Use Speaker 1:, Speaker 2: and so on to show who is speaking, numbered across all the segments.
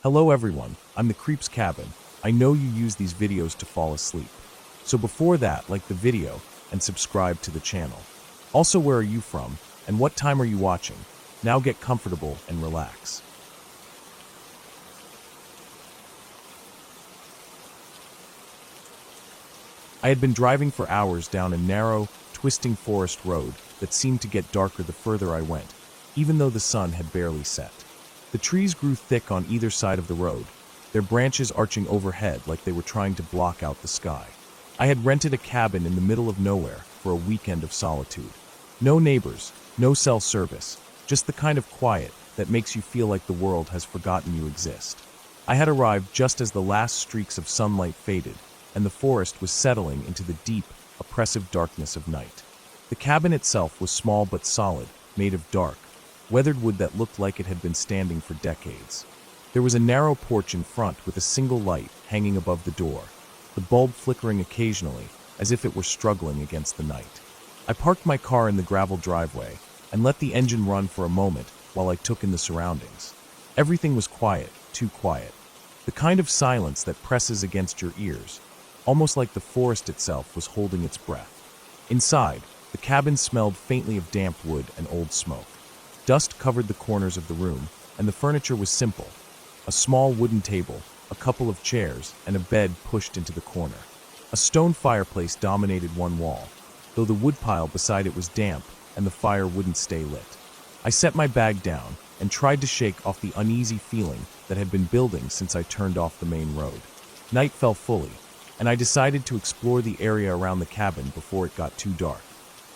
Speaker 1: Hello everyone, I'm the Creep's Cabin. I know you use these videos to fall asleep. So before that, like the video and subscribe to the channel. Also, where are you from and what time are you watching? Now get comfortable and relax. I had been driving for hours down a narrow, twisting forest road that seemed to get darker the further I went, even though the sun had barely set. The trees grew thick on either side of the road, their branches arching overhead like they were trying to block out the sky. I had rented a cabin in the middle of nowhere for a weekend of solitude. No neighbors, no cell service, just the kind of quiet that makes you feel like the world has forgotten you exist. I had arrived just as the last streaks of sunlight faded, and the forest was settling into the deep, oppressive darkness of night. The cabin itself was small but solid, made of dark, weathered wood that looked like it had been standing for decades. There was a narrow porch in front with a single light hanging above the door, the bulb flickering occasionally as if it were struggling against the night. I parked my car in the gravel driveway and let the engine run for a moment while I took in the surroundings. Everything was quiet, too quiet. The kind of silence that presses against your ears, almost like the forest itself was holding its breath. Inside, the cabin smelled faintly of damp wood and old smoke. Dust covered the corners of the room, and the furniture was simple. A small wooden table, a couple of chairs, and a bed pushed into the corner. A stone fireplace dominated one wall, though the woodpile beside it was damp and the fire wouldn't stay lit. I set my bag down and tried to shake off the uneasy feeling that had been building since I turned off the main road. Night fell fully, and I decided to explore the area around the cabin before it got too dark.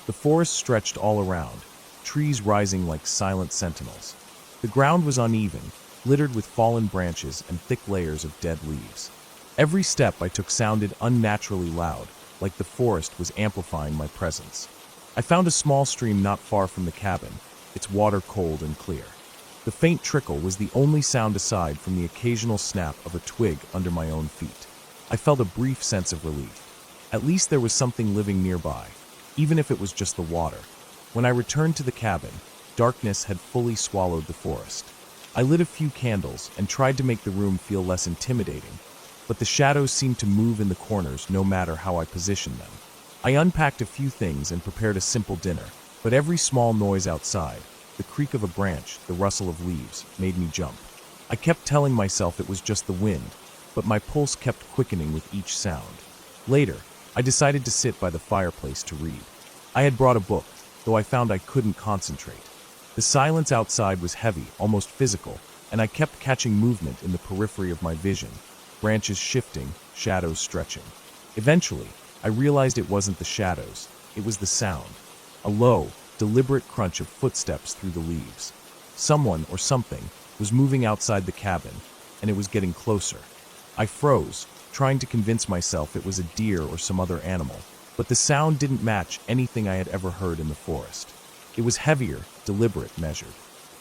Speaker 1: The forest stretched all around, trees rising like silent sentinels. The ground was uneven, littered with fallen branches and thick layers of dead leaves. Every step I took sounded unnaturally loud, like the forest was amplifying my presence. I found a small stream not far from the cabin, its water cold and clear. The faint trickle was the only sound aside from the occasional snap of a twig under my own feet. I felt a brief sense of relief. At least there was something living nearby, even if it was just the water. When I returned to the cabin, darkness had fully swallowed the forest. I lit a few candles and tried to make the room feel less intimidating, but the shadows seemed to move in the corners no matter how I positioned them. I unpacked a few things and prepared a simple dinner, but every small noise outside, the creak of a branch, the rustle of leaves, made me jump. I kept telling myself it was just the wind, but my pulse kept quickening with each sound. Later, I decided to sit by the fireplace to read. I had brought a book, though I found I couldn't concentrate. The silence outside was heavy, almost physical, and I kept catching movement in the periphery of my vision, branches shifting, shadows stretching. Eventually, I realized it wasn't the shadows, it was the sound. A low, deliberate crunch of footsteps through the leaves. Someone or something was moving outside the cabin, and it was getting closer. I froze, trying to convince myself it was a deer or some other animal, but the sound didn't match anything I had ever heard in the forest. It was heavier, deliberate, measured.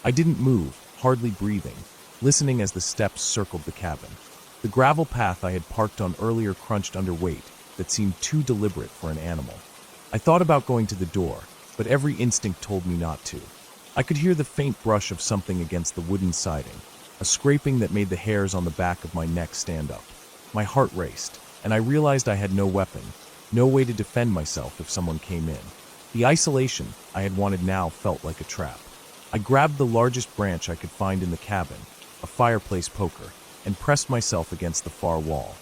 Speaker 1: I didn't move, hardly breathing, listening as the steps circled the cabin. The gravel path I had parked on earlier crunched under weight that seemed too deliberate for an animal. I thought about going to the door, but every instinct told me not to. I could hear the faint brush of something against the wooden siding, a scraping that made the hairs on the back of my neck stand up. My heart raced, and I realized I had no weapon, no way to defend myself if someone came in. The isolation I had wanted now felt like a trap. I grabbed the largest branch I could find in the cabin, a fireplace poker, and pressed myself against the far wall.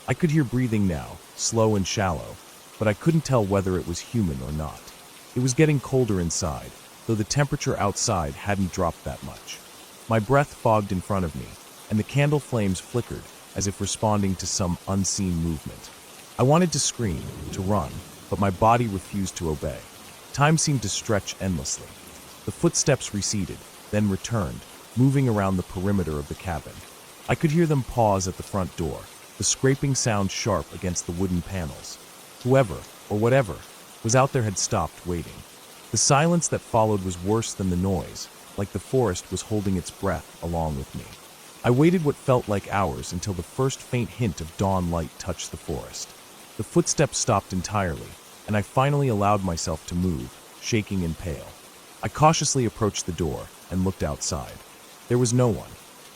Speaker 1: I could hear breathing now, slow and shallow, but I couldn't tell whether it was human or not. It was getting colder inside, though the temperature outside hadn't dropped that much. My breath fogged in front of me, and the candle flames flickered as if responding to some unseen movement. I wanted to scream, to run, but my body refused to obey. Time seemed to stretch endlessly. The footsteps receded, then returned, moving around the perimeter of the cabin. I could hear them pause at the front door, the scraping sound sharp against the wooden panels. Whoever, or whatever, was out there had stopped waiting. The silence that followed was worse than the noise, like the forest was holding its breath along with me. I waited what felt like hours until the first faint hint of dawn light touched the forest. The footsteps stopped entirely, and I finally allowed myself to move, shaking and pale. I cautiously approached the door and looked outside. There was no one.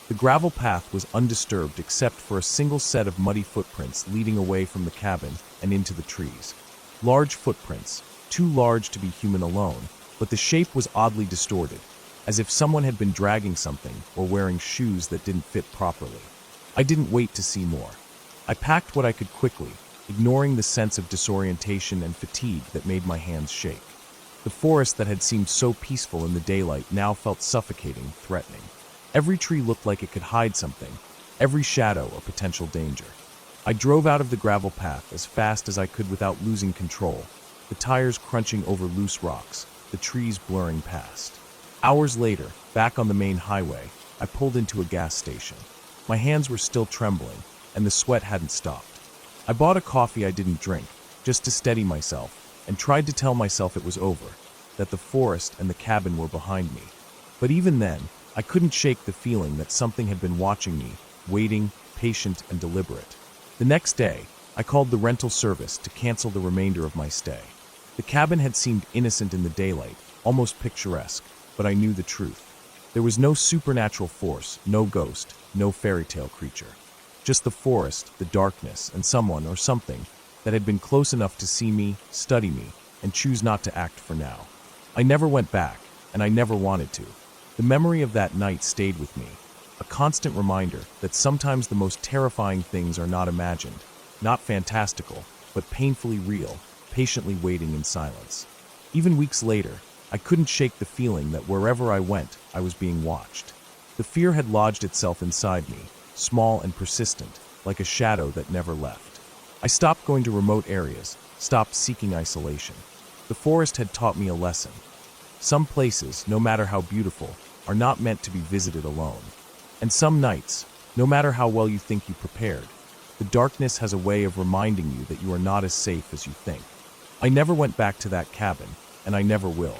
Speaker 1: The gravel path was undisturbed except for a single set of muddy footprints leading away from the cabin and into the trees. Large footprints, too large to be human alone, but the shape was oddly distorted, as if someone had been dragging something or wearing shoes that didn't fit properly. I didn't wait to see more. I packed what I could quickly, ignoring the sense of disorientation and fatigue that made my hands shake. The forest that had seemed so peaceful in the daylight now felt suffocating, threatening. Every tree looked like it could hide something, every shadow a potential danger. I drove out of the gravel path as fast as I could without losing control, the tires crunching over loose rocks, the trees blurring past. Hours later, back on the main highway, I pulled into a gas station. My hands were still trembling, and the sweat hadn't stopped. I bought a coffee I didn't drink, just to steady myself, and tried to tell myself it was over, that the forest and the cabin were behind me. But even then, I couldn't shake the feeling that something had been watching me, waiting, patient and deliberate. The next day, I called the rental service to cancel the remainder of my stay. The cabin had seemed innocent in the daylight, almost picturesque, but I knew the truth. There was no supernatural force, no ghost, no fairy tale creature. Just the forest, the darkness, and someone or something that had been close enough to see me, study me, and choose not to act for now. I never went back, and I never wanted to. The memory of that night stayed with me, a constant reminder that sometimes the most terrifying things are not imagined, not fantastical, but painfully real, patiently waiting in silence. Even weeks later, I couldn't shake the feeling that wherever I went, I was being watched. The fear had lodged itself inside me, small and persistent, like a shadow that never left. I stopped going to remote areas, stopped seeking isolation. The forest had taught me a lesson. Some places, no matter how beautiful, are not meant to be visited alone. And some nights, no matter how well you think you prepared, the darkness has a way of reminding you that you are not as safe as you think. I never went back to that cabin, and I never will.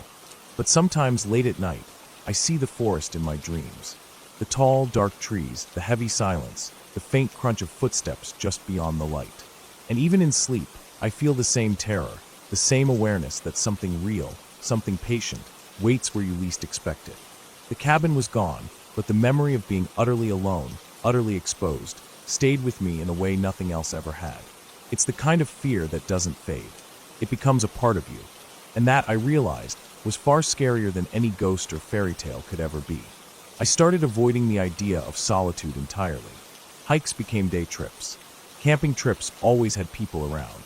Speaker 1: But sometimes late at night, I see the forest in my dreams. The tall, dark trees, the heavy silence, the faint crunch of footsteps just beyond the light. And even in sleep, I feel the same terror, the same awareness that something real, something patient, waits where you least expect it. The cabin was gone, but the memory of being utterly alone, utterly exposed, stayed with me in a way nothing else ever had. It's the kind of fear that doesn't fade. It becomes a part of you. And that, I realized, was far scarier than any ghost or fairy tale could ever be. I started avoiding the idea of solitude entirely. Hikes became day trips. Camping trips always had people around.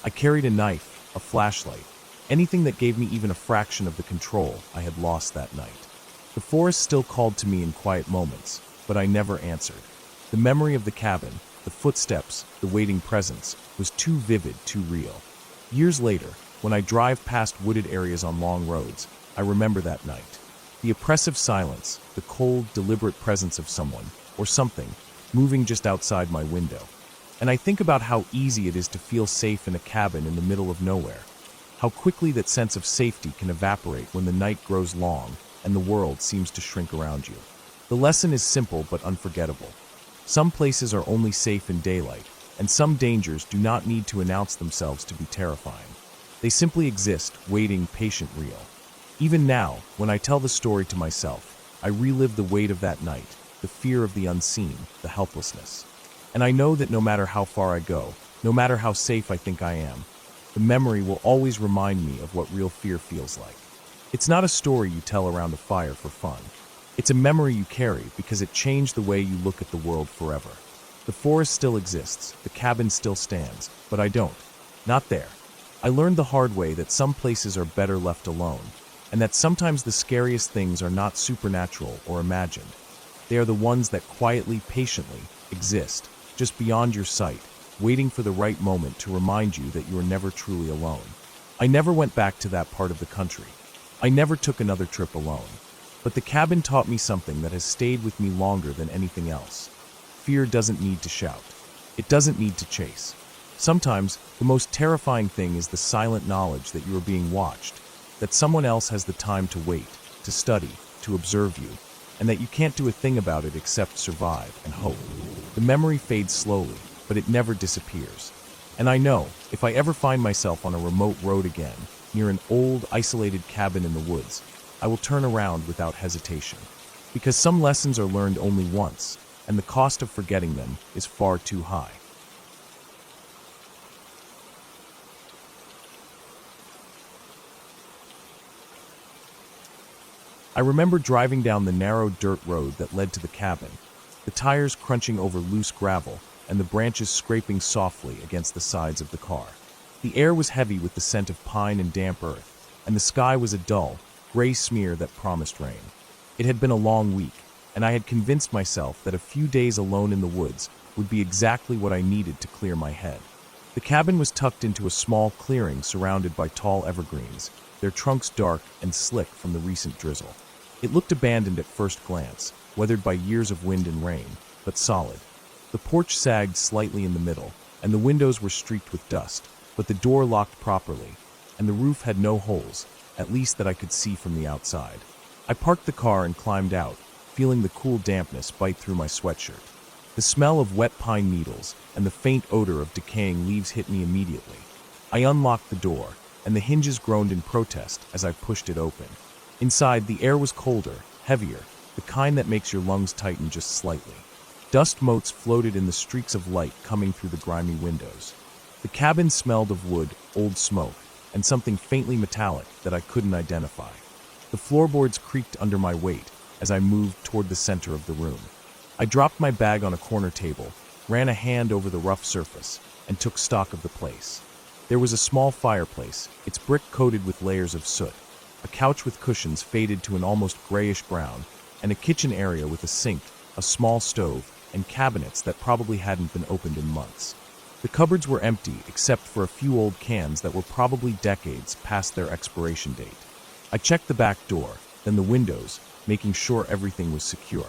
Speaker 1: I carried a knife, a flashlight, anything that gave me even a fraction of the control I had lost that night. The forest still called to me in quiet moments, but I never answered. The memory of the cabin, the footsteps, the waiting presence, was too vivid, too real. Years later, when I drive past wooded areas on long roads, I remember that night. The oppressive silence, the cold, deliberate presence of someone, or something, moving just outside my window. And I think about how easy it is to feel safe in a cabin in the middle of nowhere. How quickly that sense of safety can evaporate when the night grows long and the world seems to shrink around you. The lesson is simple but unforgettable. Some places are only safe in daylight, and some dangers do not need to announce themselves to be terrifying. They simply exist, waiting, patient, real. Even now, when I tell the story to myself, I relive the weight of that night, the fear of the unseen, the helplessness. And I know that no matter how far I go, no matter how safe I think I am, the memory will always remind me of what real fear feels like. It's not a story you tell around a fire for fun. It's a memory you carry because it changed the way you look at the world forever. The forest still exists, the cabin still stands, but I don't. Not there. I learned the hard way that some places are better left alone, and that sometimes the scariest things are not supernatural or imagined. They are the ones that quietly, patiently exist, just beyond your sight, waiting for the right moment to remind you that you are never truly alone. I never went back to that part of the country. I never took another trip alone. But the cabin taught me something that has stayed with me longer than anything else. Fear doesn't need to shout. It doesn't need to chase. Sometimes, the most terrifying thing is the silent knowledge that you are being watched, that someone else has the time to wait, to study, to observe you, and that you can't do a thing about it except survive and hope. The memory fades slowly, but it never disappears. And I know, if I ever find myself on a remote road again, near an old, isolated cabin in the woods, I will turn around without hesitation. because some lessons are learned only once, and the cost of forgetting them is far too high. I remember driving down the narrow dirt road that led to the cabin, the tires crunching over loose gravel and the branches scraping softly against the sides of the car. The air was heavy with the scent of pine and damp earth, and the sky was a dull, gray smear that promised rain. It had been a long week, and I had convinced myself that a few days alone in the woods would be exactly what I needed to clear my head. The cabin was tucked into a small clearing surrounded by tall evergreens, their trunks dark and slick from the recent drizzle. It looked abandoned at first glance, weathered by years of wind and rain, but solid. The porch sagged slightly in the middle, and the windows were streaked with dust, but the door locked properly, and the roof had no holes, at least that I could see from the outside. I parked the car and climbed out, feeling the cool dampness bite through my sweatshirt. The smell of wet pine needles and the faint odor of decaying leaves hit me immediately. I unlocked the door, and the hinges groaned in protest as I pushed it open. Inside, the air was colder, heavier, the kind that makes your lungs tighten just slightly. Dust motes floated in the streaks of light coming through the grimy windows. The cabin smelled of wood, old smoke, and something faintly metallic that I couldn't identify. The floorboards creaked under my weight as I moved toward the center of the room. I dropped my bag on a corner table, ran a hand over the rough surface, and took stock of the place. There was a small fireplace, its brick coated with layers of soot, a couch with cushions faded to an almost grayish brown, and a kitchen area with a sink, a small stove, and cabinets that probably hadn't been opened in months. The cupboards were empty except for a few old cans that were probably decades past their expiration date. I checked the back door, then the windows, making sure everything was secure.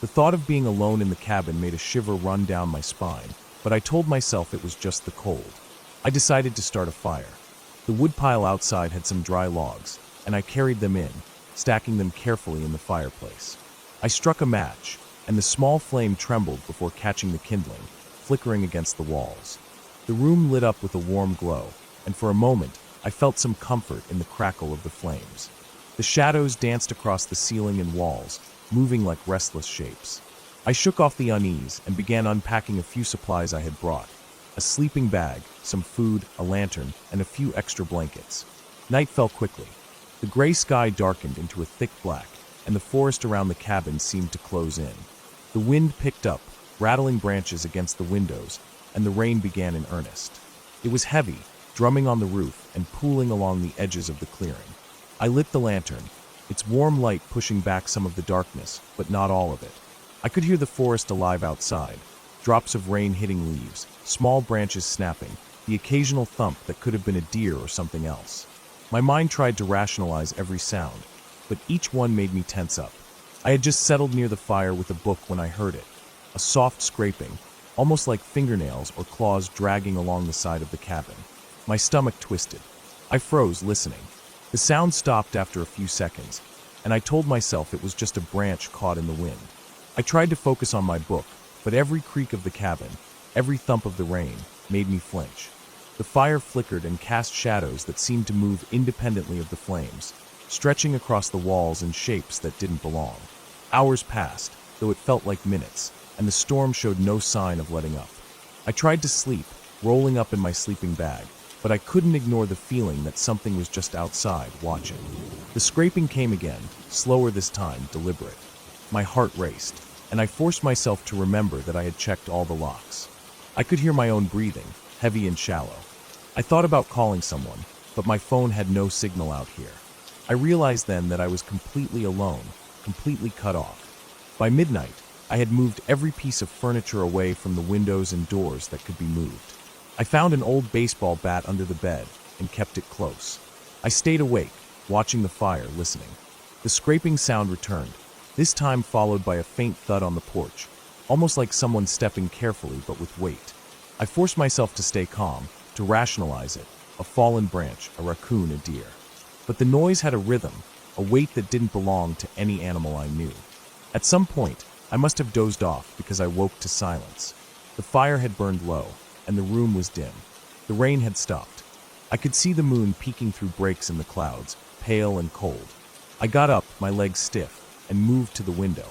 Speaker 1: The thought of being alone in the cabin made a shiver run down my spine, but I told myself it was just the cold. I decided to start a fire. The woodpile outside had some dry logs, and I carried them in, stacking them carefully in the fireplace. I struck a match, and the small flame trembled before catching the kindling, flickering against the walls. The room lit up with a warm glow, and for a moment, I felt some comfort in the crackle of the flames. The shadows danced across the ceiling and walls, moving like restless shapes. I shook off the unease and began unpacking a few supplies I had brought: a sleeping bag, some food, a lantern, and a few extra blankets. Night fell quickly. The gray sky darkened into a thick black, and the forest around the cabin seemed to close in. The wind picked up, rattling branches against the windows, and the rain began in earnest. It was heavy, drumming on the roof and pooling along the edges of the clearing. I lit the lantern, its warm light pushing back some of the darkness, but not all of it. I could hear the forest alive outside, drops of rain hitting leaves, small branches snapping, the occasional thump that could have been a deer or something else. My mind tried to rationalize every sound, but each one made me tense up. I had just settled near the fire with a book when I heard it, a soft scraping, almost like fingernails or claws dragging along the side of the cabin. My stomach twisted. I froze, listening. The sound stopped after a few seconds, and I told myself it was just a branch caught in the wind. I tried to focus on my book, but every creak of the cabin, every thump of the rain, made me flinch. The fire flickered and cast shadows that seemed to move independently of the flames, stretching across the walls in shapes that didn't belong. Hours passed, though it felt like minutes, and the storm showed no sign of letting up. I tried to sleep, rolling up in my sleeping bag, but I couldn't ignore the feeling that something was just outside, watching. The scraping came again, slower this time, deliberate. My heart raced, and I forced myself to remember that I had checked all the locks. I could hear my own breathing, heavy and shallow. I thought about calling someone, but my phone had no signal out here. I realized then that I was completely alone, completely cut off. By midnight, I had moved every piece of furniture away from the windows and doors that could be moved. I found an old baseball bat under the bed and kept it close. I stayed awake, watching the fire, listening. The scraping sound returned, this time followed by a faint thud on the porch, almost like someone stepping carefully but with weight. I forced myself to stay calm, to rationalize it: a fallen branch, a raccoon, a deer. But the noise had a rhythm, a weight that didn't belong to any animal I knew. At some point, I must have dozed off because I woke to silence. The fire had burned low, and the room was dim. The rain had stopped. I could see the moon peeking through breaks in the clouds, pale and cold. I got up, my legs stiff, and moved to the window.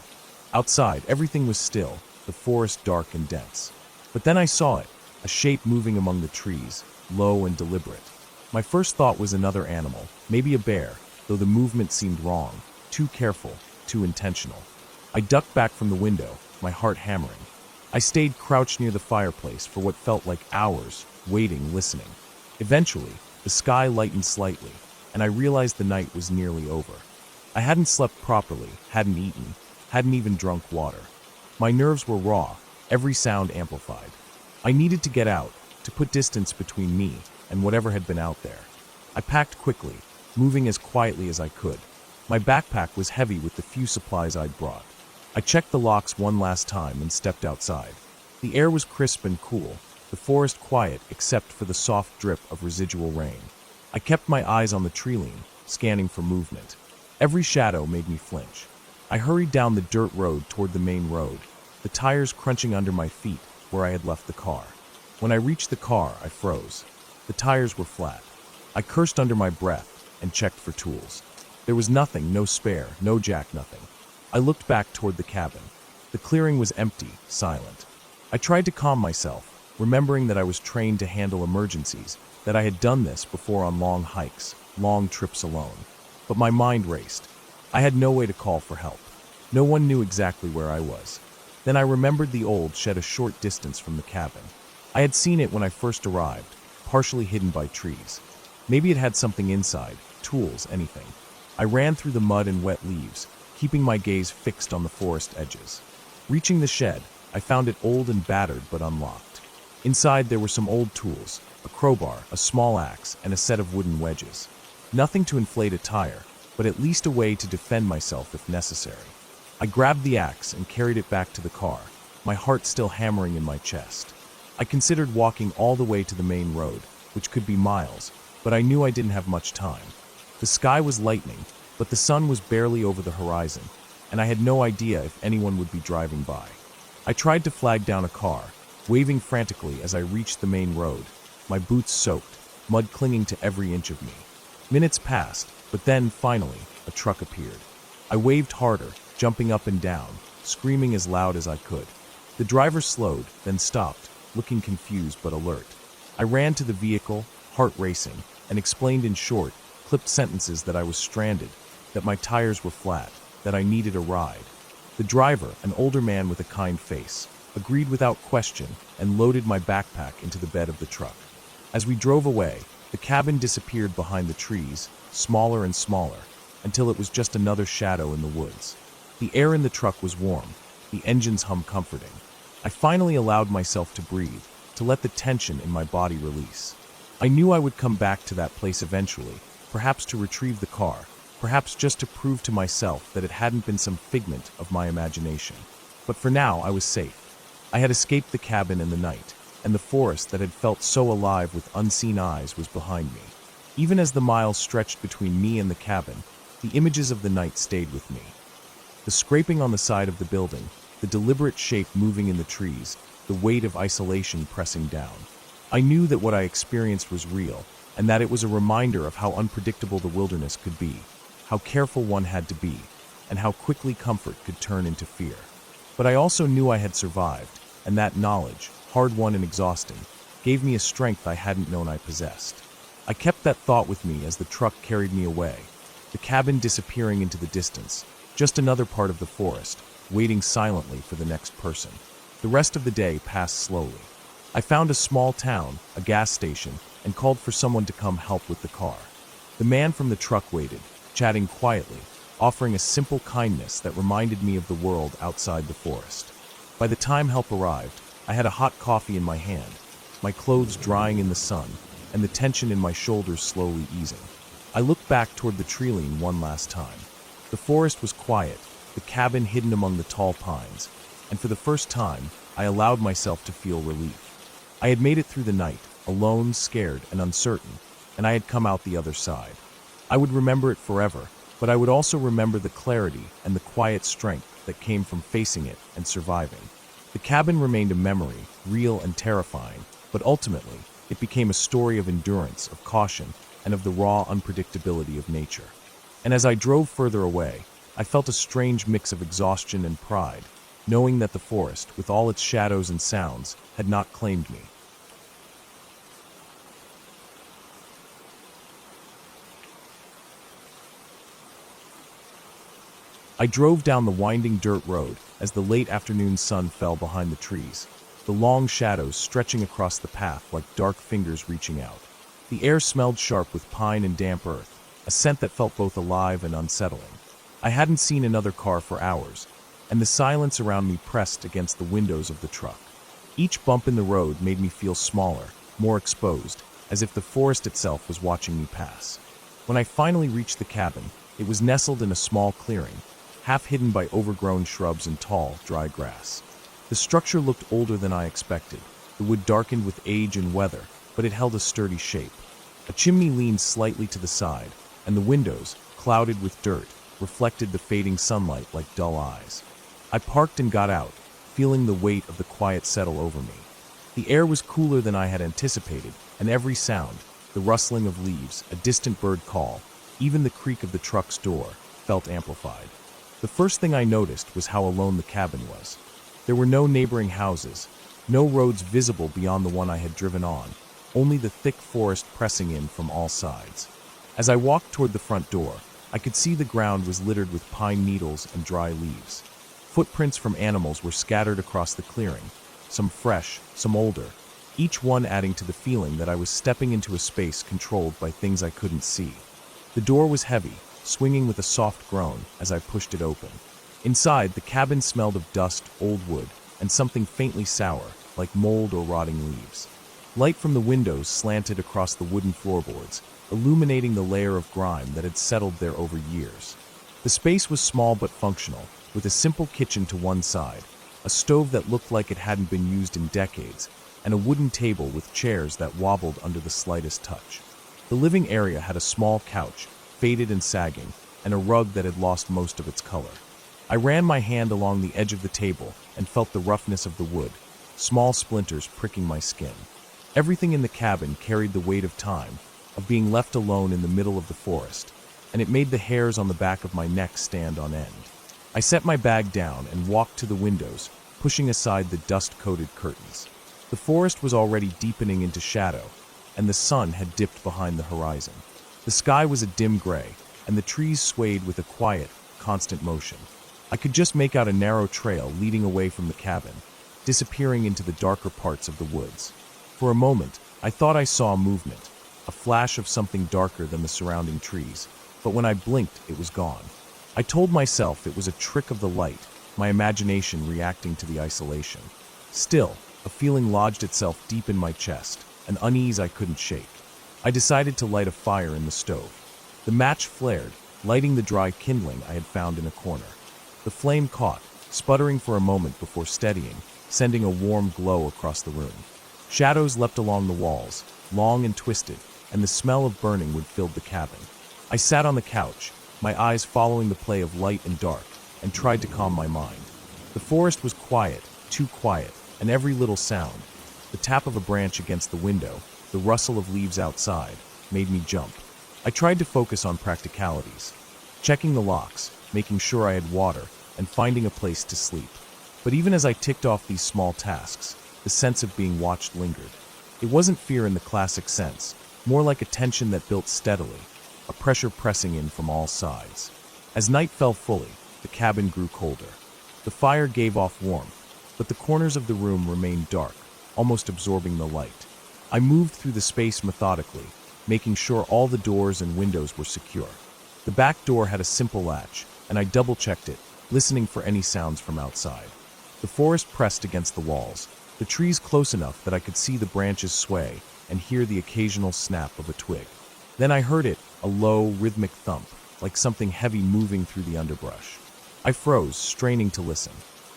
Speaker 1: Outside, everything was still, the forest dark and dense. But then I saw it, a shape moving among the trees, low and deliberate. My first thought was another animal, maybe a bear, though the movement seemed wrong, too careful, too intentional. I ducked back from the window, my heart hammering. I stayed crouched near the fireplace for what felt like hours, waiting, listening. Eventually, the sky lightened slightly, and I realized the night was nearly over. I hadn't slept properly, hadn't eaten, hadn't even drunk water. My nerves were raw, every sound amplified. I needed to get out, to put distance between me and whatever had been out there. I packed quickly, moving as quietly as I could. My backpack was heavy with the few supplies I'd brought. I checked the locks one last time and stepped outside. The air was crisp and cool, the forest quiet except for the soft drip of residual rain. I kept my eyes on the tree line, scanning for movement. Every shadow made me flinch. I hurried down the dirt road toward the main road, the tires crunching under my feet where I had left the car. When I reached the car, I froze. The tires were flat. I cursed under my breath and checked for tools. There was nothing, no spare, no jack, nothing. I looked back toward the cabin. The clearing was empty, silent. I tried to calm myself, remembering that I was trained to handle emergencies, that I had done this before on long hikes, long trips alone. But my mind raced. I had no way to call for help. No one knew exactly where I was. Then I remembered the old shed a short distance from the cabin. I had seen it when I first arrived, partially hidden by trees. Maybe it had something inside, tools, anything. I ran through the mud and wet leaves, keeping my gaze fixed on the forest edges. Reaching the shed, I found it old and battered but unlocked. Inside there were some old tools, a crowbar, a small axe, and a set of wooden wedges. Nothing to inflate a tire, but at least a way to defend myself if necessary. I grabbed the axe and carried it back to the car, my heart still hammering in my chest. I considered walking all the way to the main road, which could be miles, but I knew I didn't have much time. The sky was lightening, but the sun was barely over the horizon, and I had no idea if anyone would be driving by. I tried to flag down a car, waving frantically as I reached the main road, my boots soaked, mud clinging to every inch of me. Minutes passed, but then, finally, a truck appeared. I waved harder, jumping up and down, screaming as loud as I could. The driver slowed, then stopped, looking confused but alert. I ran to the vehicle, heart racing, and explained in short, clipped sentences that I was stranded, that my tires were flat, that I needed a ride. The driver, an older man with a kind face, agreed without question and loaded my backpack into the bed of the truck. As we drove away, the cabin disappeared behind the trees, smaller and smaller, until it was just another shadow in the woods. The air in the truck was warm, the engine's hum comforting. I finally allowed myself to breathe, to let the tension in my body release. I knew I would come back to that place eventually, perhaps to retrieve the car, perhaps just to prove to myself that it hadn't been some figment of my imagination. But for now, I was safe. I had escaped the cabin and the night, and the forest that had felt so alive with unseen eyes was behind me. Even as the miles stretched between me and the cabin, the images of the night stayed with me. The scraping on the side of the building, the deliberate shape moving in the trees, the weight of isolation pressing down. I knew that what I experienced was real, and that it was a reminder of how unpredictable the wilderness could be, how careful one had to be, and how quickly comfort could turn into fear. But I also knew I had survived, and that knowledge, hard-won and exhausting, gave me a strength I hadn't known I possessed. I kept that thought with me as the truck carried me away, the cabin disappearing into the distance, just another part of the forest, waiting silently for the next person. The rest of the day passed slowly. I found a small town, a gas station, and called for someone to come help with the car. The man from the truck waited, chatting quietly, offering a simple kindness that reminded me of the world outside the forest. By the time help arrived, I had a hot coffee in my hand, my clothes drying in the sun, and the tension in my shoulders slowly easing. I looked back toward the tree line one last time. The forest was quiet, the cabin hidden among the tall pines, and for the first time, I allowed myself to feel relief. I had made it through the night, alone, scared, and uncertain, and I had come out the other side. I would remember it forever, but I would also remember the clarity and the quiet strength that came from facing it and surviving. The cabin remained a memory, real and terrifying, but ultimately, it became a story of endurance, of caution, and of the raw unpredictability of nature. And as I drove further away, I felt a strange mix of exhaustion and pride, knowing that the forest, with all its shadows and sounds, had not claimed me. I drove down the winding dirt road as the late afternoon sun fell behind the trees, the long shadows stretching across the path like dark fingers reaching out. The air smelled sharp with pine and damp earth, a scent that felt both alive and unsettling. I hadn't seen another car for hours, and the silence around me pressed against the windows of the truck. Each bump in the road made me feel smaller, more exposed, as if the forest itself was watching me pass. When I finally reached the cabin, it was nestled in a small clearing, half hidden by overgrown shrubs and tall, dry grass. The structure looked older than I expected, the wood darkened with age and weather, but it held a sturdy shape. A chimney leaned slightly to the side, and the windows, clouded with dirt, reflected the fading sunlight like dull eyes. I parked and got out, feeling the weight of the quiet settle over me. The air was cooler than I had anticipated, and every sound, the rustling of leaves, a distant bird call, even the creak of the truck's door, felt amplified. The first thing I noticed was how alone the cabin was. There were no neighboring houses, no roads visible beyond the one I had driven on, only the thick forest pressing in from all sides. As I walked toward the front door, I could see the ground was littered with pine needles and dry leaves. Footprints from animals were scattered across the clearing, some fresh, some older, each one adding to the feeling that I was stepping into a space controlled by things I couldn't see. The door was heavy, swinging with a soft groan as I pushed it open. Inside, the cabin smelled of dust, old wood, and something faintly sour, like mold or rotting leaves. Light from the windows slanted across the wooden floorboards, illuminating the layer of grime that had settled there over years. The space was small but functional, with a simple kitchen to one side, a stove that looked like it hadn't been used in decades, and a wooden table with chairs that wobbled under the slightest touch. The living area had a small couch, faded and sagging, and a rug that had lost most of its color. I ran my hand along the edge of the table and felt the roughness of the wood, small splinters pricking my skin. Everything in the cabin carried the weight of time, of being left alone in the middle of the forest, and it made the hairs on the back of my neck stand on end. I set my bag down and walked to the windows, pushing aside the dust-coated curtains. The forest was already deepening into shadow, and the sun had dipped behind the horizon. The sky was a dim gray, and the trees swayed with a quiet, constant motion. I could just make out a narrow trail leading away from the cabin, disappearing into the darker parts of the woods. For a moment, I thought I saw movement, a flash of something darker than the surrounding trees, but when I blinked, it was gone. I told myself it was a trick of the light, my imagination reacting to the isolation. Still, a feeling lodged itself deep in my chest, an unease I couldn't shake. I decided to light a fire in the stove. The match flared, lighting the dry kindling I had found in a corner. The flame caught, sputtering for a moment before steadying, sending a warm glow across the room. Shadows leapt along the walls, long and twisted, and the smell of burning wood filled the cabin. I sat on the couch, my eyes following the play of light and dark, and tried to calm my mind. The forest was quiet, too quiet, and every little sound, the tap of a branch against the window, the rustle of leaves outside, made me jump. I tried to focus on practicalities, checking the locks, making sure I had water, and finding a place to sleep. But even as I ticked off these small tasks, the sense of being watched lingered. It wasn't fear in the classic sense, more like a tension that built steadily, a pressure pressing in from all sides. As night fell fully, the cabin grew colder. The fire gave off warmth, but the corners of the room remained dark, almost absorbing the light. I moved through the space methodically, making sure all the doors and windows were secure. The back door had a simple latch, and I double-checked it, listening for any sounds from outside. The forest pressed against the walls, the trees close enough that I could see the branches sway and hear the occasional snap of a twig. Then I heard it, a low, rhythmic thump, like something heavy moving through the underbrush. I froze, straining to listen.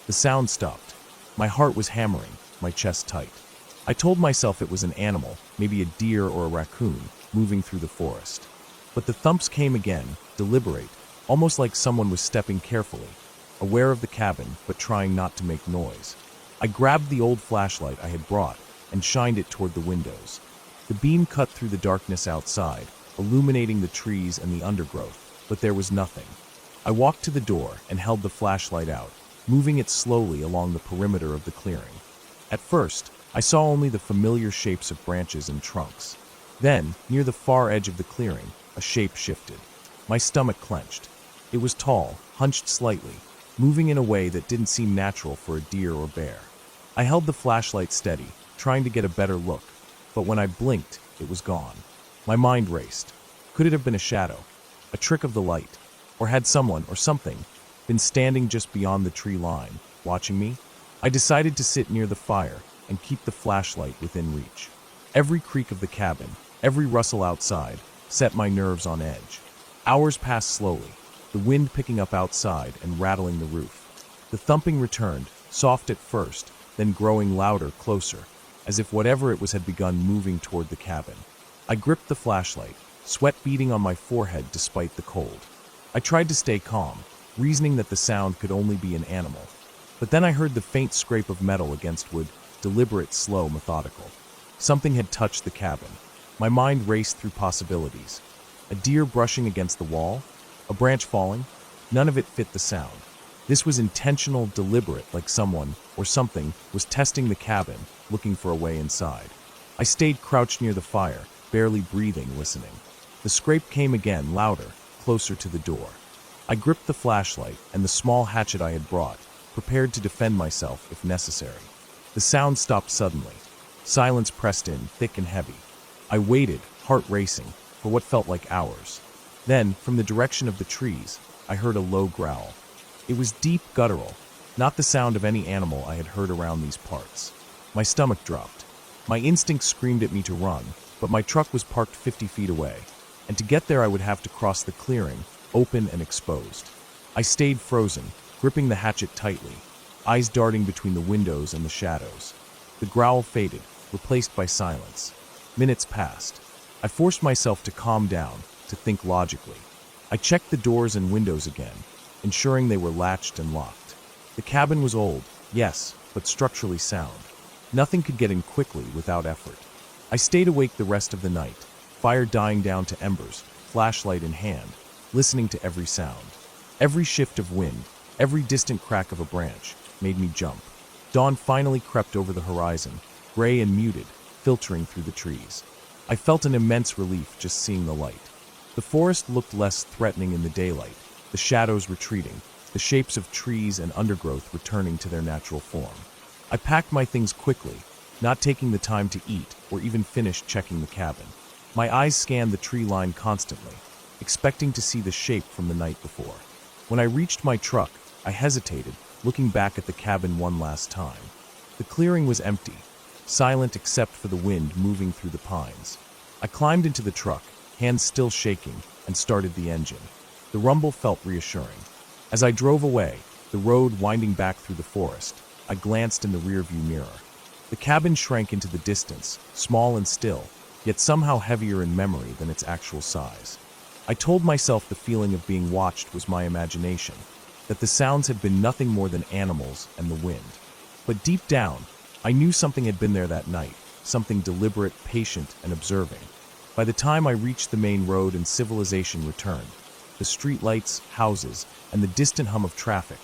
Speaker 1: The sound stopped. My heart was hammering, my chest tight. I told myself it was an animal, maybe a deer or a raccoon, moving through the forest. But the thumps came again, deliberate, almost like someone was stepping carefully, aware of the cabin, but trying not to make noise. I grabbed the old flashlight I had brought and shined it toward the windows. The beam cut through the darkness outside, illuminating the trees and the undergrowth, but there was nothing. I walked to the door and held the flashlight out, moving it slowly along the perimeter of the clearing. At first, I saw only the familiar shapes of branches and trunks. Then, near the far edge of the clearing, a shape shifted. My stomach clenched. It was tall, hunched slightly, moving in a way that didn't seem natural for a deer or bear. I held the flashlight steady, trying to get a better look, but when I blinked, it was gone. My mind raced. Could it have been a shadow? A trick of the light? Or had someone, or something, been standing just beyond the tree line, watching me? I decided to sit near the fire and keep the flashlight within reach. Every creak of the cabin, every rustle outside, set my nerves on edge. Hours passed slowly, the wind picking up outside and rattling the roof. The thumping returned, soft at first, then growing louder, closer, as if whatever it was had begun moving toward the cabin. I gripped the flashlight, sweat beading on my forehead despite the cold. I tried to stay calm, reasoning that the sound could only be an animal. But then I heard the faint scrape of metal against wood, deliberate, slow, methodical. Something had touched the cabin. My mind raced through possibilities. A deer brushing against the wall? A branch falling? None of it fit the sound. This was intentional, deliberate, like someone, or something, was testing the cabin, looking for a way inside. I stayed crouched near the fire, barely breathing, listening. The scrape came again, louder, closer to the door. I gripped the flashlight and the small hatchet I had brought, prepared to defend myself if necessary. The sound stopped suddenly. Silence pressed in, thick and heavy. I waited, heart racing, for what felt like hours. Then, from the direction of the trees, I heard a low growl. It was deep, guttural, not the sound of any animal I had heard around these parts. My stomach dropped. My instincts screamed at me to run, but my truck was parked 50 feet away, and to get there I would have to cross the clearing, open and exposed. I stayed frozen, gripping the hatchet tightly, eyes darting between the windows and the shadows. The growl faded, replaced by silence. Minutes passed. I forced myself to calm down, to think logically. I checked the doors and windows again, ensuring they were latched and locked. The cabin was old, yes, but structurally sound. Nothing could get in quickly without effort. I stayed awake the rest of the night, fire dying down to embers, flashlight in hand, listening to every sound. Every shift of wind, every distant crack of a branch, made me jump. Dawn finally crept over the horizon, gray and muted, filtering through the trees. I felt an immense relief just seeing the light. The forest looked less threatening in the daylight, the shadows retreating, the shapes of trees and undergrowth returning to their natural form. I packed my things quickly, not taking the time to eat or even finish checking the cabin. My eyes scanned the tree line constantly, expecting to see the shape from the night before. When I reached my truck, I hesitated, looking back at the cabin one last time. The clearing was empty, silent except for the wind moving through the pines. I climbed into the truck, hands still shaking, and started the engine. The rumble felt reassuring. As I drove away, the road winding back through the forest, I glanced in the rearview mirror. The cabin shrank into the distance, small and still, yet somehow heavier in memory than its actual size. I told myself the feeling of being watched was my imagination, that the sounds had been nothing more than animals and the wind. But deep down, I knew something had been there that night, something deliberate, patient, and observing. By the time I reached the main road and civilization returned, the streetlights, houses, and the distant hum of traffic,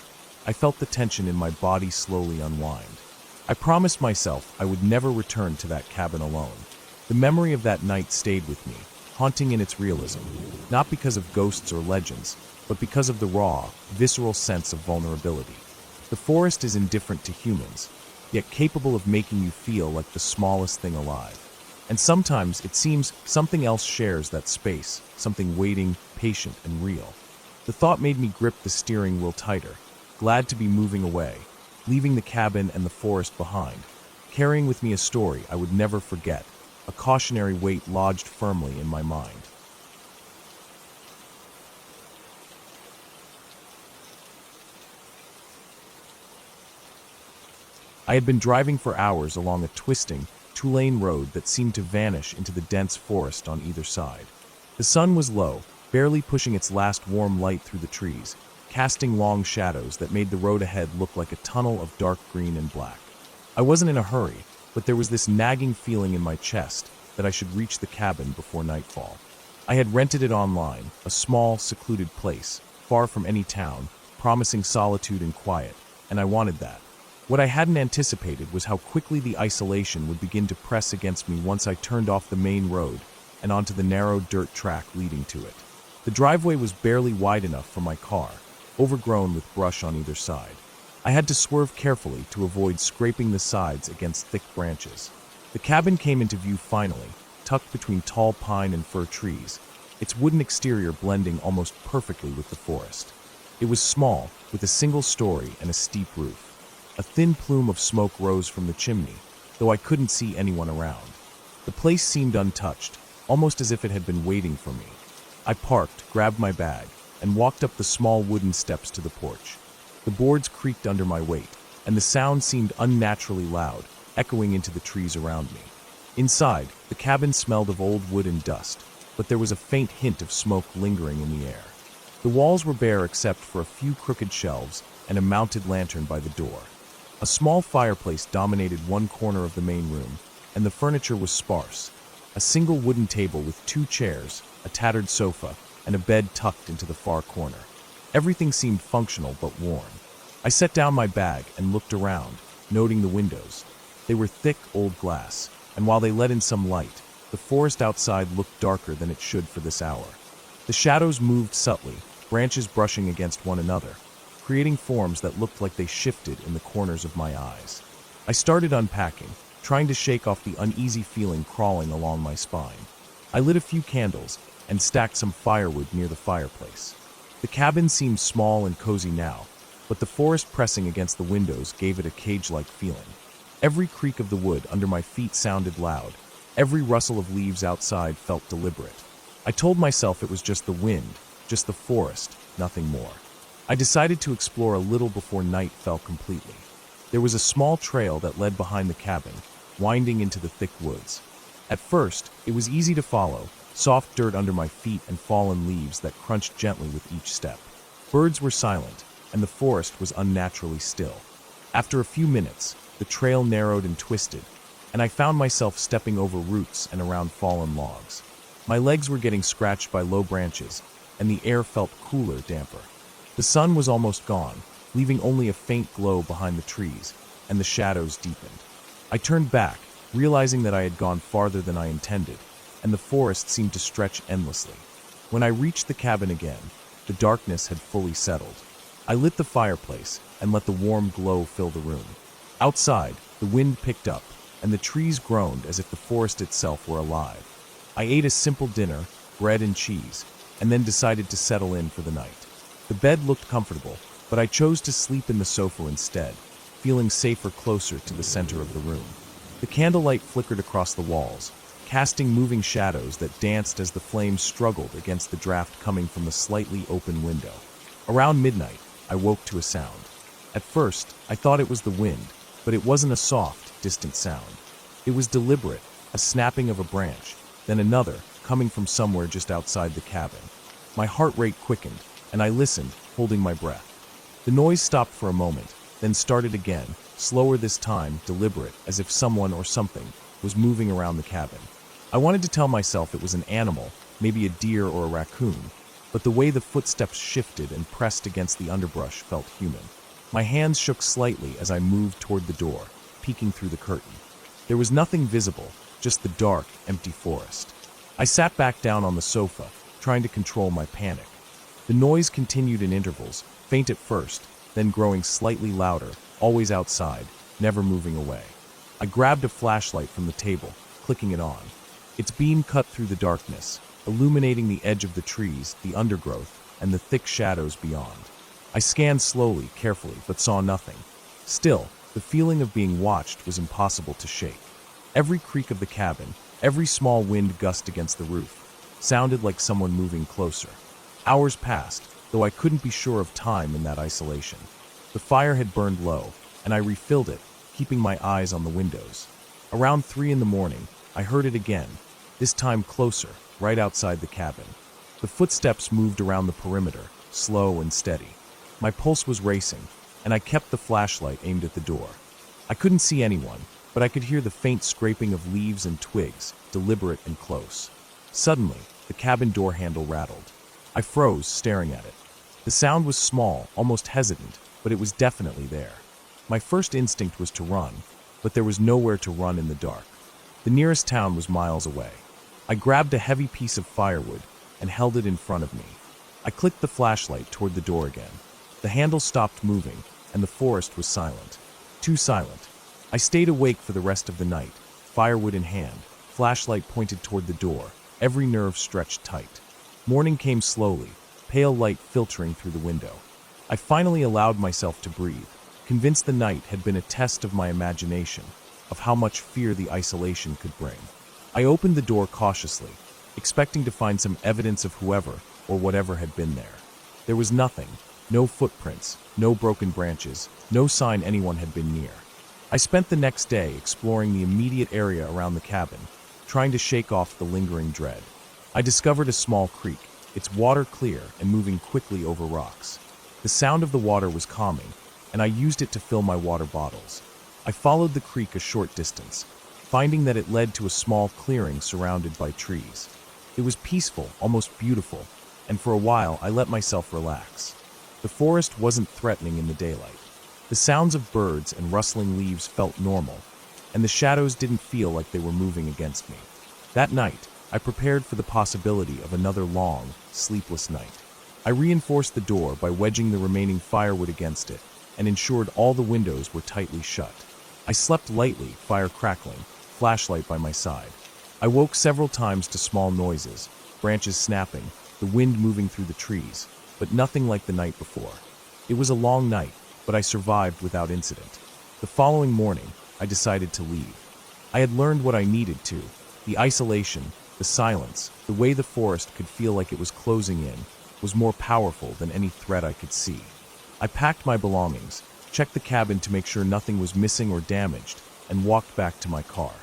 Speaker 1: I felt the tension in my body slowly unwind. I promised myself I would never return to that cabin alone. The memory of that night stayed with me, haunting in its realism, not because of ghosts or legends, but because of the raw, visceral sense of vulnerability. The forest is indifferent to humans, yet capable of making you feel like the smallest thing alive. And sometimes it seems something else shares that space, something waiting, patient, and real. The thought made me grip the steering wheel tighter, glad to be moving away, leaving the cabin and the forest behind, carrying with me a story I would never forget, a cautionary weight lodged firmly in my mind. I had been driving for hours along a twisting, two-lane road that seemed to vanish into the dense forest on either side. The sun was low, barely pushing its last warm light through the trees, casting long shadows that made the road ahead look like a tunnel of dark green and black. I wasn't in a hurry, but there was this nagging feeling in my chest that I should reach the cabin before nightfall. I had rented it online, a small, secluded place, far from any town, promising solitude and quiet, and I wanted that. What I hadn't anticipated was how quickly the isolation would begin to press against me once I turned off the main road and onto the narrow dirt track leading to it. The driveway was barely wide enough for my car, overgrown with brush on either side. I had to swerve carefully to avoid scraping the sides against thick branches. The cabin came into view finally, tucked between tall pine and fir trees, its wooden exterior blending almost perfectly with the forest. It was small, with a single story and a steep roof. A thin plume of smoke rose from the chimney, though I couldn't see anyone around. The place seemed untouched, almost as if it had been waiting for me. I parked, grabbed my bag, and walked up the small wooden steps to the porch. The boards creaked under my weight, and the sound seemed unnaturally loud, echoing into the trees around me. Inside, the cabin smelled of old wood and dust, but there was a faint hint of smoke lingering in the air. The walls were bare except for a few crooked shelves and a mounted lantern by the door. A small fireplace dominated one corner of the main room, and the furniture was sparse. A single wooden table with 2 chairs, a tattered sofa, and a bed tucked into the far corner. Everything seemed functional but worn. I set down my bag and looked around, noting the windows. They were thick, old glass, and while they let in some light, the forest outside looked darker than it should for this hour. The shadows moved subtly, branches brushing against one another, creating forms that looked like they shifted in the corners of my eyes. I started unpacking, trying to shake off the uneasy feeling crawling along my spine. I lit a few candles and stacked some firewood near the fireplace. The cabin seemed small and cozy now, but the forest pressing against the windows gave it a cage-like feeling. Every creak of the wood under my feet sounded loud. Every rustle of leaves outside felt deliberate. I told myself it was just the wind, just the forest, nothing more. I decided to explore a little before night fell completely. There was a small trail that led behind the cabin, winding into the thick woods. At first, it was easy to follow, soft dirt under my feet and fallen leaves that crunched gently with each step. Birds were silent, and the forest was unnaturally still. After a few minutes, the trail narrowed and twisted, and I found myself stepping over roots and around fallen logs. My legs were getting scratched by low branches, and the air felt cooler, damper. The sun was almost gone, leaving only a faint glow behind the trees, and the shadows deepened. I turned back, realizing that I had gone farther than I intended, and the forest seemed to stretch endlessly. When I reached the cabin again, the darkness had fully settled. I lit the fireplace and let the warm glow fill the room. Outside, the wind picked up, and the trees groaned as if the forest itself were alive. I ate a simple dinner, bread and cheese, and then decided to settle in for the night. The bed looked comfortable, but I chose to sleep in the sofa instead, feeling safer closer to the center of the room. The candlelight flickered across the walls, casting moving shadows that danced as the flames struggled against the draft coming from the slightly open window. Around midnight, I woke to a sound. At first, I thought it was the wind, but it wasn't a soft, distant sound. It was deliberate, a snapping of a branch, then another, coming from somewhere just outside the cabin. My heart rate quickened, and I listened, holding my breath. The noise stopped for a moment, then started again, slower this time, deliberate, as if someone or something was moving around the cabin. I wanted to tell myself it was an animal, maybe a deer or a raccoon, but the way the footsteps shifted and pressed against the underbrush felt human. My hands shook slightly as I moved toward the door, peeking through the curtain. There was nothing visible, just the dark, empty forest. I sat back down on the sofa, trying to control my panic. The noise continued in intervals, faint at first, then growing slightly louder, always outside, never moving away. I grabbed a flashlight from the table, clicking it on. Its beam cut through the darkness, illuminating the edge of the trees, the undergrowth, and the thick shadows beyond. I scanned slowly, carefully, but saw nothing. Still, the feeling of being watched was impossible to shake. Every creak of the cabin, every small wind gust against the roof, sounded like someone moving closer. Hours passed, though I couldn't be sure of time in that isolation. The fire had burned low, and I refilled it, keeping my eyes on the windows. Around 3 in the morning, I heard it again, this time closer, right outside the cabin. The footsteps moved around the perimeter, slow and steady. My pulse was racing, and I kept the flashlight aimed at the door. I couldn't see anyone, but I could hear the faint scraping of leaves and twigs, deliberate and close. Suddenly, the cabin door handle rattled. I froze, staring at it. The sound was small, almost hesitant, but it was definitely there. My first instinct was to run, but there was nowhere to run in the dark. The nearest town was miles away. I grabbed a heavy piece of firewood and held it in front of me. I clicked the flashlight toward the door again. The handle stopped moving, and the forest was silent. Too silent. I stayed awake for the rest of the night, firewood in hand, flashlight pointed toward the door, every nerve stretched tight. Morning came slowly, pale light filtering through the window. I finally allowed myself to breathe, convinced the night had been a test of my imagination, of how much fear the isolation could bring. I opened the door cautiously, expecting to find some evidence of whoever or whatever had been there. There was nothing, no footprints, no broken branches, no sign anyone had been near. I spent the next day exploring the immediate area around the cabin, trying to shake off the lingering dread. I discovered a small creek, its water clear and moving quickly over rocks. The sound of the water was calming, and I used it to fill my water bottles. I followed the creek a short distance, finding that it led to a small clearing surrounded by trees. It was peaceful, almost beautiful, and for a while I let myself relax. The forest wasn't threatening in the daylight. The sounds of birds and rustling leaves felt normal, and the shadows didn't feel like they were moving against me. That night, I prepared for the possibility of another long, sleepless night. I reinforced the door by wedging the remaining firewood against it and ensured all the windows were tightly shut. I slept lightly, fire crackling, flashlight by my side. I woke several times to small noises, branches snapping, the wind moving through the trees, but nothing like the night before. It was a long night, but I survived without incident. The following morning, I decided to leave. I had learned what I needed to. The isolation, the silence, the way the forest could feel like it was closing in, was more powerful than any threat I could see. I packed my belongings, checked the cabin to make sure nothing was missing or damaged, and walked back to my car.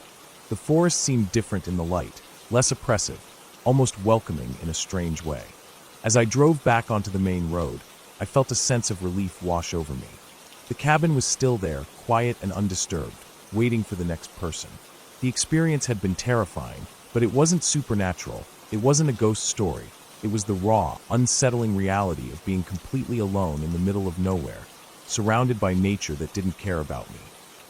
Speaker 1: The forest seemed different in the light, less oppressive, almost welcoming in a strange way. As I drove back onto the main road, I felt a sense of relief wash over me. The cabin was still there, quiet and undisturbed, waiting for the next person. The experience had been terrifying, but it wasn't supernatural, it wasn't a ghost story. It was the raw, unsettling reality of being completely alone in the middle of nowhere, surrounded by nature that didn't care about me.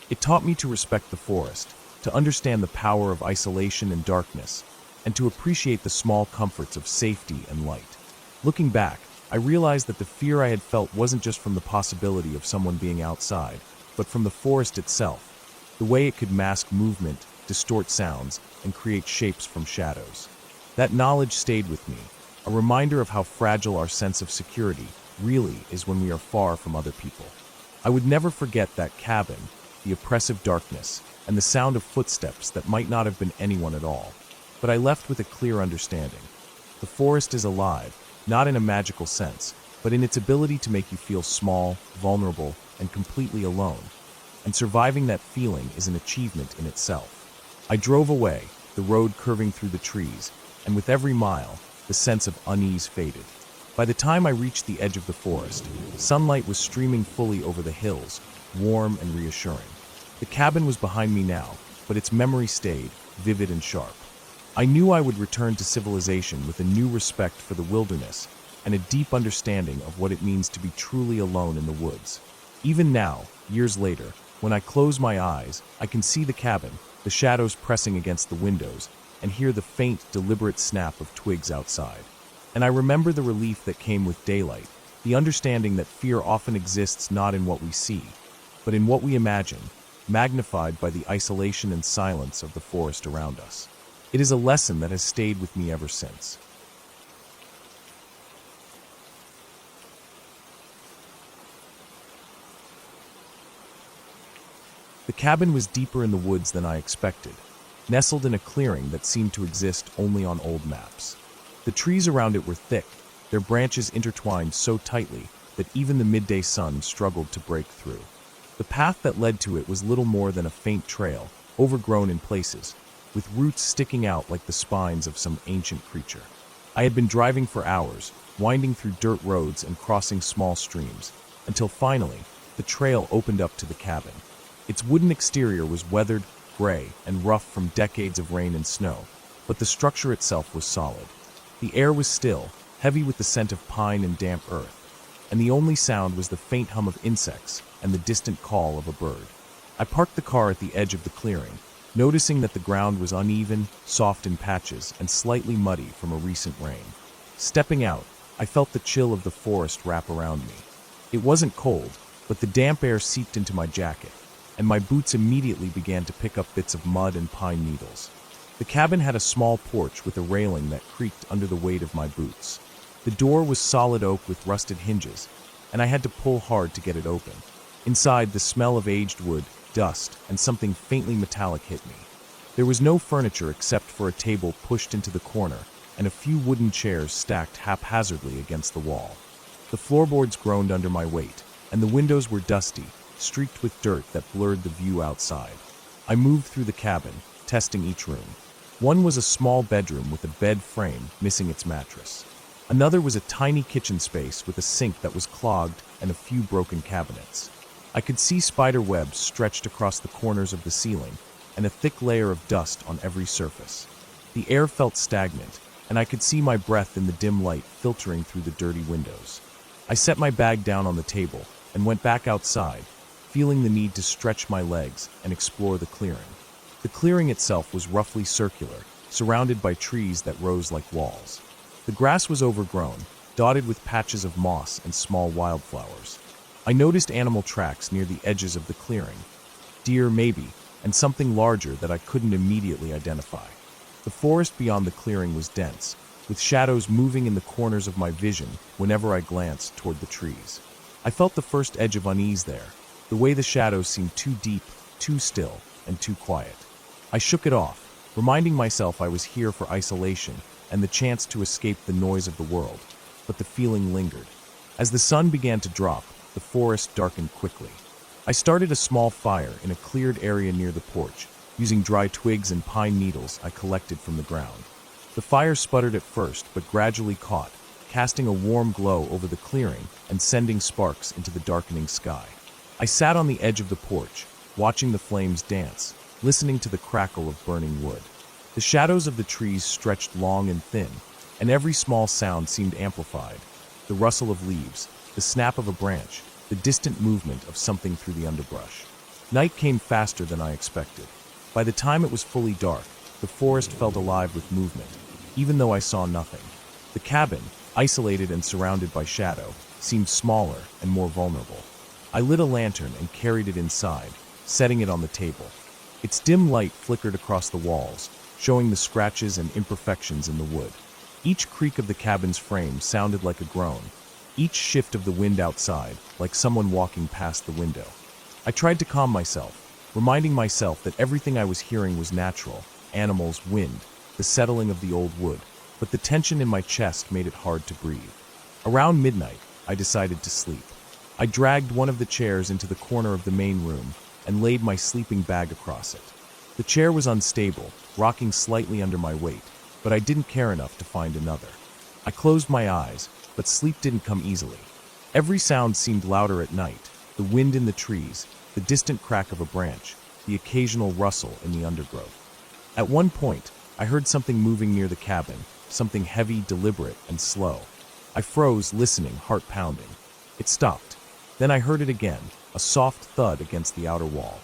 Speaker 1: It taught me to respect the forest, to understand the power of isolation and darkness, and to appreciate the small comforts of safety and light. Looking back, I realized that the fear I had felt wasn't just from the possibility of someone being outside, but from the forest itself, the way it could mask movement, distort sounds, and create shapes from shadows. That knowledge stayed with me, a reminder of how fragile our sense of security really is when we are far from other people. I would never forget that cabin, the oppressive darkness, and the sound of footsteps that might not have been anyone at all. But I left with a clear understanding. The forest is alive, not in a magical sense, but in its ability to make you feel small, vulnerable, and completely alone. And surviving that feeling is an achievement in itself. I drove away, the road curving through the trees, and with every mile, the sense of unease faded. By the time I reached the edge of the forest, sunlight was streaming fully over the hills, warm and reassuring. The cabin was behind me now, but its memory stayed, vivid and sharp. I knew I would return to civilization with a new respect for the wilderness and a deep understanding of what it means to be truly alone in the woods. Even now, years later, when I close my eyes, I can see the cabin, the shadows pressing against the windows, and hear the faint, deliberate snap of twigs outside. And I remember the relief that came with daylight, the understanding that fear often exists not in what we see, but in what we imagine, magnified by the isolation and silence of the forest around us. It is a lesson that has stayed with me ever since. The cabin was deeper in the woods than I expected, nestled in a clearing that seemed to exist only on old maps. The trees around it were thick, their branches intertwined so tightly that even the midday sun struggled to break through. The path that led to it was little more than a faint trail, overgrown in places, with roots sticking out like the spines of some ancient creature. I had been driving for hours, winding through dirt roads and crossing small streams, until finally, the trail opened up to the cabin. Its wooden exterior was weathered, gray, and rough from decades of rain and snow, but the structure itself was solid. The air was still, heavy with the scent of pine and damp earth, and the only sound was the faint hum of insects and the distant call of a bird. I parked the car at the edge of the clearing, noticing that the ground was uneven, soft in patches, and slightly muddy from a recent rain. Stepping out, I felt the chill of the forest wrap around me. It wasn't cold, but the damp air seeped into my jacket, and my boots immediately began to pick up bits of mud and pine needles. The cabin had a small porch with a railing that creaked under the weight of my boots. The door was solid oak with rusted hinges, and I had to pull hard to get it open. Inside, the smell of aged wood, dust, and something faintly metallic hit me. There was no furniture except for a table pushed into the corner and a few wooden chairs stacked haphazardly against the wall. The floorboards groaned under my weight, and the windows were dusty, streaked with dirt that blurred the view outside. I moved through the cabin, testing each room. One was a small bedroom with a bed frame missing its mattress. Another was a tiny kitchen space with a sink that was clogged and a few broken cabinets. I could see spider webs stretched across the corners of the ceiling and a thick layer of dust on every surface. The air felt stagnant, and I could see my breath in the dim light filtering through the dirty windows. I set my bag down on the table and went back outside, feeling the need to stretch my legs and explore the clearing. The clearing itself was roughly circular, surrounded by trees that rose like walls. The grass was overgrown, dotted with patches of moss and small wildflowers. I noticed animal tracks near the edges of the clearing. Deer, maybe, and something larger that I couldn't immediately identify. The forest beyond the clearing was dense, with shadows moving in the corners of my vision whenever I glanced toward the trees. I felt the first edge of unease there, the way the shadows seemed too deep, too still, and too quiet. I shook it off, reminding myself I was here for isolation and the chance to escape the noise of the world, but the feeling lingered. As the sun began to drop, the forest darkened quickly. I started a small fire in a cleared area near the porch, using dry twigs and pine needles I collected from the ground. The fire sputtered at first, but gradually caught, casting a warm glow over the clearing and sending sparks into the darkening sky. I sat on the edge of the porch, watching the flames dance, listening to the crackle of burning wood. The shadows of the trees stretched long and thin, and every small sound seemed amplified. The rustle of leaves, the snap of a branch, the distant movement of something through the underbrush. Night came faster than I expected. By the time it was fully dark, the forest felt alive with movement, even though I saw nothing. The cabin, isolated and surrounded by shadow, seemed smaller and more vulnerable. I lit a lantern and carried it inside, setting it on the table. Its dim light flickered across the walls, showing the scratches and imperfections in the wood. Each creak of the cabin's frame sounded like a groan, each shift of the wind outside like someone walking past the window. I tried to calm myself, reminding myself that everything I was hearing was natural: animals, wind, the settling of the old wood, but the tension in my chest made it hard to breathe. Around midnight, I decided to sleep. I dragged one of the chairs into the corner of the main room and laid my sleeping bag across it. The chair was unstable, rocking slightly under my weight, but I didn't care enough to find another. I closed my eyes, but sleep didn't come easily. Every sound seemed louder at night: the wind in the trees, the distant crack of a branch, the occasional rustle in the undergrowth. At one point, I heard something moving near the cabin, something heavy, deliberate, and slow. I froze, listening, heart pounding. It stopped. Then I heard it again, a soft thud against the outer wall.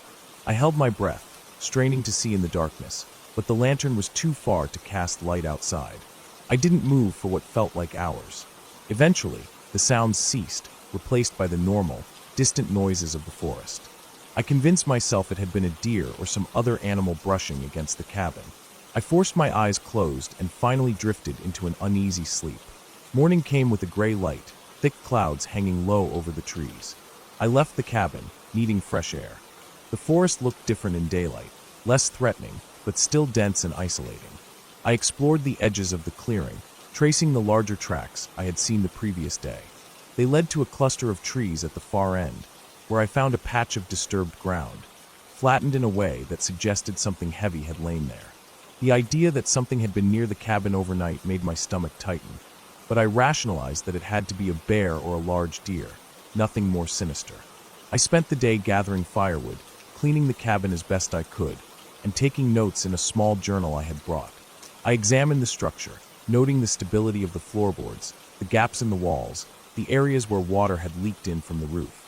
Speaker 1: I held my breath, straining to see in the darkness, but the lantern was too far to cast light outside. I didn't move for what felt like hours. Eventually, the sounds ceased, replaced by the normal, distant noises of the forest. I convinced myself it had been a deer or some other animal brushing against the cabin. I forced my eyes closed and finally drifted into an uneasy sleep. Morning came with a gray light, thick clouds hanging low over the trees. I left the cabin, needing fresh air. The forest looked different in daylight, less threatening, but still dense and isolating. I explored the edges of the clearing, tracing the larger tracks I had seen the previous day. They led to a cluster of trees at the far end, where I found a patch of disturbed ground, flattened in a way that suggested something heavy had lain there. The idea that something had been near the cabin overnight made my stomach tighten, but I rationalized that it had to be a bear or a large deer, nothing more sinister. I spent the day gathering firewood, cleaning the cabin as best I could, and taking notes in a small journal I had brought. I examined the structure, noting the stability of the floorboards, the gaps in the walls, the areas where water had leaked in from the roof.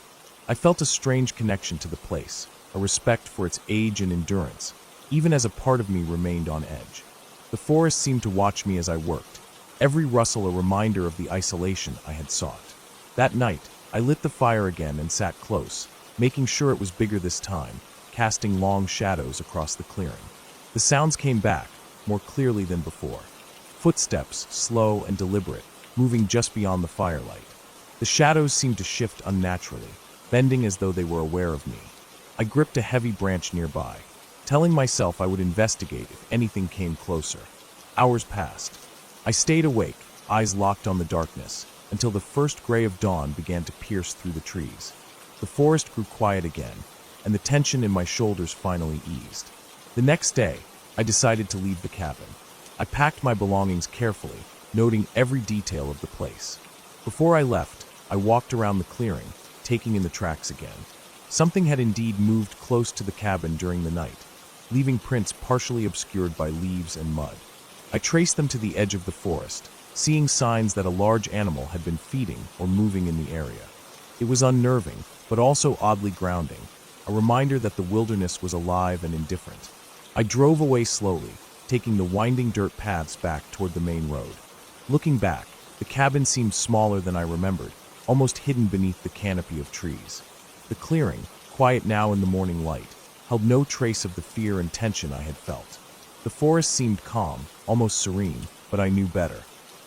Speaker 1: I felt a strange connection to the place, a respect for its age and endurance, even as a part of me remained on edge. The forest seemed to watch me as I worked, every rustle a reminder of the isolation I had sought. That night, I lit the fire again and sat close, making sure it was bigger this time, casting long shadows across the clearing. The sounds came back, more clearly than before. Footsteps, slow and deliberate, moving just beyond the firelight. The shadows seemed to shift unnaturally, bending as though they were aware of me. I gripped a heavy branch nearby, telling myself I would investigate if anything came closer. Hours passed. I stayed awake, eyes locked on the darkness, until the first gray of dawn began to pierce through the trees. The forest grew quiet again, and the tension in my shoulders finally eased. The next day, I decided to leave the cabin. I packed my belongings carefully, noting every detail of the place. Before I left, I walked around the clearing, taking in the tracks again. Something had indeed moved close to the cabin during the night, leaving prints partially obscured by leaves and mud. I traced them to the edge of the forest, seeing signs that a large animal had been feeding or moving in the area. It was unnerving, but also oddly grounding, a reminder that the wilderness was alive and indifferent. I drove away slowly, taking the winding dirt paths back toward the main road. Looking back, the cabin seemed smaller than I remembered, almost hidden beneath the canopy of trees. The clearing, quiet now in the morning light, held no trace of the fear and tension I had felt. The forest seemed calm, almost serene, but I knew better.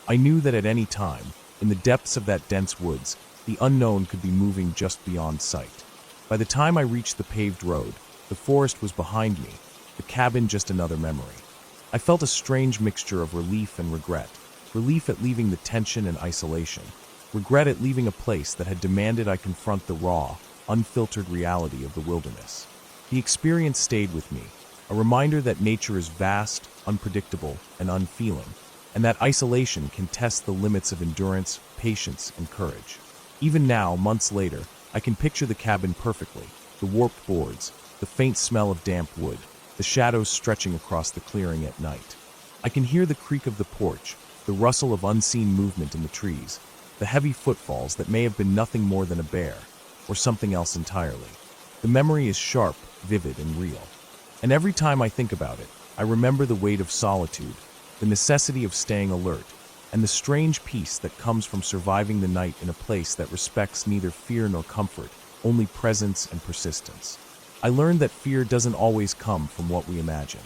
Speaker 1: I knew that at any time, in the depths of that dense woods, the unknown could be moving just beyond sight. By the time I reached the paved road, the forest was behind me, the cabin just another memory. I felt a strange mixture of relief and regret. Relief at leaving the tension and isolation. Regret at leaving a place that had demanded I confront the raw, unfiltered reality of the wilderness. The experience stayed with me, a reminder that nature is vast, unpredictable, and unfeeling, and that isolation can test the limits of endurance, patience, and courage. Even now, months later, I can picture the cabin perfectly, the warped boards, the faint smell of damp wood, the shadows stretching across the clearing at night. I can hear the creak of the porch, the rustle of unseen movement in the trees, the heavy footfalls that may have been nothing more than a bear, or something else entirely. The memory is sharp, vivid, and real. And every time I think about it, I remember the weight of solitude, the necessity of staying alert, and the strange peace that comes from surviving the night in a place that respects neither fear nor comfort, only presence and persistence. I learned that fear doesn't always come from what we imagine.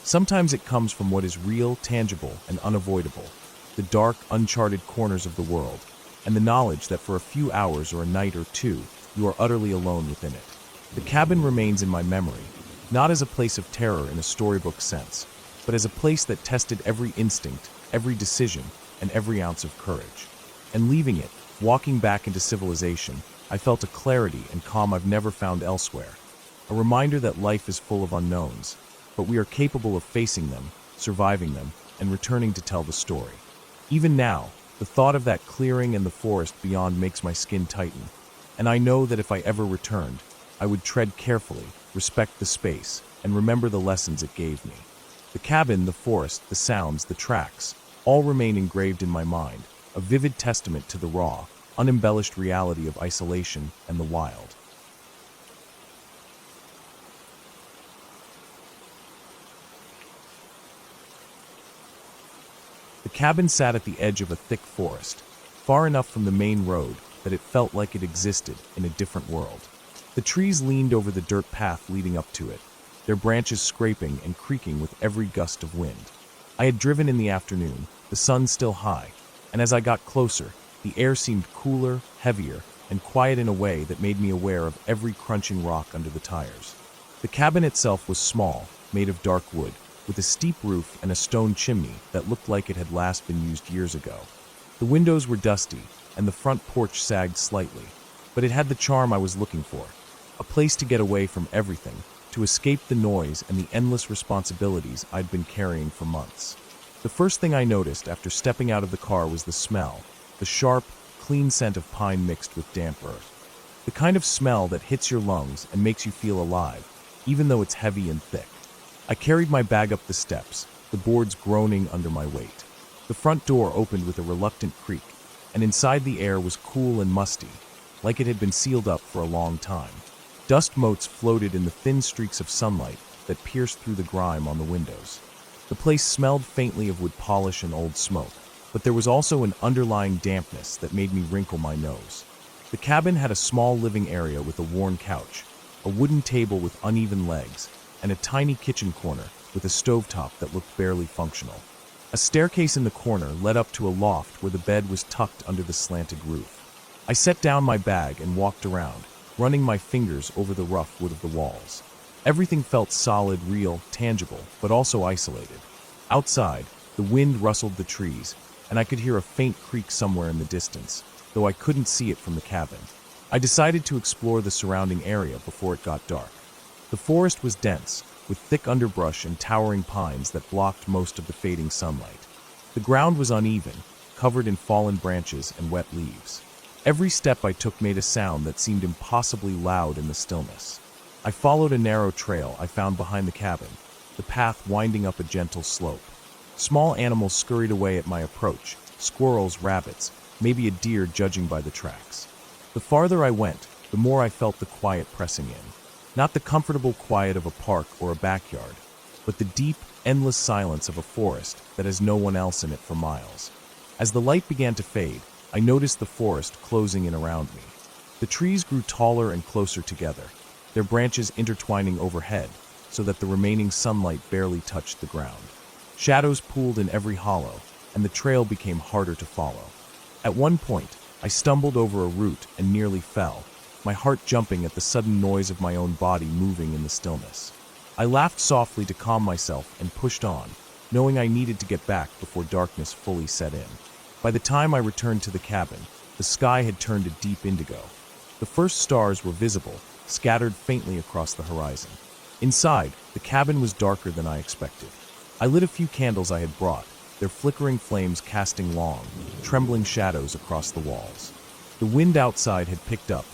Speaker 1: Sometimes it comes from what is real, tangible, and unavoidable, the dark, uncharted corners of the world, and the knowledge that for a few hours or a night or two, you are utterly alone within it. The cabin remains in my memory, not as a place of terror in a storybook sense, but as a place that tested every instinct, every decision, and every ounce of courage. And leaving it, walking back into civilization, I felt a clarity and calm I've never found elsewhere. A reminder that life is full of unknowns, but we are capable of facing them, surviving them, and returning to tell the story. Even now, the thought of that clearing and the forest beyond makes my skin tighten, and I know that if I ever returned, I would tread carefully, respect the space, and remember the lessons it gave me. The cabin, the forest, the sounds, the tracks, all remain engraved in my mind, a vivid testament to the raw, unembellished reality of isolation and the wild. The cabin sat at the edge of a thick forest, far enough from the main road that it felt like it existed in a different world. The trees leaned over the dirt path leading up to it, their branches scraping and creaking with every gust of wind. I had driven in the afternoon, the sun still high, and as I got closer, the air seemed cooler, heavier, and quiet in a way that made me aware of every crunching rock under the tires. The cabin itself was small, made of dark wood, with a steep roof and a stone chimney that looked like it had last been used years ago. The windows were dusty, and the front porch sagged slightly, but it had the charm I was looking for, a place to get away from everything, to escape the noise and the endless responsibilities I'd been carrying for months. The first thing I noticed after stepping out of the car was the smell, the sharp, clean scent of pine mixed with damp earth. The kind of smell that hits your lungs and makes you feel alive, even though it's heavy and thick. I carried my bag up the steps, the boards groaning under my weight. The front door opened with a reluctant creak, and inside the air was cool and musty, like it had been sealed up for a long time. Dust motes floated in the thin streaks of sunlight that pierced through the grime on the windows. The place smelled faintly of wood polish and old smoke, but there was also an underlying dampness that made me wrinkle my nose. The cabin had a small living area with a worn couch, a wooden table with uneven legs, and a tiny kitchen corner with a stovetop that looked barely functional. A staircase in the corner led up to a loft where the bed was tucked under the slanted roof. I set down my bag and walked around, running my fingers over the rough wood of the walls. Everything felt solid, real, tangible, but also isolated. Outside, the wind rustled the trees, and I could hear a faint creak somewhere in the distance, though I couldn't see it from the cabin. I decided to explore the surrounding area before it got dark. The forest was dense, with thick underbrush and towering pines that blocked most of the fading sunlight. The ground was uneven, covered in fallen branches and wet leaves. Every step I took made a sound that seemed impossibly loud in the stillness. I followed a narrow trail I found behind the cabin, the path winding up a gentle slope. Small animals scurried away at my approach, squirrels, rabbits, maybe a deer judging by the tracks. The farther I went, the more I felt the quiet pressing in. Not the comfortable quiet of a park or a backyard, but the deep, endless silence of a forest that has no one else in it for miles. As the light began to fade, I noticed the forest closing in around me. The trees grew taller and closer together, their branches intertwining overhead so that the remaining sunlight barely touched the ground. Shadows pooled in every hollow, and the trail became harder to follow. At one point, I stumbled over a root and nearly fell, my heart jumping at the sudden noise of my own body moving in the stillness. I laughed softly to calm myself and pushed on, knowing I needed to get back before darkness fully set in. By the time I returned to the cabin, the sky had turned a deep indigo. The first stars were visible, scattered faintly across the horizon. Inside, the cabin was darker than I expected. I lit a few candles I had brought, their flickering flames casting long, trembling shadows across the walls. The wind outside had picked up,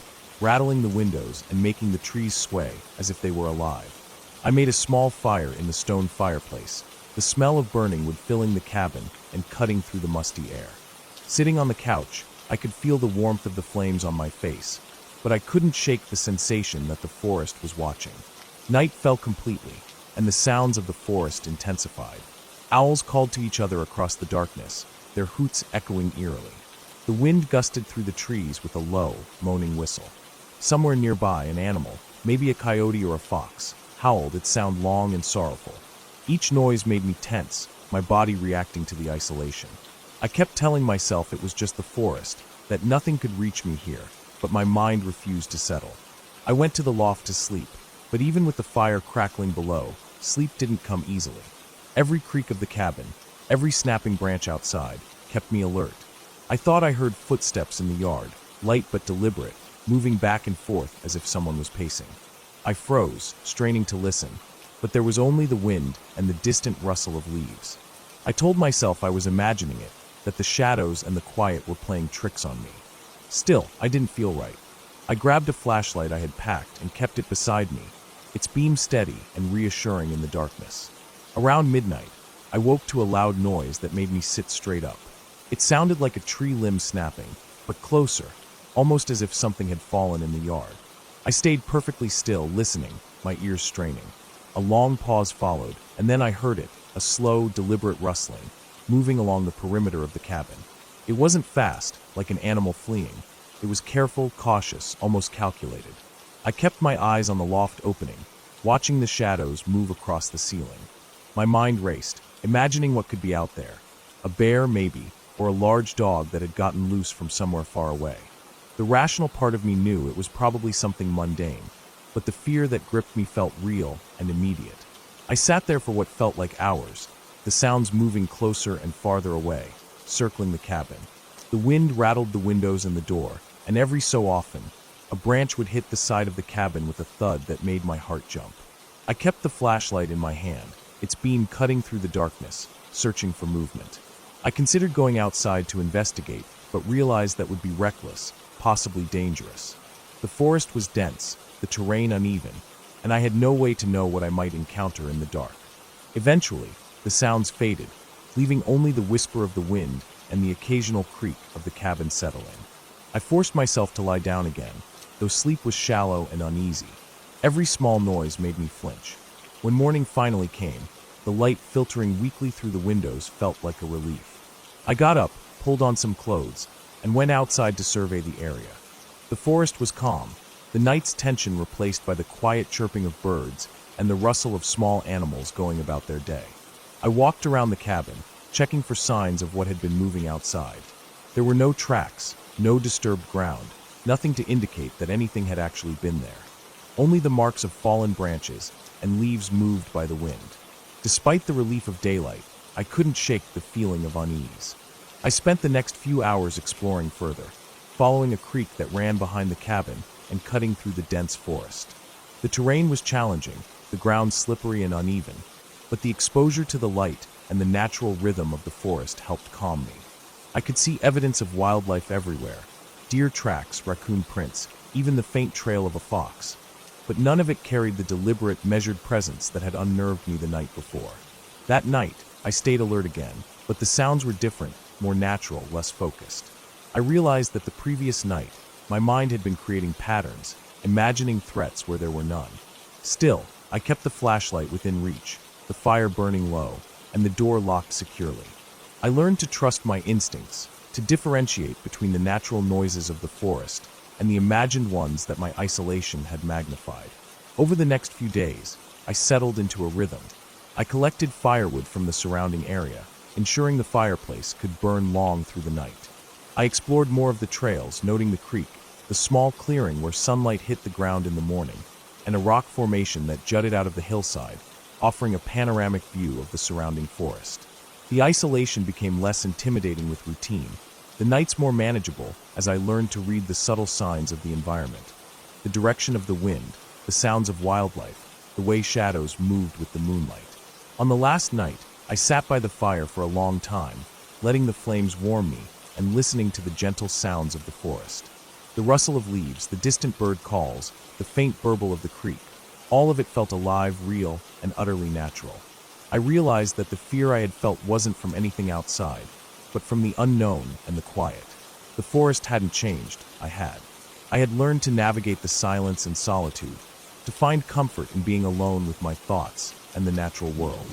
Speaker 1: rattling the windows and making the trees sway as if they were alive. I made a small fire in the stone fireplace, the smell of burning wood filling the cabin and cutting through the musty air. Sitting on the couch, I could feel the warmth of the flames on my face, but I couldn't shake the sensation that the forest was watching. Night fell completely, and the sounds of the forest intensified. Owls called to each other across the darkness, their hoots echoing eerily. The wind gusted through the trees with a low, moaning whistle. Somewhere nearby, an animal, maybe a coyote or a fox, howled its sound long and sorrowful. Each noise made me tense, my body reacting to the isolation. I kept telling myself it was just the forest, that nothing could reach me here, but my mind refused to settle. I went to the loft to sleep, but even with the fire crackling below, sleep didn't come easily. Every creak of the cabin, every snapping branch outside, kept me alert. I thought I heard footsteps in the yard, light but deliberate, moving back and forth as if someone was pacing. I froze, straining to listen, but there was only the wind and the distant rustle of leaves. I told myself I was imagining it, that the shadows and the quiet were playing tricks on me. Still, I didn't feel right. I grabbed a flashlight I had packed and kept it beside me, its beam steady and reassuring in the darkness. Around midnight, I woke to a loud noise that made me sit straight up. It sounded like a tree limb snapping, but closer, almost as if something had fallen in the yard. I stayed perfectly still, listening, my ears straining. A long pause followed, and then I heard it, a slow, deliberate rustling, moving along the perimeter of the cabin. It wasn't fast, like an animal fleeing. It was careful, cautious, almost calculated. I kept my eyes on the loft opening, watching the shadows move across the ceiling. My mind raced, imagining what could be out there. A bear, maybe, or a large dog that had gotten loose from somewhere far away. The rational part of me knew it was probably something mundane, but the fear that gripped me felt real and immediate. I sat there for what felt like hours, the sounds moving closer and farther away, circling the cabin. The wind rattled the windows and the door, and every so often, a branch would hit the side of the cabin with a thud that made my heart jump. I kept the flashlight in my hand, its beam cutting through the darkness, searching for movement. I considered going outside to investigate, but realized that would be reckless, possibly dangerous. The forest was dense, the terrain uneven, and I had no way to know what I might encounter in the dark. Eventually, the sounds faded, leaving only the whisper of the wind and the occasional creak of the cabin settling. I forced myself to lie down again, though sleep was shallow and uneasy. Every small noise made me flinch. When morning finally came, the light filtering weakly through the windows felt like a relief. I got up, pulled on some clothes, and went outside to survey the area. The forest was calm, the night's tension replaced by the quiet chirping of birds and the rustle of small animals going about their day. I walked around the cabin, checking for signs of what had been moving outside. There were no tracks, no disturbed ground, nothing to indicate that anything had actually been there. Only the marks of fallen branches and leaves moved by the wind. Despite the relief of daylight, I couldn't shake the feeling of unease. I spent the next few hours exploring further, following a creek that ran behind the cabin and cutting through the dense forest. The terrain was challenging, the ground slippery and uneven, but the exposure to the light and the natural rhythm of the forest helped calm me. I could see evidence of wildlife everywhere: deer tracks, raccoon prints, even the faint trail of a fox. But none of it carried the deliberate, measured presence that had unnerved me the night before. That night, I stayed alert again, but the sounds were different, more natural, less focused. I realized that the previous night, my mind had been creating patterns, imagining threats where there were none. Still, I kept the flashlight within reach, the fire burning low, and the door locked securely. I learned to trust my instincts, to differentiate between the natural noises of the forest and the imagined ones that my isolation had magnified. Over the next few days, I settled into a rhythm. I collected firewood from the surrounding area, ensuring the fireplace could burn long through the night. I explored more of the trails, noting the creek, the small clearing where sunlight hit the ground in the morning, and a rock formation that jutted out of the hillside, offering a panoramic view of the surrounding forest. The isolation became less intimidating with routine, the nights more manageable as I learned to read the subtle signs of the environment: the direction of the wind, the sounds of wildlife, the way shadows moved with the moonlight. On the last night, I sat by the fire for a long time, letting the flames warm me and listening to the gentle sounds of the forest. The rustle of leaves, the distant bird calls, the faint burble of the creek, all of it felt alive, real, and utterly natural. I realized that the fear I had felt wasn't from anything outside, but from the unknown and the quiet. The forest hadn't changed, I had. I had learned to navigate the silence and solitude, to find comfort in being alone with my thoughts and the natural world.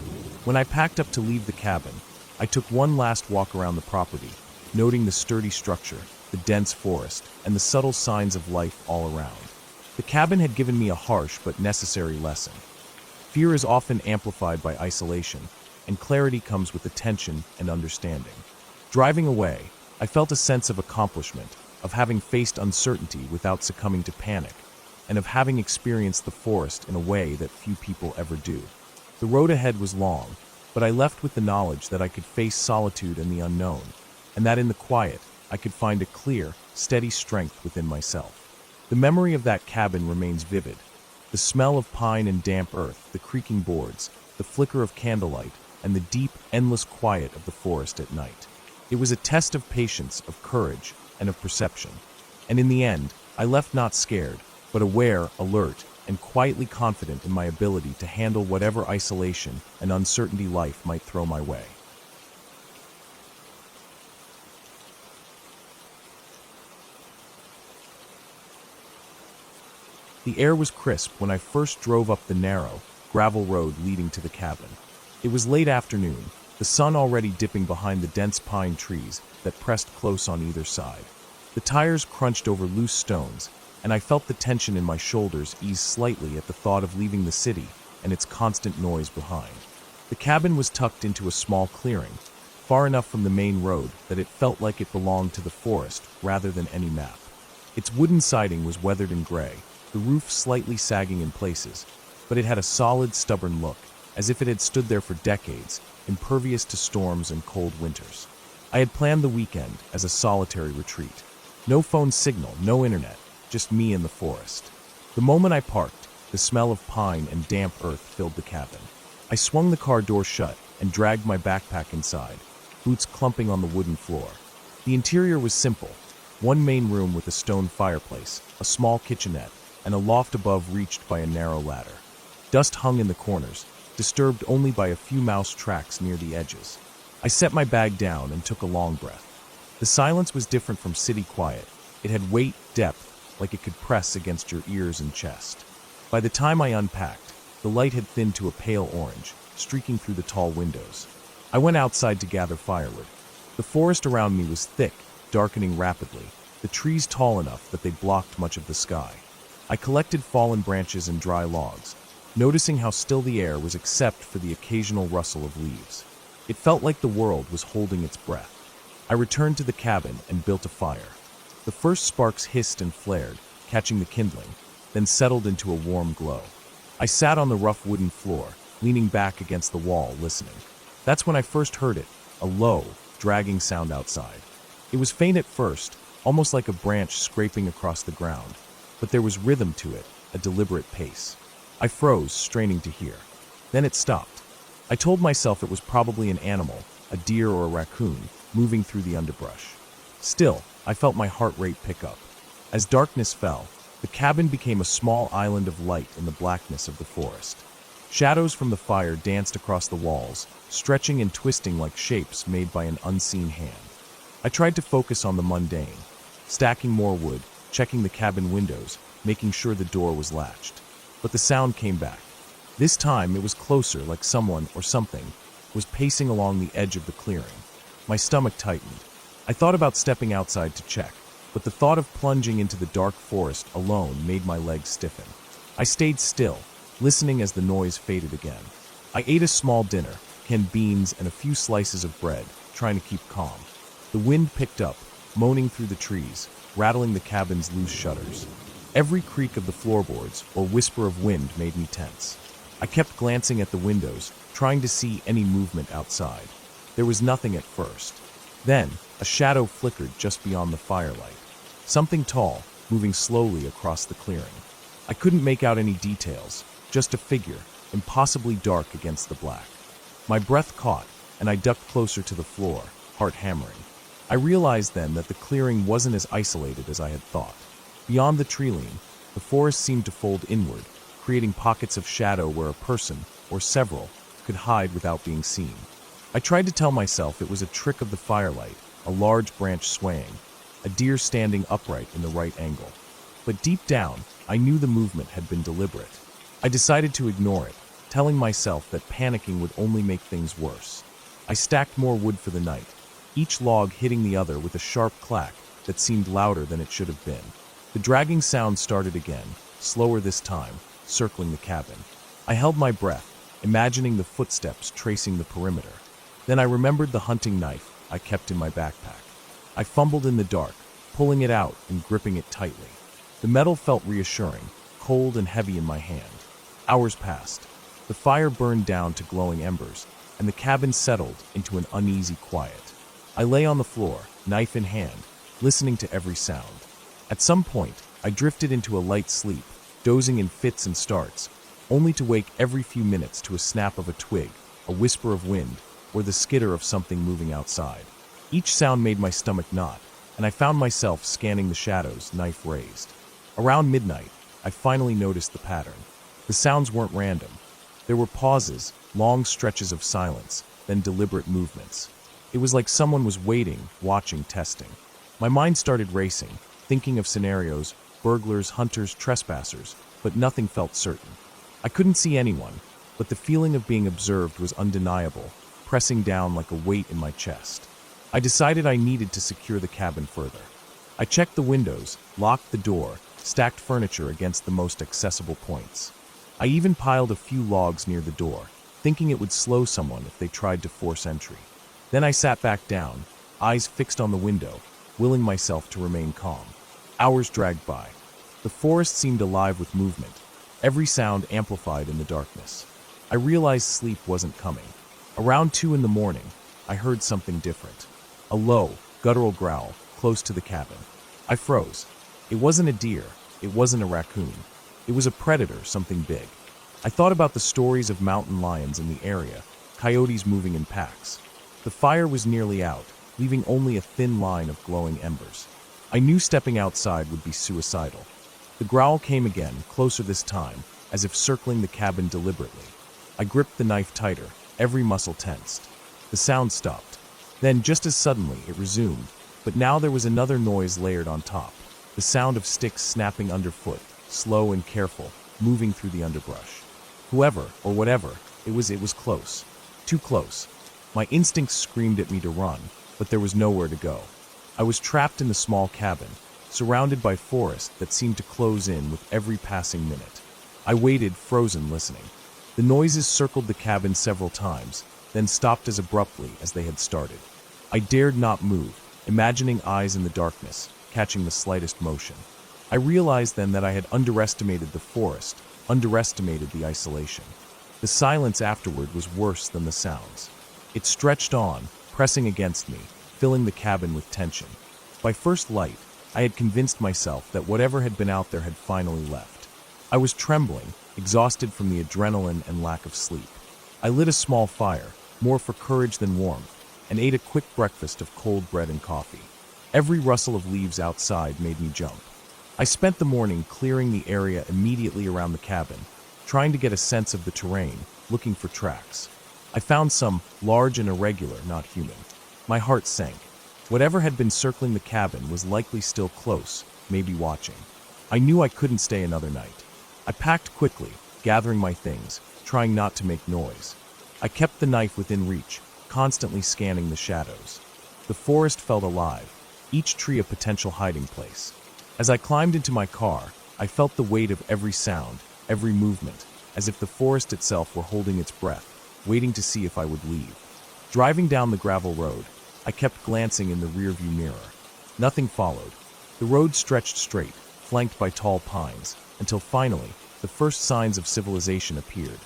Speaker 1: When I packed up to leave the cabin, I took one last walk around the property, noting the sturdy structure, the dense forest, and the subtle signs of life all around. The cabin had given me a harsh but necessary lesson. Fear is often amplified by isolation, and clarity comes with attention and understanding. Driving away, I felt a sense of accomplishment, of having faced uncertainty without succumbing to panic, and of having experienced the forest in a way that few people ever do. The road ahead was long, but I left with the knowledge that I could face solitude and the unknown, and that in the quiet, I could find a clear, steady strength within myself. The memory of that cabin remains vivid. The smell of pine and damp earth, the creaking boards, the flicker of candlelight, and the deep, endless quiet of the forest at night. It was a test of patience, of courage, and of perception. And in the end, I left not scared, but aware, alert, and quietly confident in my ability to handle whatever isolation and uncertainty life might throw my way. The air was crisp when I first drove up the narrow, gravel road leading to the cabin. It was late afternoon, the sun already dipping behind the dense pine trees that pressed close on either side. The tires crunched over loose stones, and I felt the tension in my shoulders ease slightly at the thought of leaving the city and its constant noise behind. The cabin was tucked into a small clearing, far enough from the main road that it felt like it belonged to the forest rather than any map. Its wooden siding was weathered and gray, the roof slightly sagging in places, but it had a solid, stubborn look, as if it had stood there for decades, impervious to storms and cold winters. I had planned the weekend as a solitary retreat. No phone signal, no internet, just me and the forest. The moment I parked, the smell of pine and damp earth filled the cabin. I swung the car door shut and dragged my backpack inside, boots clumping on the wooden floor. The interior was simple: one main room with a stone fireplace, a small kitchenette, and a loft above reached by a narrow ladder. Dust hung in the corners, disturbed only by a few mouse tracks near the edges. I set my bag down and took a long breath. The silence was different from city quiet. It had weight, depth, like it could press against your ears and chest. By the time I unpacked, the light had thinned to a pale orange, streaking through the tall windows. I went outside to gather firewood. The forest around me was thick, darkening rapidly, the trees tall enough that they blocked much of the sky. I collected fallen branches and dry logs, noticing how still the air was except for the occasional rustle of leaves. It felt like the world was holding its breath. I returned to the cabin and built a fire. The first sparks hissed and flared, catching the kindling, then settled into a warm glow. I sat on the rough wooden floor, leaning back against the wall, listening. That's when I first heard it, a low, dragging sound outside. It was faint at first, almost like a branch scraping across the ground, but there was rhythm to it, a deliberate pace. I froze, straining to hear. Then it stopped. I told myself it was probably an animal, a deer or a raccoon, moving through the underbrush. Still, I felt my heart rate pick up. As darkness fell, the cabin became a small island of light in the blackness of the forest. Shadows from the fire danced across the walls, stretching and twisting like shapes made by an unseen hand. I tried to focus on the mundane, stacking more wood, checking the cabin windows, making sure the door was latched. But the sound came back. This time it was closer, like someone or something was pacing along the edge of the clearing. My stomach tightened. I thought about stepping outside to check, but the thought of plunging into the dark forest alone made my legs stiffen. I stayed still, listening as the noise faded again. I ate a small dinner, canned beans and a few slices of bread, trying to keep calm. The wind picked up, moaning through the trees, rattling the cabin's loose shutters. Every creak of the floorboards or whisper of wind made me tense. I kept glancing at the windows, trying to see any movement outside. There was nothing at first. Then, a shadow flickered just beyond the firelight. Something tall, moving slowly across the clearing. I couldn't make out any details, just a figure, impossibly dark against the black. My breath caught, and I ducked closer to the floor, heart hammering. I realized then that the clearing wasn't as isolated as I had thought. Beyond the tree-line, the forest seemed to fold inward, creating pockets of shadow where a person, or several, could hide without being seen. I tried to tell myself it was a trick of the firelight, a large branch swaying, a deer standing upright in the right angle. But deep down, I knew the movement had been deliberate. I decided to ignore it, telling myself that panicking would only make things worse. I stacked more wood for the night, each log hitting the other with a sharp clack that seemed louder than it should have been. The dragging sound started again, slower this time, circling the cabin. I held my breath, imagining the footsteps tracing the perimeter. Then I remembered the hunting knife I kept in my backpack. I fumbled in the dark, pulling it out and gripping it tightly. The metal felt reassuring, cold and heavy in my hand. Hours passed. The fire burned down to glowing embers, and the cabin settled into an uneasy quiet. I lay on the floor, knife in hand, listening to every sound. At some point, I drifted into a light sleep, dozing in fits and starts, only to wake every few minutes to a snap of a twig, a whisper of wind, or the skitter of something moving outside. Each sound made my stomach knot, and I found myself scanning the shadows, knife raised. Around midnight, I finally noticed the pattern. The sounds weren't random. There were pauses, long stretches of silence, then deliberate movements. It was like someone was waiting, watching, testing. My mind started racing, thinking of scenarios, burglars, hunters, trespassers, but nothing felt certain. I couldn't see anyone, but the feeling of being observed was undeniable, pressing down like a weight in my chest. I decided I needed to secure the cabin further. I checked the windows, locked the door, stacked furniture against the most accessible points. I even piled a few logs near the door, thinking it would slow someone if they tried to force entry. Then I sat back down, eyes fixed on the window, willing myself to remain calm. Hours dragged by. The forest seemed alive with movement, every sound amplified in the darkness. I realized sleep wasn't coming. Around 2 in the morning, I heard something different. A low, guttural growl, close to the cabin. I froze. It wasn't a deer. It wasn't a raccoon. It was a predator, something big. I thought about the stories of mountain lions in the area, coyotes moving in packs. The fire was nearly out, leaving only a thin line of glowing embers. I knew stepping outside would be suicidal. The growl came again, closer this time, as if circling the cabin deliberately. I gripped the knife tighter, every muscle tensed. The sound stopped. Then, just as suddenly, it resumed, But now there was another noise layered on top, the sound of sticks snapping underfoot, slow and careful, moving through the underbrush. Whoever, or whatever, it was close. Too close. My instincts screamed at me to run, but there was nowhere to go. I was trapped in the small cabin, surrounded by forest that seemed to close in with every passing minute. I waited, frozen, listening. The noises circled the cabin several times, then stopped as abruptly as they had started. I dared not move, imagining eyes in the darkness, catching the slightest motion. I realized then that I had underestimated the forest, underestimated the isolation. The silence afterward was worse than the sounds. It stretched on, pressing against me, filling the cabin with tension. By first light, I had convinced myself that whatever had been out there had finally left. I was trembling, exhausted from the adrenaline and lack of sleep. I lit a small fire, more for courage than warmth, and ate a quick breakfast of cold bread and coffee. Every rustle of leaves outside made me jump. I spent the morning clearing the area immediately around the cabin, trying to get a sense of the terrain, looking for tracks. I found some, large and irregular, not human. My heart sank. Whatever had been circling the cabin was likely still close, maybe watching. I knew I couldn't stay another night. I packed quickly, gathering my things, trying not to make noise. I kept the knife within reach, constantly scanning the shadows. The forest felt alive, each tree a potential hiding place. As I climbed into my car, I felt the weight of every sound, every movement, as if the forest itself were holding its breath, waiting to see if I would leave. Driving down the gravel road, I kept glancing in the rearview mirror. Nothing followed. The road stretched straight, flanked by tall pines, until finally, the first signs of civilization appeared.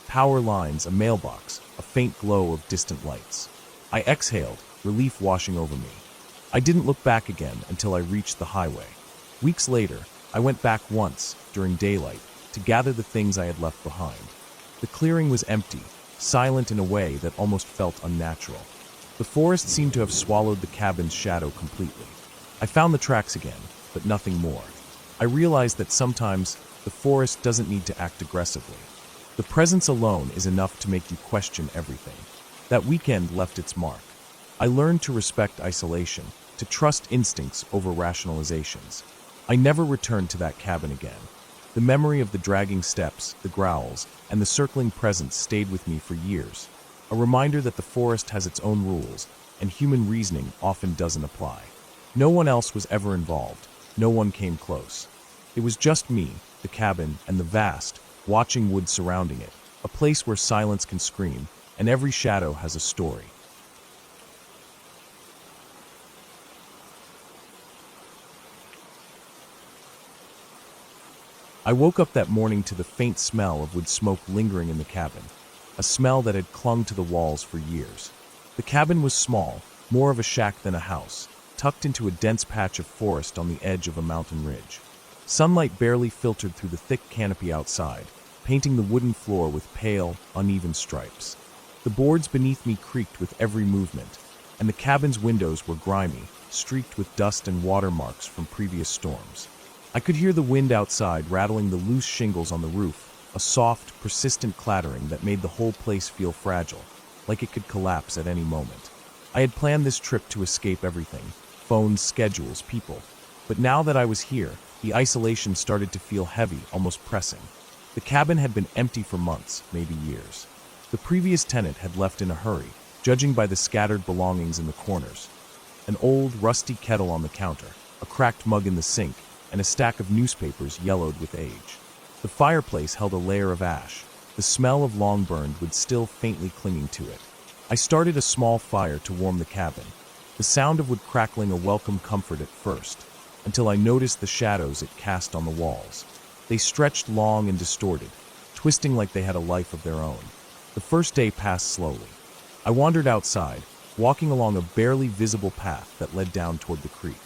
Speaker 1: Power lines, a mailbox, a faint glow of distant lights. I exhaled, relief washing over me. I didn't look back again until I reached the highway. Weeks later, I went back once, during daylight, to gather the things I had left behind. The clearing was empty, silent in a way that almost felt unnatural. The forest seemed to have swallowed the cabin's shadow completely. I found the tracks again, but nothing more. I realized that sometimes the forest doesn't need to act aggressively. The presence alone is enough to make you question everything. That weekend left its mark. I learned to respect isolation, to trust instincts over rationalizations. I never returned to that cabin again. The memory of the dragging steps, the growls, and the circling presence stayed with me for years. A reminder that the forest has its own rules, and human reasoning often doesn't apply. No one else was ever involved. No one came close. It was just me, the cabin, and the vast, watching wood surrounding it, a place where silence can scream, and every shadow has a story. I woke up that morning to the faint smell of wood smoke lingering in the cabin, a smell that had clung to the walls for years. The cabin was small, more of a shack than a house, tucked into a dense patch of forest on the edge of a mountain ridge. Sunlight barely filtered through the thick canopy outside, painting the wooden floor with pale, uneven stripes. The boards beneath me creaked with every movement, and the cabin's windows were grimy, streaked with dust and watermarks from previous storms. I could hear the wind outside rattling the loose shingles on the roof, a soft, persistent clattering that made the whole place feel fragile, like it could collapse at any moment. I had planned this trip to escape everything, phones, schedules, people. But now that I was here, the isolation started to feel heavy, almost pressing. The cabin had been empty for months, maybe years. The previous tenant had left in a hurry, judging by the scattered belongings in the corners. An old, rusty kettle on the counter, a cracked mug in the sink, and a stack of newspapers yellowed with age. The fireplace held a layer of ash, the smell of long-burned wood still faintly clinging to it. I started a small fire to warm the cabin, the sound of wood crackling a welcome comfort at first, until I noticed the shadows it cast on the walls. They stretched long and distorted, twisting like they had a life of their own. The first day passed slowly. I wandered outside, walking along a barely visible path that led down toward the creek.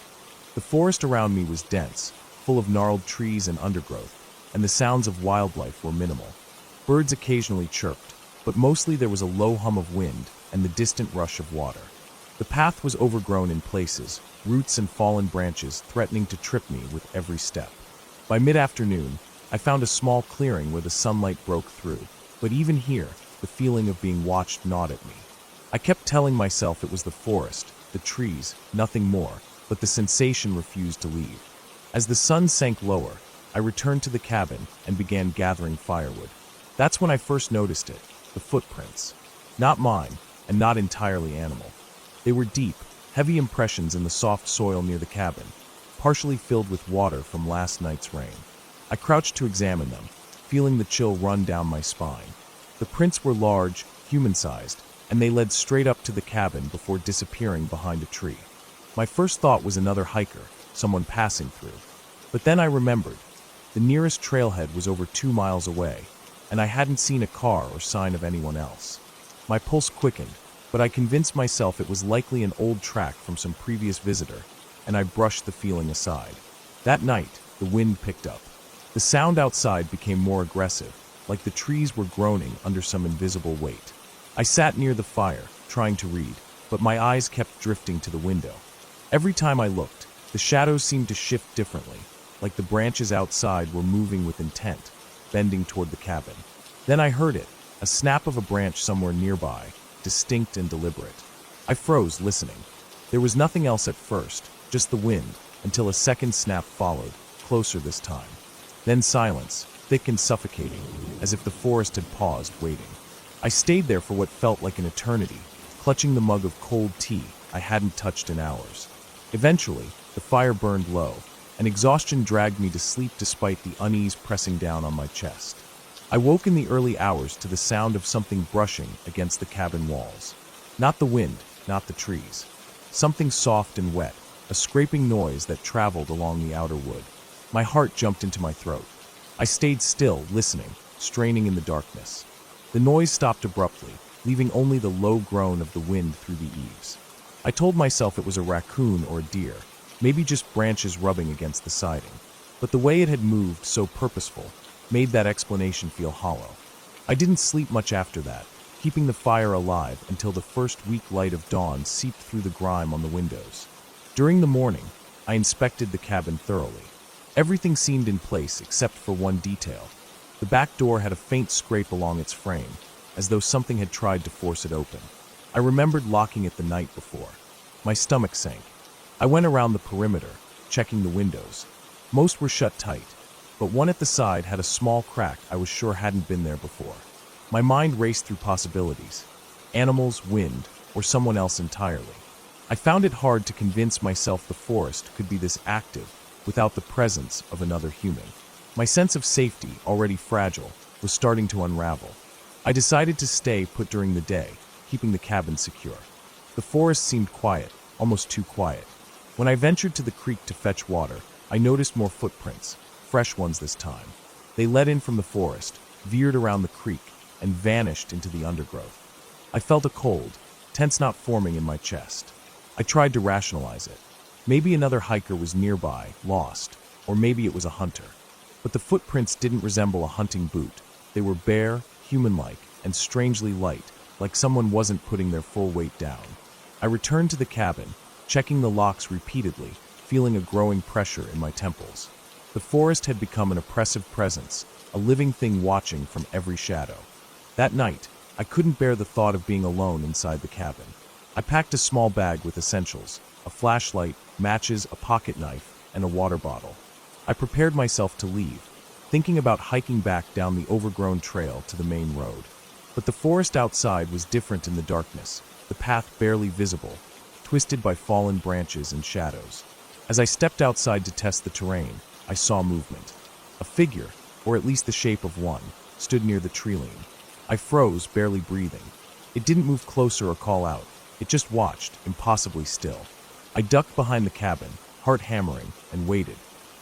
Speaker 1: The forest around me was dense, full of gnarled trees and undergrowth, and the sounds of wildlife were minimal. Birds occasionally chirped, but mostly there was a low hum of wind and the distant rush of water. The path was overgrown in places, roots and fallen branches threatening to trip me with every step. By mid-afternoon, I found a small clearing where the sunlight broke through, but even here, the feeling of being watched gnawed at me. I kept telling myself it was the forest, the trees, nothing more, but the sensation refused to leave. As the sun sank lower, I returned to the cabin and began gathering firewood. That's when I first noticed it, the footprints. Not mine, and not entirely animal. They were deep, heavy impressions in the soft soil near the cabin, partially filled with water from last night's rain. I crouched to examine them, feeling the chill run down my spine. The prints were large, human-sized, and they led straight up to the cabin before disappearing behind a tree. My first thought was another hiker, someone passing through. But then I remembered. The nearest trailhead was over 2 miles away, and I hadn't seen a car or sign of anyone else. My pulse quickened, but I convinced myself it was likely an old track from some previous visitor, and I brushed the feeling aside. That night, the wind picked up. The sound outside became more aggressive, like the trees were groaning under some invisible weight. I sat near the fire, trying to read, but my eyes kept drifting to the window. Every time I looked, the shadows seemed to shift differently, like the branches outside were moving with intent, bending toward the cabin. Then I heard it, a snap of a branch somewhere nearby, distinct and deliberate. I froze, listening. There was nothing else at first, just the wind, until a second snap followed, closer this time. Then silence, thick and suffocating, as if the forest had paused, waiting. I stayed there for what felt like an eternity, clutching the mug of cold tea I hadn't touched in hours. Eventually, the fire burned low, and exhaustion dragged me to sleep despite the unease pressing down on my chest. I woke in the early hours to the sound of something brushing against the cabin walls. Not the wind, not the trees. Something soft and wet, a scraping noise that traveled along the outer wood. My heart jumped into my throat. I stayed still, listening, straining in the darkness. The noise stopped abruptly, leaving only the low groan of the wind through the eaves. I told myself it was a raccoon or a deer, maybe just branches rubbing against the siding. But the way it had moved, so purposeful, made that explanation feel hollow. I didn't sleep much after that, keeping the fire alive until the first weak light of dawn seeped through the grime on the windows. During the morning, I inspected the cabin thoroughly. Everything seemed in place except for one detail. The back door had a faint scrape along its frame, as though something had tried to force it open. I remembered locking it the night before. My stomach sank. I went around the perimeter, checking the windows. Most were shut tight, but one at the side had a small crack I was sure hadn't been there before. My mind raced through possibilities. Animals, wind, or someone else entirely. I found it hard to convince myself the forest could be this active without the presence of another human. My sense of safety, already fragile, was starting to unravel. I decided to stay put during the day, keeping the cabin secure. The forest seemed quiet, almost too quiet. When I ventured to the creek to fetch water, I noticed more footprints, fresh ones this time. They led in from the forest, veered around the creek, and vanished into the undergrowth. I felt a cold, tense knot forming in my chest. I tried to rationalize it. Maybe another hiker was nearby, lost, or maybe it was a hunter. But the footprints didn't resemble a hunting boot. They were bare, human-like, and strangely light, like someone wasn't putting their full weight down. I returned to the cabin, checking the locks repeatedly, feeling a growing pressure in my temples. The forest had become an oppressive presence, a living thing watching from every shadow. That night, I couldn't bear the thought of being alone inside the cabin. I packed a small bag with essentials, a flashlight, matches, a pocket knife, and a water bottle. I prepared myself to leave, thinking about hiking back down the overgrown trail to the main road. But the forest outside was different in the darkness, the path barely visible, twisted by fallen branches and shadows. As I stepped outside to test the terrain, I saw movement. A figure, or at least the shape of one, stood near the tree-line. I froze, barely breathing. It didn't move closer or call out. It just watched, impossibly still. I ducked behind the cabin, heart hammering, and waited.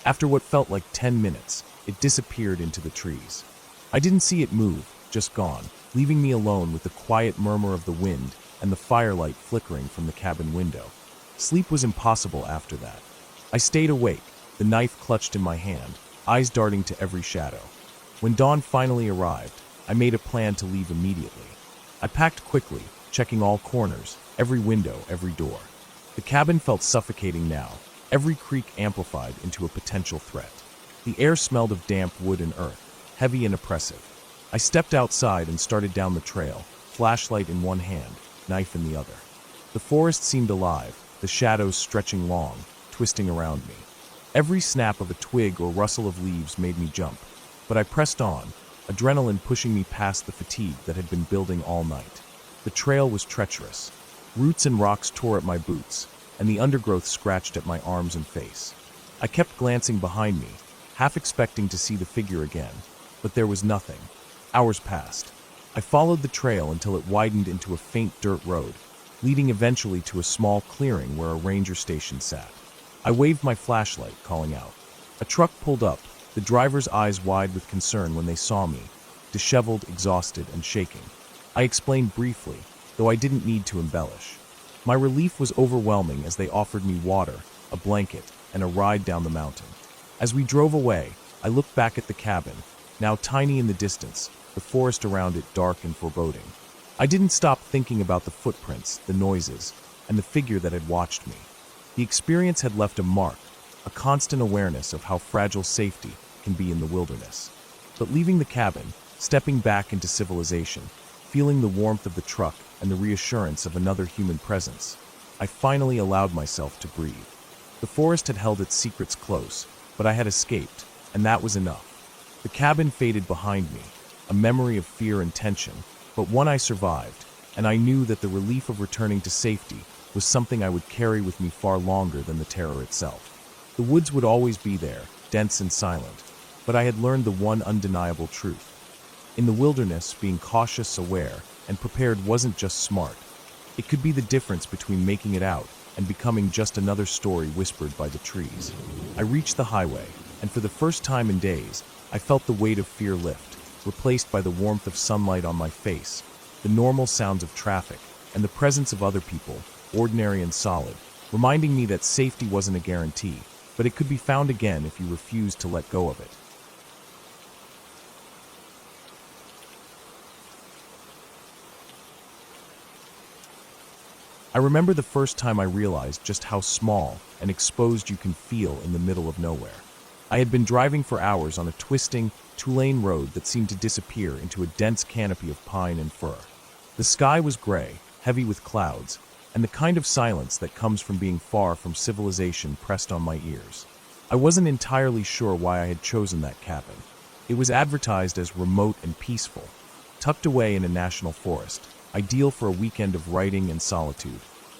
Speaker 1: After what felt like 10 minutes, it disappeared into the trees. I didn't see it move, just gone, leaving me alone with the quiet murmur of the wind and the firelight flickering from the cabin window. Sleep was impossible after that. I stayed awake, the knife clutched in my hand, eyes darting to every shadow. When dawn finally arrived, I made a plan to leave immediately. I packed quickly, checking all corners, every window, every door. The cabin felt suffocating now, every creak amplified into a potential threat. The air smelled of damp wood and earth, heavy and oppressive. I stepped outside and started down the trail, flashlight in one hand, knife in the other. The forest seemed alive, the shadows stretching long, twisting around me. Every snap of a twig or rustle of leaves made me jump, but I pressed on, adrenaline pushing me past the fatigue that had been building all night. The trail was treacherous. Roots and rocks tore at my boots, and the undergrowth scratched at my arms and face. I kept glancing behind me, half expecting to see the figure again, but there was nothing. Hours passed. I followed the trail until it widened into a faint dirt road, leading eventually to a small clearing where a ranger station sat. I waved my flashlight, calling out. A truck pulled up, the driver's eyes wide with concern when they saw me, disheveled, exhausted, and shaking. I explained briefly, though I didn't need to embellish. My relief was overwhelming as they offered me water, a blanket, and a ride down the mountain. As we drove away, I looked back at the cabin, now tiny in the distance, the forest around it dark and foreboding. I didn't stop thinking about the footprints, the noises, and the figure that had watched me. The experience had left a mark, a constant awareness of how fragile safety can be in the wilderness. But leaving the cabin, stepping back into civilization, feeling the warmth of the truck and the reassurance of another human presence, I finally allowed myself to breathe. The forest had held its secrets close, but I had escaped, and that was enough. The cabin faded behind me, a memory of fear and tension, but one I survived, and I knew that the relief of returning to safety was something I would carry with me far longer than the terror itself. The woods would always be there, dense and silent, but I had learned the one undeniable truth. In the wilderness, being cautious, aware, and prepared wasn't just smart. It could be the difference between making it out and becoming just another story whispered by the trees. I reached the highway, and for the first time in days, I felt the weight of fear lift, replaced by the warmth of sunlight on my face, the normal sounds of traffic, and the presence of other people, ordinary and solid, reminding me that safety wasn't a guarantee, but it could be found again if you refused to let go of it. I remember the first time I realized just how small and exposed you can feel in the middle of nowhere. I had been driving for hours on a twisting, two-lane road that seemed to disappear into a dense canopy of pine and fir. The sky was gray, heavy with clouds, and the kind of silence that comes from being far from civilization pressed on my ears. I wasn't entirely sure why I had chosen that cabin. It was advertised as remote and peaceful, tucked away in a national forest, ideal for a weekend of writing and solitude.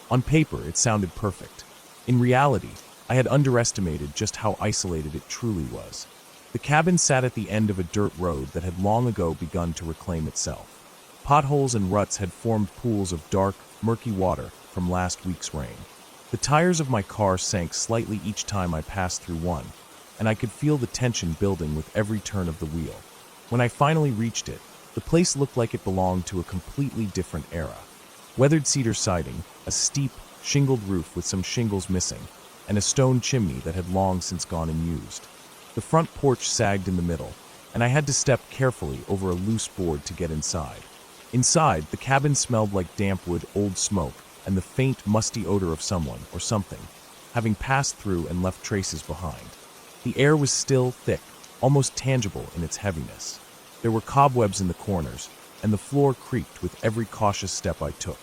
Speaker 1: On paper, it sounded perfect. In reality, I had underestimated just how isolated it truly was. The cabin sat at the end of a dirt road that had long ago begun to reclaim itself. Potholes and ruts had formed pools of dark, murky water from last week's rain. The tires of my car sank slightly each time I passed through one, and I could feel the tension building with every turn of the wheel. When I finally reached it, the place looked like it belonged to a completely different era. Weathered cedar siding, a steep, shingled roof with some shingles missing, and a stone chimney that had long since gone unused. The front porch sagged in the middle, and I had to step carefully over a loose board to get inside. Inside, the cabin smelled like damp wood, old smoke, and the faint, musty odor of someone or something, having passed through and left traces behind. The air was still, thick, almost tangible in its heaviness. There were cobwebs in the corners, and the floor creaked with every cautious step I took.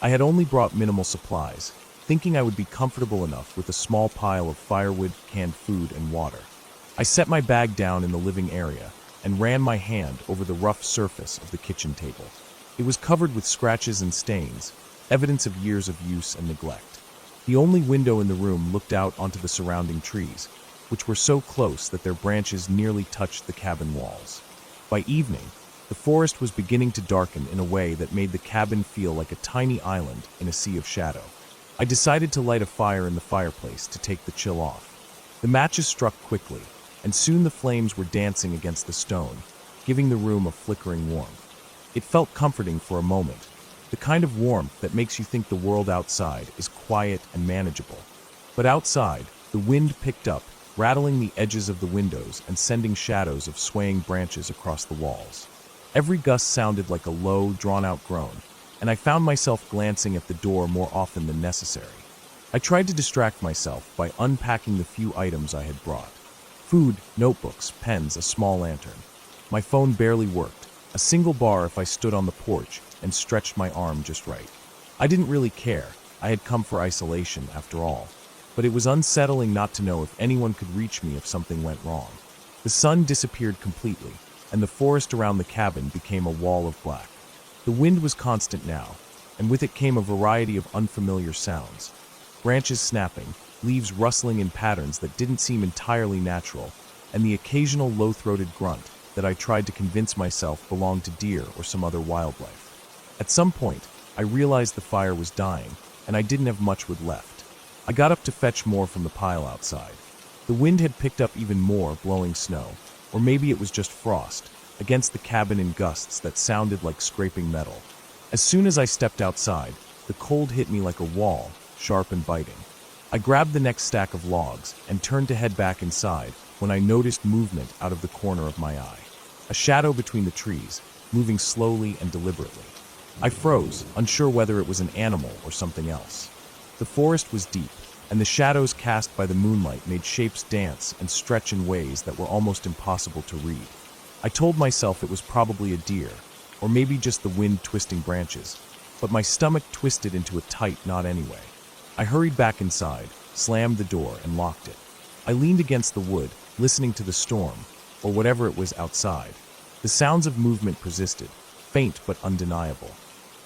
Speaker 1: I had only brought minimal supplies, thinking I would be comfortable enough with a small pile of firewood, canned food, and water. I set my bag down in the living area and ran my hand over the rough surface of the kitchen table. It was covered with scratches and stains, evidence of years of use and neglect. The only window in the room looked out onto the surrounding trees, which were so close that their branches nearly touched the cabin walls. By evening, the forest was beginning to darken in a way that made the cabin feel like a tiny island in a sea of shadow. I decided to light a fire in the fireplace to take the chill off. The matches struck quickly, and soon the flames were dancing against the stone, giving the room a flickering warmth. It felt comforting for a moment, the kind of warmth that makes you think the world outside is quiet and manageable. But outside, the wind picked up, rattling the edges of the windows and sending shadows of swaying branches across the walls. Every gust sounded like a low, drawn-out groan, and I found myself glancing at the door more often than necessary. I tried to distract myself by unpacking the few items I had brought. Food, notebooks, pens, a small lantern. My phone barely worked, a single bar if I stood on the porch and stretched my arm just right. I didn't really care, I had come for isolation after all. But it was unsettling not to know if anyone could reach me if something went wrong. The sun disappeared completely, and the forest around the cabin became a wall of black. The wind was constant now, and with it came a variety of unfamiliar sounds. Branches snapping, leaves rustling in patterns that didn't seem entirely natural, and the occasional low-throated grunt that I tried to convince myself belonged to deer or some other wildlife. At some point, I realized the fire was dying, and I didn't have much wood left. I got up to fetch more from the pile outside. The wind had picked up even more, blowing snow, or maybe it was just frost, against the cabin in gusts that sounded like scraping metal. As soon as I stepped outside, the cold hit me like a wall, sharp and biting. I grabbed the next stack of logs and turned to head back inside when I noticed movement out of the corner of my eye. A shadow between the trees, moving slowly and deliberately. I froze, unsure whether it was an animal or something else. The forest was deep, and the shadows cast by the moonlight made shapes dance and stretch in ways that were almost impossible to read. I told myself it was probably a deer, or maybe just the wind twisting branches, but my stomach twisted into a tight knot anyway. I hurried back inside, slammed the door, and locked it. I leaned against the wood, listening to the storm, or whatever it was outside. The sounds of movement persisted, faint but undeniable.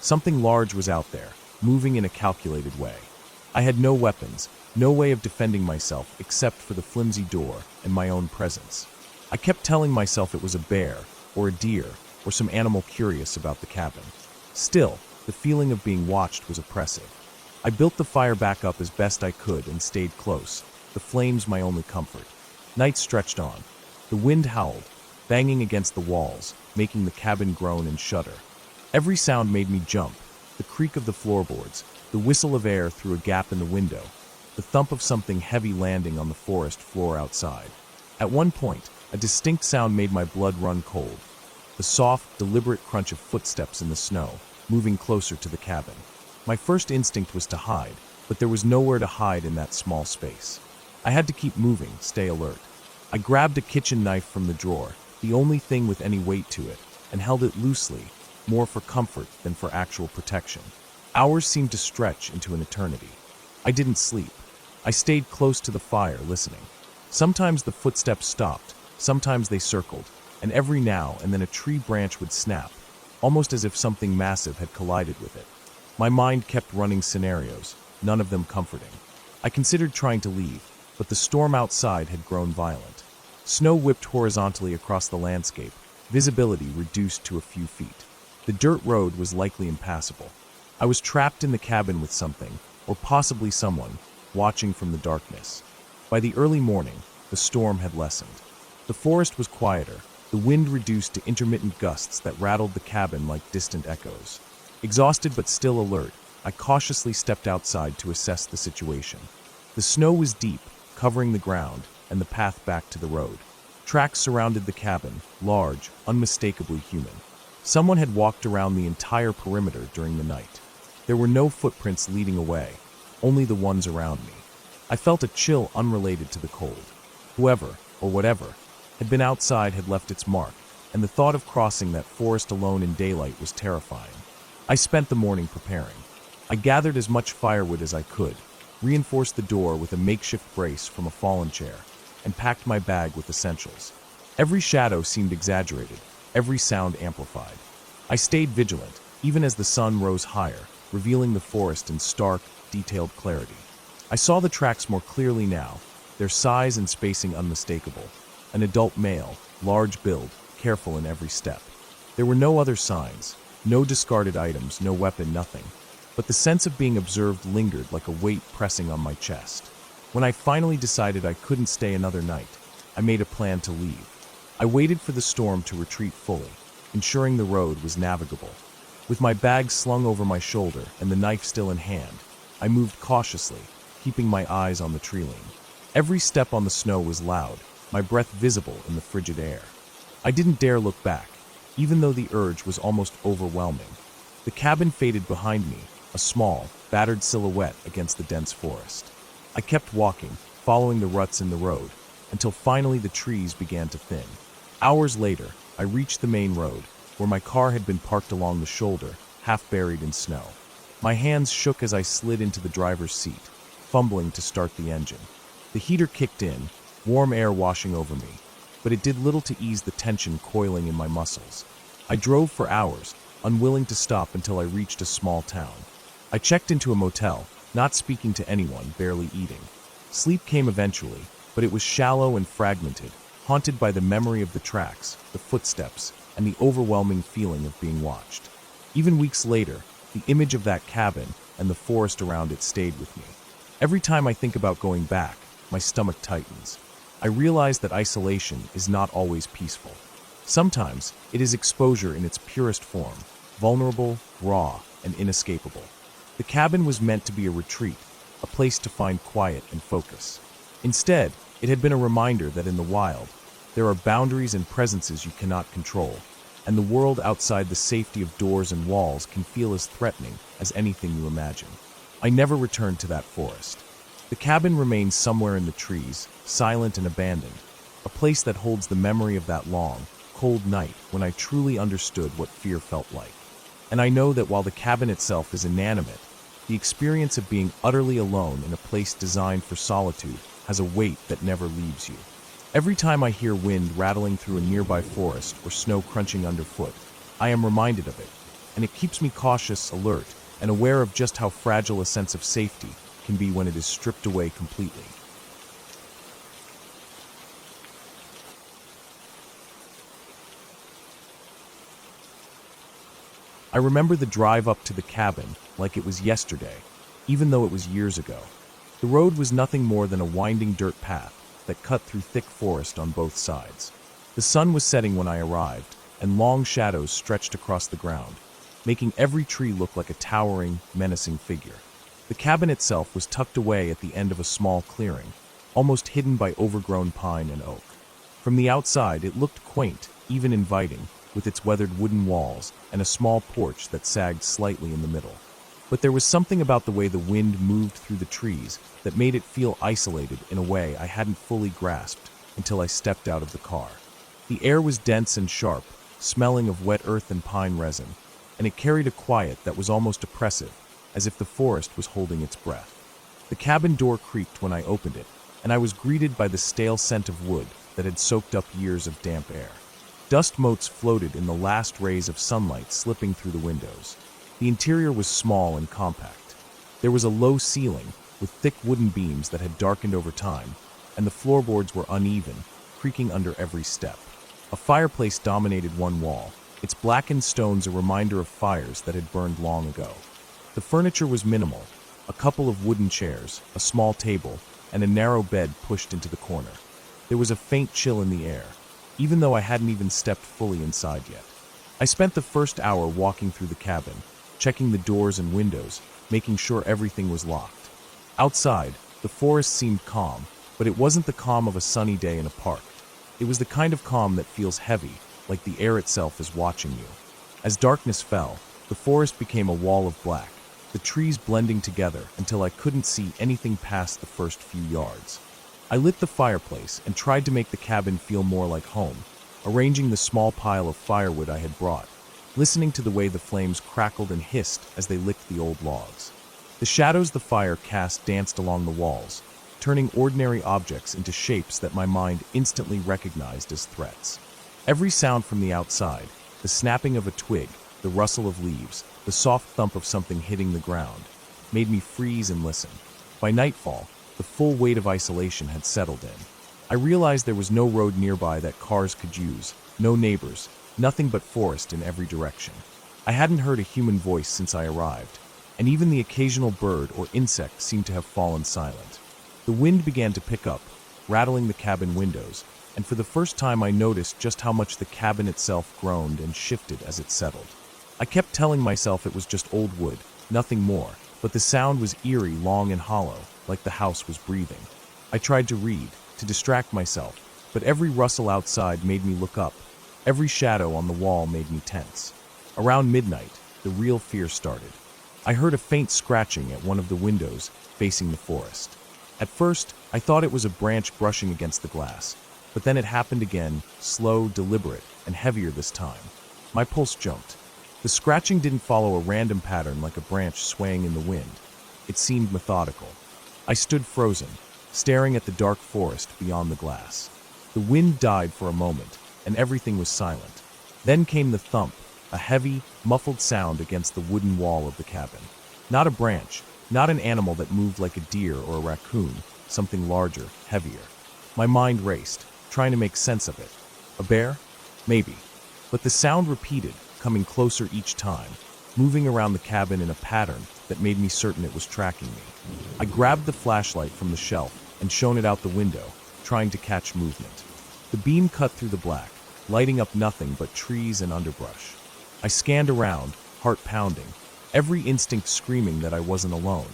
Speaker 1: Something large was out there, moving in a calculated way. I had no weapons, no way of defending myself except for the flimsy door and my own presence. I kept telling myself it was a bear, or a deer, or some animal curious about the cabin. Still, the feeling of being watched was oppressive. I built the fire back up as best I could and stayed close, the flames my only comfort. Night stretched on. The wind howled, banging against the walls, making the cabin groan and shudder. Every sound made me jump, the creak of the floorboards, the whistle of air through a gap in the window, the thump of something heavy landing on the forest floor outside. At one point, a distinct sound made my blood run cold. The soft, deliberate crunch of footsteps in the snow, moving closer to the cabin. My first instinct was to hide, but there was nowhere to hide in that small space. I had to keep moving, stay alert. I grabbed a kitchen knife from the drawer, the only thing with any weight to it, and held it loosely, more for comfort than for actual protection. Hours seemed to stretch into an eternity. I didn't sleep. I stayed close to the fire, listening. Sometimes the footsteps stopped, sometimes they circled, and every now and then a tree branch would snap, almost as if something massive had collided with it. My mind kept running scenarios, none of them comforting. I considered trying to leave, but the storm outside had grown violent. Snow whipped horizontally across the landscape, visibility reduced to a few feet. The dirt road was likely impassable. I was trapped in the cabin with something, or possibly someone, watching from the darkness. By the early morning, the storm had lessened. The forest was quieter, the wind reduced to intermittent gusts that rattled the cabin like distant echoes. Exhausted but still alert, I cautiously stepped outside to assess the situation. The snow was deep, covering the ground and the path back to the road. Tracks surrounded the cabin, large, unmistakably human. Someone had walked around the entire perimeter during the night. There were no footprints leading away, only the ones around me. I felt a chill unrelated to the cold. Whoever, or whatever, had been outside had left its mark, and the thought of crossing that forest alone in daylight was terrifying. I spent the morning preparing. I gathered as much firewood as I could, reinforced the door with a makeshift brace from a fallen chair, and packed my bag with essentials. Every shadow seemed exaggerated, every sound amplified. I stayed vigilant, even as the sun rose higher, revealing the forest in stark, detailed clarity. I saw the tracks more clearly now, their size and spacing unmistakable. An adult male, large build, careful in every step. There were no other signs, no discarded items, no weapon, nothing. But the sense of being observed lingered like a weight pressing on my chest. When I finally decided I couldn't stay another night, I made a plan to leave. I waited for the storm to retreat fully, ensuring the road was navigable. With my bag slung over my shoulder and the knife still in hand, I moved cautiously, keeping my eyes on the tree-line. Every step on the snow was loud, my breath visible in the frigid air. I didn't dare look back, even though the urge was almost overwhelming. The cabin faded behind me, a small, battered silhouette against the dense forest. I kept walking, following the ruts in the road, until finally the trees began to thin. Hours later, I reached the main road, where my car had been parked along the shoulder, half buried in snow. My hands shook as I slid into the driver's seat, fumbling to start the engine. The heater kicked in, warm air washing over me, but it did little to ease the tension coiling in my muscles. I drove for hours, unwilling to stop until I reached a small town. I checked into a motel, not speaking to anyone, barely eating. Sleep came eventually, but it was shallow and fragmented, haunted by the memory of the tracks, the footsteps, and the overwhelming feeling of being watched. Even weeks later, the image of that cabin and the forest around it stayed with me. Every time I think about going back, my stomach tightens. I realize that isolation is not always peaceful. Sometimes it is exposure in its purest form, vulnerable, raw, and inescapable. The cabin was meant to be a retreat, a place to find quiet and focus. Instead, it had been a reminder that in the wild, there are boundaries and presences you cannot control, and the world outside the safety of doors and walls can feel as threatening as anything you imagine. I never returned to that forest. The cabin remains somewhere in the trees, silent and abandoned, a place that holds the memory of that long, cold night when I truly understood what fear felt like. And I know that while the cabin itself is inanimate, the experience of being utterly alone in a place designed for solitude has a weight that never leaves you. Every time I hear wind rattling through a nearby forest or snow crunching underfoot, I am reminded of it, and it keeps me cautious, alert, and aware of just how fragile a sense of safety can be when it is stripped away completely. I remember the drive up to the cabin like it was yesterday, even though it was years ago. The road was nothing more than a winding dirt path that cut through thick forest on both sides. The sun was setting when I arrived, and long shadows stretched across the ground, making every tree look like a towering, menacing figure. The cabin itself was tucked away at the end of a small clearing, almost hidden by overgrown pine and oak. From the outside, it looked quaint, even inviting, with its weathered wooden walls and a small porch that sagged slightly in the middle. But there was something about the way the wind moved through the trees that made it feel isolated in a way I hadn't fully grasped until I stepped out of the car. The air was dense and sharp, smelling of wet earth and pine resin, and it carried a quiet that was almost oppressive, as if the forest was holding its breath. The cabin door creaked when I opened it, and I was greeted by the stale scent of wood that had soaked up years of damp air. Dust motes floated in the last rays of sunlight slipping through the windows. The interior was small and compact. There was a low ceiling with thick wooden beams that had darkened over time, and the floorboards were uneven, creaking under every step. A fireplace dominated one wall, its blackened stones a reminder of fires that had burned long ago. The furniture was minimal, a couple of wooden chairs, a small table, and a narrow bed pushed into the corner. There was a faint chill in the air, even though I hadn't even stepped fully inside yet. I spent the first hour walking through the cabin, checking the doors and windows, making sure everything was locked. Outside, the forest seemed calm, but it wasn't the calm of a sunny day in a park. It was the kind of calm that feels heavy, like the air itself is watching you. As darkness fell, the forest became a wall of black, the trees blending together until I couldn't see anything past the first few yards. I lit the fireplace and tried to make the cabin feel more like home, arranging the small pile of firewood I had brought, listening to the way the flames crackled and hissed as they licked the old logs. The shadows the fire cast danced along the walls, turning ordinary objects into shapes that my mind instantly recognized as threats. Every sound from the outside, the snapping of a twig, the rustle of leaves, the soft thump of something hitting the ground, made me freeze and listen. By nightfall, the full weight of isolation had settled in. I realized there was no road nearby that cars could use, no neighbors, nothing but forest in every direction. I hadn't heard a human voice since I arrived, and even the occasional bird or insect seemed to have fallen silent. The wind began to pick up, rattling the cabin windows, and for the first time I noticed just how much the cabin itself groaned and shifted as it settled. I kept telling myself it was just old wood, nothing more, but the sound was eerie, long and hollow, like the house was breathing. I tried to read, to distract myself, but every rustle outside made me look up. Every shadow on the wall made me tense. Around midnight, the real fear started. I heard a faint scratching at one of the windows facing the forest. At first, I thought it was a branch brushing against the glass, but then it happened again, slow, deliberate, and heavier this time. My pulse jumped. The scratching didn't follow a random pattern like a branch swaying in the wind. It seemed methodical. I stood frozen, staring at the dark forest beyond the glass. The wind died for a moment, and everything was silent. Then came the thump, a heavy, muffled sound against the wooden wall of the cabin. Not a branch, not an animal that moved like a deer or a raccoon, something larger, heavier. My mind raced, trying to make sense of it. A bear? Maybe. But the sound repeated, coming closer each time, moving around the cabin in a pattern that made me certain it was tracking me. I grabbed the flashlight from the shelf and shone it out the window, trying to catch movement. The beam cut through the black, lighting up nothing but trees and underbrush. I scanned around, heart pounding, every instinct screaming that I wasn't alone,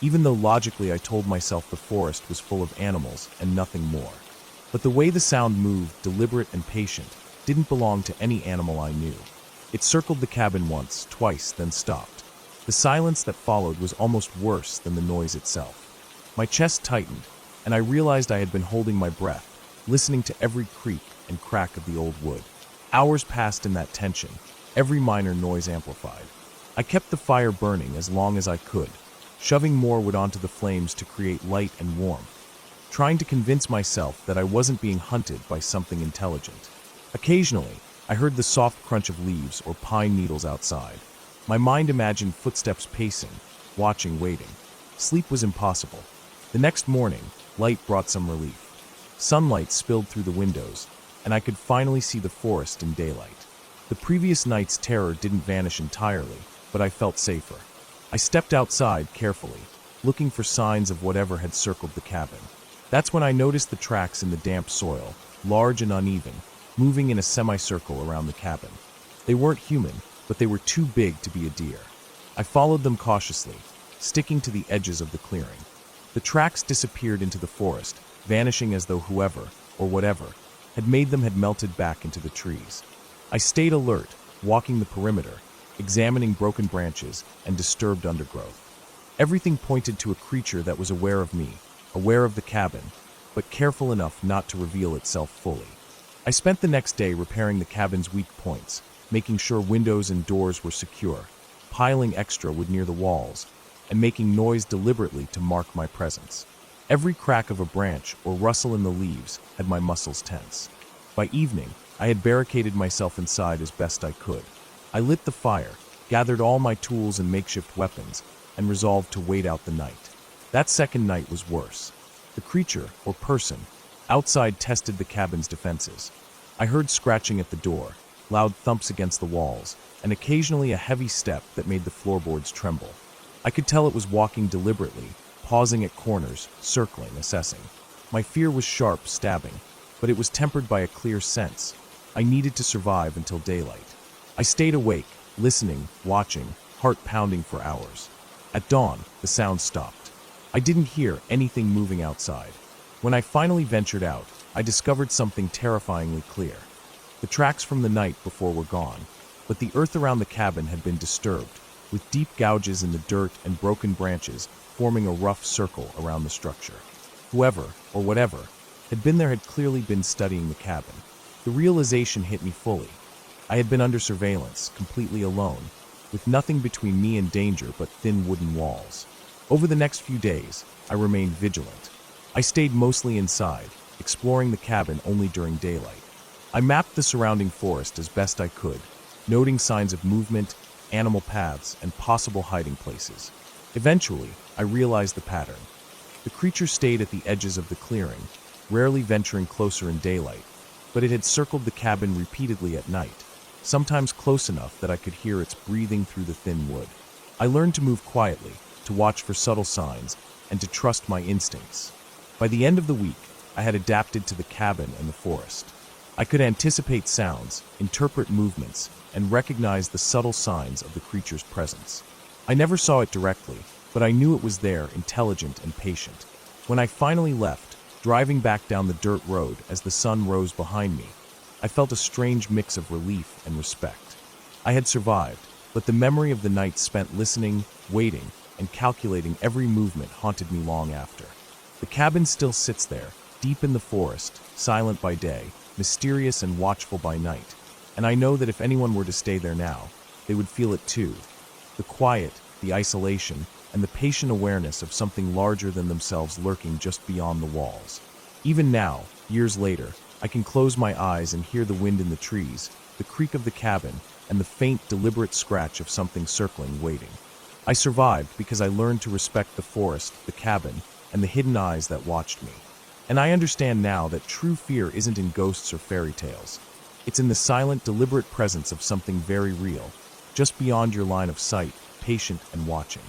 Speaker 1: even though logically I told myself the forest was full of animals and nothing more. But the way the sound moved, deliberate and patient, didn't belong to any animal I knew. It circled the cabin once, twice, then stopped. The silence that followed was almost worse than the noise itself. My chest tightened, and I realized I had been holding my breath, listening to every creak and crack of the old wood. Hours passed in that tension, every minor noise amplified. I kept the fire burning as long as I could, shoving more wood onto the flames to create light and warmth, trying to convince myself that I wasn't being hunted by something intelligent. Occasionally, I heard the soft crunch of leaves or pine needles outside. My mind imagined footsteps pacing, watching, waiting. Sleep was impossible. The next morning, light brought some relief. Sunlight spilled through the windows, and I could finally see the forest in daylight. The previous night's terror didn't vanish entirely, but I felt safer. I stepped outside carefully, looking for signs of whatever had circled the cabin. That's when I noticed the tracks in the damp soil, large and uneven, moving in a semicircle around the cabin. They weren't human, but they were too big to be a deer. I followed them cautiously, sticking to the edges of the clearing. The tracks disappeared into the forest, vanishing as though whoever, or whatever, had melted back into the trees. I stayed alert, walking the perimeter, examining broken branches and disturbed undergrowth. Everything pointed to a creature that was aware of me, aware of the cabin, but careful enough not to reveal itself fully. I spent the next day repairing the cabin's weak points, making sure windows and doors were secure, piling extra wood near the walls, and making noise deliberately to mark my presence. Every crack of a branch or rustle in the leaves had my muscles tense. By evening, I had barricaded myself inside as best I could. I lit the fire, gathered all my tools and makeshift weapons, and resolved to wait out the night. That second night was worse. The creature, or person, outside tested the cabin's defenses. I heard scratching at the door, loud thumps against the walls, and occasionally a heavy step that made the floorboards tremble. I could tell it was walking deliberately, pausing at corners, circling, assessing. My fear was sharp, stabbing, but it was tempered by a clear sense. I needed to survive until daylight. I stayed awake, listening, watching, heart pounding for hours. At dawn, the sound stopped. I didn't hear anything moving outside. When I finally ventured out, I discovered something terrifyingly clear. The tracks from the night before were gone, but the earth around the cabin had been disturbed, with deep gouges in the dirt and broken branches forming a rough circle around the structure. Whoever, or whatever, had been there had clearly been studying the cabin. The realization hit me fully. I had been under surveillance, completely alone, with nothing between me and danger but thin wooden walls. Over the next few days, I remained vigilant. I stayed mostly inside, exploring the cabin only during daylight. I mapped the surrounding forest as best I could, noting signs of movement, animal paths, and possible hiding places. Eventually, I realized the pattern. The creature stayed at the edges of the clearing, rarely venturing closer in daylight, but it had circled the cabin repeatedly at night, sometimes close enough that I could hear its breathing through the thin wood. I learned to move quietly, to watch for subtle signs, and to trust my instincts. By the end of the week, I had adapted to the cabin and the forest. I could anticipate sounds, interpret movements, and recognize the subtle signs of the creature's presence. I never saw it directly, but I knew it was there, intelligent and patient. When I finally left, driving back down the dirt road as the sun rose behind me, I felt a strange mix of relief and respect. I had survived, but the memory of the nights spent listening, waiting, and calculating every movement haunted me long after. The cabin still sits there, deep in the forest, silent by day, mysterious and watchful by night, and I know that if anyone were to stay there now, they would feel it too. The quiet, the isolation, and the patient awareness of something larger than themselves lurking just beyond the walls. Even now, years later, I can close my eyes and hear the wind in the trees, the creak of the cabin, and the faint, deliberate scratch of something circling, waiting. I survived because I learned to respect the forest, the cabin, and the hidden eyes that watched me. And I understand now that true fear isn't in ghosts or fairy tales. It's in the silent, deliberate presence of something very real, just beyond your line of sight, patient and watching.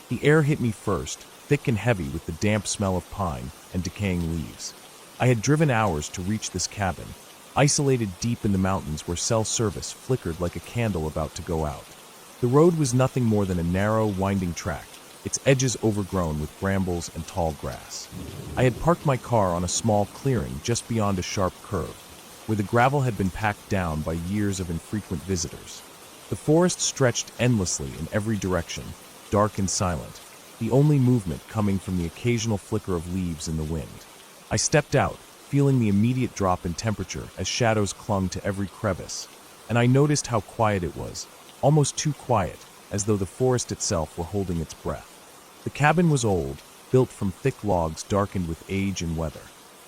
Speaker 1: The air hit me first, thick and heavy with the damp smell of pine and decaying leaves. I had driven hours to reach this cabin, isolated deep in the mountains where cell service flickered like a candle about to go out. The road was nothing more than a narrow, winding track, its edges overgrown with brambles and tall grass. I had parked my car on a small clearing just beyond a sharp curve, where the gravel had been packed down by years of infrequent visitors. The forest stretched endlessly in every direction, dark and silent, the only movement coming from the occasional flicker of leaves in the wind. I stepped out, feeling the immediate drop in temperature as shadows clung to every crevice, and I noticed how quiet it was, almost too quiet, as though the forest itself were holding its breath. The cabin was old, built from thick logs darkened with age and weather.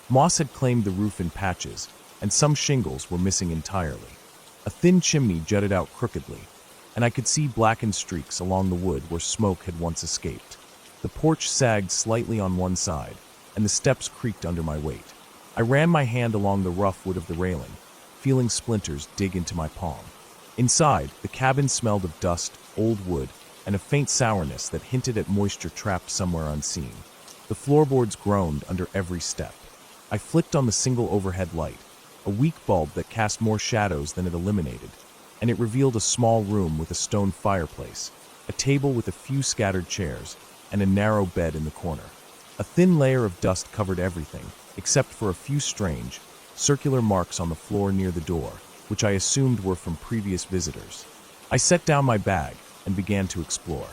Speaker 1: Moss had claimed the roof in patches, and some shingles were missing entirely. A thin chimney jutted out crookedly, and I could see blackened streaks along the wood where smoke had once escaped. The porch sagged slightly on one side, and the steps creaked under my weight. I ran my hand along the rough wood of the railing, feeling splinters dig into my palm. Inside, the cabin smelled of dust, old wood, and a faint sourness that hinted at moisture trapped somewhere unseen. The floorboards groaned under every step. I flicked on the single overhead light, a weak bulb that cast more shadows than it eliminated, and it revealed a small room with a stone fireplace, a table with a few scattered chairs, and a narrow bed in the corner. A thin layer of dust covered everything, except for a few strange, circular marks on the floor near the door, which I assumed were from previous visitors. I set down my bag and began to explore.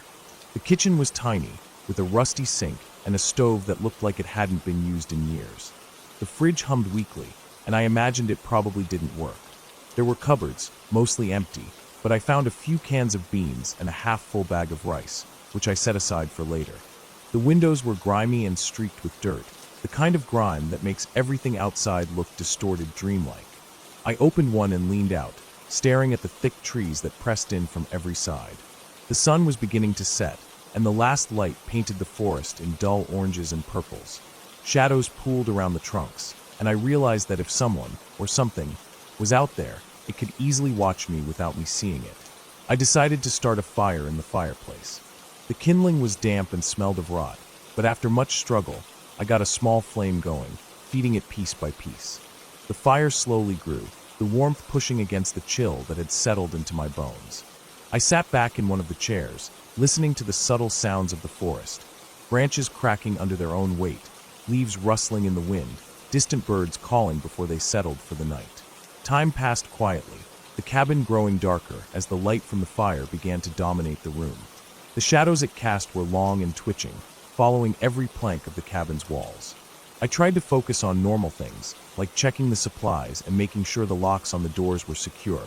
Speaker 1: The kitchen was tiny, with a rusty sink and a stove that looked like it hadn't been used in years. The fridge hummed weakly, and I imagined it probably didn't work. There were cupboards, mostly empty, but I found a few cans of beans and a half-full bag of rice, which I set aside for later. The windows were grimy and streaked with dirt, the kind of grime that makes everything outside look distorted, dreamlike. I opened one and leaned out, staring at the thick trees that pressed in from every side. The sun was beginning to set, and the last light painted the forest in dull oranges and purples. Shadows pooled around the trunks, and I realized that if someone, or something, was out there, it could easily watch me without me seeing it. I decided to start a fire in the fireplace. The kindling was damp and smelled of rot, but after much struggle, I got a small flame going, feeding it piece by piece. The fire slowly grew, the warmth pushing against the chill that had settled into my bones. I sat back in one of the chairs, listening to the subtle sounds of the forest, branches cracking under their own weight, leaves rustling in the wind, distant birds calling before they settled for the night. Time passed quietly, the cabin growing darker as the light from the fire began to dominate the room. The shadows it cast were long and twitching, following every plank of the cabin's walls. I tried to focus on normal things, like checking the supplies and making sure the locks on the doors were secure,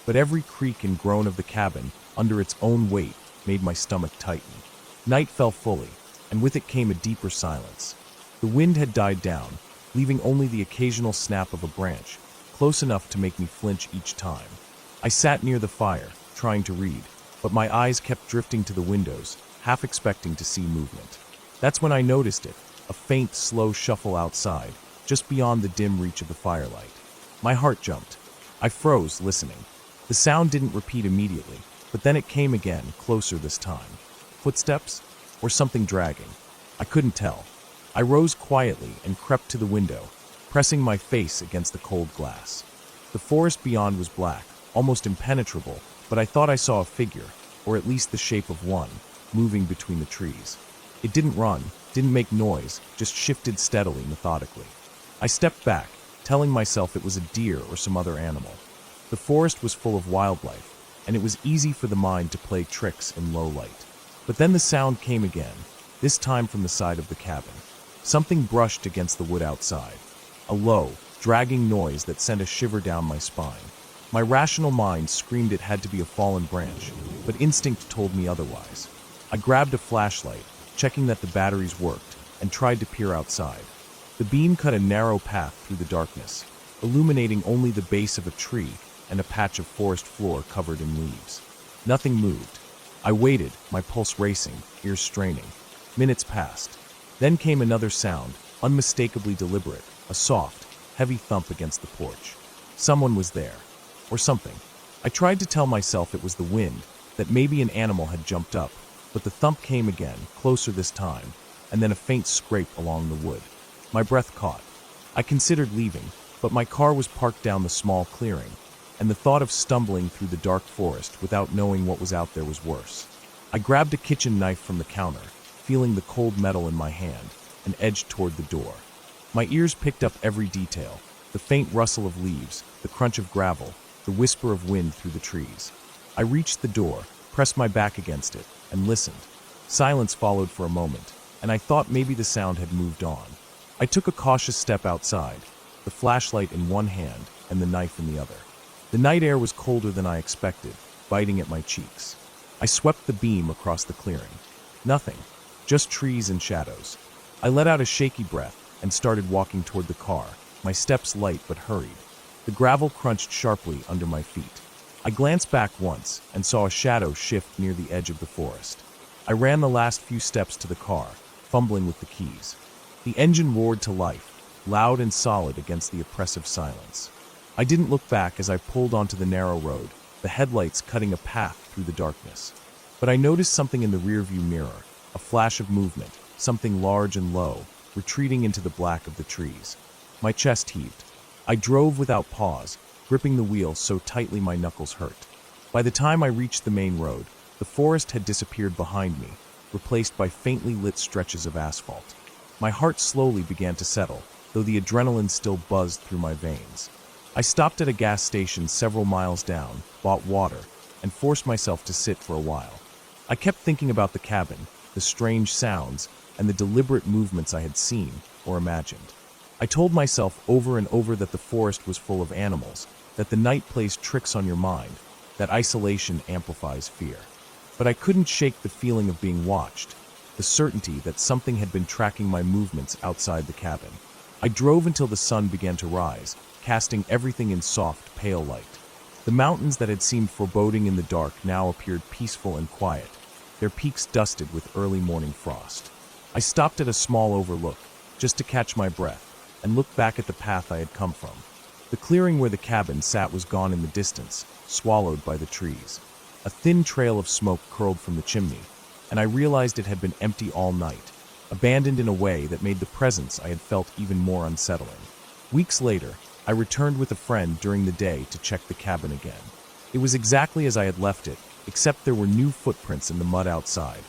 Speaker 1: but every creak and groan of the cabin, under its own weight, made my stomach tighten. Night fell fully, and with it came a deeper silence. The wind had died down, leaving only the occasional snap of a branch, close enough to make me flinch each time. I sat near the fire, trying to read, but my eyes kept drifting to the windows, half expecting to see movement. That's when I noticed it, a faint, slow shuffle outside, just beyond the dim reach of the firelight. My heart jumped. I froze, listening. The sound didn't repeat immediately, but then it came again, closer this time. Footsteps? Or something dragging? I couldn't tell. I rose quietly and crept to the window, pressing my face against the cold glass. The forest beyond was black, almost impenetrable, but I thought I saw a figure, or at least the shape of one, moving between the trees. It didn't run, didn't make noise, just shifted steadily, methodically. I stepped back, telling myself it was a deer or some other animal. The forest was full of wildlife, and it was easy for the mind to play tricks in low light. But then the sound came again, this time from the side of the cabin. Something brushed against the wood outside. A low, dragging noise that sent a shiver down my spine. My rational mind screamed it had to be a fallen branch, but instinct told me otherwise. I grabbed a flashlight, checking that the batteries worked, and tried to peer outside. The beam cut a narrow path through the darkness, illuminating only the base of a tree and a patch of forest floor covered in leaves. Nothing moved. I waited, my pulse racing, ears straining. Minutes passed. Then came another sound, unmistakably deliberate, a soft, heavy thump against the porch. Someone was there. Or something. I tried to tell myself it was the wind, that maybe an animal had jumped up, but the thump came again, closer this time, and then a faint scrape along the wood. My breath caught. I considered leaving, but my car was parked down the small clearing, and the thought of stumbling through the dark forest without knowing what was out there was worse. I grabbed a kitchen knife from the counter, feeling the cold metal in my hand, and edged toward the door. My ears picked up every detail, the faint rustle of leaves, the crunch of gravel, the whisper of wind through the trees. I reached the door, pressed my back against it, and listened. Silence followed for a moment, and I thought maybe the sound had moved on. I took a cautious step outside, the flashlight in one hand and the knife in the other. The night air was colder than I expected, biting at my cheeks. I swept the beam across the clearing. Nothing, just trees and shadows. I let out a shaky breath and started walking toward the car, my steps light but hurried. The gravel crunched sharply under my feet. I glanced back once and saw a shadow shift near the edge of the forest. I ran the last few steps to the car, fumbling with the keys. The engine roared to life, loud and solid against the oppressive silence. I didn't look back as I pulled onto the narrow road, the headlights cutting a path through the darkness. But I noticed something in the rearview mirror, a flash of movement, something large and low, retreating into the black of the trees. My chest heaved. I drove without pause, gripping the wheel so tightly my knuckles hurt. By the time I reached the main road, the forest had disappeared behind me, replaced by faintly lit stretches of asphalt. My heart slowly began to settle, though the adrenaline still buzzed through my veins. I stopped at a gas station several miles down, bought water, and forced myself to sit for a while. I kept thinking about the cabin, the strange sounds, and the deliberate movements I had seen or imagined. I told myself over and over that the forest was full of animals, that the night plays tricks on your mind, that isolation amplifies fear. But I couldn't shake the feeling of being watched, the certainty that something had been tracking my movements outside the cabin. I drove until the sun began to rise, casting everything in soft, pale light. The mountains that had seemed foreboding in the dark now appeared peaceful and quiet, their peaks dusted with early morning frost. I stopped at a small overlook, just to catch my breath, and looked back at the path I had come from. The clearing where the cabin sat was gone in the distance, swallowed by the trees. A thin trail of smoke curled from the chimney, and I realized it had been empty all night, abandoned in a way that made the presence I had felt even more unsettling. Weeks later, I returned with a friend during the day to check the cabin again. It was exactly as I had left it, except there were new footprints in the mud outside.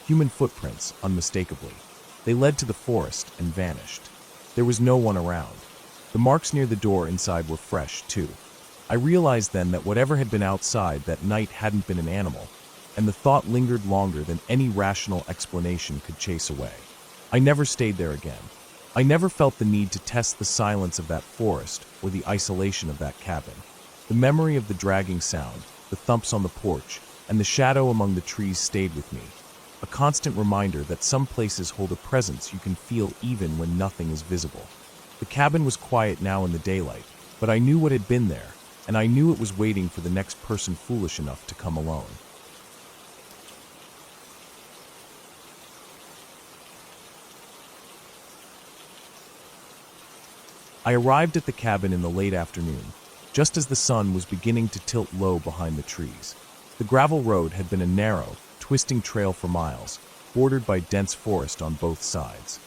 Speaker 1: Human footprints, unmistakably. They led to the forest and vanished. There was no one around. The marks near the door inside were fresh, too. I realized then that whatever had been outside that night hadn't been an animal, and the thought lingered longer than any rational explanation could chase away. I never stayed there again. I never felt the need to test the silence of that forest or the isolation of that cabin. The memory of the dragging sound, the thumps on the porch, and the shadow among the trees stayed with me, a constant reminder that some places hold a presence you can feel even when nothing is visible. The cabin was quiet now in the daylight, but I knew what had been there, and I knew it was waiting for the next person foolish enough to come alone. I arrived at the cabin in the late afternoon, just as the sun was beginning to tilt low behind the trees. The gravel road had been a narrow, twisting trail for miles, bordered by dense forest on both sides.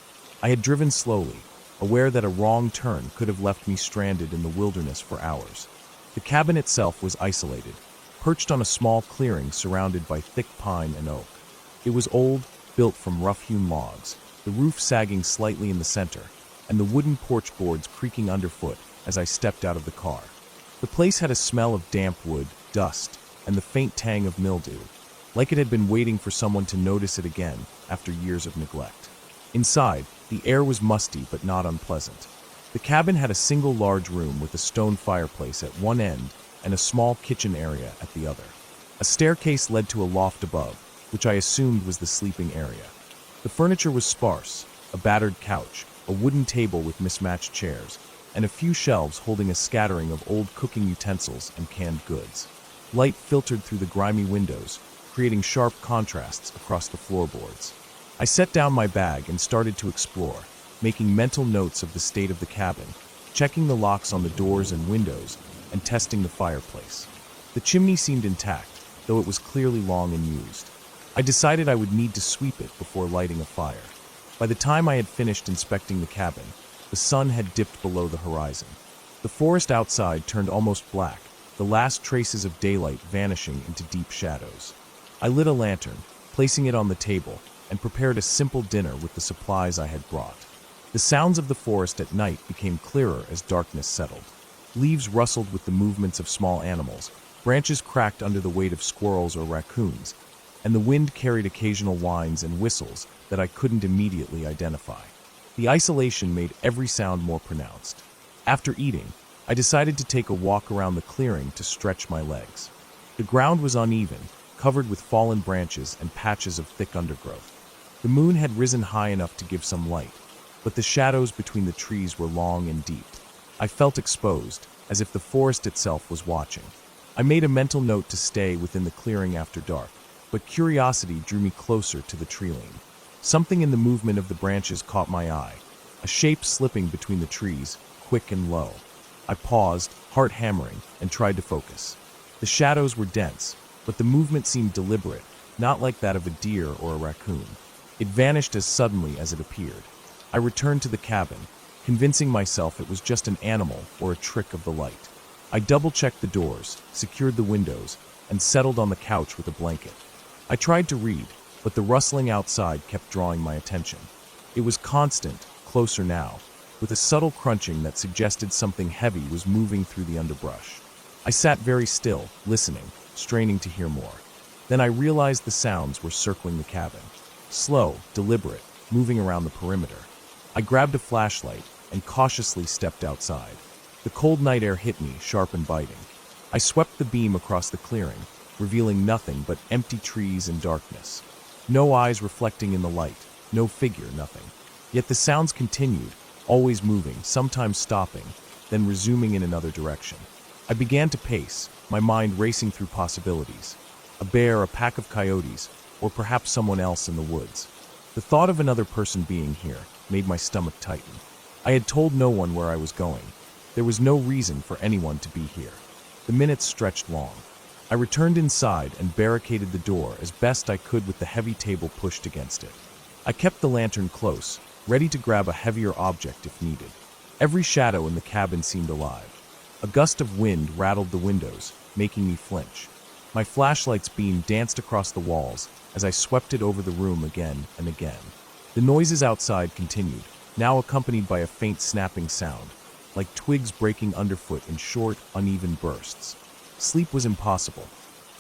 Speaker 1: I had driven slowly, aware that a wrong turn could have left me stranded in the wilderness for hours. The cabin itself was isolated, perched on a small clearing surrounded by thick pine and oak. It was old, built from rough-hewn logs, the roof sagging slightly in the center, and the wooden porch boards creaking underfoot as I stepped out of the car. The place had a smell of damp wood, dust, and the faint tang of mildew, like it had been waiting for someone to notice it again after years of neglect. Inside, the air was musty but not unpleasant. The cabin had a single large room with a stone fireplace at one end and a small kitchen area at the other. A staircase led to a loft above, which I assumed was the sleeping area. The furniture was sparse: a battered couch, a wooden table with mismatched chairs, and a few shelves holding a scattering of old cooking utensils and canned goods. Light filtered through the grimy windows, creating sharp contrasts across the floorboards. I set down my bag and started to explore, making mental notes of the state of the cabin, checking the locks on the doors and windows, and testing the fireplace. The chimney seemed intact, though it was clearly long unused. I decided I would need to sweep it before lighting a fire. By the time I had finished inspecting the cabin, the sun had dipped below the horizon. The forest outside turned almost black, the last traces of daylight vanishing into deep shadows. I lit a lantern, placing it on the table, and prepared a simple dinner with the supplies I had brought. The sounds of the forest at night became clearer as darkness settled. Leaves rustled with the movements of small animals, branches cracked under the weight of squirrels or raccoons, and the wind carried occasional whines and whistles that I couldn't immediately identify. The isolation made every sound more pronounced. After eating, I decided to take a walk around the clearing to stretch my legs. The ground was uneven, covered with fallen branches and patches of thick undergrowth. The moon had risen high enough to give some light, but the shadows between the trees were long and deep. I felt exposed, as if the forest itself was watching. I made a mental note to stay within the clearing after dark, but curiosity drew me closer to the tree-line. Something in the movement of the branches caught my eye, a shape slipping between the trees, quick and low. I paused, heart hammering, and tried to focus. The shadows were dense, but the movement seemed deliberate, not like that of a deer or a raccoon. It vanished as suddenly as it appeared. I returned to the cabin, convincing myself it was just an animal or a trick of the light. I double-checked the doors, secured the windows, and settled on the couch with a blanket. I tried to read, but the rustling outside kept drawing my attention. It was constant, closer now, with a subtle crunching that suggested something heavy was moving through the underbrush. I sat very still, listening, straining to hear more. Then I realized the sounds were circling the cabin. Slow, deliberate, moving around the perimeter. I grabbed a flashlight and cautiously stepped outside. The cold night air hit me, sharp and biting. I swept the beam across the clearing, revealing nothing but empty trees and darkness. No eyes reflecting in the light, no figure, nothing. Yet the sounds continued, always moving, sometimes stopping, then resuming in another direction. I began to pace, my mind racing through possibilities. A bear, a pack of coyotes, or perhaps someone else in the woods. The thought of another person being here made my stomach tighten. I had told no one where I was going. There was no reason for anyone to be here. The minutes stretched long. I returned inside and barricaded the door as best I could with the heavy table pushed against it. I kept the lantern close, ready to grab a heavier object if needed. Every shadow in the cabin seemed alive. A gust of wind rattled the windows, making me flinch. My flashlight's beam danced across the walls as I swept it over the room again and again. The noises outside continued, now accompanied by a faint snapping sound, like twigs breaking underfoot in short, uneven bursts. Sleep was impossible.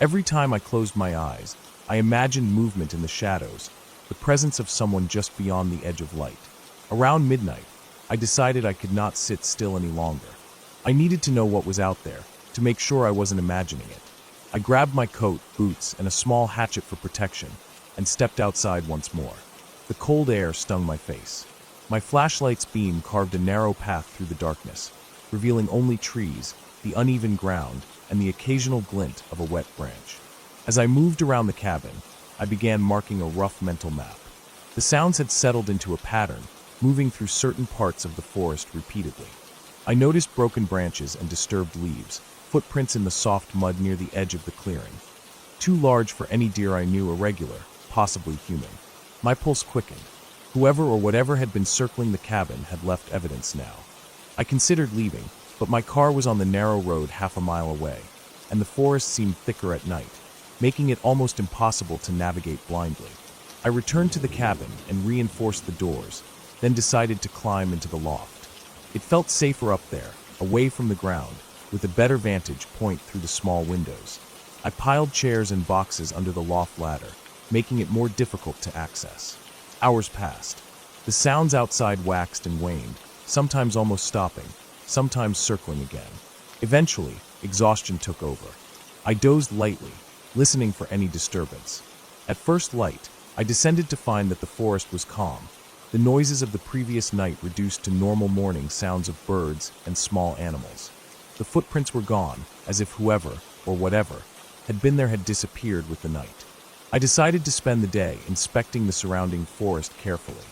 Speaker 1: Every time I closed my eyes, I imagined movement in the shadows, the presence of someone just beyond the edge of light. Around midnight, I decided I could not sit still any longer. I needed to know what was out there, to make sure I wasn't imagining it. I grabbed my coat, boots, and a small hatchet for protection, and stepped outside once more. The cold air stung my face. My flashlight's beam carved a narrow path through the darkness, revealing only trees, the uneven ground, and the occasional glint of a wet branch. As I moved around the cabin, I began marking a rough mental map. The sounds had settled into a pattern, moving through certain parts of the forest repeatedly. I noticed broken branches and disturbed leaves, footprints in the soft mud near the edge of the clearing. Too large for any deer I knew, irregular, possibly human. My pulse quickened. Whoever or whatever had been circling the cabin had left evidence now. I considered leaving, but my car was on the narrow road half a mile away, and the forest seemed thicker at night, making it almost impossible to navigate blindly. I returned to the cabin and reinforced the doors, then decided to climb into the loft. It felt safer up there, away from the ground, with a better vantage point through the small windows. I piled chairs and boxes under the loft ladder, making it more difficult to access. Hours passed. The sounds outside waxed and waned, sometimes almost stopping, sometimes circling again. Eventually, exhaustion took over. I dozed lightly, listening for any disturbance. At first light, I descended to find that the forest was calm, the noises of the previous night reduced to normal morning sounds of birds and small animals. The footprints were gone, as if whoever, or whatever, had been there had disappeared with the night. I decided to spend the day inspecting the surrounding forest carefully.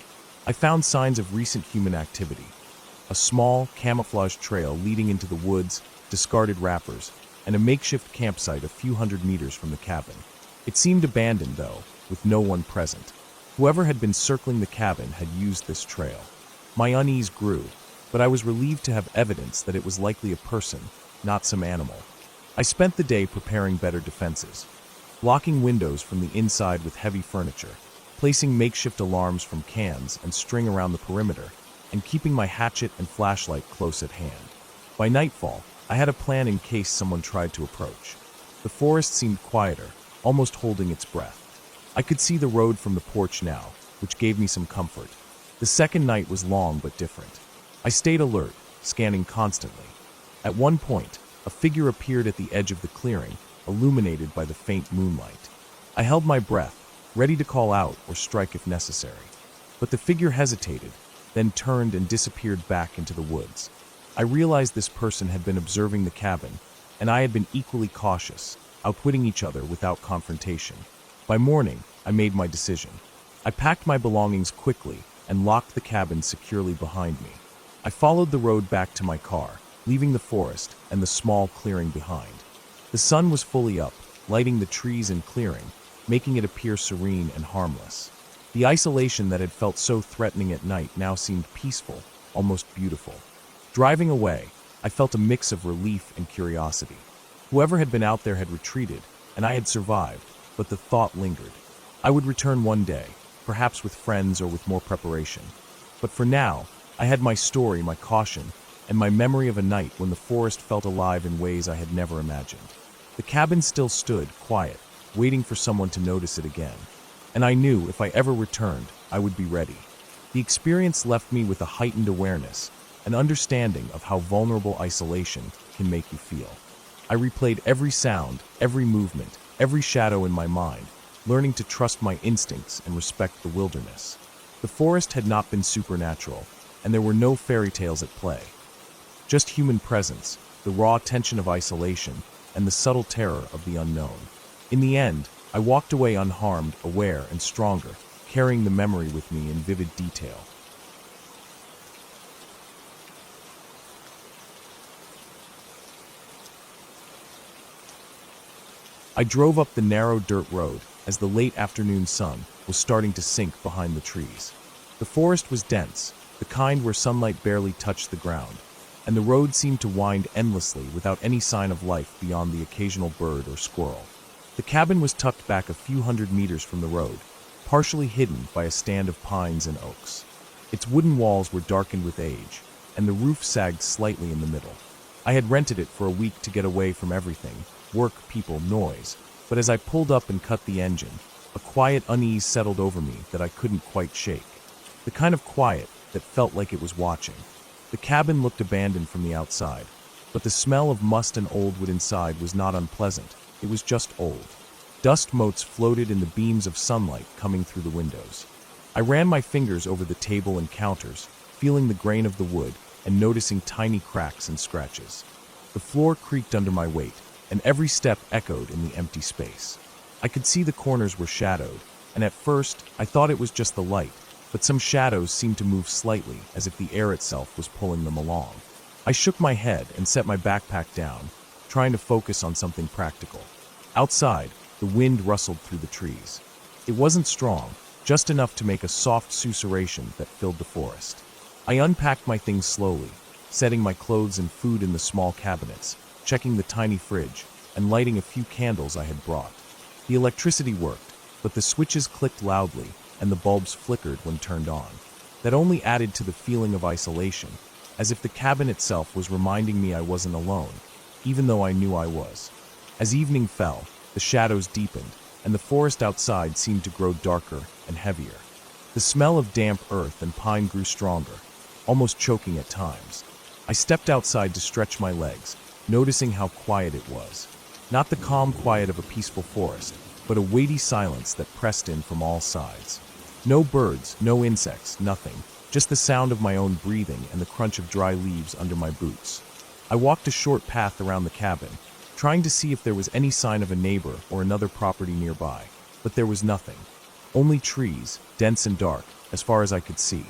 Speaker 1: I found signs of recent human activity. A small, camouflaged trail leading into the woods, discarded wrappers, and a makeshift campsite a few hundred meters from the cabin. It seemed abandoned, though, with no one present. Whoever had been circling the cabin had used this trail. My unease grew, but I was relieved to have evidence that it was likely a person, not some animal. I spent the day preparing better defenses, blocking windows from the inside with heavy furniture, placing makeshift alarms from cans and string around the perimeter, and keeping my hatchet and flashlight close at hand. By nightfall, I had a plan in case someone tried to approach. The forest seemed quieter, almost holding its breath. I could see the road from the porch now, which gave me some comfort. The second night was long but different. I stayed alert, scanning constantly. At one point, a figure appeared at the edge of the clearing, illuminated by the faint moonlight. I held my breath, ready to call out or strike if necessary. But the figure hesitated, then turned and disappeared back into the woods. I realized this person had been observing the cabin, and I had been equally cautious, outwitting each other without confrontation. By morning, I made my decision. I packed my belongings quickly and locked the cabin securely behind me. I followed the road back to my car, leaving the forest and the small clearing behind. The sun was fully up, lighting the trees and clearing, making it appear serene and harmless. The isolation that had felt so threatening at night now seemed peaceful, almost beautiful. Driving away, I felt a mix of relief and curiosity. Whoever had been out there had retreated, and I had survived, but the thought lingered. I would return one day, perhaps with friends or with more preparation. But for now, I had my story, my caution, and my memory of a night when the forest felt alive in ways I had never imagined. The cabin still stood, quiet, waiting for someone to notice it again. And I knew if I ever returned, I would be ready. The experience left me with a heightened awareness, an understanding of how vulnerable isolation can make you feel. I replayed every sound, every movement, every shadow in my mind, learning to trust my instincts and respect the wilderness. The forest had not been supernatural, and there were no fairy tales at play. Just human presence, the raw tension of isolation, and the subtle terror of the unknown. In the end, I walked away unharmed, aware, and stronger, carrying the memory with me in vivid detail. I drove up the narrow dirt road as the late afternoon sun was starting to sink behind the trees. The forest was dense, the kind where sunlight barely touched the ground, and the road seemed to wind endlessly without any sign of life beyond the occasional bird or squirrel. The cabin was tucked back a few hundred meters from the road, partially hidden by a stand of pines and oaks. Its wooden walls were darkened with age, and the roof sagged slightly in the middle. I had rented it for a week to get away from everything, work, people, noise, but as I pulled up and cut the engine, a quiet unease settled over me that I couldn't quite shake. The kind of quiet that felt like it was watching. The cabin looked abandoned from the outside, but the smell of must and old wood inside was not unpleasant. It was just old. Dust motes floated in the beams of sunlight coming through the windows. I ran my fingers over the table and counters, feeling the grain of the wood and noticing tiny cracks and scratches. The floor creaked under my weight, and every step echoed in the empty space. I could see the corners were shadowed, and at first I thought it was just the light, but some shadows seemed to move slightly as if the air itself was pulling them along. I shook my head and set my backpack down, trying to focus on something practical. Outside, the wind rustled through the trees. It wasn't strong, just enough to make a soft susurration that filled the forest. I unpacked my things slowly, setting my clothes and food in the small cabinets, checking the tiny fridge, and lighting a few candles I had brought. The electricity worked, but the switches clicked loudly, and the bulbs flickered when turned on. That only added to the feeling of isolation, as if the cabin itself was reminding me I wasn't alone, even though I knew I was. As evening fell, the shadows deepened, and the forest outside seemed to grow darker and heavier. The smell of damp earth and pine grew stronger, almost choking at times. I stepped outside to stretch my legs, noticing how quiet it was. Not the calm quiet of a peaceful forest, but a weighty silence that pressed in from all sides. No birds, no insects, nothing, just the sound of my own breathing and the crunch of dry leaves under my boots. I walked a short path around the cabin, trying to see if there was any sign of a neighbor or another property nearby, but there was nothing. Only trees, dense and dark, as far as I could see.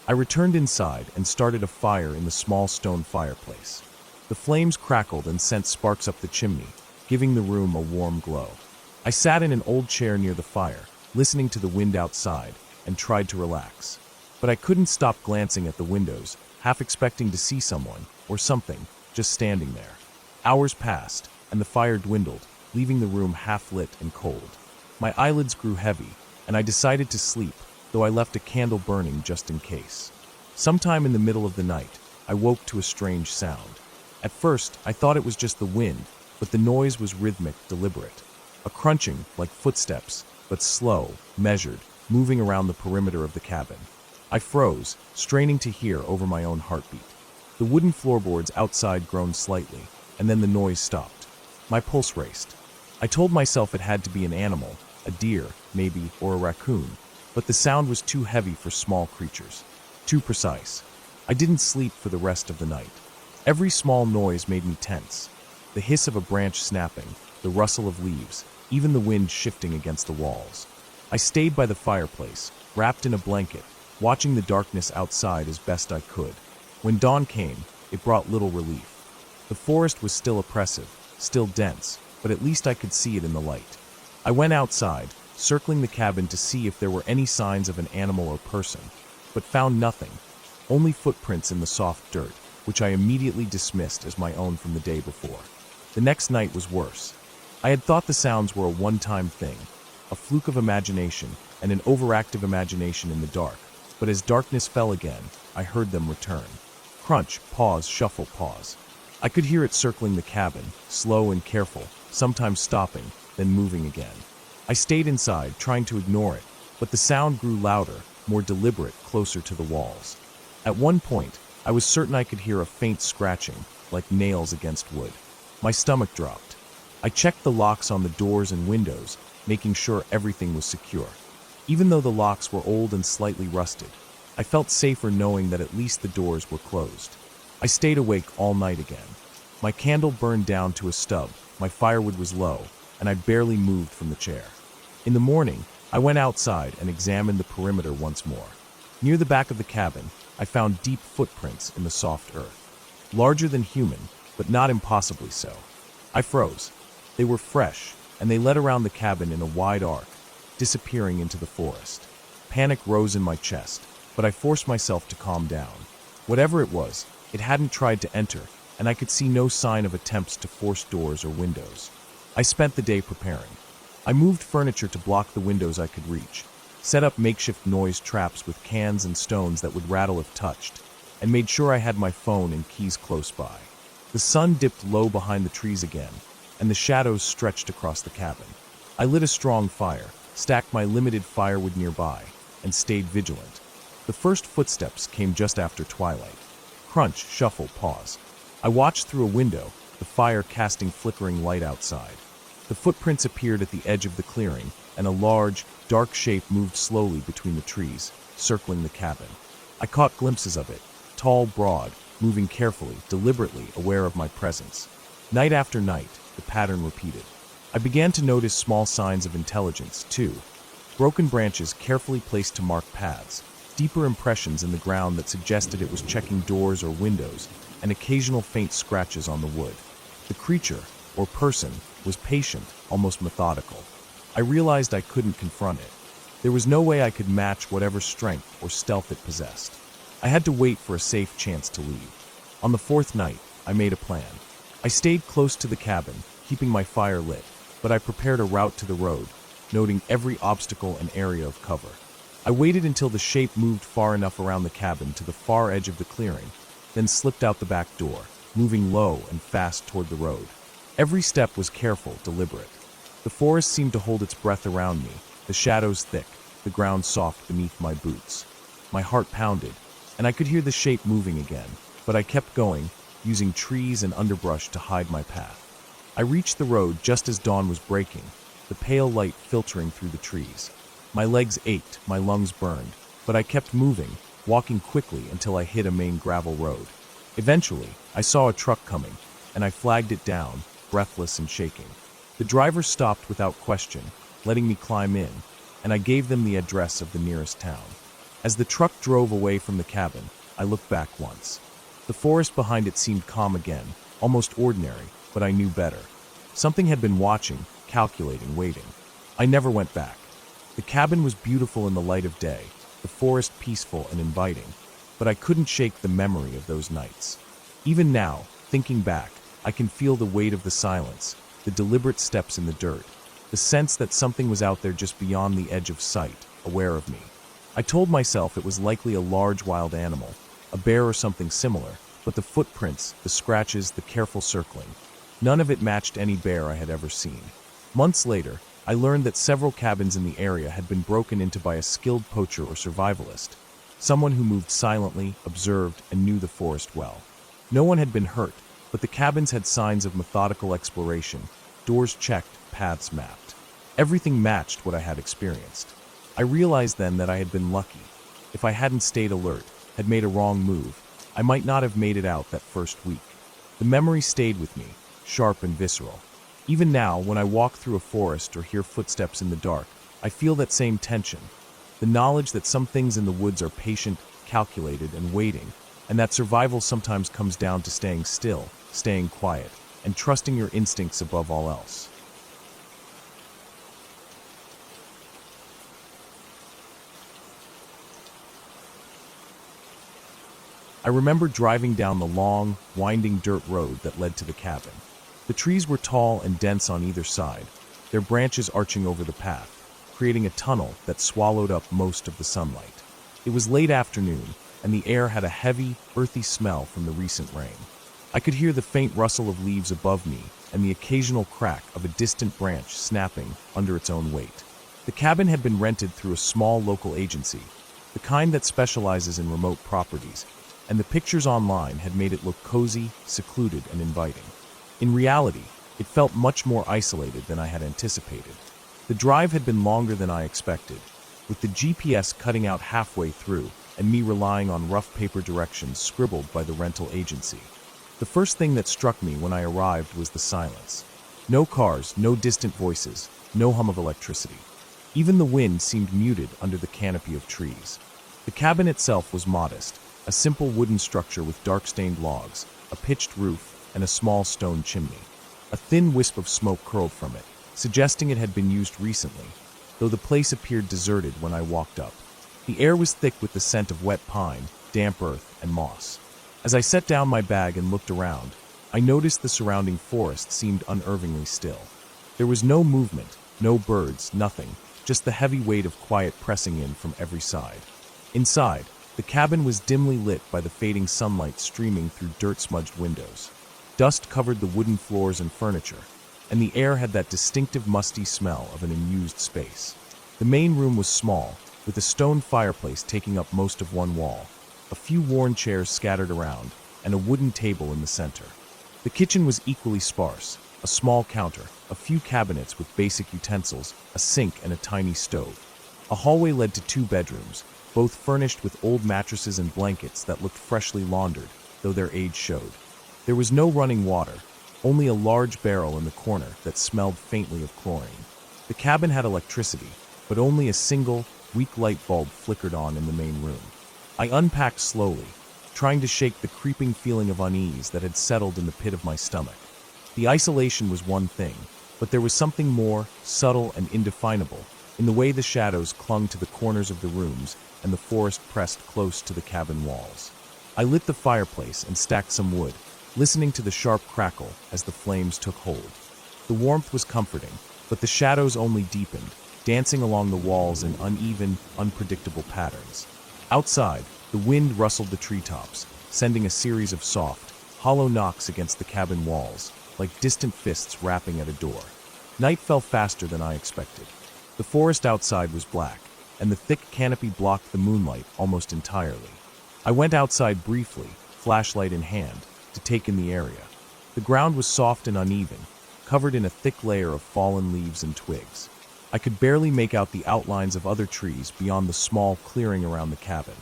Speaker 1: I returned inside and started a fire in the small stone fireplace. The flames crackled and sent sparks up the chimney, giving the room a warm glow. I sat in an old chair near the fire, listening to the wind outside, and tried to relax. But I couldn't stop glancing at the windows, half expecting to see someone, or something, just standing there. Hours passed, and the fire dwindled, leaving the room half lit and cold. My eyelids grew heavy, and I decided to sleep, though I left a candle burning just in case. Sometime in the middle of the night, I woke to a strange sound. At first, I thought it was just the wind, but the noise was rhythmic, deliberate. A crunching, like footsteps, but slow, measured, moving around the perimeter of the cabin. I froze, straining to hear over my own heartbeat. The wooden floorboards outside groaned slightly, and then the noise stopped. My pulse raced. I told myself it had to be an animal, a deer, maybe, or a raccoon, but the sound was too heavy for small creatures. Too precise. I didn't sleep for the rest of the night. Every small noise made me tense. The hiss of a branch snapping, the rustle of leaves, even the wind shifting against the walls. I stayed by the fireplace, wrapped in a blanket, watching the darkness outside as best I could. When dawn came, it brought little relief. The forest was still oppressive, still dense, but at least I could see it in the light. I went outside, circling the cabin to see if there were any signs of an animal or person, but found nothing, only footprints in the soft dirt, which I immediately dismissed as my own from the day before. The next night was worse. I had thought the sounds were a one-time thing, a fluke of imagination and an overactive imagination in the dark, but as darkness fell again, I heard them return. Crunch, pause, shuffle, pause. I could hear it circling the cabin, slow and careful, sometimes stopping, then moving again. I stayed inside, trying to ignore it, but the sound grew louder, more deliberate, closer to the walls. At one point, I was certain I could hear a faint scratching, like nails against wood. My stomach dropped. I checked the locks on the doors and windows, making sure everything was secure. Even though the locks were old and slightly rusted, I felt safer knowing that at least the doors were closed. I stayed awake all night again. My candle burned down to a stub, my firewood was low, and I barely moved from the chair. In the morning, I went outside and examined the perimeter once more. Near the back of the cabin, I found deep footprints in the soft earth. Larger than human, but not impossibly so. I froze. They were fresh, and they led around the cabin in a wide arc, disappearing into the forest. Panic rose in my chest, but I forced myself to calm down. Whatever it was, it hadn't tried to enter, and I could see no sign of attempts to force doors or windows. I spent the day preparing. I moved furniture to block the windows I could reach, set up makeshift noise traps with cans and stones that would rattle if touched, and made sure I had my phone and keys close by. The sun dipped low behind the trees again, and the shadows stretched across the cabin. I lit a strong fire, stacked my limited firewood nearby, and stayed vigilant. The first footsteps came just after twilight. Crunch, shuffle, pause. I watched through a window, the fire casting flickering light outside. The footprints appeared at the edge of the clearing, and a large, dark shape moved slowly between the trees, circling the cabin. I caught glimpses of it, tall, broad, moving carefully, deliberately aware of my presence. Night after night, the pattern repeated. I began to notice small signs of intelligence, too. Broken branches carefully placed to mark paths, deeper impressions in the ground that suggested it was checking doors or windows, and occasional faint scratches on the wood. The creature, or person, was patient, almost methodical. I realized I couldn't confront it. There was no way I could match whatever strength or stealth it possessed. I had to wait for a safe chance to leave. On the fourth night, I made a plan. I stayed close to the cabin, keeping my fire lit, but I prepared a route to the road, noting every obstacle and area of cover. I waited until the shape moved far enough around the cabin to the far edge of the clearing, then slipped out the back door, moving low and fast toward the road. Every step was careful, deliberate. The forest seemed to hold its breath around me, the shadows thick, the ground soft beneath my boots. My heart pounded, and I could hear the shape moving again, but I kept going, using trees and underbrush to hide my path. I reached the road just as dawn was breaking, the pale light filtering through the trees. My legs ached, my lungs burned, but I kept moving, walking quickly until I hit a main gravel road. Eventually, I saw a truck coming, and I flagged it down, breathless and shaking. The driver stopped without question, letting me climb in, and I gave them the address of the nearest town. As the truck drove away from the cabin, I looked back once. The forest behind it seemed calm again, almost ordinary, but I knew better. Something had been watching, calculating, waiting. I never went back. The cabin was beautiful in the light of day, the forest peaceful and inviting, but I couldn't shake the memory of those nights. Even now, thinking back, I can feel the weight of the silence, the deliberate steps in the dirt, the sense that something was out there just beyond the edge of sight, aware of me. I told myself it was likely a large wild animal, a bear or something similar, but the footprints, the scratches, the careful circling, none of it matched any bear I had ever seen. Months later, I learned that several cabins in the area had been broken into by a skilled poacher or survivalist, someone who moved silently, observed, and knew the forest well. No one had been hurt, but the cabins had signs of methodical exploration, doors checked, paths mapped. Everything matched what I had experienced. I realized then that I had been lucky. If I hadn't stayed alert, had made a wrong move, I might not have made it out that first week. The memory stayed with me, sharp and visceral. Even now, when I walk through a forest or hear footsteps in the dark, I feel that same tension. The knowledge that some things in the woods are patient, calculated, and waiting, and that survival sometimes comes down to staying still, staying quiet, and trusting your instincts above all else. I remember driving down the long, winding dirt road that led to the cabin. The trees were tall and dense on either side, their branches arching over the path, creating a tunnel that swallowed up most of the sunlight. It was late afternoon, and the air had a heavy, earthy smell from the recent rain. I could hear the faint rustle of leaves above me and the occasional crack of a distant branch snapping under its own weight. The cabin had been rented through a small local agency, the kind that specializes in remote properties, and the pictures online had made it look cozy, secluded, and inviting. In reality, it felt much more isolated than I had anticipated. The drive had been longer than I expected, with the GPS cutting out halfway through and me relying on rough paper directions scribbled by the rental agency. The first thing that struck me when I arrived was the silence. No cars, no distant voices, no hum of electricity. Even the wind seemed muted under the canopy of trees. The cabin itself was modest, a simple wooden structure with dark-stained logs, a pitched roof, and a small stone chimney. A thin wisp of smoke curled from it, suggesting it had been used recently, though the place appeared deserted when I walked up. The air was thick with the scent of wet pine, damp earth, and moss. As I set down my bag and looked around, I noticed the surrounding forest seemed unervingly still. There was no movement, no birds, nothing, just the heavy weight of quiet pressing in from every side. Inside, the cabin was dimly lit by the fading sunlight streaming through dirt-smudged windows. Dust covered the wooden floors and furniture, and the air had that distinctive musty smell of an unused space. The main room was small, with a stone fireplace taking up most of one wall, a few worn chairs scattered around, and a wooden table in the center. The kitchen was equally sparse, a small counter, a few cabinets with basic utensils, a sink, and a tiny stove. A hallway led to two bedrooms, both furnished with old mattresses and blankets that looked freshly laundered, though their age showed. There was no running water, only a large barrel in the corner that smelled faintly of chlorine. The cabin had electricity, but only a single, weak light bulb flickered on in the main room. I unpacked slowly, trying to shake the creeping feeling of unease that had settled in the pit of my stomach. The isolation was one thing, but there was something more, subtle and indefinable, in the way the shadows clung to the corners of the rooms and the forest pressed close to the cabin walls. I lit the fireplace and stacked some wood, listening to the sharp crackle as the flames took hold. The warmth was comforting, but the shadows only deepened, dancing along the walls in uneven, unpredictable patterns. Outside, the wind rustled the treetops, sending a series of soft, hollow knocks against the cabin walls, like distant fists rapping at a door. Night fell faster than I expected. The forest outside was black, and the thick canopy blocked the moonlight almost entirely. I went outside briefly, flashlight in hand, to take in the area. The ground was soft and uneven, covered in a thick layer of fallen leaves and twigs. I could barely make out the outlines of other trees beyond the small clearing around the cabin.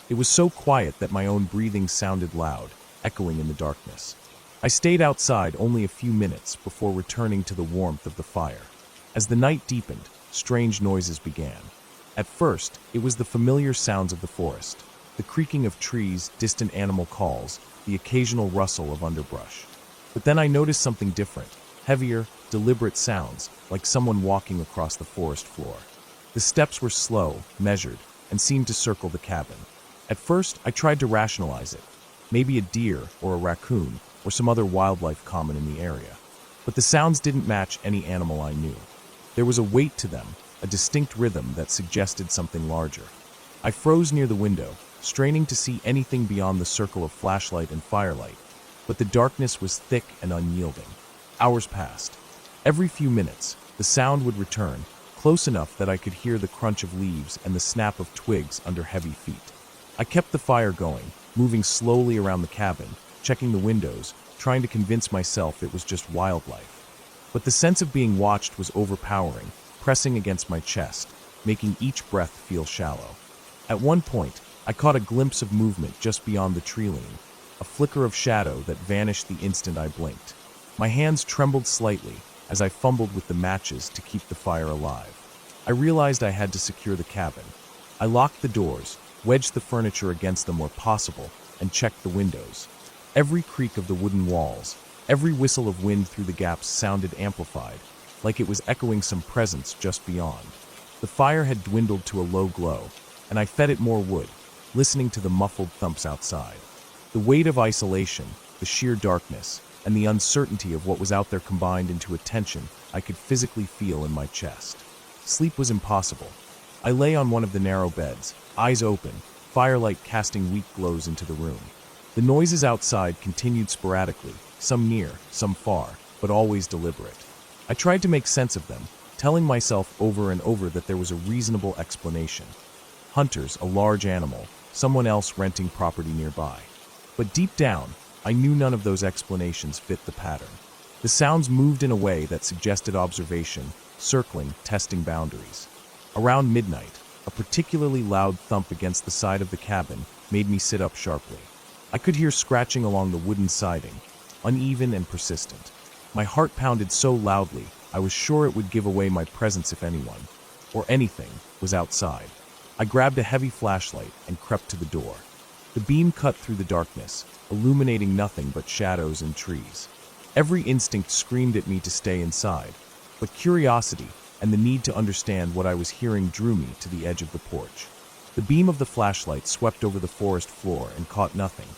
Speaker 1: It was so quiet that my own breathing sounded loud, echoing in the darkness. I stayed outside only a few minutes before returning to the warmth of the fire. As the night deepened, strange noises began. At first, it was the familiar sounds of the forest, the creaking of trees, distant animal calls, the occasional rustle of underbrush. But then I noticed something different, heavier, deliberate sounds, like someone walking across the forest floor. The steps were slow, measured, and seemed to circle the cabin. At first, I tried to rationalize it. Maybe a deer or a raccoon or some other wildlife common in the area. But the sounds didn't match any animal I knew. There was a weight to them, a distinct rhythm that suggested something larger. I froze near the window, straining to see anything beyond the circle of flashlight and firelight, but the darkness was thick and unyielding. Hours passed. Every few minutes, the sound would return, close enough that I could hear the crunch of leaves and the snap of twigs under heavy feet. I kept the fire going, moving slowly around the cabin, checking the windows, trying to convince myself it was just wildlife. But the sense of being watched was overpowering, pressing against my chest, making each breath feel shallow. At one point, I caught a glimpse of movement just beyond the tree line, a flicker of shadow that vanished the instant I blinked. My hands trembled slightly as I fumbled with the matches to keep the fire alive. I realized I had to secure the cabin. I locked the doors, wedged the furniture against them where possible, and checked the windows. Every creak of the wooden walls, every whistle of wind through the gaps sounded amplified, like it was echoing some presence just beyond. The fire had dwindled to a low glow, and I fed it more wood, listening to the muffled thumps outside. The weight of isolation, the sheer darkness, and the uncertainty of what was out there combined into a tension I could physically feel in my chest. Sleep was impossible. I lay on one of the narrow beds, eyes open, firelight casting weak glows into the room. The noises outside continued sporadically, some near, some far, but always deliberate. I tried to make sense of them, telling myself over and over that there was a reasonable explanation. Hunters, a large animal, someone else renting property nearby. But deep down, I knew none of those explanations fit the pattern. The sounds moved in a way that suggested observation, circling, testing boundaries. Around midnight, a particularly loud thump against the side of the cabin made me sit up sharply. I could hear scratching along the wooden siding, uneven and persistent. My heart pounded so loudly, I was sure it would give away my presence if anyone, or anything, was outside. I grabbed a heavy flashlight and crept to the door. The beam cut through the darkness, illuminating nothing but shadows and trees. Every instinct screamed at me to stay inside, but curiosity and the need to understand what I was hearing drew me to the edge of the porch. The beam of the flashlight swept over the forest floor and caught nothing.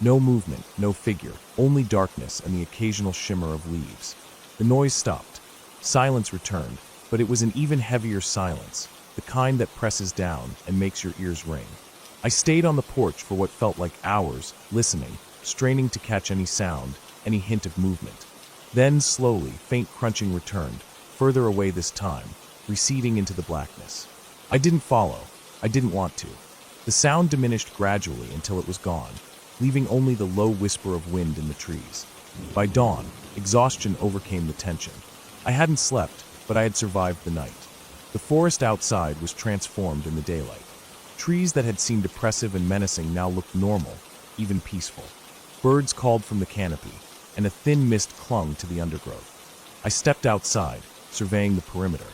Speaker 1: No movement, no figure, only darkness and the occasional shimmer of leaves. The noise stopped. Silence returned, but it was an even heavier silence, the kind that presses down and makes your ears ring. I stayed on the porch for what felt like hours, listening, straining to catch any sound, any hint of movement. Then, slowly, faint crunching returned, further away this time, receding into the blackness. I didn't follow. I didn't want to. The sound diminished gradually until it was gone, leaving only the low whisper of wind in the trees. By dawn, exhaustion overcame the tension. I hadn't slept, but I had survived the night. The forest outside was transformed in the daylight. Trees that had seemed oppressive and menacing now looked normal, even peaceful. Birds called from the canopy, and a thin mist clung to the undergrowth. I stepped outside, surveying the perimeter.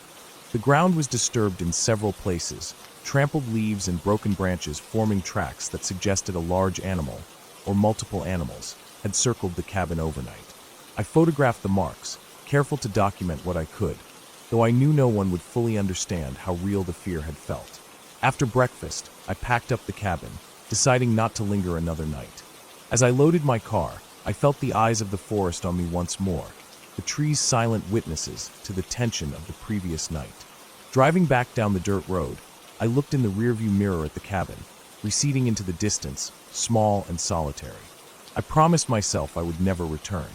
Speaker 1: The ground was disturbed in several places, trampled leaves and broken branches forming tracks that suggested a large animal, or multiple animals, had circled the cabin overnight. I photographed the marks, careful to document what I could, though I knew no one would fully understand how real the fear had felt. After breakfast, I packed up the cabin, deciding not to linger another night. As I loaded my car, I felt the eyes of the forest on me once more, the trees silent witnesses to the tension of the previous night. Driving back down the dirt road, I looked in the rearview mirror at the cabin, receding into the distance, small and solitary. I promised myself I would never return.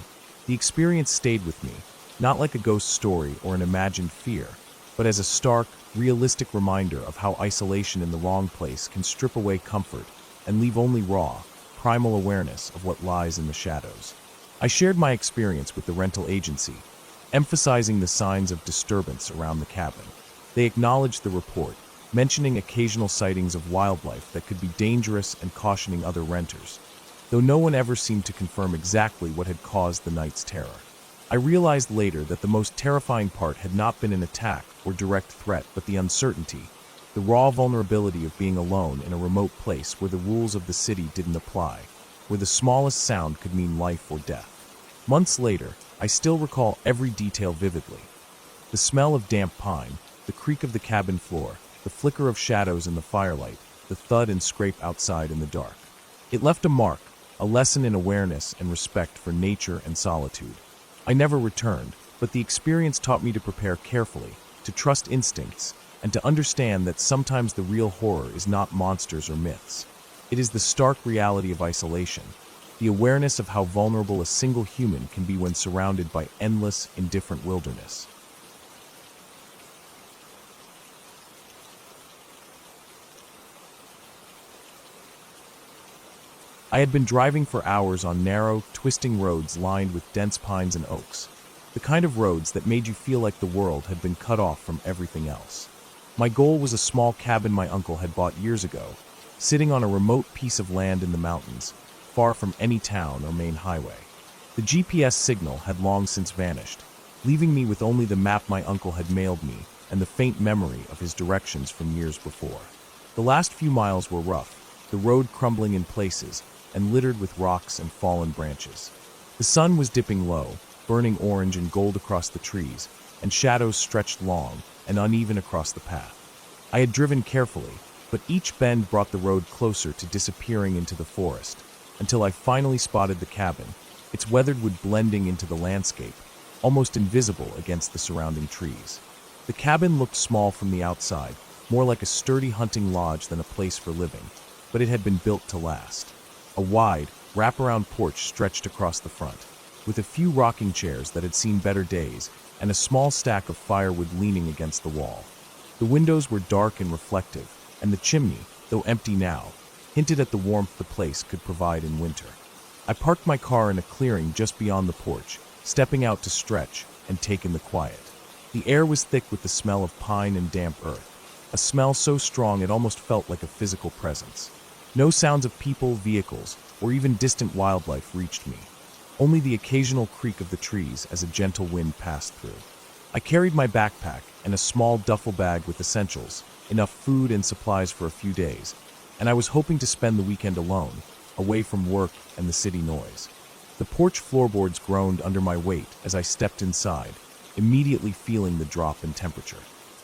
Speaker 1: The experience stayed with me, not like a ghost story or an imagined fear, but as a stark, realistic reminder of how isolation in the wrong place can strip away comfort and leave only raw, primal awareness of what lies in the shadows. I shared my experience with the rental agency, emphasizing the signs of disturbance around the cabin. They acknowledged the report, mentioning occasional sightings of wildlife that could be dangerous and cautioning other renters, though no one ever seemed to confirm exactly what had caused the night's terror. I realized later that the most terrifying part had not been an attack or direct threat, but the uncertainty, the raw vulnerability of being alone in a remote place where the rules of the city didn't apply, where the smallest sound could mean life or death. Months later, I still recall every detail vividly. The smell of damp pine, the creak of the cabin floor, the flicker of shadows in the firelight, the thud and scrape outside in the dark. It left a mark, a lesson in awareness and respect for nature and solitude. I never returned, but the experience taught me to prepare carefully, to trust instincts, and to understand that sometimes the real horror is not monsters or myths. It is the stark reality of isolation, the awareness of how vulnerable a single human can be when surrounded by endless, indifferent wilderness. I had been driving for hours on narrow, twisting roads lined with dense pines and oaks, the kind of roads that made you feel like the world had been cut off from everything else. My goal was a small cabin my uncle had bought years ago, sitting on a remote piece of land in the mountains, far from any town or main highway. The GPS signal had long since vanished, leaving me with only the map my uncle had mailed me and the faint memory of his directions from years before. The last few miles were rough, the road crumbling in places and littered with rocks and fallen branches. The sun was dipping low, burning orange and gold across the trees, and shadows stretched long and uneven across the path. I had driven carefully, but each bend brought the road closer to disappearing into the forest, until I finally spotted the cabin, its weathered wood blending into the landscape, almost invisible against the surrounding trees. The cabin looked small from the outside, more like a sturdy hunting lodge than a place for living, but it had been built to last. A wide, wraparound porch stretched across the front, with a few rocking chairs that had seen better days and a small stack of firewood leaning against the wall. The windows were dark and reflective, and the chimney, though empty now, hinted at the warmth the place could provide in winter. I parked my car in a clearing just beyond the porch, stepping out to stretch and take in the quiet. The air was thick with the smell of pine and damp earth, a smell so strong it almost felt like a physical presence. No sounds of people, vehicles, or even distant wildlife reached me. Only the occasional creak of the trees as a gentle wind passed through. I carried my backpack and a small duffel bag with essentials, enough food and supplies for a few days, and I was hoping to spend the weekend alone, away from work and the city noise. The porch floorboards groaned under my weight as I stepped inside, immediately feeling the drop in temperature.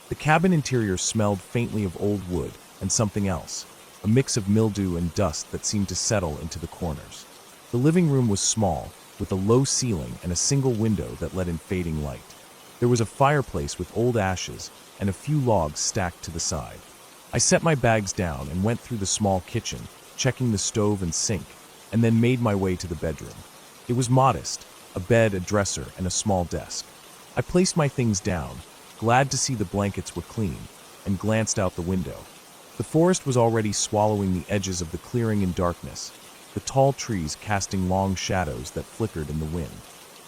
Speaker 1: The cabin interior smelled faintly of old wood and something else, a mix of mildew and dust that seemed to settle into the corners. The living room was small, with a low ceiling and a single window that let in fading light. There was a fireplace with old ashes and a few logs stacked to the side. I set my bags down and went through the small kitchen, checking the stove and sink, and then made my way to the bedroom. It was modest, a bed, a dresser, and a small desk. I placed my things down, glad to see the blankets were clean, and glanced out the window. The forest was already swallowing the edges of the clearing in darkness, the tall trees casting long shadows that flickered in the wind.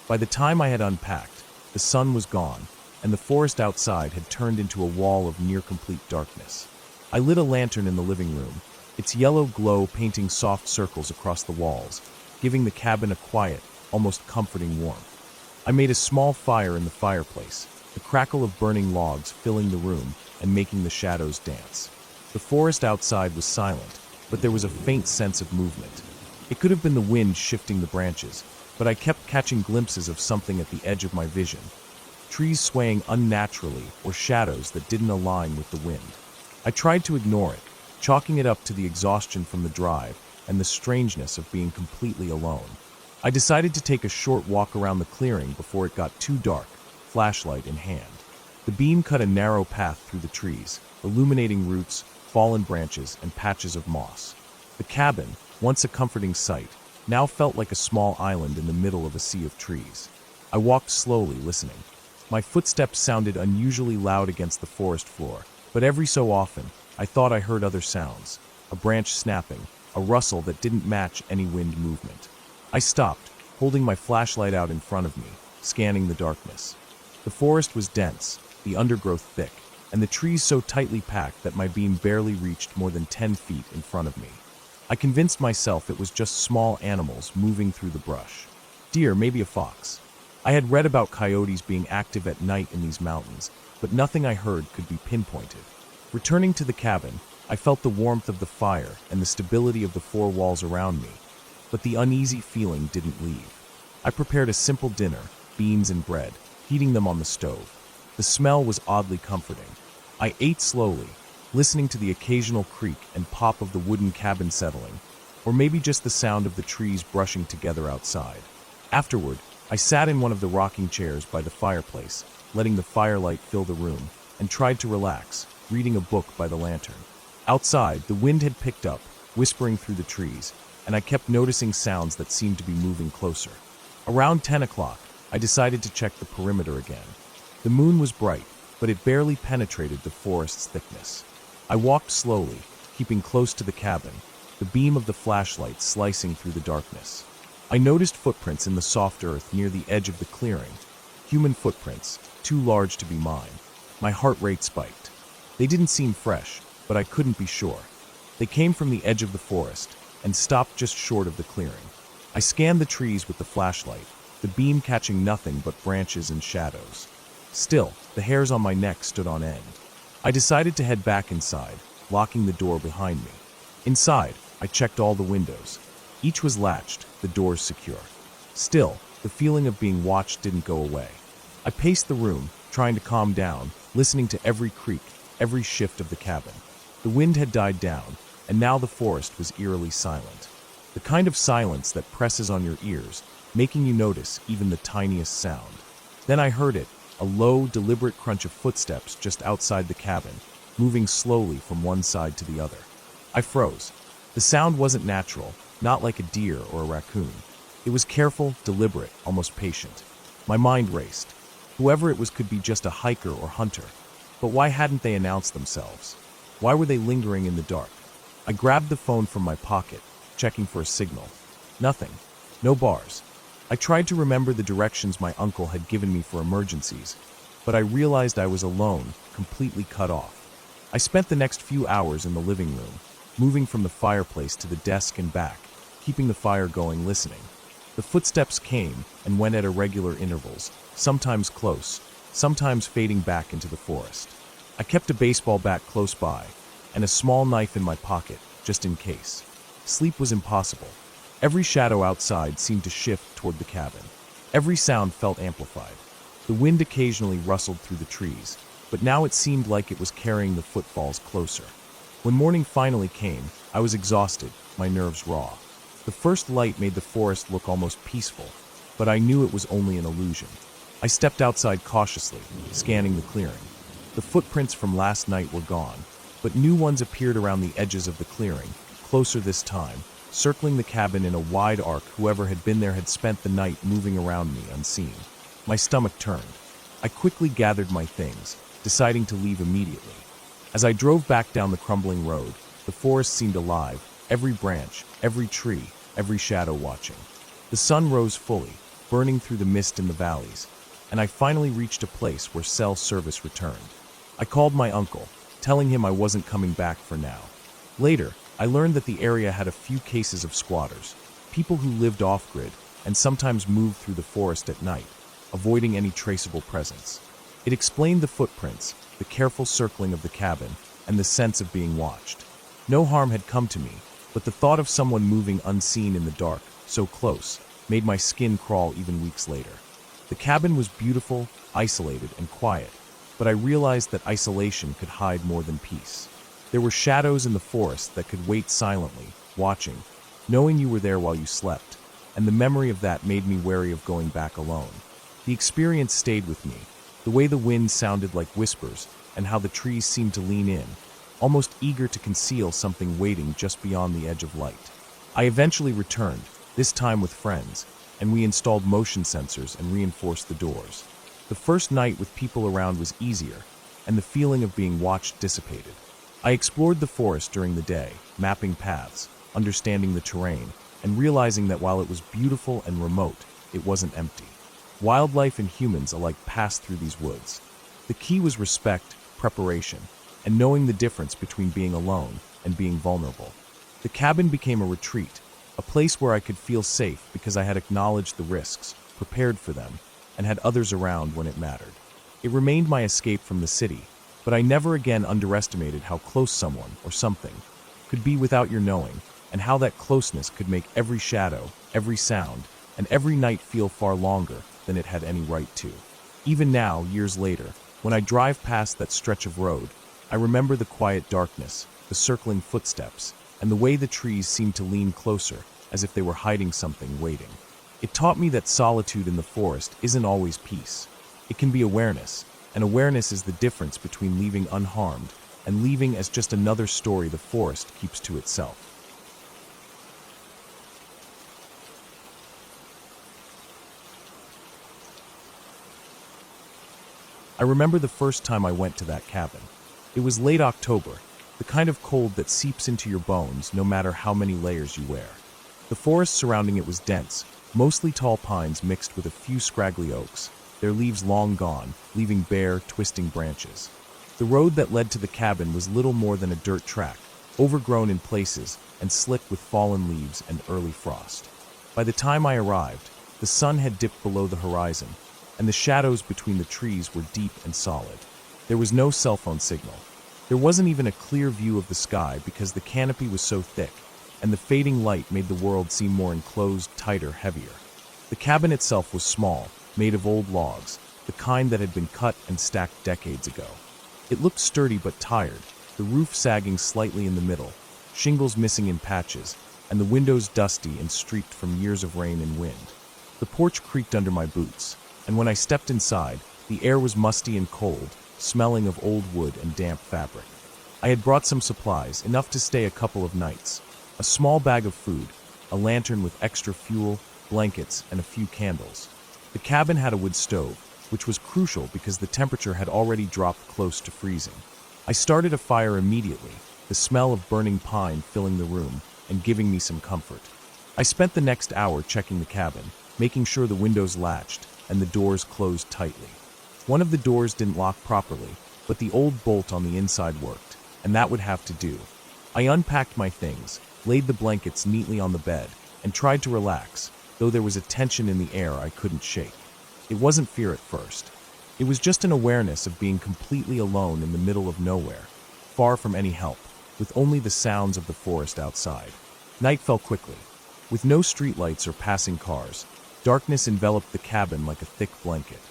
Speaker 1: By the time I had unpacked, the sun was gone, and the forest outside had turned into a wall of near-complete darkness. I lit a lantern in the living room, its yellow glow painting soft circles across the walls, giving the cabin a quiet, almost comforting warmth. I made a small fire in the fireplace, the crackle of burning logs filling the room and making the shadows dance. The forest outside was silent, but there was a faint sense of movement. It could have been the wind shifting the branches, but I kept catching glimpses of something at the edge of my vision. Trees swaying unnaturally or shadows that didn't align with the wind. I tried to ignore it, chalking it up to the exhaustion from the drive and the strangeness of being completely alone. I decided to take a short walk around the clearing before it got too dark, flashlight in hand. The beam cut a narrow path through the trees, illuminating roots, fallen branches, and patches of moss. The cabin, once a comforting sight, now felt like a small island in the middle of a sea of trees. I walked slowly, listening. My footsteps sounded unusually loud against the forest floor, but every so often, I thought I heard other sounds, a branch snapping, a rustle that didn't match any wind movement. I stopped, holding my flashlight out in front of me, scanning the darkness. The forest was dense, the undergrowth thick, and the trees so tightly packed that my beam barely reached more than 10 feet in front of me. I convinced myself it was just small animals moving through the brush. Deer, maybe a fox. I had read about coyotes being active at night in these mountains, but nothing I heard could be pinpointed. Returning to the cabin, I felt the warmth of the fire and the stability of the four walls around me, but the uneasy feeling didn't leave. I prepared a simple dinner, beans and bread, heating them on the stove. The smell was oddly comforting. I ate slowly, listening to the occasional creak and pop of the wooden cabin settling, or maybe just the sound of the trees brushing together outside. Afterward, I sat in one of the rocking chairs by the fireplace, letting the firelight fill the room, and tried to relax, reading a book by the lantern. Outside, the wind had picked up, whispering through the trees, and I kept noticing sounds that seemed to be moving closer. Around 10 o'clock, I decided to check the perimeter again. The moon was bright, but it barely penetrated the forest's thickness. I walked slowly, keeping close to the cabin, the beam of the flashlight slicing through the darkness. I noticed footprints in the soft earth near the edge of the clearing. Human footprints, too large to be mine. My heart rate spiked. They didn't seem fresh, but I couldn't be sure. They came from the edge of the forest and stopped just short of the clearing. I scanned the trees with the flashlight, the beam catching nothing but branches and shadows. Still, the hairs on my neck stood on end. I decided to head back inside, locking the door behind me. Inside, I checked all the windows. Each was latched, the doors secure. Still, the feeling of being watched didn't go away. I paced the room, trying to calm down, listening to every creak, every shift of the cabin. The wind had died down, and now the forest was eerily silent. The kind of silence that presses on your ears, making you notice even the tiniest sound. Then I heard it, a low, deliberate crunch of footsteps just outside the cabin, moving slowly from one side to the other. I froze. The sound wasn't natural, not like a deer or a raccoon. It was careful, deliberate, almost patient. My mind raced. Whoever it was could be just a hiker or hunter. But why hadn't they announced themselves? Why were they lingering in the dark? I grabbed the phone from my pocket, checking for a signal. Nothing. No bars. I tried to remember the directions my uncle had given me for emergencies, but I realized I was alone, completely cut off. I spent the next few hours in the living room, moving from the fireplace to the desk and back, keeping the fire going, listening. The footsteps came and went at irregular intervals, sometimes close, sometimes fading back into the forest. I kept a baseball bat close by, and a small knife in my pocket, just in case. Sleep was impossible. Every shadow outside seemed to shift toward the cabin. Every sound felt amplified. The wind occasionally rustled through the trees, but now it seemed like it was carrying the footfalls closer. When morning finally came, I was exhausted, my nerves raw. The first light made the forest look almost peaceful, but I knew it was only an illusion. I stepped outside cautiously, scanning the clearing. The footprints from last night were gone, but new ones appeared around the edges of the clearing, closer this time, circling the cabin in a wide arc. Whoever had been there had spent the night moving around me unseen. My stomach turned. I quickly gathered my things, deciding to leave immediately. As I drove back down the crumbling road, the forest seemed alive, every branch, every tree, every shadow watching. The sun rose fully, burning through the mist in the valleys, and I finally reached a place where cell service returned. I called my uncle, telling him I wasn't coming back for now. Later, I learned that the area had a few cases of squatters, people who lived off-grid and sometimes moved through the forest at night, avoiding any traceable presence. It explained the footprints, the careful circling of the cabin, and the sense of being watched. No harm had come to me, but the thought of someone moving unseen in the dark, so close, made my skin crawl even weeks later. The cabin was beautiful, isolated, and quiet, but I realized that isolation could hide more than peace. There were shadows in the forest that could wait silently, watching, knowing you were there while you slept, and the memory of that made me wary of going back alone. The experience stayed with me, the way the wind sounded like whispers, and how the trees seemed to lean in, almost eager to conceal something waiting just beyond the edge of light. I eventually returned, this time with friends, and we installed motion sensors and reinforced the doors. The first night with people around was easier, and the feeling of being watched dissipated. I explored the forest during the day, mapping paths, understanding the terrain, and realizing that while it was beautiful and remote, it wasn't empty. Wildlife and humans alike passed through these woods. The key was respect, preparation, and knowing the difference between being alone and being vulnerable. The cabin became a retreat, a place where I could feel safe because I had acknowledged the risks, prepared for them, and had others around when it mattered. It remained my escape from the city, but I never again underestimated how close someone or something could be without your knowing, and how that closeness could make every shadow, every sound, and every night feel far longer than it had any right to. Even now, years later, when I drive past that stretch of road, I remember the quiet darkness, the circling footsteps, and the way the trees seemed to lean closer, as if they were hiding something waiting. It taught me that solitude in the forest isn't always peace. It can be awareness, and awareness is the difference between leaving unharmed and leaving as just another story the forest keeps to itself. I remember the first time I went to that cabin. It was late October, the kind of cold that seeps into your bones no matter how many layers you wear. The forest surrounding it was dense, mostly tall pines mixed with a few scraggly oaks, their leaves long gone, leaving bare, twisting branches. The road that led to the cabin was little more than a dirt track, overgrown in places and slick with fallen leaves and early frost. By the time I arrived, the sun had dipped below the horizon, and the shadows between the trees were deep and solid. There was no cell phone signal. There wasn't even a clear view of the sky because the canopy was so thick, and the fading light made the world seem more enclosed, tighter, heavier. The cabin itself was small, made of old logs, the kind that had been cut and stacked decades ago. It looked sturdy but tired, the roof sagging slightly in the middle, shingles missing in patches, and the windows dusty and streaked from years of rain and wind. The porch creaked under my boots, and when I stepped inside, the air was musty and cold, smelling of old wood and damp fabric. I had brought some supplies, enough to stay a couple of nights. A small bag of food, a lantern with extra fuel, blankets, and a few candles. The cabin had a wood stove, which was crucial because the temperature had already dropped close to freezing. I started a fire immediately, the smell of burning pine filling the room and giving me some comfort. I spent the next hour checking the cabin, making sure the windows latched and the doors closed tightly. One of the doors didn't lock properly, but the old bolt on the inside worked, and that would have to do. I unpacked my things, laid the blankets neatly on the bed, and tried to relax, though there was a tension in the air I couldn't shake. It wasn't fear at first. It was just an awareness of being completely alone in the middle of nowhere, far from any help, with only the sounds of the forest outside. Night fell quickly. With no streetlights or passing cars, darkness enveloped the cabin like a thick blanket.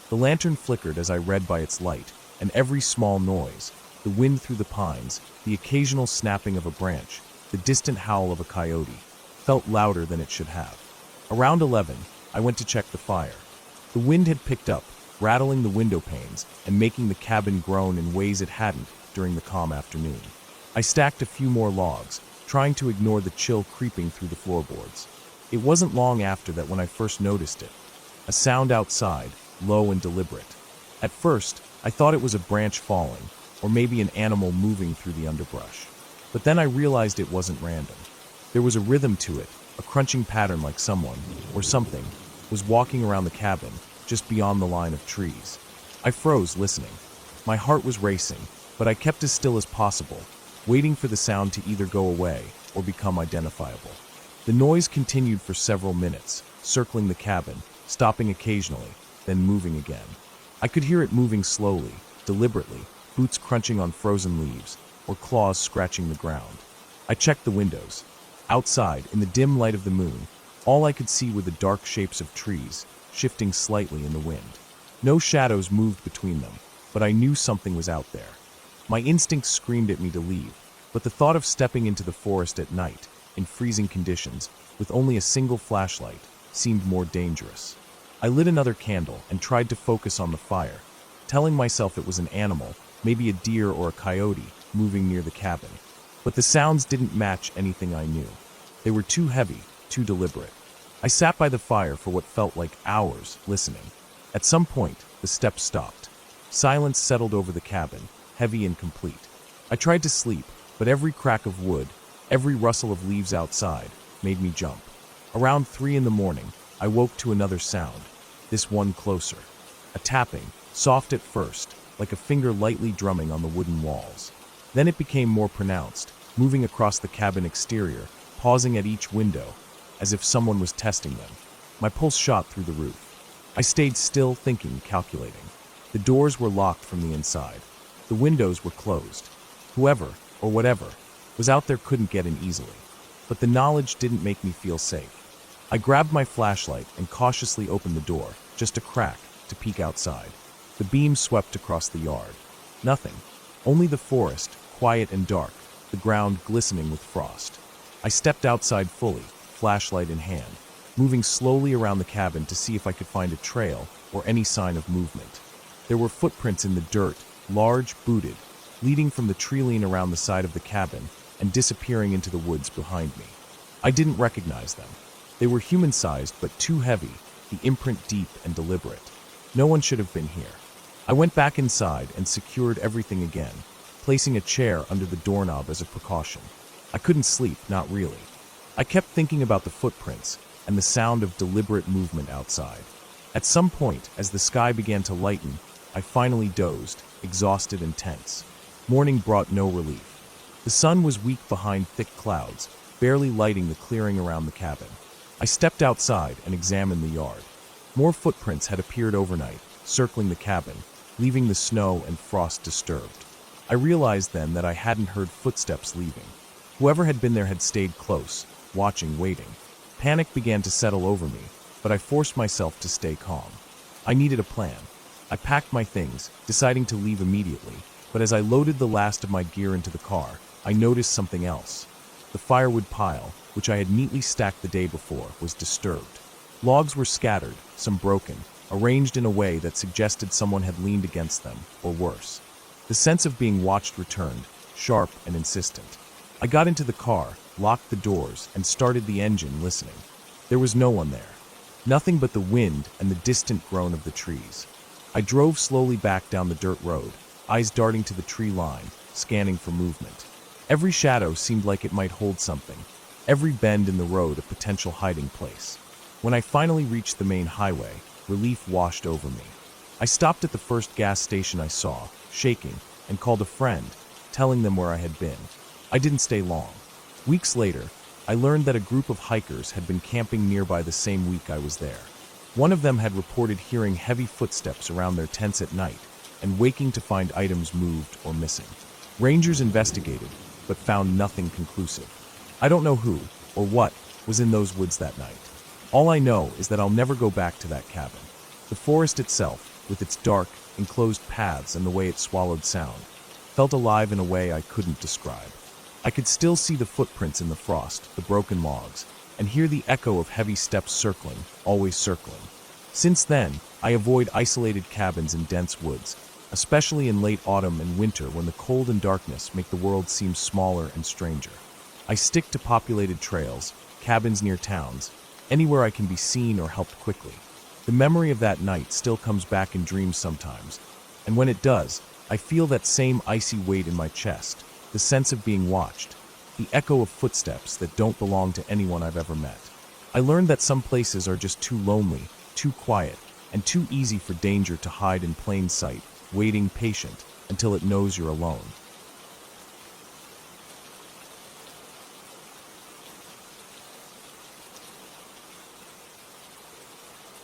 Speaker 1: The lantern flickered as I read by its light, and every small noise, the wind through the pines, the occasional snapping of a branch, the distant howl of a coyote, felt louder than it should have. Around 11, I went to check the fire. The wind had picked up, rattling the window panes and making the cabin groan in ways it hadn't during the calm afternoon. I stacked a few more logs, trying to ignore the chill creeping through the floorboards. It wasn't long after that when I first noticed it. A sound outside, low and deliberate. At first, I thought it was a branch falling, or maybe an animal moving through the underbrush. But then I realized it wasn't random. There was a rhythm to it, a crunching pattern like someone, or something, was walking around the cabin, just beyond the line of trees. I froze, listening. My heart was racing, but I kept as still as possible, waiting for the sound to either go away or become identifiable. The noise continued for several minutes, circling the cabin, stopping occasionally, then moving again. I could hear it moving slowly, deliberately, boots crunching on frozen leaves, or claws scratching the ground. I checked the windows. Outside, in the dim light of the moon, all I could see were the dark shapes of trees, shifting slightly in the wind. No shadows moved between them, but I knew something was out there. My instincts screamed at me to leave, but the thought of stepping into the forest at night, in freezing conditions, with only a single flashlight, seemed more dangerous. I lit another candle and tried to focus on the fire, telling myself it was an animal, maybe a deer or a coyote, moving near the cabin. But the sounds didn't match anything I knew. They were too heavy, too deliberate. I sat by the fire for what felt like hours, listening. At some point, the steps stopped. Silence settled over the cabin, heavy and complete. I tried to sleep, but every crack of wood, every rustle of leaves outside, made me jump. Around 3 in the morning, I woke to another sound, this one closer. A tapping, soft at first, like a finger lightly drumming on the wooden walls. Then it became more pronounced, moving across the cabin exterior, pausing at each window, as if someone was testing them. My pulse shot through the roof. I stayed still, thinking, calculating. The doors were locked from the inside. The windows were closed. Whoever, or whatever, was out there couldn't get in easily. But the knowledge didn't make me feel safe. I grabbed my flashlight and cautiously opened the door, just a crack, to peek outside. The beam swept across the yard. Nothing. Only the forest, quiet and dark, the ground glistening with frost. I stepped outside fully, flashlight in hand, moving slowly around the cabin to see if I could find a trail or any sign of movement. There were footprints in the dirt, large, booted, leading from the tree-line around the side of the cabin and disappearing into the woods behind me. I didn't recognize them. They were human-sized but too heavy, the imprint deep and deliberate. No one should have been here. I went back inside and secured everything again, placing a chair under the doorknob as a precaution. I couldn't sleep, not really. I kept thinking about the footprints and the sound of deliberate movement outside. At some point, as the sky began to lighten, I finally dozed, exhausted and tense. Morning brought no relief. The sun was weak behind thick clouds, barely lighting the clearing around the cabin. I stepped outside and examined the yard. More footprints had appeared overnight, circling the cabin, leaving the snow and frost disturbed. I realized then that I hadn't heard footsteps leaving. Whoever had been there had stayed close, watching, waiting. Panic began to settle over me, but I forced myself to stay calm. I needed a plan. I packed my things, deciding to leave immediately, but as I loaded the last of my gear into the car, I noticed something else. The firewood pile, which I had neatly stacked the day before, was disturbed. Logs were scattered, some broken, arranged in a way that suggested someone had leaned against them, or worse. The sense of being watched returned, sharp and insistent. I got into the car, locked the doors, and started the engine, listening. There was no one there. Nothing but the wind and the distant groan of the trees. I drove slowly back down the dirt road, eyes darting to the tree line, scanning for movement. Every shadow seemed like it might hold something, every bend in the road a potential hiding place. When I finally reached the main highway, relief washed over me. I stopped at the first gas station I saw, shaking, and called a friend, telling them where I had been. I didn't stay long. Weeks later, I learned that a group of hikers had been camping nearby the same week I was there. One of them had reported hearing heavy footsteps around their tents at night and waking to find items moved or missing. Rangers investigated, but found nothing conclusive. I don't know who, or what, was in those woods that night. All I know is that I'll never go back to that cabin. The forest itself, with its dark, enclosed paths and the way it swallowed sound, felt alive in a way I couldn't describe. I could still see the footprints in the frost, the broken logs, and hear the echo of heavy steps circling, always circling. Since then, I avoid isolated cabins in dense woods, especially in late autumn and winter when the cold and darkness make the world seem smaller and stranger. I stick to populated trails, cabins near towns, anywhere I can be seen or helped quickly. The memory of that night still comes back in dreams sometimes, and when it does, I feel that same icy weight in my chest, the sense of being watched, the echo of footsteps that don't belong to anyone I've ever met. I learned that some places are just too lonely, too quiet, and too easy for danger to hide in plain sight, waiting patient until it knows you're alone.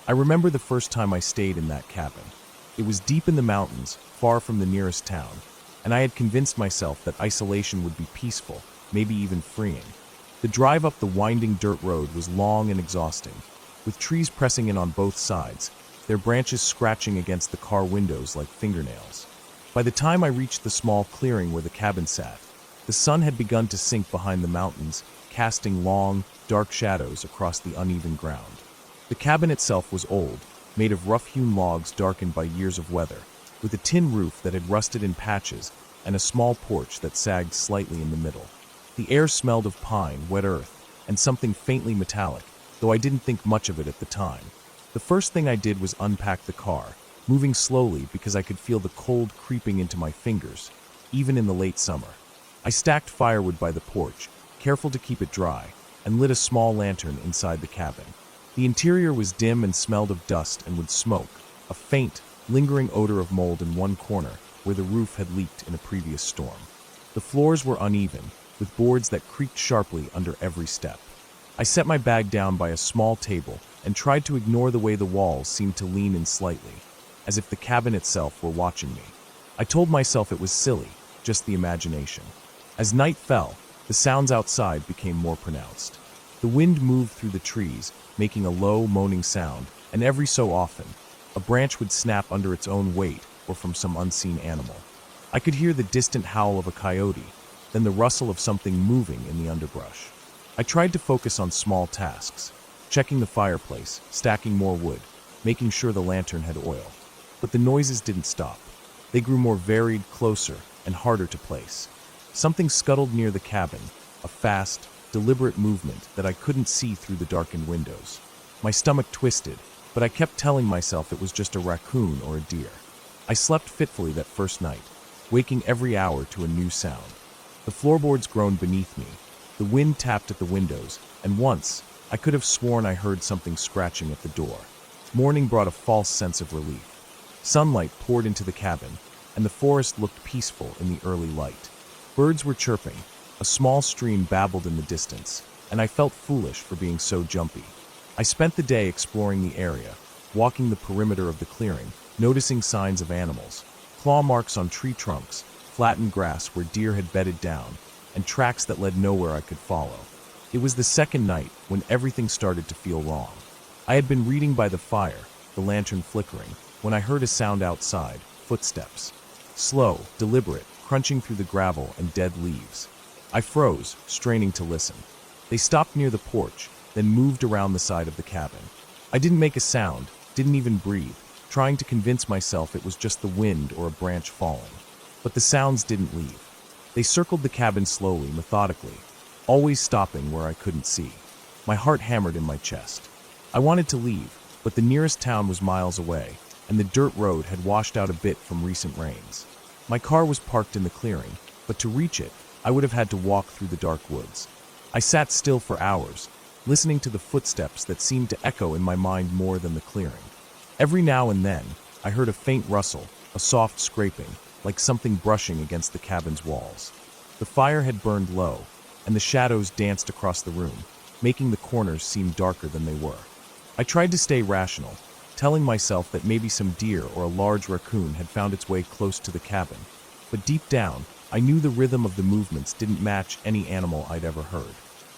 Speaker 1: I remember the first time I stayed in that cabin. It was deep in the mountains, far from the nearest town, and I had convinced myself that isolation would be peaceful, maybe even freeing. The drive up the winding dirt road was long and exhausting, with trees pressing in on both sides, their branches scratching against the car windows like fingernails. By the time I reached the small clearing where the cabin sat, the sun had begun to sink behind the mountains, casting long, dark shadows across the uneven ground. The cabin itself was old, made of rough-hewn logs darkened by years of weather, with a tin roof that had rusted in patches and a small porch that sagged slightly in the middle. The air smelled of pine, wet earth, and something faintly metallic, though I didn't think much of it at the time. The first thing I did was unpack the car, moving slowly because I could feel the cold creeping into my fingers, even in the late summer. I stacked firewood by the porch, careful to keep it dry, and lit a small lantern inside the cabin. The interior was dim and smelled of dust and wood smoke, a faint, lingering odor of mold in one corner where the roof had leaked in a previous storm. The floors were uneven, with boards that creaked sharply under every step. I set my bag down by a small table and tried to ignore the way the walls seemed to lean in slightly, as if the cabin itself were watching me. I told myself it was silly, just the imagination. As night fell, the sounds outside became more pronounced. The wind moved through the trees, making a low, moaning sound, and every so often, a branch would snap under its own weight or from some unseen animal. I could hear the distant howl of a coyote, then the rustle of something moving in the underbrush. I tried to focus on small tasks, checking the fireplace, stacking more wood, making sure the lantern had oil. But the noises didn't stop. They grew more varied, closer, and harder to place. Something scuttled near the cabin, a fast, deliberate movement that I couldn't see through the darkened windows. My stomach twisted, but I kept telling myself it was just a raccoon or a deer. I slept fitfully that first night, waking every hour to a new sound. The floorboards groaned beneath me, the wind tapped at the windows, and once, I could have sworn I heard something scratching at the door. Morning brought a false sense of relief. Sunlight poured into the cabin, and the forest looked peaceful in the early light. Birds were chirping, a small stream babbled in the distance, and I felt foolish for being so jumpy. I spent the day exploring the area, walking the perimeter of the clearing, noticing signs of animals, claw marks on tree trunks, flattened grass where deer had bedded down, and tracks that led nowhere I could follow. It was the second night when everything started to feel wrong. I had been reading by the fire, the lantern flickering, when I heard a sound outside, footsteps. Slow, deliberate, crunching through the gravel and dead leaves. I froze, straining to listen. They stopped near the porch, then moved around the side of the cabin. I didn't make a sound, didn't even breathe, trying to convince myself it was just the wind or a branch falling. But the sounds didn't leave. They circled the cabin slowly, methodically, always stopping where I couldn't see. My heart hammered in my chest. I wanted to leave, but the nearest town was miles away, and the dirt road had washed out a bit from recent rains. My car was parked in the clearing, but to reach it, I would have had to walk through the dark woods. I sat still for hours, listening to the footsteps that seemed to echo in my mind more than the clearing. Every now and then, I heard a faint rustle, a soft scraping, like something brushing against the cabin's walls. The fire had burned low, and the shadows danced across the room, making the corners seem darker than they were. I tried to stay rational, telling myself that maybe some deer or a large raccoon had found its way close to the cabin, but deep down, I knew the rhythm of the movements didn't match any animal I'd ever heard.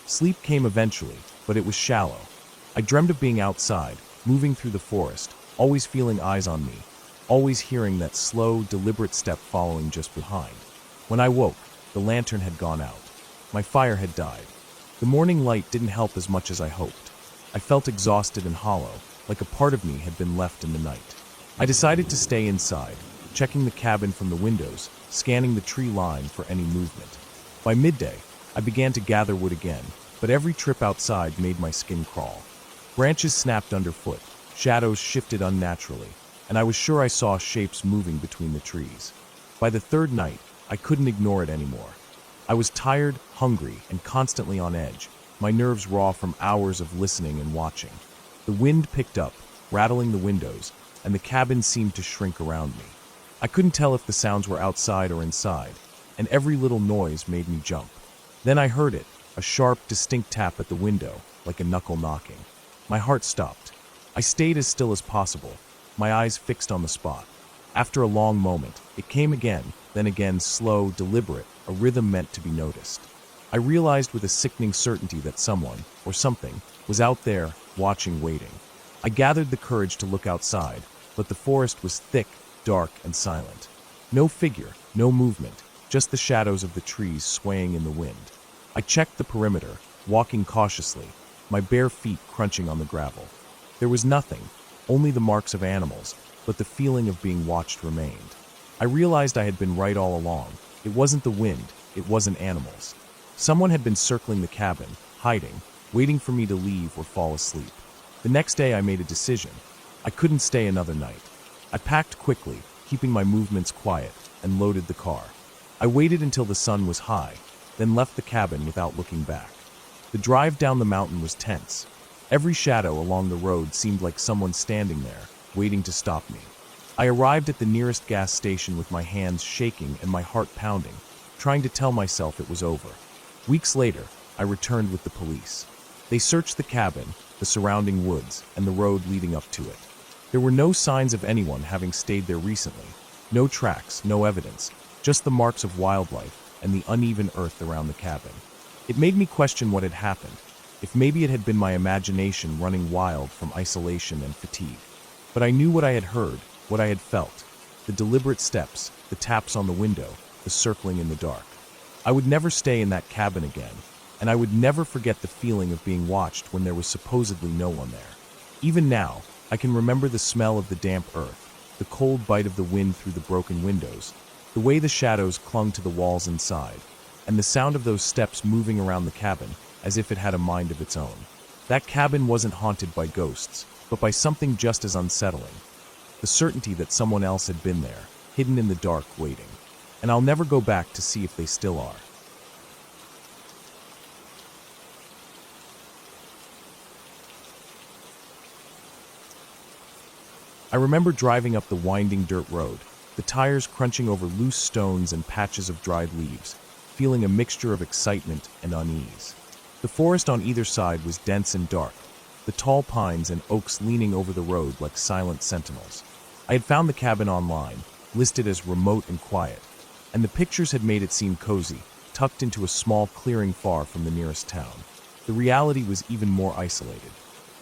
Speaker 1: Sleep came eventually, but it was shallow. I dreamed of being outside, moving through the forest, always feeling eyes on me, always hearing that slow, deliberate step following just behind. When I woke, the lantern had gone out. My fire had died. The morning light didn't help as much as I hoped. I felt exhausted and hollow, like a part of me had been left in the night. I decided to stay inside, checking the cabin from the windows, scanning the tree line for any movement. By midday, I began to gather wood again, but every trip outside made my skin crawl. Branches snapped underfoot, shadows shifted unnaturally, and I was sure I saw shapes moving between the trees. By the third night, I couldn't ignore it anymore. I was tired, hungry, and constantly on edge, my nerves raw from hours of listening and watching. The wind picked up, rattling the windows, and the cabin seemed to shrink around me. I couldn't tell if the sounds were outside or inside, and every little noise made me jump. Then I heard it, a sharp, distinct tap at the window, like a knuckle knocking. My heart stopped. I stayed as still as possible, my eyes fixed on the spot. After a long moment, it came again, then again, slow, deliberate, a rhythm meant to be noticed. I realized with a sickening certainty that someone, or something, was out there, watching, waiting. I gathered the courage to look outside, but the forest was thick, dark, and silent. No figure, no movement, just the shadows of the trees swaying in the wind. I checked the perimeter, walking cautiously, my bare feet crunching on the gravel. There was nothing, only the marks of animals, but the feeling of being watched remained. I realized I had been right all along. It wasn't the wind, it wasn't animals. Someone had been circling the cabin, hiding, waiting for me to leave or fall asleep. The next day I made a decision. I couldn't stay another night. I packed quickly, keeping my movements quiet, and loaded the car. I waited until the sun was high, then left the cabin without looking back. The drive down the mountain was tense. Every shadow along the road seemed like someone standing there, waiting to stop me. I arrived at the nearest gas station with my hands shaking and my heart pounding, trying to tell myself it was over. Weeks later, I returned with the police. They searched the cabin, the surrounding woods, and the road leading up to it. There were no signs of anyone having stayed there recently. No tracks, no evidence, just the marks of wildlife and the uneven earth around the cabin. It made me question what had happened, if maybe it had been my imagination running wild from isolation and fatigue. But I knew what I had heard, what I had felt, the deliberate steps, the taps on the window, the circling in the dark. I would never stay in that cabin again, and I would never forget the feeling of being watched when there was supposedly no one there. Even now, I can remember the smell of the damp earth, the cold bite of the wind through the broken windows, the way the shadows clung to the walls inside, and the sound of those steps moving around the cabin as if it had a mind of its own. That cabin wasn't haunted by ghosts, but by something just as unsettling. The certainty that someone else had been there, hidden in the dark, waiting. And I'll never go back to see if they still are. I remember driving up the winding dirt road, the tires crunching over loose stones and patches of dried leaves, feeling a mixture of excitement and unease. The forest on either side was dense and dark, the tall pines and oaks leaning over the road like silent sentinels. I had found the cabin online, listed as remote and quiet, and the pictures had made it seem cozy, tucked into a small clearing far from the nearest town. The reality was even more isolated.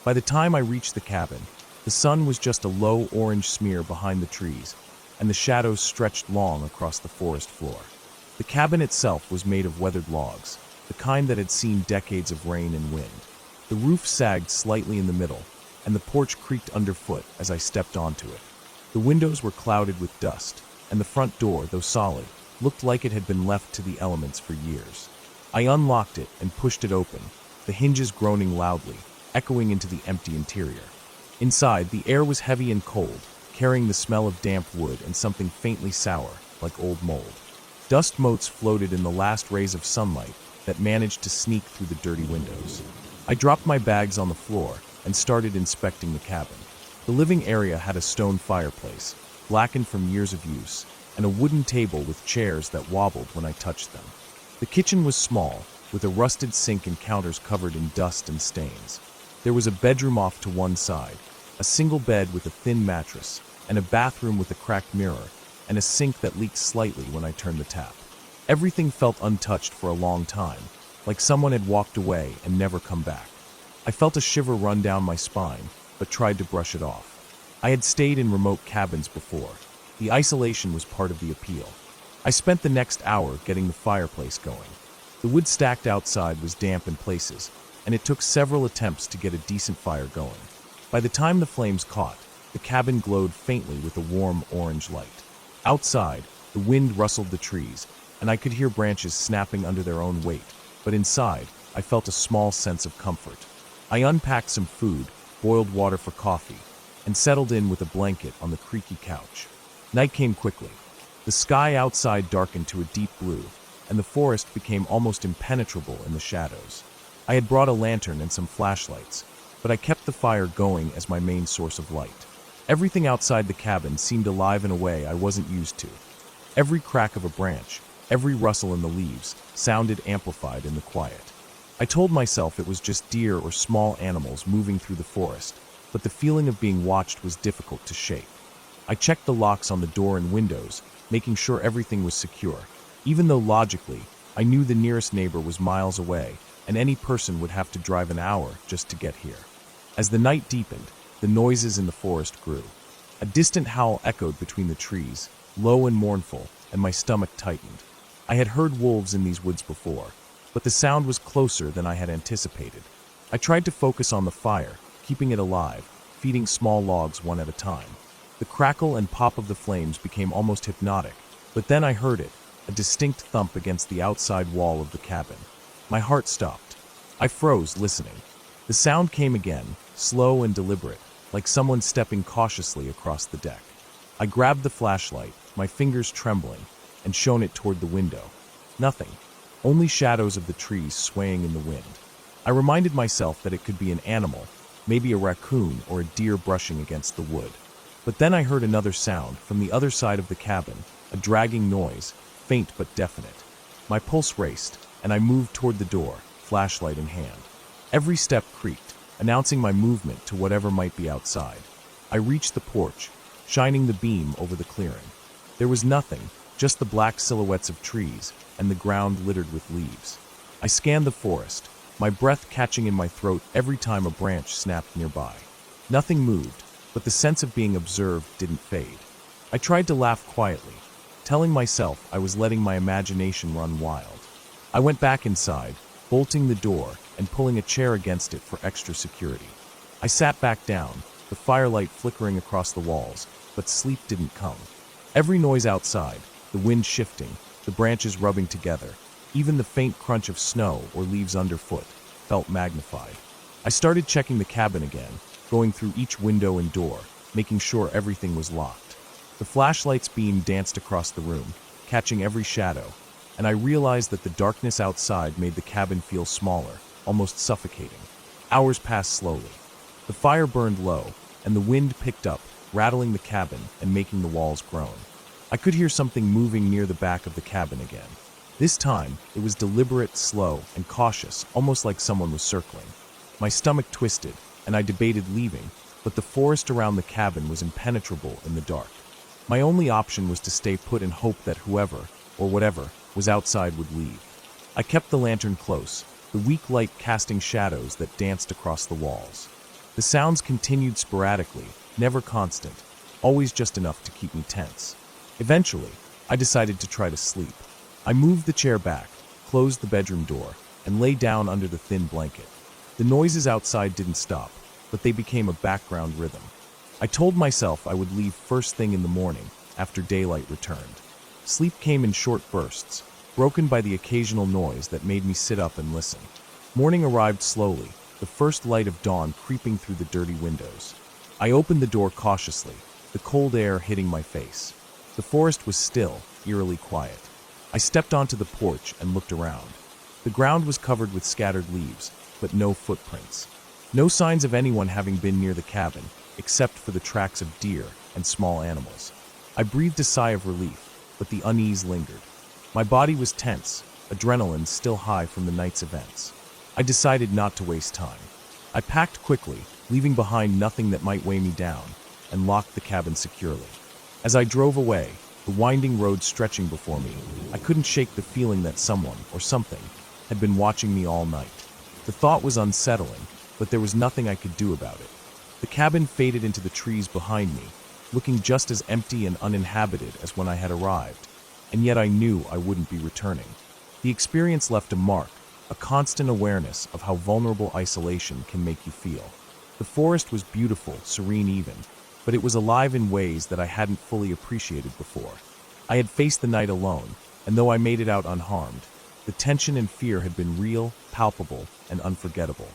Speaker 1: By the time I reached the cabin, the sun was just a low orange smear behind the trees, and the shadows stretched long across the forest floor. The cabin itself was made of weathered logs, the kind that had seen decades of rain and wind. The roof sagged slightly in the middle, and the porch creaked underfoot as I stepped onto it. The windows were clouded with dust, and the front door, though solid, looked like it had been left to the elements for years. I unlocked it and pushed it open, the hinges groaning loudly, echoing into the empty interior. Inside, the air was heavy and cold, carrying the smell of damp wood and something faintly sour, like old mold. Dust motes floated in the last rays of sunlight that managed to sneak through the dirty windows. I dropped my bags on the floor and started inspecting the cabin. The living area had a stone fireplace, blackened from years of use, and a wooden table with chairs that wobbled when I touched them. The kitchen was small, with a rusted sink and counters covered in dust and stains. There was a bedroom off to one side, a single bed with a thin mattress, and a bathroom with a cracked mirror, and a sink that leaked slightly when I turned the tap. Everything felt untouched for a long time, like someone had walked away and never come back. I felt a shiver run down my spine, but tried to brush it off. I had stayed in remote cabins before. The isolation was part of the appeal. I spent the next hour getting the fireplace going. The wood stacked outside was damp in places, and it took several attempts to get a decent fire going. By the time the flames caught, the cabin glowed faintly with a warm orange light. Outside, the wind rustled the trees, and I could hear branches snapping under their own weight, but inside, I felt a small sense of comfort. I unpacked some food, boiled water for coffee, and settled in with a blanket on the creaky couch. Night came quickly. The sky outside darkened to a deep blue, and the forest became almost impenetrable in the shadows. I had brought a lantern and some flashlights, but I kept the fire going as my main source of light. Everything outside the cabin seemed alive in a way I wasn't used to. Every crack of a branch, every rustle in the leaves, sounded amplified in the quiet. I told myself it was just deer or small animals moving through the forest, but the feeling of being watched was difficult to shake. I checked the locks on the door and windows, making sure everything was secure, even though logically, I knew the nearest neighbor was miles away, and any person would have to drive an hour just to get here. As the night deepened, the noises in the forest grew. A distant howl echoed between the trees, low and mournful, and my stomach tightened. I had heard wolves in these woods before, but the sound was closer than I had anticipated. I tried to focus on the fire, keeping it alive, feeding small logs one at a time. The crackle and pop of the flames became almost hypnotic, but then I heard it, a distinct thump against the outside wall of the cabin. My heart stopped. I froze, listening. The sound came again, slow and deliberate, like someone stepping cautiously across the deck. I grabbed the flashlight, my fingers trembling, and shone it toward the window. Nothing. Only shadows of the trees swaying in the wind. I reminded myself that it could be an animal, maybe a raccoon or a deer brushing against the wood. But then I heard another sound from the other side of the cabin, a dragging noise, faint but definite. My pulse raced, and I moved toward the door, flashlight in hand. Every step creaked, announcing my movement to whatever might be outside. I reached the porch, shining the beam over the clearing. There was nothing, just the black silhouettes of trees and the ground littered with leaves. I scanned the forest, my breath catching in my throat every time a branch snapped nearby. Nothing moved, but the sense of being observed didn't fade. I tried to laugh quietly, telling myself I was letting my imagination run wild. I went back inside, bolting the door and pulling a chair against it for extra security. I sat back down, the firelight flickering across the walls, but sleep didn't come. Every noise outside, the wind shifting, the branches rubbing together, even the faint crunch of snow or leaves underfoot, felt magnified. I started checking the cabin again, going through each window and door, making sure everything was locked. The flashlight's beam danced across the room, catching every shadow, and I realized that the darkness outside made the cabin feel smaller, almost suffocating. Hours passed slowly. The fire burned low, and the wind picked up, rattling the cabin and making the walls groan. I could hear something moving near the back of the cabin again. This time, it was deliberate, slow, and cautious, almost like someone was circling. My stomach twisted, and I debated leaving, but the forest around the cabin was impenetrable in the dark. My only option was to stay put and hope that whoever, or whatever, was outside would leave. I kept the lantern close, the weak light casting shadows that danced across the walls. The sounds continued sporadically, never constant, always just enough to keep me tense. Eventually, I decided to try to sleep. I moved the chair back, closed the bedroom door, and lay down under the thin blanket. The noises outside didn't stop, but they became a background rhythm. I told myself I would leave first thing in the morning, after daylight returned. Sleep came in short bursts, broken by the occasional noise that made me sit up and listen. Morning arrived slowly, the first light of dawn creeping through the dirty windows. I opened the door cautiously, the cold air hitting my face. The forest was still, eerily quiet. I stepped onto the porch and looked around. The ground was covered with scattered leaves, but no footprints. No signs of anyone having been near the cabin, except for the tracks of deer and small animals. I breathed a sigh of relief, but the unease lingered. My body was tense, adrenaline still high from the night's events. I decided not to waste time. I packed quickly, leaving behind nothing that might weigh me down, and locked the cabin securely. As I drove away, the winding road stretching before me, I couldn't shake the feeling that someone, or something, had been watching me all night. The thought was unsettling, but there was nothing I could do about it. The cabin faded into the trees behind me, looking just as empty and uninhabited as when I had arrived, and yet I knew I wouldn't be returning. The experience left a mark, a constant awareness of how vulnerable isolation can make you feel. The forest was beautiful, serene even, but it was alive in ways that I hadn't fully appreciated before. I had faced the night alone, and though I made it out unharmed, the tension and fear had been real, palpable, and unforgettable.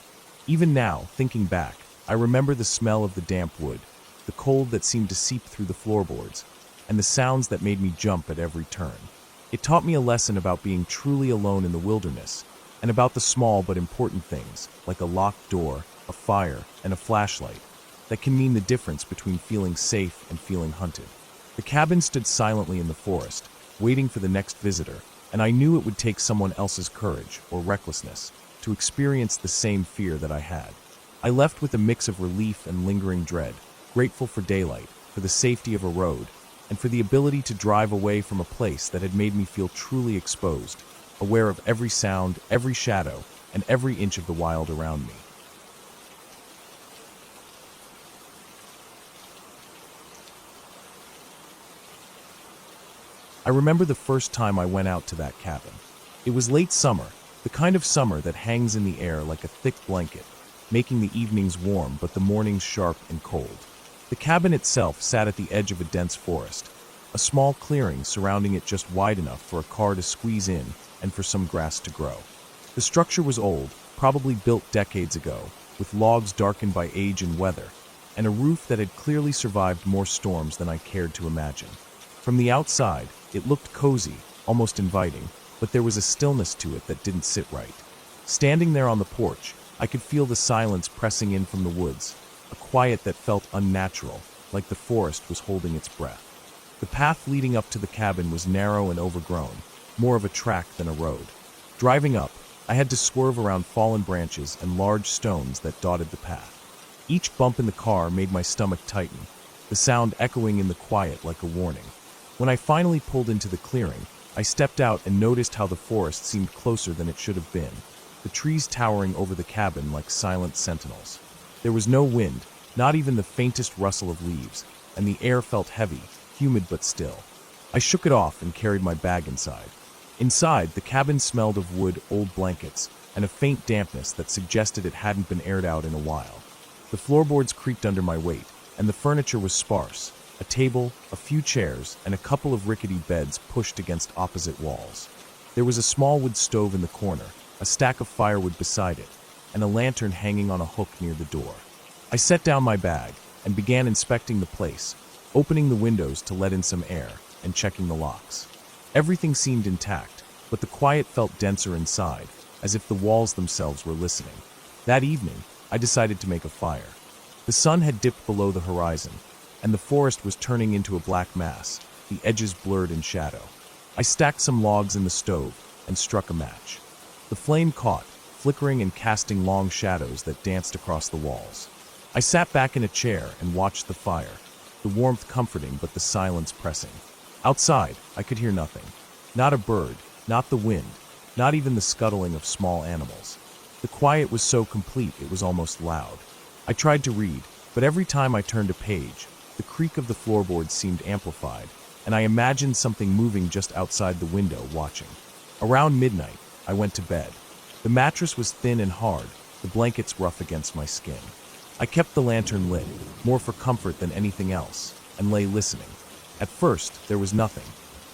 Speaker 1: Even now, thinking back, I remember the smell of the damp wood, the cold that seemed to seep through the floorboards, and the sounds that made me jump at every turn. It taught me a lesson about being truly alone in the wilderness, and about the small but important things, like a locked door, a fire, and a flashlight, that can mean the difference between feeling safe and feeling hunted. The cabin stood silently in the forest, waiting for the next visitor, and I knew it would take someone else's courage, or recklessness, to experience the same fear that I had. I left with a mix of relief and lingering dread, grateful for daylight, for the safety of a road, and for the ability to drive away from a place that had made me feel truly exposed, aware of every sound, every shadow, and every inch of the wild around me. I remember the first time I went out to that cabin. It was late summer, the kind of summer that hangs in the air like a thick blanket, making the evenings warm but the mornings sharp and cold. The cabin itself sat at the edge of a dense forest, a small clearing surrounding it just wide enough for a car to squeeze in and for some grass to grow. The structure was old, probably built decades ago, with logs darkened by age and weather, and a roof that had clearly survived more storms than I cared to imagine. From the outside, it looked cozy, almost inviting, but there was a stillness to it that didn't sit right. Standing there on the porch, I could feel the silence pressing in from the woods, a quiet that felt unnatural, like the forest was holding its breath. The path leading up to the cabin was narrow and overgrown, more of a track than a road. Driving up, I had to swerve around fallen branches and large stones that dotted the path. Each bump in the car made my stomach tighten, the sound echoing in the quiet like a warning. When I finally pulled into the clearing, I stepped out and noticed how the forest seemed closer than it should have been, the trees towering over the cabin like silent sentinels. There was no wind, not even the faintest rustle of leaves, and the air felt heavy, humid but still. I shook it off and carried my bag inside. Inside, the cabin smelled of wood, old blankets, and a faint dampness that suggested it hadn't been aired out in a while. The floorboards creaked under my weight, and the furniture was sparse, a table, a few chairs, and a couple of rickety beds pushed against opposite walls. There was a small wood stove in the corner, a stack of firewood beside it, and a lantern hanging on a hook near the door. I set down my bag and began inspecting the place, opening the windows to let in some air and checking the locks. Everything seemed intact, but the quiet felt denser inside, as if the walls themselves were listening. That evening, I decided to make a fire. The sun had dipped below the horizon, and the forest was turning into a black mass, the edges blurred in shadow. I stacked some logs in the stove and struck a match. The flame caught, flickering and casting long shadows that danced across the walls. I sat back in a chair and watched the fire, the warmth comforting but the silence pressing. Outside, I could hear nothing. Not a bird, not the wind, not even the scuttling of small animals. The quiet was so complete it was almost loud. I tried to read, but every time I turned a page, the creak of the floorboards seemed amplified, and I imagined something moving just outside the window watching. Around midnight, I went to bed. The mattress was thin and hard, the blankets rough against my skin. I kept the lantern lit, more for comfort than anything else, and lay listening. At first, there was nothing.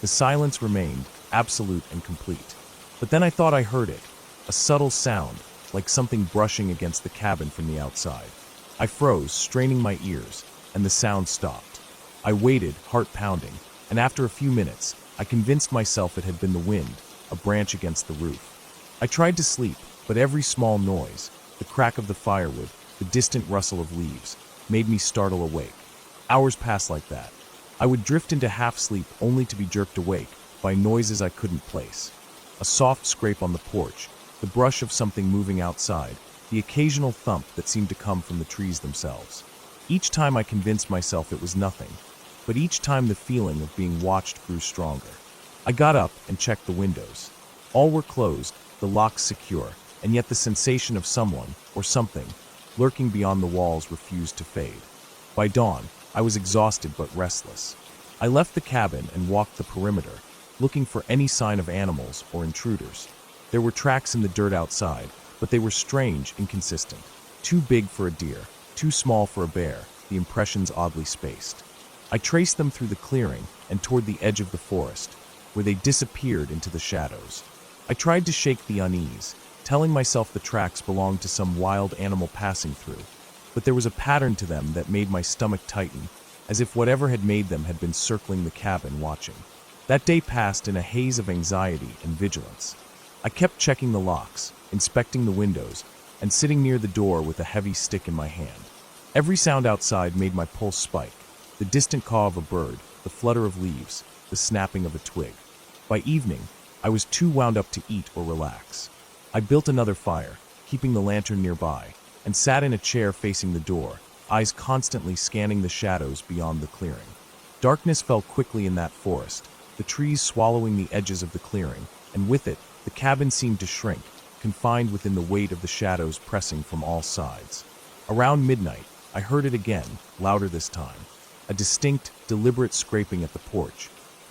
Speaker 1: The silence remained, absolute and complete. But then I thought I heard it, a subtle sound, like something brushing against the cabin from the outside. I froze, straining my ears, and the sound stopped. I waited, heart pounding, and after a few minutes, I convinced myself it had been the wind, a branch against the roof. I tried to sleep, but every small noise, the crack of the firewood, the distant rustle of leaves, made me startle awake. Hours passed like that. I would drift into half-sleep only to be jerked awake by noises I couldn't place. A soft scrape on the porch, the brush of something moving outside, the occasional thump that seemed to come from the trees themselves. Each time I convinced myself it was nothing, but each time the feeling of being watched grew stronger. I got up and checked the windows. All were closed, the locks secure, and yet the sensation of someone, or something, lurking beyond the walls refused to fade. By dawn, I was exhausted but restless. I left the cabin and walked the perimeter, looking for any sign of animals or intruders. There were tracks in the dirt outside, but they were strange, inconsistent. Too big for a deer, too small for a bear, the impressions oddly spaced. I traced them through the clearing and toward the edge of the forest, where they disappeared into the shadows. I tried to shake the unease, telling myself the tracks belonged to some wild animal passing through, but there was a pattern to them that made my stomach tighten, as if whatever had made them had been circling the cabin watching. That day passed in a haze of anxiety and vigilance. I kept checking the locks, inspecting the windows, and sitting near the door with a heavy stick in my hand. Every sound outside made my pulse spike, the distant caw of a bird, the flutter of leaves, the snapping of a twig. By evening, I was too wound up to eat or relax. I built another fire, keeping the lantern nearby, and sat in a chair facing the door, eyes constantly scanning the shadows beyond the clearing. Darkness fell quickly in that forest, the trees swallowing the edges of the clearing, and with it, the cabin seemed to shrink, confined within the weight of the shadows pressing from all sides. Around midnight, I heard it again, louder this time. A distinct, deliberate scraping at the porch,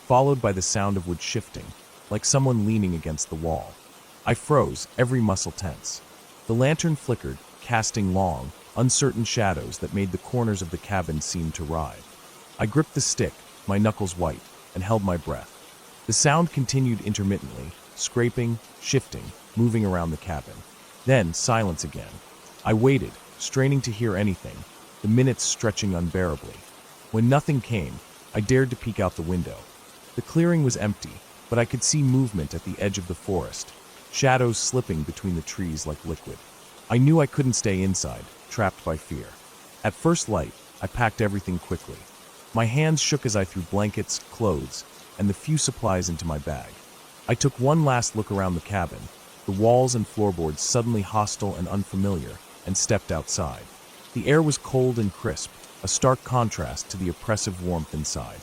Speaker 1: followed by the sound of wood shifting, like someone leaning against the wall. I froze, every muscle tense. The lantern flickered, casting long, uncertain shadows that made the corners of the cabin seem to writhe. I gripped the stick, my knuckles white, and held my breath. The sound continued intermittently, scraping, shifting, moving around the cabin. Then silence again. I waited, straining to hear anything, the minutes stretching unbearably. When nothing came, I dared to peek out the window. The clearing was empty, but I could see movement at the edge of the forest, shadows slipping between the trees like liquid. I knew I couldn't stay inside, trapped by fear. At first light, I packed everything quickly. My hands shook as I threw blankets, clothes, and the few supplies into my bag. I took one last look around the cabin, the walls and floorboards suddenly hostile and unfamiliar, and stepped outside. The air was cold and crisp, a stark contrast to the oppressive warmth inside.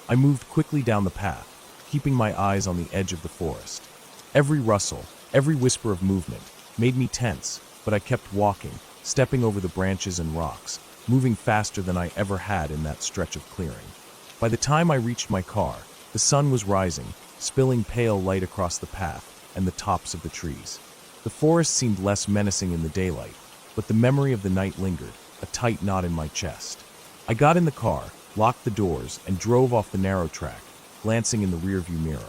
Speaker 1: I moved quickly down the path, keeping my eyes on the edge of the forest. Every rustle, every whisper of movement, made me tense, but I kept walking, stepping over the branches and rocks, moving faster than I ever had in that stretch of clearing. By the time I reached my car, the sun was rising, spilling pale light across the path and the tops of the trees. The forest seemed less menacing in the daylight, but the memory of the night lingered, a tight knot in my chest. I got in the car, locked the doors, and drove off the narrow track, glancing in the rearview mirror.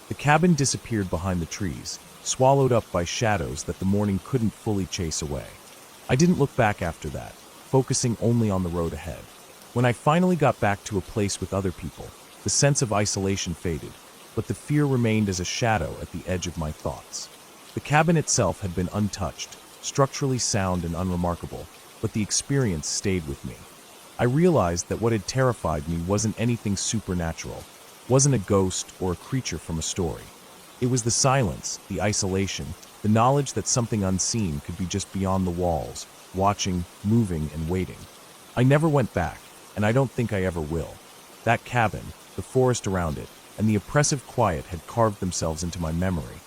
Speaker 1: The cabin disappeared behind the trees, swallowed up by shadows that the morning couldn't fully chase away. I didn't look back after that, focusing only on the road ahead. When I finally got back to a place with other people, the sense of isolation faded, but the fear remained as a shadow at the edge of my thoughts. The cabin itself had been untouched, structurally sound and unremarkable, but the experience stayed with me. I realized that what had terrified me wasn't anything supernatural, wasn't a ghost or a creature from a story. It was the silence, the isolation, the knowledge that something unseen could be just beyond the walls, watching, moving, and waiting. I never went back, and I don't think I ever will. That cabin, the forest around it, and the oppressive quiet had carved themselves into my memory.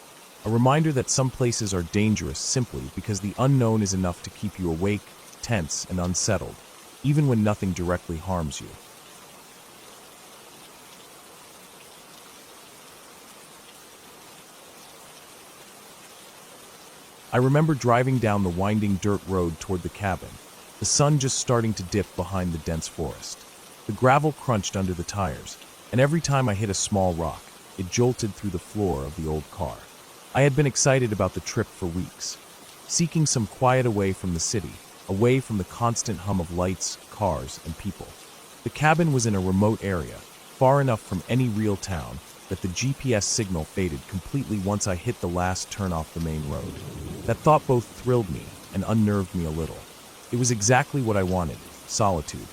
Speaker 1: A reminder that some places are dangerous simply because the unknown is enough to keep you awake, tense, and unsettled, even when nothing directly harms you. I remember driving down the winding dirt road toward the cabin, the sun just starting to dip behind the dense forest. The gravel crunched under the tires, and every time I hit a small rock, it jolted through the floor of the old car. I had been excited about the trip for weeks, seeking some quiet away from the city, away from the constant hum of lights, cars, and people. The cabin was in a remote area, far enough from any real town that the GPS signal faded completely once I hit the last turn off the main road. That thought both thrilled me and unnerved me a little. It was exactly what I wanted, solitude.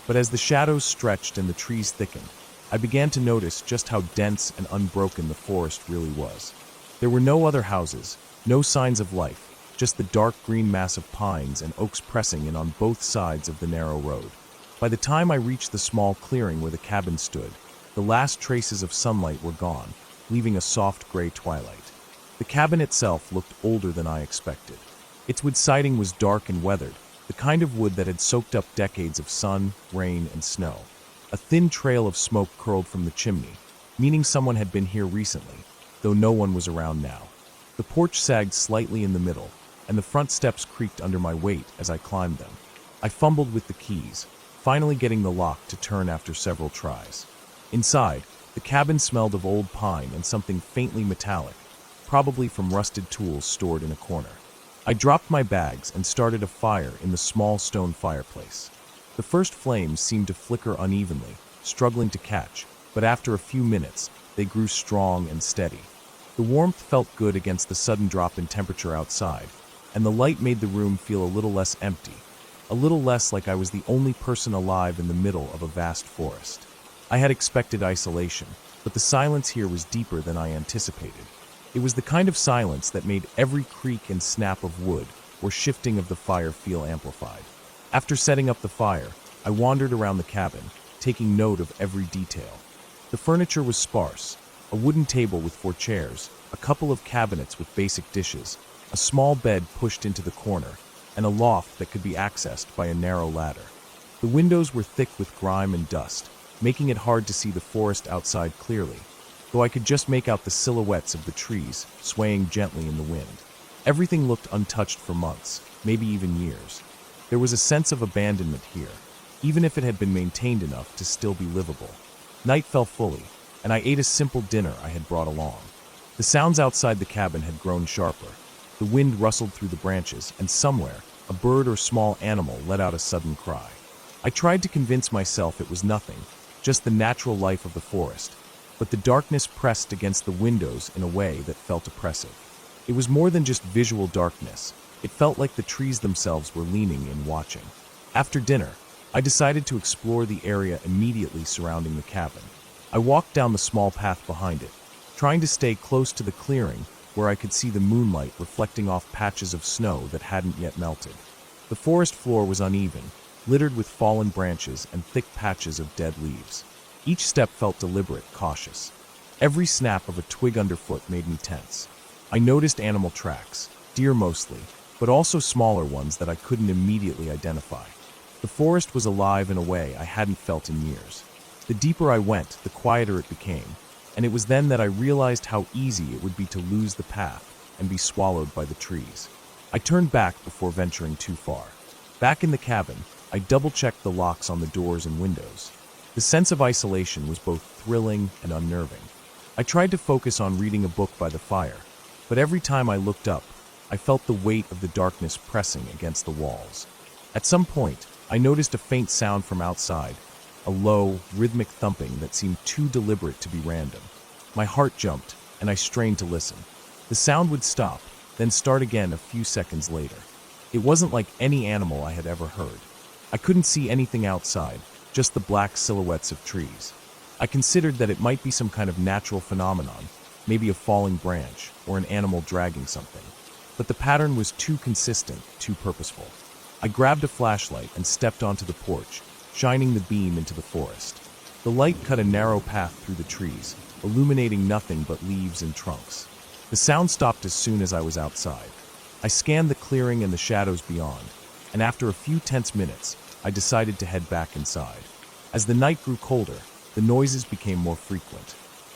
Speaker 1: But as the shadows stretched and the trees thickened, I began to notice just how dense and unbroken the forest really was. There were no other houses, no signs of life, just the dark green mass of pines and oaks pressing in on both sides of the narrow road. By the time I reached the small clearing where the cabin stood, the last traces of sunlight were gone, leaving a soft gray twilight. The cabin itself looked older than I expected. Its wood siding was dark and weathered, the kind of wood that had soaked up decades of sun, rain, and snow. A thin trail of smoke curled from the chimney, meaning someone had been here recently, though no one was around now. The porch sagged slightly in the middle, and the front steps creaked under my weight as I climbed them. I fumbled with the keys, finally getting the lock to turn after several tries. Inside, the cabin smelled of old pine and something faintly metallic, probably from rusted tools stored in a corner. I dropped my bags and started a fire in the small stone fireplace. The first flames seemed to flicker unevenly, struggling to catch, but after a few minutes, they grew strong and steady. The warmth felt good against the sudden drop in temperature outside, and the light made the room feel a little less empty, a little less like I was the only person alive in the middle of a vast forest. I had expected isolation, but the silence here was deeper than I anticipated. It was the kind of silence that made every creak and snap of wood or shifting of the fire feel amplified. After setting up the fire, I wandered around the cabin, taking note of every detail. The furniture was sparse, a wooden table with 4 chairs, a couple of cabinets with basic dishes, a small bed pushed into the corner, and a loft that could be accessed by a narrow ladder. The windows were thick with grime and dust, making it hard to see the forest outside clearly, though I could just make out the silhouettes of the trees swaying gently in the wind. Everything looked untouched for months, maybe even years. There was a sense of abandonment here, even if it had been maintained enough to still be livable. Night fell fully, and I ate a simple dinner I had brought along. The sounds outside the cabin had grown sharper. The wind rustled through the branches, and somewhere, a bird or small animal let out a sudden cry. I tried to convince myself it was nothing, just the natural life of the forest, but the darkness pressed against the windows in a way that felt oppressive. It was more than just visual darkness. It felt like the trees themselves were leaning in, watching. After dinner, I decided to explore the area immediately surrounding the cabin. I walked down the small path behind it, trying to stay close to the clearing where I could see the moonlight reflecting off patches of snow that hadn't yet melted. The forest floor was uneven, littered with fallen branches and thick patches of dead leaves. Each step felt deliberate, cautious. Every snap of a twig underfoot made me tense. I noticed animal tracks, deer mostly, but also smaller ones that I couldn't immediately identify. The forest was alive in a way I hadn't felt in years. The deeper I went, the quieter it became, and it was then that I realized how easy it would be to lose the path and be swallowed by the trees. I turned back before venturing too far. Back in the cabin, I double-checked the locks on the doors and windows. The sense of isolation was both thrilling and unnerving. I tried to focus on reading a book by the fire, but every time I looked up, I felt the weight of the darkness pressing against the walls. At some point, I noticed a faint sound from outside, a low, rhythmic thumping that seemed too deliberate to be random. My heart jumped, and I strained to listen. The sound would stop, then start again a few seconds later. It wasn't like any animal I had ever heard. I couldn't see anything outside, just the black silhouettes of trees. I considered that it might be some kind of natural phenomenon, maybe a falling branch or an animal dragging something. But the pattern was too consistent, too purposeful. I grabbed a flashlight and stepped onto the porch, shining the beam into the forest. The light cut a narrow path through the trees, illuminating nothing but leaves and trunks. The sound stopped as soon as I was outside. I scanned the clearing and the shadows beyond, and after a few tense minutes, I decided to head back inside. As the night grew colder, the noises became more frequent.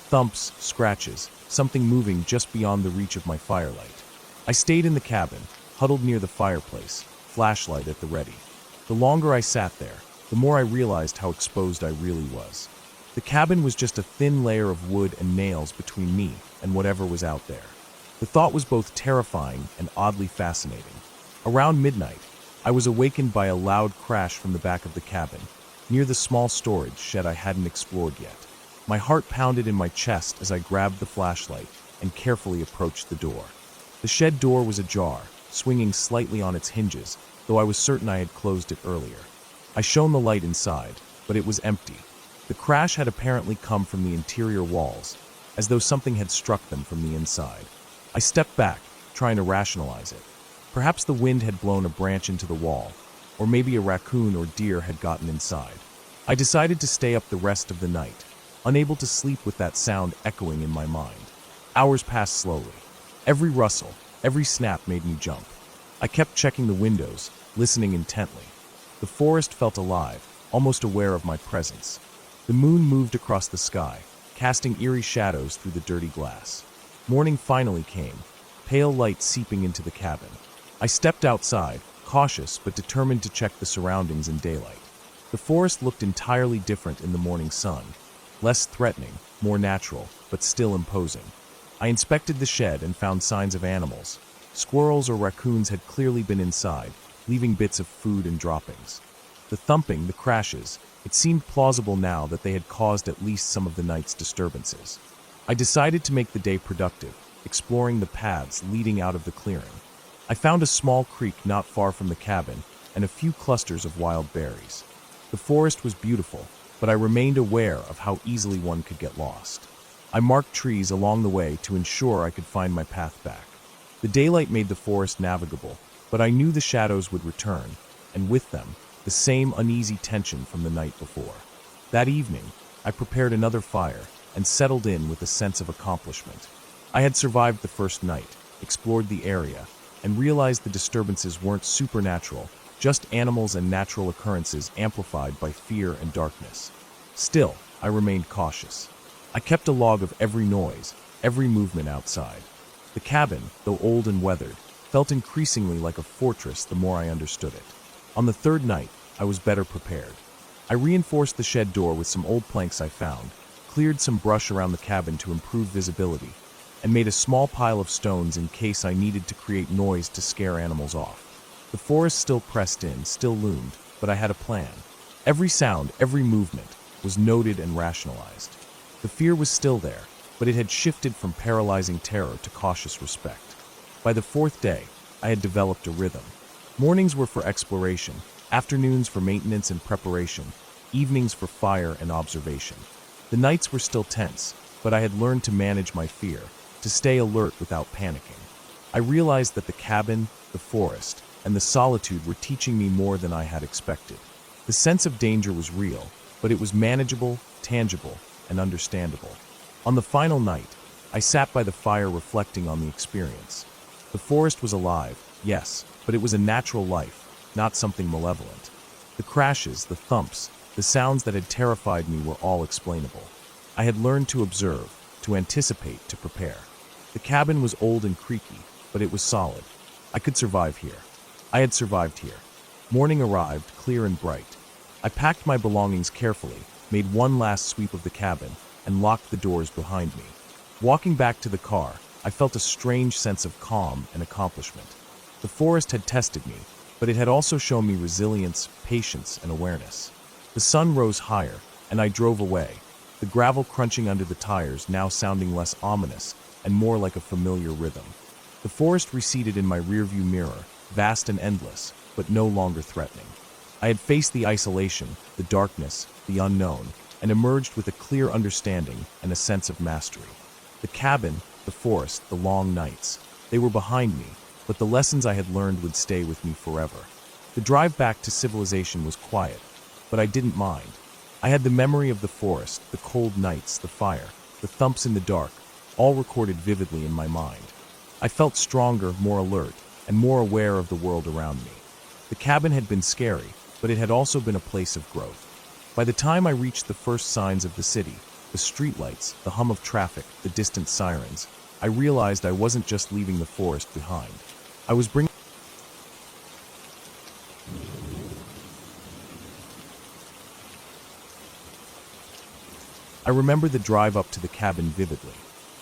Speaker 1: Thumps, scratches, something moving just beyond the reach of my firelight. I stayed in the cabin, huddled near the fireplace, flashlight at the ready. The longer I sat there, the more I realized how exposed I really was. The cabin was just a thin layer of wood and nails between me and whatever was out there. The thought was both terrifying and oddly fascinating. Around midnight, I was awakened by a loud crash from the back of the cabin, near the small storage shed I hadn't explored yet. My heart pounded in my chest as I grabbed the flashlight and carefully approached the door. The shed door was ajar, swinging slightly on its hinges, though I was certain I had closed it earlier. I shone the light inside, but it was empty. The crash had apparently come from the interior walls, as though something had struck them from the inside. I stepped back, trying to rationalize it. Perhaps the wind had blown a branch into the wall, or maybe a raccoon or deer had gotten inside. I decided to stay up the rest of the night, unable to sleep with that sound echoing in my mind. Hours passed slowly. Every rustle, every snap made me jump. I kept checking the windows, listening intently. The forest felt alive, almost aware of my presence. The moon moved across the sky, casting eerie shadows through the dirty glass. Morning finally came, pale light seeping into the cabin. I stepped outside, cautious but determined to check the surroundings in daylight. The forest looked entirely different in the morning sun, less threatening, more natural, but still imposing. I inspected the shed and found signs of animals. Squirrels or raccoons had clearly been inside, leaving bits of food and droppings. The thumping, the crashes, it seemed plausible now that they had caused at least some of the night's disturbances. I decided to make the day productive, exploring the paths leading out of the clearing. I found a small creek not far from the cabin and a few clusters of wild berries. The forest was beautiful, but I remained aware of how easily one could get lost. I marked trees along the way to ensure I could find my path back. The daylight made the forest navigable, but I knew the shadows would return, and with them, the same uneasy tension from the night before. That evening, I prepared another fire and settled in with a sense of accomplishment. I had survived the first night, explored the area, and realized the disturbances weren't supernatural, just animals and natural occurrences amplified by fear and darkness. Still, I remained cautious. I kept a log of every noise, every movement outside. The cabin, though old and weathered, felt increasingly like a fortress the more I understood it. On the third night, I was better prepared. I reinforced the shed door with some old planks I found, cleared some brush around the cabin to improve visibility, and made a small pile of stones in case I needed to create noise to scare animals off. The forest still pressed in, still loomed, but I had a plan. Every sound, every movement was noted and rationalized. The fear was still there, but it had shifted from paralyzing terror to cautious respect. By the fourth day, I had developed a rhythm. Mornings were for exploration, afternoons for maintenance and preparation, evenings for fire and observation. The nights were still tense, but I had learned to manage my fear, to stay alert without panicking. I realized that the cabin, the forest, and the solitude were teaching me more than I had expected. The sense of danger was real, but it was manageable, tangible, and understandable. On the final night, I sat by the fire reflecting on the experience. The forest was alive, yes, but it was a natural life, not something malevolent. The crashes, the thumps, the sounds that had terrified me were all explainable. I had learned to observe, to anticipate, to prepare. The cabin was old and creaky, but it was solid. I could survive here. I had survived here. Morning arrived, clear and bright. I packed my belongings carefully, made one last sweep of the cabin, and locked the doors behind me. Walking back to the car, I felt a strange sense of calm and accomplishment. The forest had tested me, but it had also shown me resilience, patience, and awareness. The sun rose higher, and I drove away, the gravel crunching under the tires now sounding less ominous and more like a familiar rhythm. The forest receded in my rearview mirror, vast and endless, but no longer threatening. I had faced the isolation, the darkness, the unknown, and emerged with a clear understanding and a sense of mastery. The cabin, the forest, the long nights, they were behind me, but the lessons I had learned would stay with me forever. The drive back to civilization was quiet, but I didn't mind. I had the memory of the forest, the cold nights, the fire, the thumps in the dark, all recorded vividly in my mind. I felt stronger, more alert, and more aware of the world around me. The cabin had been scary, but it had also been a place of growth. By the time I reached the first signs of the city, the streetlights, the hum of traffic, the distant sirens, I realized I wasn't just leaving the forest behind. I was bringing I remember the drive up to the cabin vividly.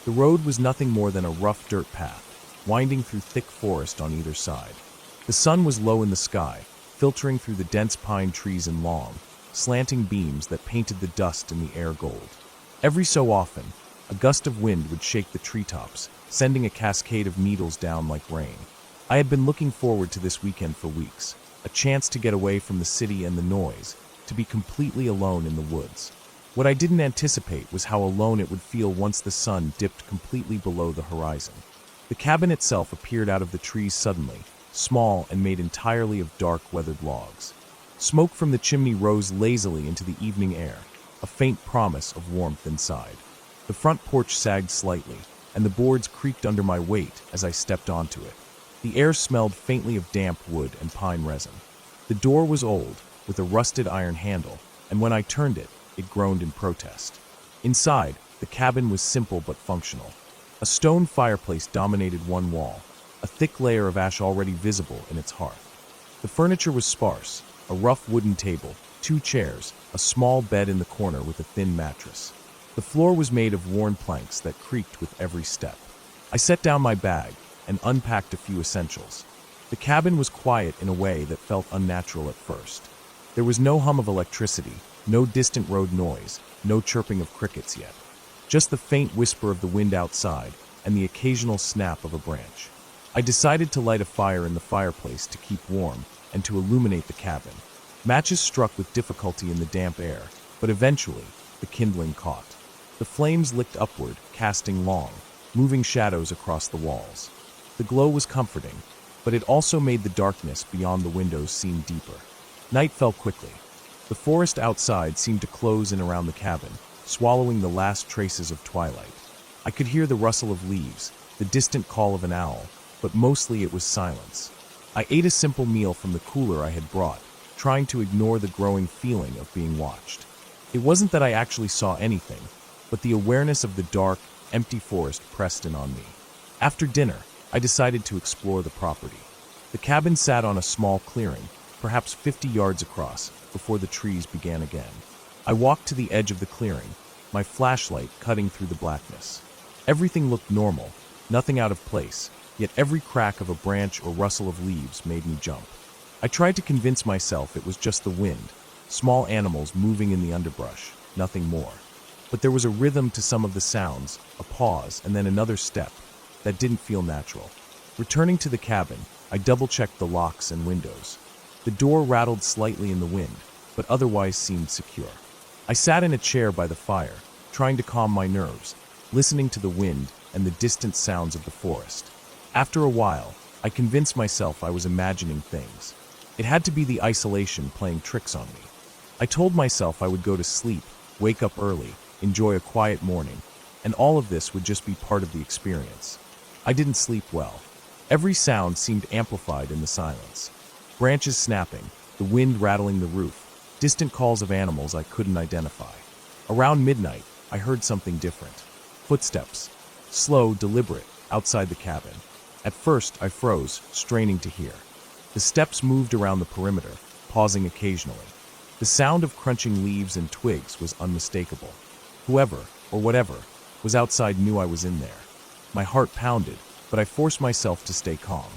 Speaker 1: The road was nothing more than a rough dirt path, winding through thick forest on either side. The sun was low in the sky, filtering through the dense pine trees in long, slanting beams that painted the dust in the air gold. Every so often, a gust of wind would shake the treetops, sending a cascade of needles down like rain. I had been looking forward to this weekend for weeks, a chance to get away from the city and the noise, to be completely alone in the woods. What I didn't anticipate was how alone it would feel once the sun dipped completely below the horizon. The cabin itself appeared out of the trees suddenly, small and made entirely of dark, weathered logs. Smoke from the chimney rose lazily into the evening air, a faint promise of warmth inside. The front porch sagged slightly, and the boards creaked under my weight as I stepped onto it. The air smelled faintly of damp wood and pine resin. The door was old, with a rusted iron handle, and when I turned it, it groaned in protest. Inside, the cabin was simple but functional. A stone fireplace dominated one wall, a thick layer of ash already visible in its hearth. The furniture was sparse, a rough wooden table, 2 chairs, a small bed in the corner with a thin mattress. The floor was made of worn planks that creaked with every step. I set down my bag and unpacked a few essentials. The cabin was quiet in a way that felt unnatural at first. There was no hum of electricity, no distant road noise, no chirping of crickets yet. Just the faint whisper of the wind outside and the occasional snap of a branch. I decided to light a fire in the fireplace to keep warm and to illuminate the cabin. Matches struck with difficulty in the damp air, but eventually the kindling caught. The flames licked upward, casting long, moving shadows across the walls. The glow was comforting, but it also made the darkness beyond the windows seem deeper. Night fell quickly. The forest outside seemed to close in around the cabin, swallowing the last traces of twilight. I could hear the rustle of leaves, the distant call of an owl, but mostly it was silence. I ate a simple meal from the cooler I had brought, trying to ignore the growing feeling of being watched. It wasn't that I actually saw anything, but the awareness of the dark, empty forest pressed in on me. After dinner, I decided to explore the property. The cabin sat on a small clearing, perhaps 50 yards across, before the trees began again. I walked to the edge of the clearing, my flashlight cutting through the blackness. Everything looked normal, nothing out of place, yet every crack of a branch or rustle of leaves made me jump. I tried to convince myself it was just the wind, small animals moving in the underbrush, nothing more. But there was a rhythm to some of the sounds, a pause, and then another step that didn't feel natural. Returning to the cabin, I double-checked the locks and windows. The door rattled slightly in the wind, but otherwise seemed secure. I sat in a chair by the fire, trying to calm my nerves, listening to the wind and the distant sounds of the forest. After a while, I convinced myself I was imagining things. It had to be the isolation playing tricks on me. I told myself I would go to sleep, wake up early, enjoy a quiet morning, and all of this would just be part of the experience. I didn't sleep well. Every sound seemed amplified in the silence. Branches snapping, the wind rattling the roof, distant calls of animals I couldn't identify. Around midnight, I heard something different. Footsteps. Slow, deliberate, outside the cabin. At first, I froze, straining to hear. The steps moved around the perimeter, pausing occasionally. The sound of crunching leaves and twigs was unmistakable. Whoever, or whatever, was outside knew I was in there. My heart pounded, but I forced myself to stay calm.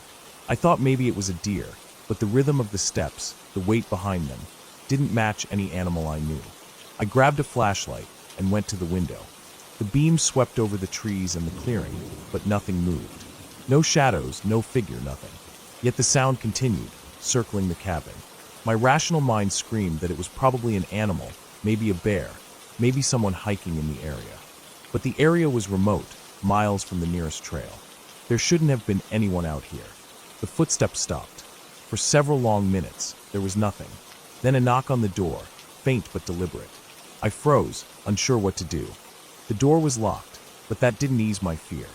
Speaker 1: I thought maybe it was a deer, but the rhythm of the steps, the weight behind them, didn't match any animal I knew. I grabbed a flashlight and went to the window. The beam swept over the trees and the clearing, but nothing moved. No shadows, no figure, nothing. Yet the sound continued, circling the cabin. My rational mind screamed that it was probably an animal, maybe a bear, maybe someone hiking in the area. But the area was remote, miles from the nearest trail. There shouldn't have been anyone out here. The footsteps stopped. For several long minutes, there was nothing. Then a knock on the door, faint but deliberate. I froze, unsure what to do. The door was locked, but that didn't ease my fear.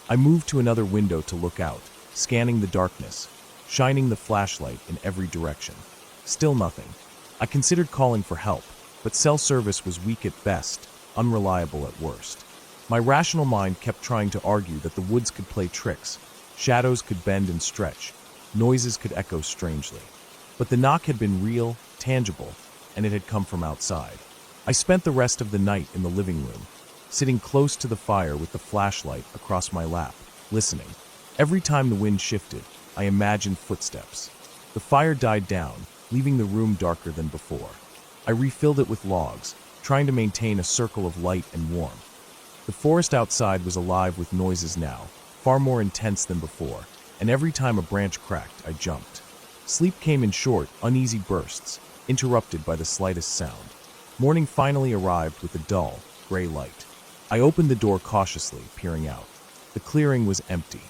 Speaker 1: I moved to another window to look out, scanning the darkness, shining the flashlight in every direction. Still nothing. I considered calling for help, but cell service was weak at best, unreliable at worst. My rational mind kept trying to argue that the woods could play tricks, shadows could bend and stretch, noises could echo strangely. But the knock had been real, tangible, and it had come from outside. I spent the rest of the night in the living room, sitting close to the fire with the flashlight across my lap, listening. Every time the wind shifted, I imagined footsteps. The fire died down, leaving the room darker than before. I refilled it with logs, trying to maintain a circle of light and warmth. The forest outside was alive with noises now, far more intense than before, and every time a branch cracked, I jumped. Sleep came in short, uneasy bursts, interrupted by the slightest sound. Morning finally arrived with a dull, gray light. I opened the door cautiously, peering out. The clearing was empty.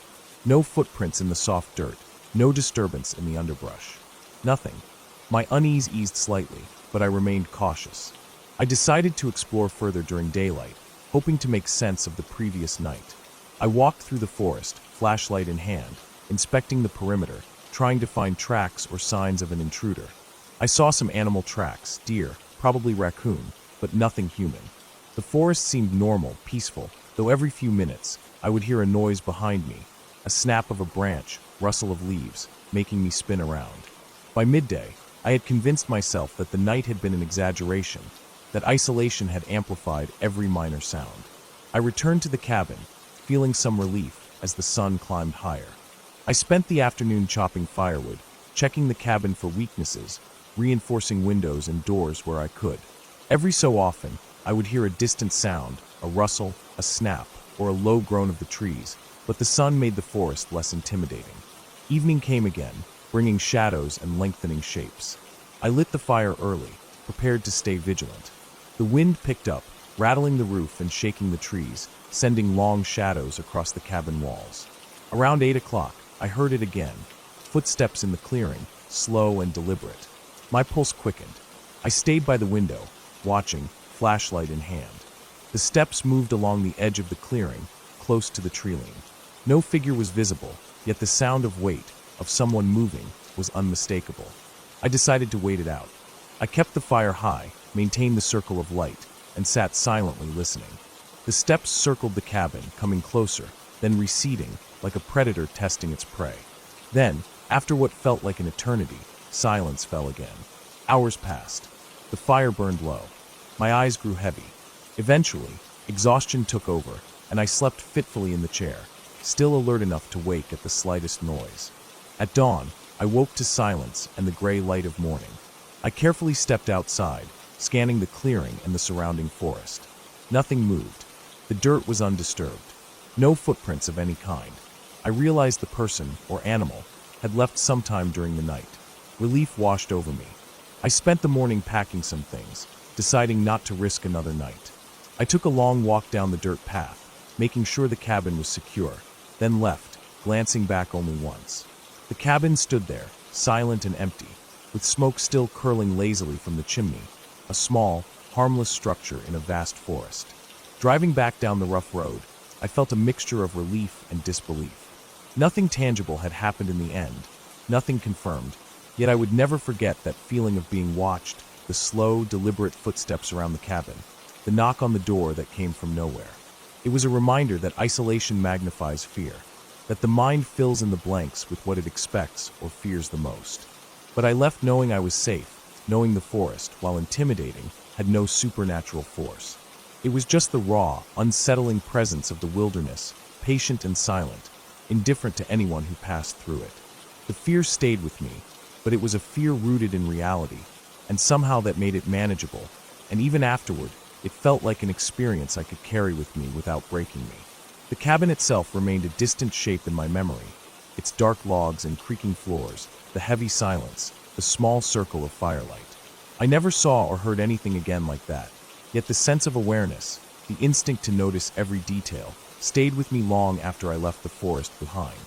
Speaker 1: No footprints in the soft dirt, no disturbance in the underbrush. Nothing. My unease eased slightly, but I remained cautious. I decided to explore further during daylight, hoping to make sense of the previous night. I walked through the forest, flashlight in hand, inspecting the perimeter, trying to find tracks or signs of an intruder. I saw some animal tracks, deer, probably raccoon, but nothing human. The forest seemed normal, peaceful, though every few minutes I would hear a noise behind me, a snap of a branch, rustle of leaves, making me spin around. By midday, I had convinced myself that the night had been an exaggeration, that isolation had amplified every minor sound. I returned to the cabin, feeling some relief as the sun climbed higher. I spent the afternoon chopping firewood, checking the cabin for weaknesses, reinforcing windows and doors where I could. Every so often, I would hear a distant sound, a rustle, a snap, or a low groan of the trees, but the sun made the forest less intimidating. Evening came again, bringing shadows and lengthening shapes. I lit the fire early, prepared to stay vigilant. The wind picked up, rattling the roof and shaking the trees, sending long shadows across the cabin walls. Around 8 o'clock, I heard it again, footsteps in the clearing, slow and deliberate. My pulse quickened. I stayed by the window, watching, flashlight in hand. The steps moved along the edge of the clearing, close to the tree-line. No figure was visible, yet the sound of weight, of someone moving, was unmistakable. I decided to wait it out. I kept the fire high, maintained the circle of light, and sat silently listening. The steps circled the cabin, coming closer, then receding, like a predator testing its prey. Then, after what felt like an eternity, silence fell again. Hours passed. The fire burned low. My eyes grew heavy. Eventually, exhaustion took over, and I slept fitfully in the chair, still alert enough to wake at the slightest noise. At dawn, I woke to silence and the gray light of morning. I carefully stepped outside, scanning the clearing and the surrounding forest. Nothing moved. The dirt was undisturbed. No footprints of any kind. I realized the person, or animal, had left sometime during the night. Relief washed over me. I spent the morning packing some things, deciding not to risk another night. I took a long walk down the dirt path, making sure the cabin was secure, then left, glancing back only once. The cabin stood there, silent and empty, with smoke still curling lazily from the chimney, a small, harmless structure in a vast forest. Driving back down the rough road, I felt a mixture of relief and disbelief. Nothing tangible had happened in the end, nothing confirmed, yet I would never forget that feeling of being watched, the slow, deliberate footsteps around the cabin, the knock on the door that came from nowhere. It was a reminder that isolation magnifies fear, that the mind fills in the blanks with what it expects or fears the most. But I left knowing I was safe, knowing the forest, while intimidating, had no supernatural force. It was just the raw, unsettling presence of the wilderness, patient and silent, indifferent to anyone who passed through it. The fear stayed with me, but it was a fear rooted in reality, and somehow that made it manageable, and even afterward, it felt like an experience I could carry with me without breaking me. The cabin itself remained a distant shape in my memory, its dark logs and creaking floors, the heavy silence, the small circle of firelight. I never saw or heard anything again like that, yet the sense of awareness, the instinct to notice every detail, stayed with me long after I left the forest behind.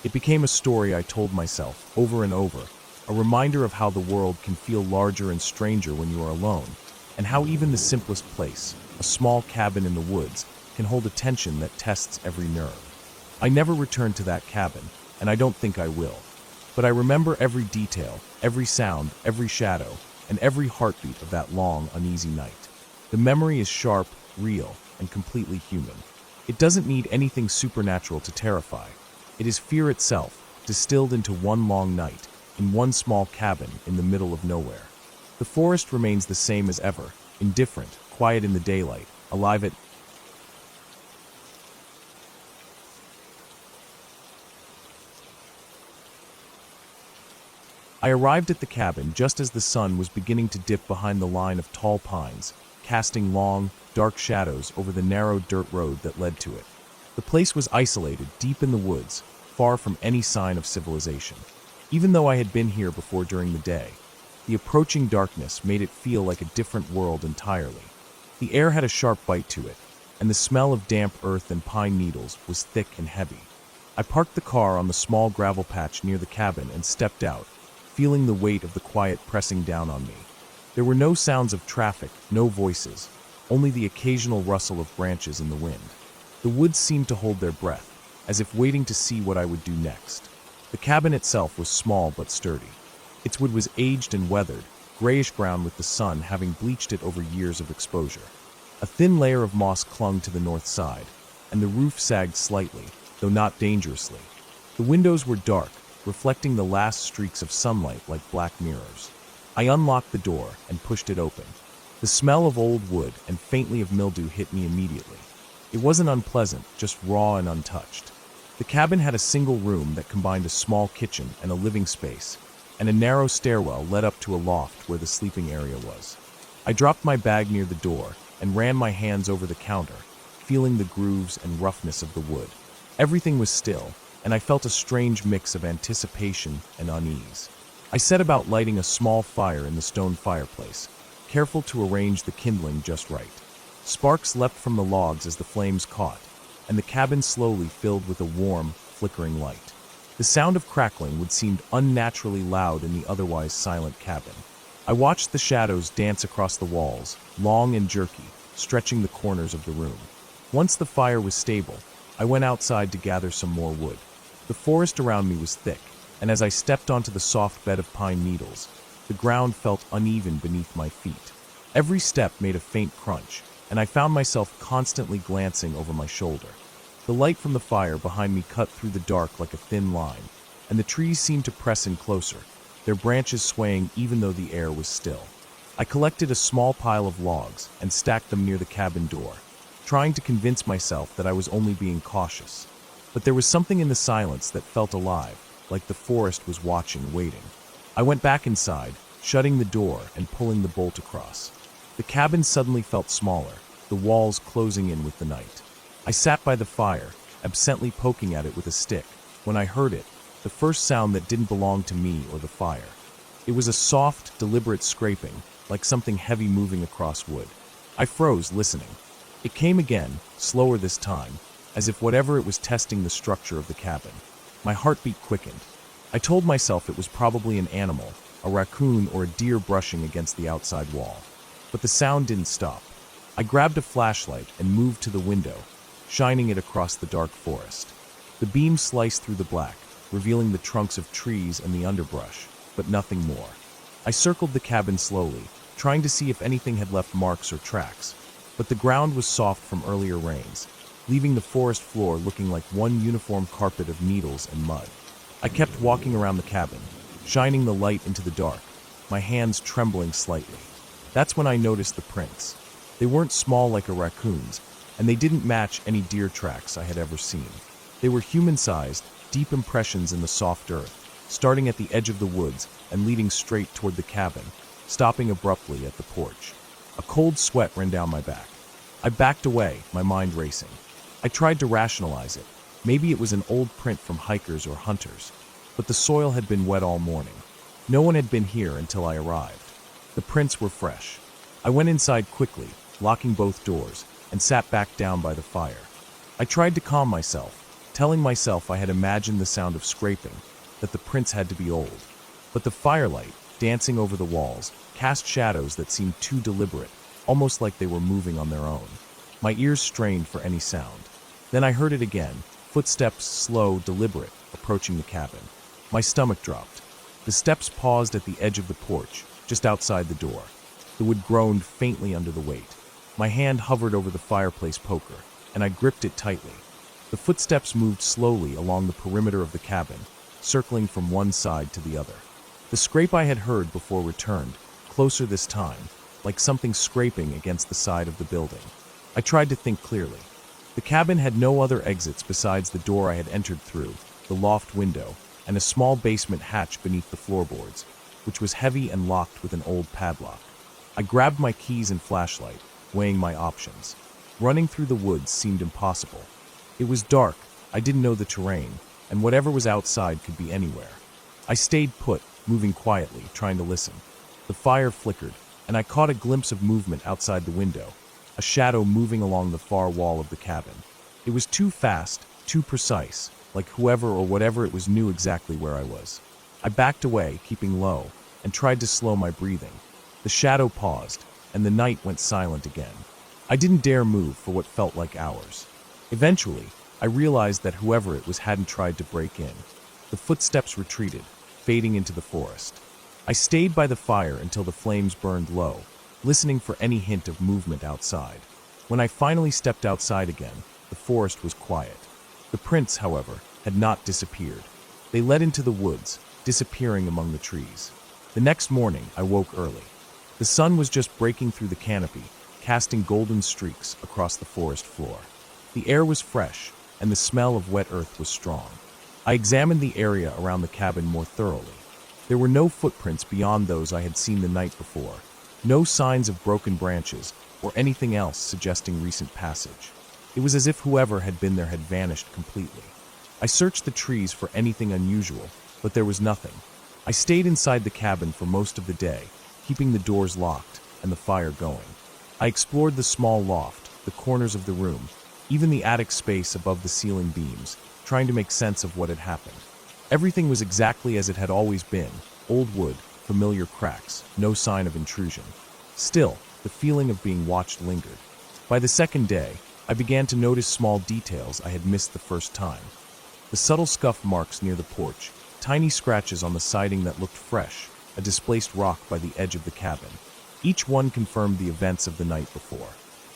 Speaker 1: It became a story I told myself over and over, a reminder of how the world can feel larger and stranger when you are alone, and how even the simplest place, a small cabin in the woods, can hold a tension that tests every nerve. I never returned to that cabin, and I don't think I will. But I remember every detail, every sound, every shadow, and every heartbeat of that long, uneasy night. The memory is sharp, real, and completely human. It doesn't need anything supernatural to terrify. It is fear itself, distilled into one long night, in one small cabin in the middle of nowhere. The forest remains the same as ever, indifferent, quiet in the daylight, alive at I arrived at the cabin just as the sun was beginning to dip behind the line of tall pines, casting long, dark shadows over the narrow dirt road that led to it. The place was isolated, deep in the woods, far from any sign of civilization. Even though I had been here before during the day, the approaching darkness made it feel like a different world entirely. The air had a sharp bite to it, and the smell of damp earth and pine needles was thick and heavy. I parked the car on the small gravel patch near the cabin and stepped out, feeling the weight of the quiet pressing down on me. There were no sounds of traffic, no voices, only the occasional rustle of branches in the wind. The woods seemed to hold their breath, as if waiting to see what I would do next. The cabin itself was small but sturdy. Its wood was aged and weathered, grayish-brown with the sun having bleached it over years of exposure. A thin layer of moss clung to the north side, and the roof sagged slightly, though not dangerously. The windows were dark, reflecting the last streaks of sunlight like black mirrors. I unlocked the door and pushed it open. The smell of old wood and faintly of mildew hit me immediately. It wasn't unpleasant, just raw and untouched. The cabin had a single room that combined a small kitchen and a living space, and a narrow stairwell led up to a loft where the sleeping area was. I dropped my bag near the door and ran my hands over the counter, feeling the grooves and roughness of the wood. Everything was still, and I felt a strange mix of anticipation and unease. I set about lighting a small fire in the stone fireplace, careful to arrange the kindling just right. Sparks leapt from the logs as the flames caught, and the cabin slowly filled with a warm, flickering light. The sound of crackling would seem unnaturally loud in the otherwise silent cabin. I watched the shadows dance across the walls, long and jerky, stretching the corners of the room. Once the fire was stable, I went outside to gather some more wood. The forest around me was thick, and as I stepped onto the soft bed of pine needles, the ground felt uneven beneath my feet. Every step made a faint crunch, and I found myself constantly glancing over my shoulder. The light from the fire behind me cut through the dark like a thin line, and the trees seemed to press in closer, their branches swaying even though the air was still. I collected a small pile of logs and stacked them near the cabin door, trying to convince myself that I was only being cautious. But there was something in the silence that felt alive, like the forest was watching, waiting. I went back inside, shutting the door and pulling the bolt across. The cabin suddenly felt smaller, the walls closing in with the night. I sat by the fire, absently poking at it with a stick, when I heard it, the first sound that didn't belong to me or the fire. It was a soft, deliberate scraping, like something heavy moving across wood. I froze, listening. It came again, slower this time, as if whatever it was testing the structure of the cabin. My heartbeat quickened. I told myself it was probably an animal, a raccoon or a deer brushing against the outside wall. But the sound didn't stop. I grabbed a flashlight and moved to the window, shining it across the dark forest. The beam sliced through the black, revealing the trunks of trees and the underbrush, but nothing more. I circled the cabin slowly, trying to see if anything had left marks or tracks, but the ground was soft from earlier rains, leaving the forest floor looking like one uniform carpet of needles and mud. I kept walking around the cabin, shining the light into the dark, my hands trembling slightly. That's when I noticed the prints. They weren't small like a raccoon's, and they didn't match any deer tracks I had ever seen. They were human-sized, deep impressions in the soft earth, starting at the edge of the woods and leading straight toward the cabin, stopping abruptly at the porch. A cold sweat ran down my back. I backed away, my mind racing. I tried to rationalize it. Maybe it was an old print from hikers or hunters, but the soil had been wet all morning. No one had been here until I arrived. The prints were fresh. I went inside quickly, locking both doors, and sat back down by the fire. I tried to calm myself, telling myself I had imagined the sound of scraping, that the prints had to be old. But the firelight, dancing over the walls, cast shadows that seemed too deliberate, almost like they were moving on their own. My ears strained for any sound. Then I heard it again, footsteps slow, deliberate, approaching the cabin. My stomach dropped. The steps paused at the edge of the porch, just outside the door. The wood groaned faintly under the weight. My hand hovered over the fireplace poker, and I gripped it tightly. The footsteps moved slowly along the perimeter of the cabin, circling from one side to the other. The scrape I had heard before returned, closer this time, like something scraping against the side of the building. I tried to think clearly. The cabin had no other exits besides the door I had entered through, the loft window, and a small basement hatch beneath the floorboards, which was heavy and locked with an old padlock. I grabbed my keys and flashlight, weighing my options. Running through the woods seemed impossible. It was dark, I didn't know the terrain, and whatever was outside could be anywhere. I stayed put, moving quietly, trying to listen. The fire flickered, and I caught a glimpse of movement outside the window, a shadow moving along the far wall of the cabin. It was too fast, too precise, like whoever or whatever it was knew exactly where I was. I backed away, keeping low, and tried to slow my breathing. The shadow paused, and the night went silent again. I didn't dare move for what felt like hours. Eventually, I realized that whoever it was hadn't tried to break in. The footsteps retreated, fading into the forest. I stayed by the fire until the flames burned low, listening for any hint of movement outside. When I finally stepped outside again, the forest was quiet. The prints, however, had not disappeared. They led into the woods, disappearing among the trees. The next morning, I woke early. The sun was just breaking through the canopy, casting golden streaks across the forest floor. The air was fresh, and the smell of wet earth was strong. I examined the area around the cabin more thoroughly. There were no footprints beyond those I had seen the night before, no signs of broken branches or anything else suggesting recent passage. It was as if whoever had been there had vanished completely. I searched the trees for anything unusual, but there was nothing. I stayed inside the cabin for most of the day, keeping the doors locked and the fire going. I explored the small loft, the corners of the room, even the attic space above the ceiling beams, trying to make sense of what had happened. Everything was exactly as it had always been, old wood, familiar cracks, no sign of intrusion. Still, the feeling of being watched lingered. By the second day, I began to notice small details I had missed the first time. The subtle scuff marks near the porch, tiny scratches on the siding that looked fresh, a displaced rock by the edge of the cabin. Each one confirmed the events of the night before.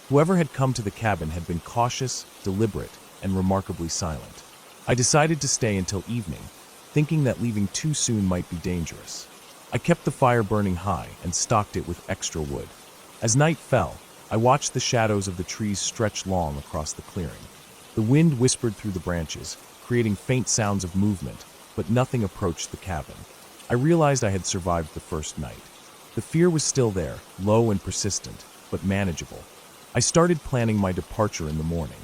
Speaker 1: Whoever had come to the cabin had been cautious, deliberate, and remarkably silent. I decided to stay until evening, thinking that leaving too soon might be dangerous. I kept the fire burning high and stocked it with extra wood. As night fell, I watched the shadows of the trees stretch long across the clearing. The wind whispered through the branches, creating faint sounds of movement, but nothing approached the cabin. I realized I had survived the first night. The fear was still there, low and persistent, but manageable. I started planning my departure in the morning.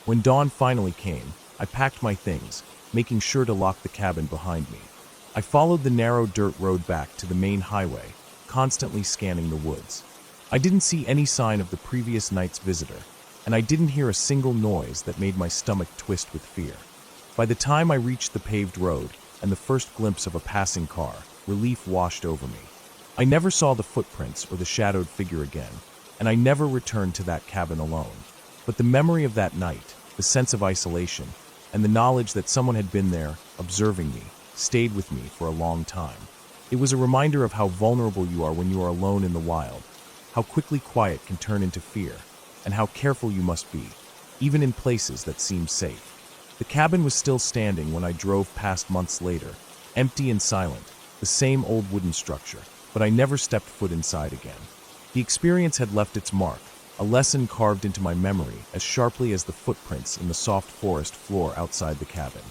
Speaker 1: When dawn finally came, I packed my things, making sure to lock the cabin behind me. I followed the narrow dirt road back to the main highway, constantly scanning the woods. I didn't see any sign of the previous night's visitor, and I didn't hear a single noise that made my stomach twist with fear. By the time I reached the paved road and the first glimpse of a passing car, relief washed over me. I never saw the footprints or the shadowed figure again, and I never returned to that cabin alone. But the memory of that night, the sense of isolation, and the knowledge that someone had been there, observing me, stayed with me for a long time. It was a reminder of how vulnerable you are when you are alone in the wild, how quickly quiet can turn into fear, and how careful you must be, even in places that seem safe. The cabin was still standing when I drove past months later, empty and silent, the same old wooden structure, but I never stepped foot inside again. The experience had left its mark, a lesson carved into my memory as sharply as the footprints in the soft forest floor outside the cabin.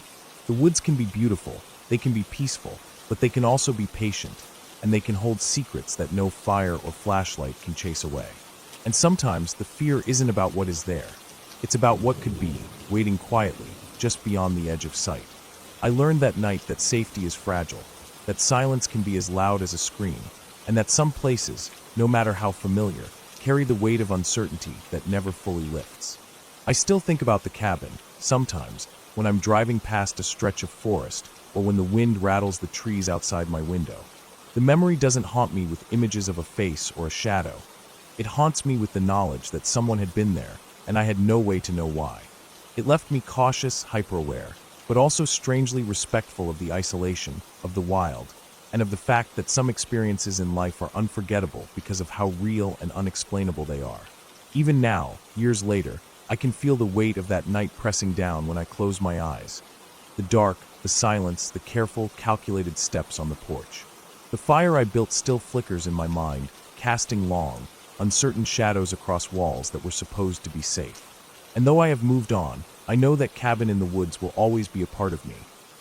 Speaker 1: The woods can be beautiful, they can be peaceful, but they can also be patient, and they can hold secrets that no fire or flashlight can chase away. And sometimes the fear isn't about what is there. It's about what could be, waiting quietly, just beyond the edge of sight. I learned that night that safety is fragile, that silence can be as loud as a scream, and that some places, no matter how familiar, carry the weight of uncertainty that never fully lifts. I still think about the cabin, sometimes, when I'm driving past a stretch of forest, or when the wind rattles the trees outside my window. The memory doesn't haunt me with images of a face or a shadow. It haunts me with the knowledge that someone had been there, and I had no way to know why. It left me cautious, hyper-aware, but also strangely respectful of the isolation, of the wild, and of the fact that some experiences in life are unforgettable because of how real and unexplainable they are. Even now, years later, I can feel the weight of that night pressing down when I close my eyes. The dark, the silence, the careful, calculated steps on the porch. The fire I built still flickers in my mind, casting long, uncertain shadows across walls that were supposed to be safe. And though I have moved on, I know that cabin in the woods will always be a part of me,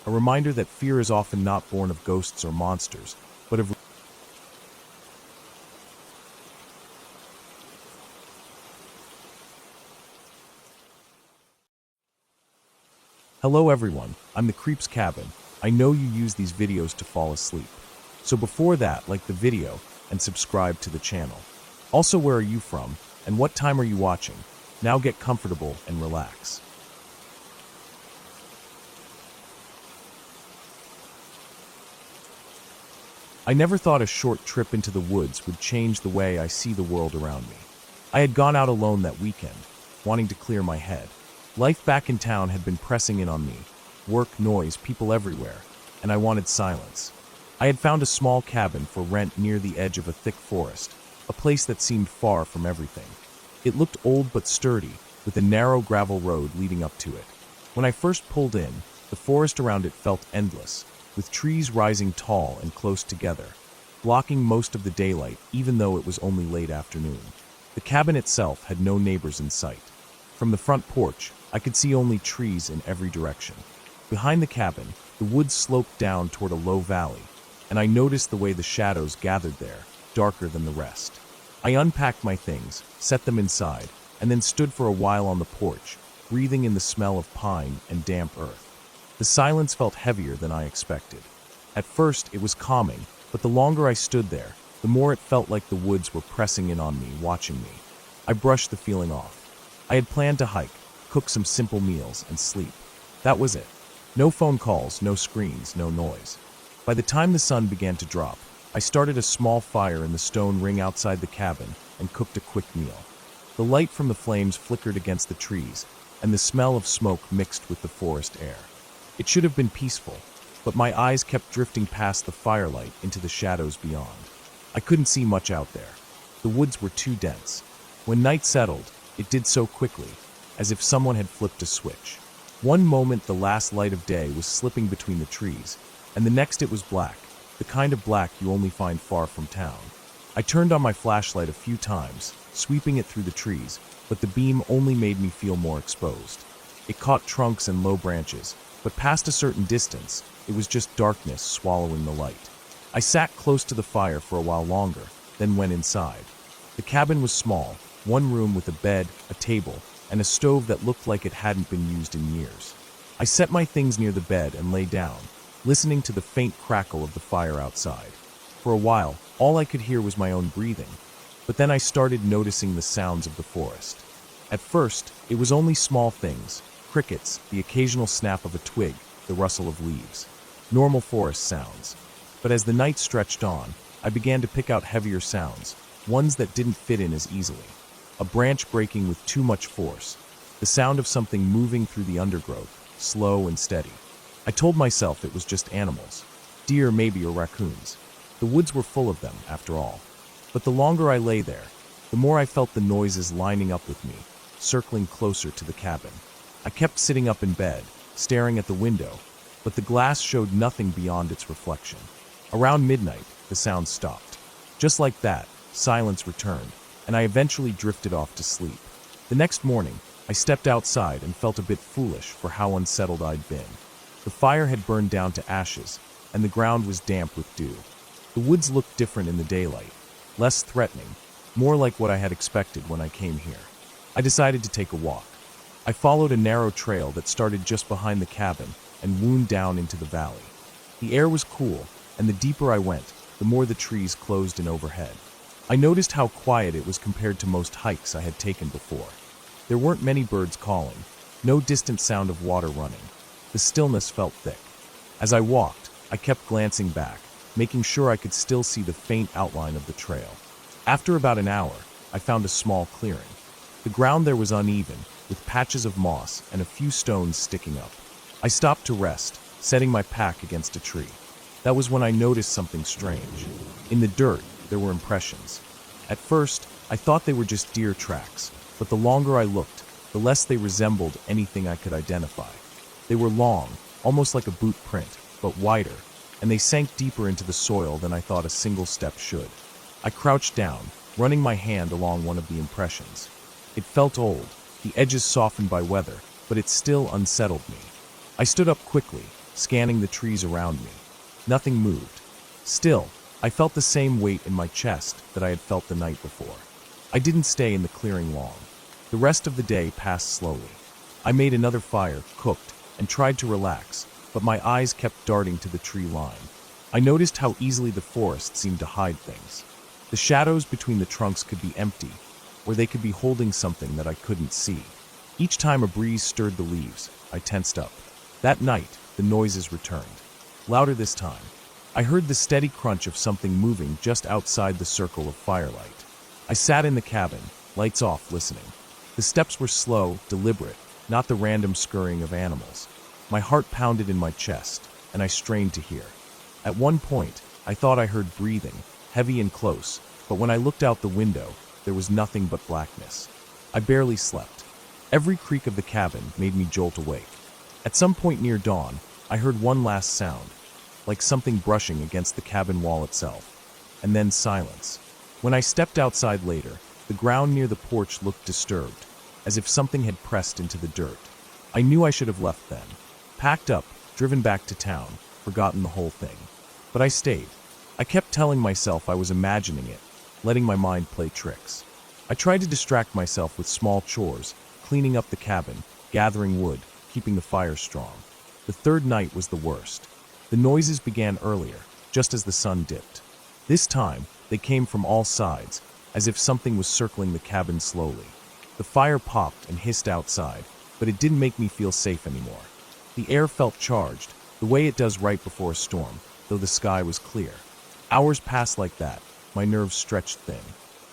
Speaker 1: a reminder that fear is often not born of ghosts or monsters, but of Hello everyone, I'm the Creep's Cabin. I know you use these videos to fall asleep. So before that, like the video and subscribe to the channel. Also, where are you from, and what time are you watching? Now get comfortable and relax. I never thought a short trip into the woods would change the way I see the world around me. I had gone out alone that weekend, wanting to clear my head. Life back in town had been pressing in on me. Work, noise, people everywhere, and I wanted silence. I had found a small cabin for rent near the edge of a thick forest, a place that seemed far from everything. It looked old but sturdy, with a narrow gravel road leading up to it. When I first pulled in, the forest around it felt endless, with trees rising tall and close together, blocking most of the daylight even though it was only late afternoon. The cabin itself had no neighbors in sight. From the front porch, I could see only trees in every direction. Behind the cabin, the woods sloped down toward a low valley, and I noticed the way the shadows gathered there, darker than the rest. I unpacked my things, set them inside, and then stood for a while on the porch, breathing in the smell of pine and damp earth. The silence felt heavier than I expected. At first, it was calming, but the longer I stood there, the more it felt like the woods were pressing in on me, watching me. I brushed the feeling off. I had planned to hike, cook some simple meals, and sleep. That was it. No phone calls, no screens, no noise. By the time the sun began to drop, I started a small fire in the stone ring outside the cabin and cooked a quick meal. The light from the flames flickered against the trees, and the smell of smoke mixed with the forest air. It should have been peaceful, but my eyes kept drifting past the firelight into the shadows beyond. I couldn't see much out there. The woods were too dense. When night settled, it did so quickly, as if someone had flipped a switch. One moment the last light of day was slipping between the trees, and the next it was black, the kind of black you only find far from town. I turned on my flashlight a few times, sweeping it through the trees, but the beam only made me feel more exposed. It caught trunks and low branches, but past a certain distance, it was just darkness swallowing the light. I sat close to the fire for a while longer, then went inside. The cabin was small, one room with a bed, a table, and a stove that looked like it hadn't been used in years. I set my things near the bed and lay down, listening to the faint crackle of the fire outside. For a while, all I could hear was my own breathing, but then I started noticing the sounds of the forest. At first, it was only small things, crickets, the occasional snap of a twig, the rustle of leaves. Normal forest sounds. But as the night stretched on, I began to pick out heavier sounds, ones that didn't fit in as easily. A branch breaking with too much force, the sound of something moving through the undergrowth, slow and steady. I told myself it was just animals, deer maybe or raccoons. The woods were full of them, after all. But the longer I lay there, the more I felt the noises lining up with me, circling closer to the cabin. I kept sitting up in bed, staring at the window, but the glass showed nothing beyond its reflection. Around midnight, the sound stopped. Just like that, silence returned, and I eventually drifted off to sleep. The next morning, I stepped outside and felt a bit foolish for how unsettled I'd been. The fire had burned down to ashes, and the ground was damp with dew. The woods looked different in the daylight, less threatening, more like what I had expected when I came here. I decided to take a walk. I followed a narrow trail that started just behind the cabin and wound down into the valley. The air was cool, and the deeper I went, the more the trees closed in overhead. I noticed how quiet it was compared to most hikes I had taken before. There weren't many birds calling, no distant sound of water running. The stillness felt thick. As I walked, I kept glancing back, making sure I could still see the faint outline of the trail. After about an hour, I found a small clearing. The ground there was uneven, with patches of moss and a few stones sticking up. I stopped to rest, setting my pack against a tree. That was when I noticed something strange. In the dirt, there were impressions. At first, I thought they were just deer tracks, but the longer I looked, the less they resembled anything I could identify. They were long, almost like a boot print, but wider, and they sank deeper into the soil than I thought a single step should. I crouched down, running my hand along one of the impressions. It felt old, the edges softened by weather, but it still unsettled me. I stood up quickly, scanning the trees around me. Nothing moved. Still, I felt the same weight in my chest that I had felt the night before. I didn't stay in the clearing long. The rest of the day passed slowly. I made another fire, cooked, and tried to relax, but my eyes kept darting to the tree line. I noticed how easily the forest seemed to hide things. The shadows between the trunks could be empty, or they could be holding something that I couldn't see. Each time a breeze stirred the leaves, I tensed up. That night, the noises returned. Louder this time. I heard the steady crunch of something moving just outside the circle of firelight. I sat in the cabin, lights off, listening. The steps were slow, deliberate, not the random scurrying of animals. My heart pounded in my chest, and I strained to hear. At one point, I thought I heard breathing, heavy and close, but when I looked out the window, there was nothing but blackness. I barely slept. Every creak of the cabin made me jolt awake. At some point near dawn, I heard one last sound, like something brushing against the cabin wall itself, and then silence. When I stepped outside later, the ground near the porch looked disturbed, as if something had pressed into the dirt. I knew I should have left then. Packed up, driven back to town, forgotten the whole thing. But I stayed. I kept telling myself I was imagining it, letting my mind play tricks. I tried to distract myself with small chores, cleaning up the cabin, gathering wood, keeping the fire strong. The third night was the worst. The noises began earlier, just as the sun dipped. This time, they came from all sides, as if something was circling the cabin slowly. The fire popped and hissed outside, but it didn't make me feel safe anymore. The air felt charged, the way it does right before a storm, though the sky was clear. Hours passed like that, my nerves stretched thin.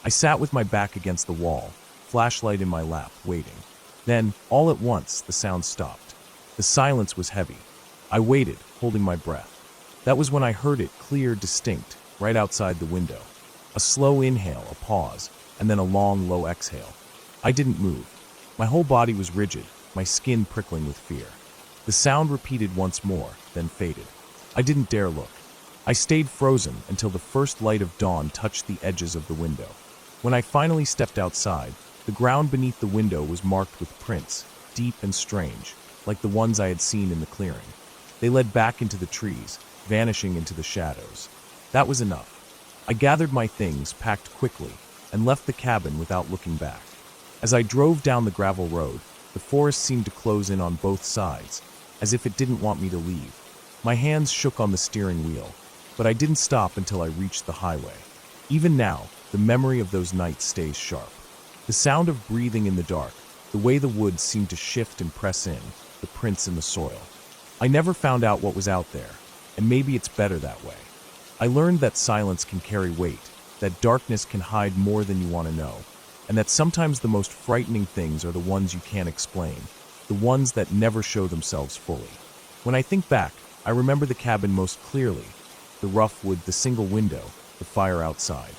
Speaker 1: I sat with my back against the wall, flashlight in my lap, waiting. Then, all at once, the sound stopped. The silence was heavy. I waited, holding my breath. That was when I heard it clear, distinct, right outside the window. A slow inhale, a pause, and then a long, low exhale. I didn't move. My whole body was rigid, my skin prickling with fear. The sound repeated once more, then faded. I didn't dare look. I stayed frozen until the first light of dawn touched the edges of the window. When I finally stepped outside, the ground beneath the window was marked with prints, deep and strange, like the ones I had seen in the clearing. They led back into the trees, vanishing into the shadows. That was enough. I gathered my things, packed quickly, and left the cabin without looking back. As I drove down the gravel road, the forest seemed to close in on both sides, as if it didn't want me to leave. My hands shook on the steering wheel, but I didn't stop until I reached the highway. Even now, the memory of those nights stays sharp. The sound of breathing in the dark, the way the woods seemed to shift and press in, the prints in the soil. I never found out what was out there, and maybe it's better that way. I learned that silence can carry weight, that darkness can hide more than you want to know, and that sometimes the most frightening things are the ones you can't explain, the ones that never show themselves fully. When I think back, I remember the cabin most clearly, the rough wood, the single window, the fire outside.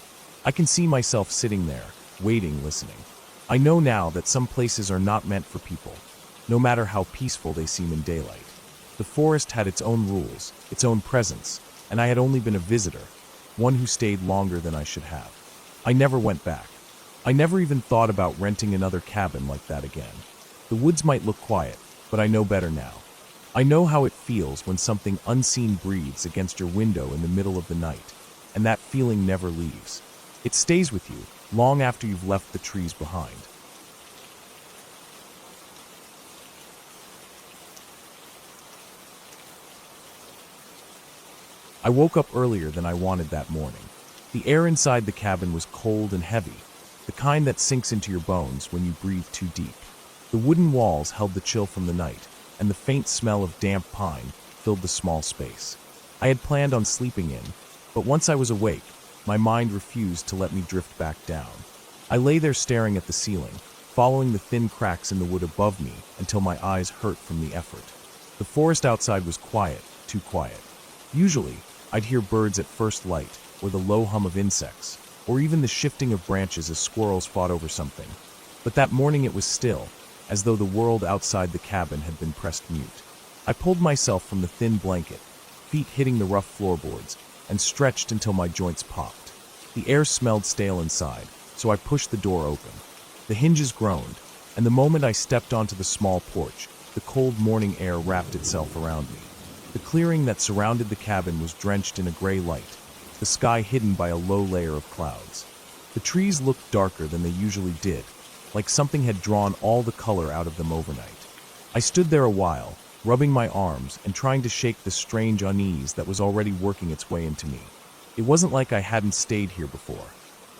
Speaker 1: I can see myself sitting there, waiting, listening. I know now that some places are not meant for people, no matter how peaceful they seem in daylight. The forest had its own rules, its own presence, and I had only been a visitor, one who stayed longer than I should have. I never went back. I never even thought about renting another cabin like that again. The woods might look quiet, but I know better now. I know how it feels when something unseen breathes against your window in the middle of the night, and that feeling never leaves. It stays with you long after you've left the trees behind. I woke up earlier than I wanted that morning. The air inside the cabin was cold and heavy, the kind that sinks into your bones when you breathe too deep. The wooden walls held the chill from the night, and the faint smell of damp pine filled the small space. I had planned on sleeping in, but once I was awake, my mind refused to let me drift back down. I lay there staring at the ceiling, following the thin cracks in the wood above me until my eyes hurt from the effort. The forest outside was quiet, too quiet. Usually, I'd hear birds at first light, or the low hum of insects, or even the shifting of branches as squirrels fought over something. But that morning it was still, as though the world outside the cabin had been pressed mute. I pulled myself from the thin blanket, feet hitting the rough floorboards, and stretched until my joints popped. The air smelled stale inside, so I pushed the door open. The hinges groaned, and the moment I stepped onto the small porch, the cold morning air wrapped itself around me. The clearing that surrounded the cabin was drenched in a gray light, the sky hidden by a low layer of clouds. The trees looked darker than they usually did, like something had drawn all the color out of them overnight. I stood there a while, rubbing my arms and trying to shake the strange unease that was already working its way into me. It wasn't like I hadn't stayed here before.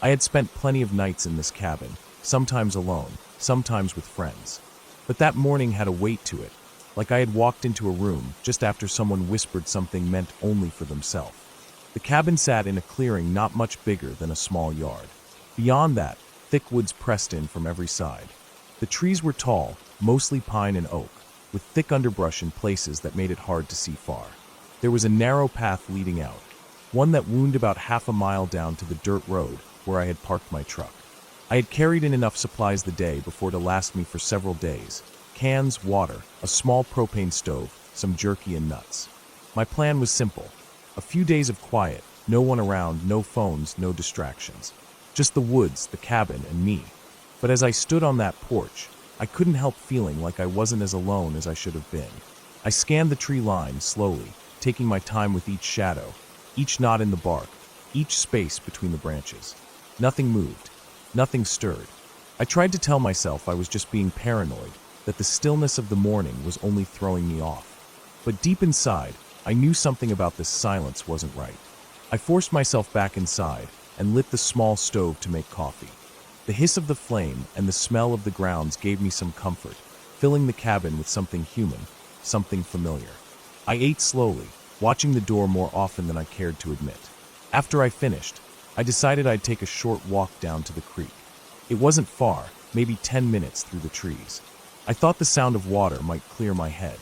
Speaker 1: I had spent plenty of nights in this cabin, sometimes alone, sometimes with friends. But that morning had a weight to it, like I had walked into a room just after someone whispered something meant only for themselves. The cabin sat in a clearing not much bigger than a small yard. Beyond that, thick woods pressed in from every side. The trees were tall, mostly pine and oak, with thick underbrush in places that made it hard to see far. There was a narrow path leading out, one that wound about half a mile down to the dirt road where I had parked my truck. I had carried in enough supplies the day before to last me for several days. Cans, water, a small propane stove, some jerky and nuts. My plan was simple. A few days of quiet, no one around, no phones, no distractions. Just the woods, the cabin, and me. But as I stood on that porch, I couldn't help feeling like I wasn't as alone as I should have been. I scanned the tree line slowly, taking my time with each shadow, each knot in the bark, each space between the branches. Nothing moved. Nothing stirred. I tried to tell myself I was just being paranoid, that the stillness of the morning was only throwing me off. But deep inside, I knew something about this silence wasn't right. I forced myself back inside and lit the small stove to make coffee. The hiss of the flame and the smell of the grounds gave me some comfort, filling the cabin with something human, something familiar. I ate slowly, watching the door more often than I cared to admit. After I finished, I decided I'd take a short walk down to the creek. It wasn't far, maybe 10 minutes through the trees. I thought the sound of water might clear my head.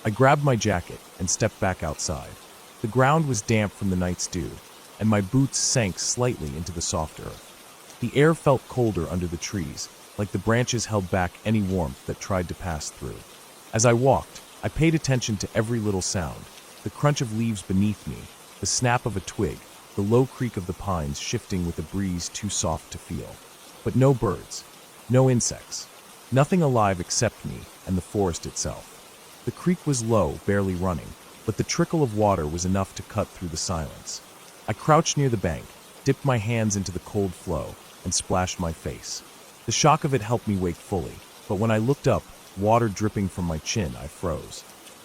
Speaker 1: I grabbed my jacket and stepped back outside. The ground was damp from the night's dew, and my boots sank slightly into the soft earth. The air felt colder under the trees, like the branches held back any warmth that tried to pass through. As I walked, I paid attention to every little sound, the crunch of leaves beneath me, the snap of a twig, the low creak of the pines shifting with a breeze too soft to feel. But no birds, no insects, Nothing alive except me and the forest itself. The creek was low, barely running, but the trickle of water was enough to cut through the silence. I crouched near the bank, dipped my hands into the cold flow, and splashed my face. The shock of it helped me wake fully, but when I looked up, water dripping from my chin, I froze.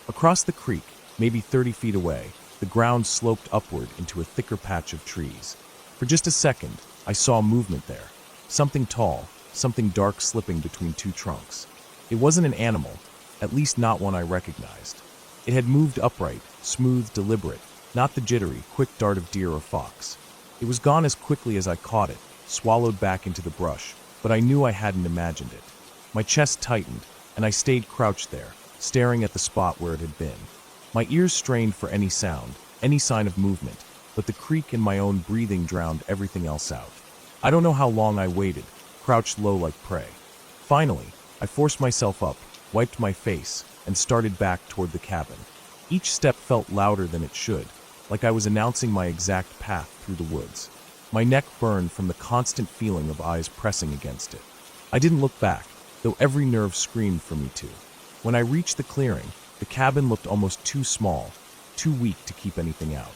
Speaker 1: Across the creek, maybe 30 feet away, the ground sloped upward into a thicker patch of trees. For just a second, I saw movement there. Something tall, something dark slipping between two trunks. It wasn't an animal, at least not one I recognized. It had moved upright, smooth, deliberate, not the jittery, quick dart of deer or fox. It was gone as quickly as I caught it, swallowed back into the brush, but I knew I hadn't imagined it. My chest tightened, and I stayed crouched there, staring at the spot where it had been. My ears strained for any sound, any sign of movement, but the creak and my own breathing drowned everything else out. I don't know how long I waited, crouched low like prey. Finally, I forced myself up, wiped my face, and started back toward the cabin. Each step felt louder than it should, like I was announcing my exact path through the woods. My neck burned from the constant feeling of eyes pressing against it. I didn't look back, though every nerve screamed for me to. When I reached the clearing, the cabin looked almost too small, too weak to keep anything out.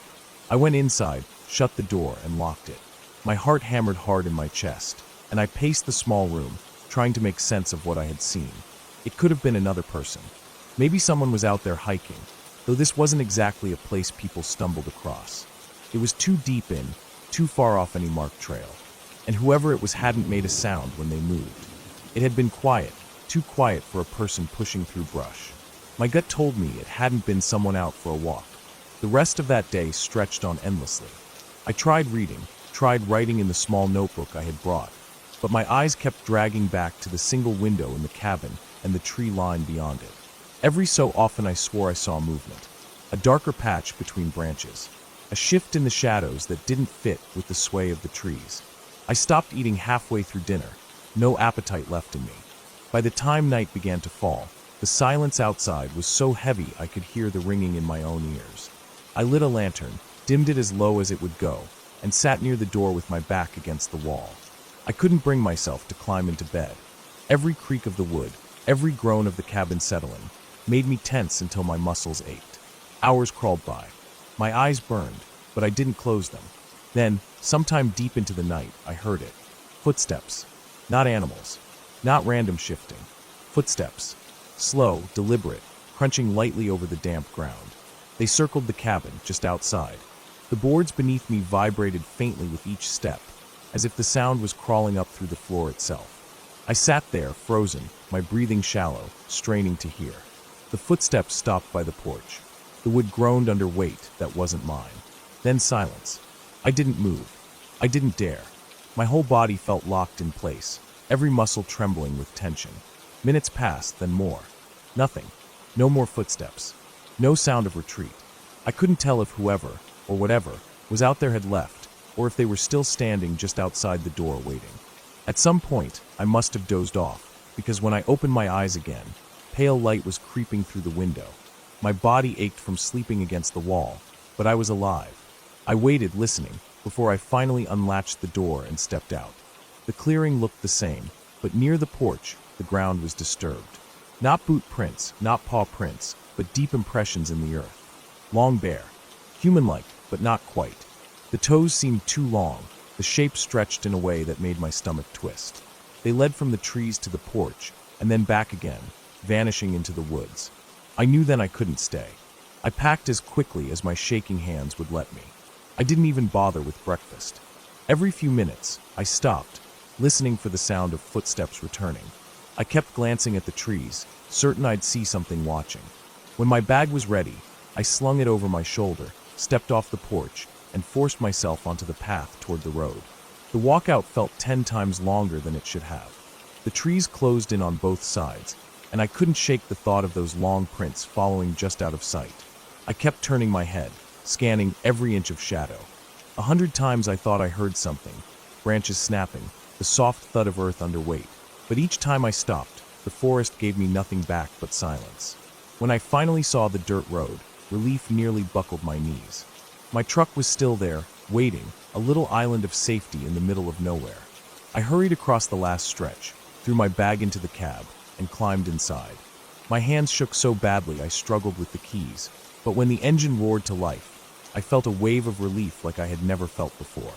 Speaker 1: I went inside, shut the door, and locked it. My heart hammered hard in my chest, and I paced the small room, trying to make sense of what I had seen. It could have been another person. Maybe someone was out there hiking, though this wasn't exactly a place people stumbled across. It was too deep in, too far off any marked trail, and whoever it was hadn't made a sound when they moved. It had been quiet, too quiet for a person pushing through brush. My gut told me it hadn't been someone out for a walk. The rest of that day stretched on endlessly. I tried reading, tried writing in the small notebook I had brought, but my eyes kept dragging back to the single window in the cabin and the tree line beyond it. Every so often I swore I saw movement, a darker patch between branches, a shift in the shadows that didn't fit with the sway of the trees. I stopped eating halfway through dinner, no appetite left in me. By the time night began to fall, the silence outside was so heavy I could hear the ringing in my own ears. I lit a lantern, dimmed it as low as it would go, and sat near the door with my back against the wall. I couldn't bring myself to climb into bed. Every creak of the wood, every groan of the cabin settling, made me tense until my muscles ached. Hours crawled by. My eyes burned, but I didn't close them. Then, sometime deep into the night, I heard it. Footsteps. Not animals. Not random shifting. Footsteps. Slow, deliberate, crunching lightly over the damp ground. They circled the cabin, just outside. The boards beneath me vibrated faintly with each step, as if the sound was crawling up through the floor itself. I sat there, frozen, my breathing shallow, straining to hear. The footsteps stopped by the porch. The wood groaned under weight that wasn't mine. Then silence. I didn't move. I didn't dare. My whole body felt locked in place, every muscle trembling with tension. Minutes passed, then more. Nothing. No more footsteps. No sound of retreat. I couldn't tell if whoever, or whatever, was out there had left, or if they were still standing just outside the door waiting. At some point, I must have dozed off, because when I opened my eyes again, pale light was creeping through the window. My body ached from sleeping against the wall, but I was alive. I waited, listening, before I finally unlatched the door and stepped out. The clearing looked the same, but near the porch, the ground was disturbed. Not boot prints, not paw prints, but deep impressions in the earth. Long, bare. Human-like, but not quite. The toes seemed too long, the shape stretched in a way that made my stomach twist. They led from the trees to the porch, and then back again, vanishing into the woods. I knew then I couldn't stay. I packed as quickly as my shaking hands would let me. I didn't even bother with breakfast. Every few minutes, I stopped, listening for the sound of footsteps returning. I kept glancing at the trees, certain I'd see something watching. When my bag was ready, I slung it over my shoulder, stepped off the porch, and forced myself onto the path toward the road. The walkout felt 10 times longer than it should have. The trees closed in on both sides, and I couldn't shake the thought of those long prints following just out of sight. I kept turning my head, scanning every inch of shadow. 100 times I thought I heard something, branches snapping, the soft thud of earth under weight. But each time I stopped, the forest gave me nothing back but silence. When I finally saw the dirt road, relief nearly buckled my knees. My truck was still there, waiting, a little island of safety in the middle of nowhere. I hurried across the last stretch, threw my bag into the cab, and climbed inside. My hands shook so badly I struggled with the keys, but when the engine roared to life, I felt a wave of relief like I had never felt before.